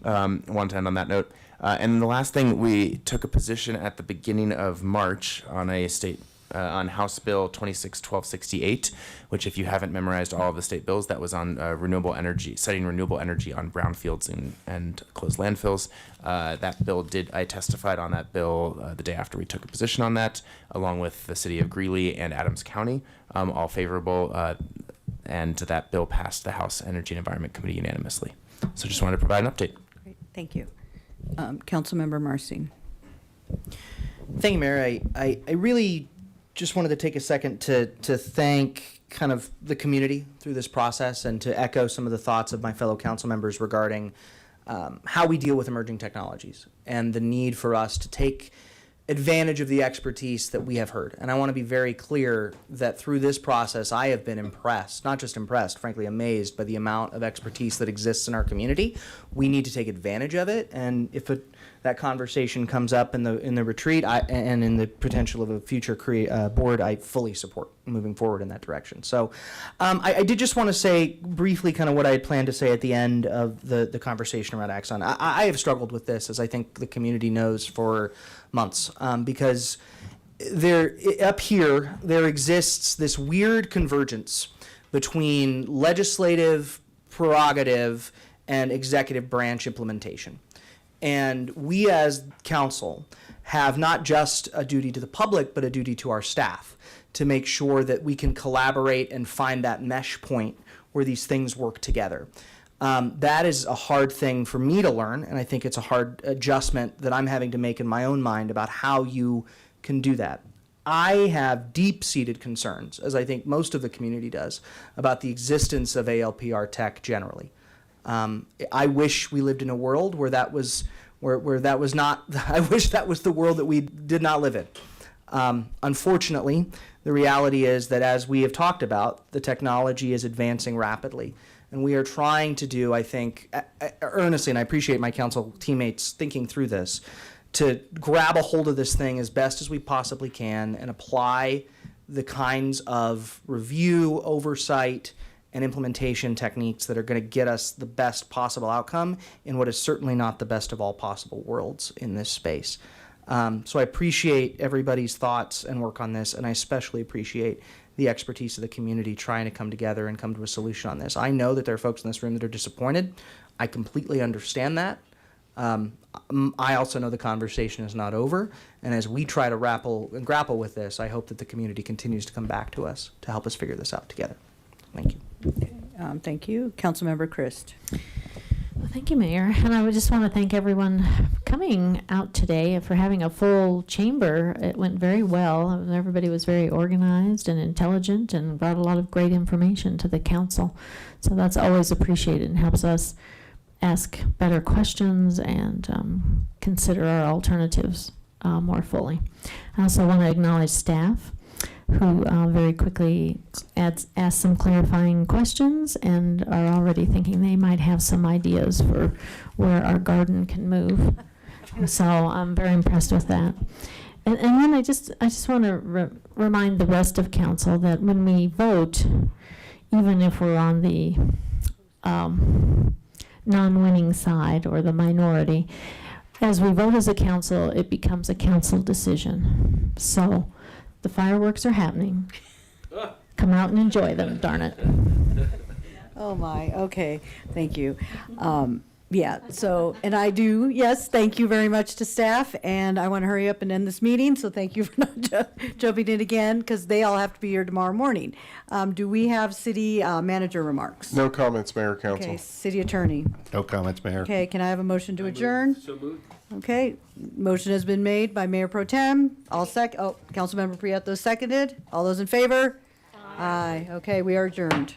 S18: I want to end on that note. And the last thing, we took a position at the beginning of March on a state on House Bill 261268, which, if you haven't memorized all of the state bills, that was on renewable energy, setting renewable energy on brownfields and closed landfills. That bill I testified on that bill the day after we took a position on that, along with the city of Greeley and Adams County, all favorable, and that bill passed the House Energy and Environment Committee unanimously. So just wanted to provide an update.
S1: Great, thank you. Councilmember Marcin.
S4: Thank you, Mayor. I really just wanted to take a second to thank kind of the community through this process and to echo some of the thoughts of my fellow council members regarding how we deal with emerging technologies and the need for us to take advantage of the expertise that we have heard. And I want to be very clear that through this process, I have been impressed, not just impressed, frankly amazed by the amount of expertise that exists in our community. We need to take advantage of it. And if that conversation comes up in the retreat and in the potential of a future board, I fully support moving forward in that direction. So I did just want to say briefly kind of what I had planned to say at the end of the conversation around Axon. I have struggled with this, as I think the community knows, for months, because up here there exists this weird convergence between legislative prerogative and executive branch implementation. And we as council have not just a duty to the public, but a duty to our staff to make sure that we can collaborate and find that mesh point where these things work together. That is a hard thing for me to learn, and I think it's a hard adjustment that I'm having to make in my own mind about how you can do that. I have deep-seated concerns, as I think most of the community does, about the existence of ALPR tech generally. I wish we lived in a world where that was not. I wish that was the world that we did not live in. Unfortunately, the reality is that, as we have talked about, the technology is advancing rapidly, and we are trying to do, I think, earnestly, and I appreciate my council teammates thinking through this, to grab a hold of this thing as best as we possibly can and apply the kinds of review, oversight, and implementation techniques that are going to get us the best possible outcome in what is certainly not the best of all possible worlds in this space. So I appreciate everybody's thoughts and work on this, and I especially appreciate the expertise of the community trying to come together and come to a solution on this. I know that there are folks in this room that are disappointed. I completely understand that. I also know the conversation is not over, and as we try to grapple with this, I hope that the community continues to come back to us to help us figure this out together. Thank you.
S1: Thank you. Councilmember Christ.
S11: Well, thank you, Mayor. And I would just want to thank everyone for coming out today, for having a full chamber. It went very well. Everybody was very organized and intelligent and brought a lot of great information to the council. So that's always appreciated and helps us ask better questions and consider our alternatives more fully. I also want to acknowledge staff who very quickly asked some clarifying questions and are already thinking they might have some ideas for where our garden can move. So I'm very impressed with that. And then I just want to remind the rest of council that when we vote, even if we're on the non-winning side or the minority, as we vote as a council, it becomes a council decision. So the fireworks are happening. Come out and enjoy them, darn it.
S1: Oh my, okay, thank you. Yeah, so, and I do, yes, thank you very much to staff, and I want to hurry up and end this meeting, so thank you for not jumping in again, because they all have to be here tomorrow morning. Do we have city manager remarks?
S21: No comments, Mayor, Council.
S1: Okay, city attorney.
S9: No comments, Mayor.
S1: Okay, can I have a motion to adjourn?
S16: So moved.
S1: Okay, motion has been made by Mayor Pro Tem. Councilmember Prieto seconded. All those in favor? Aye. Okay, we are adjourned.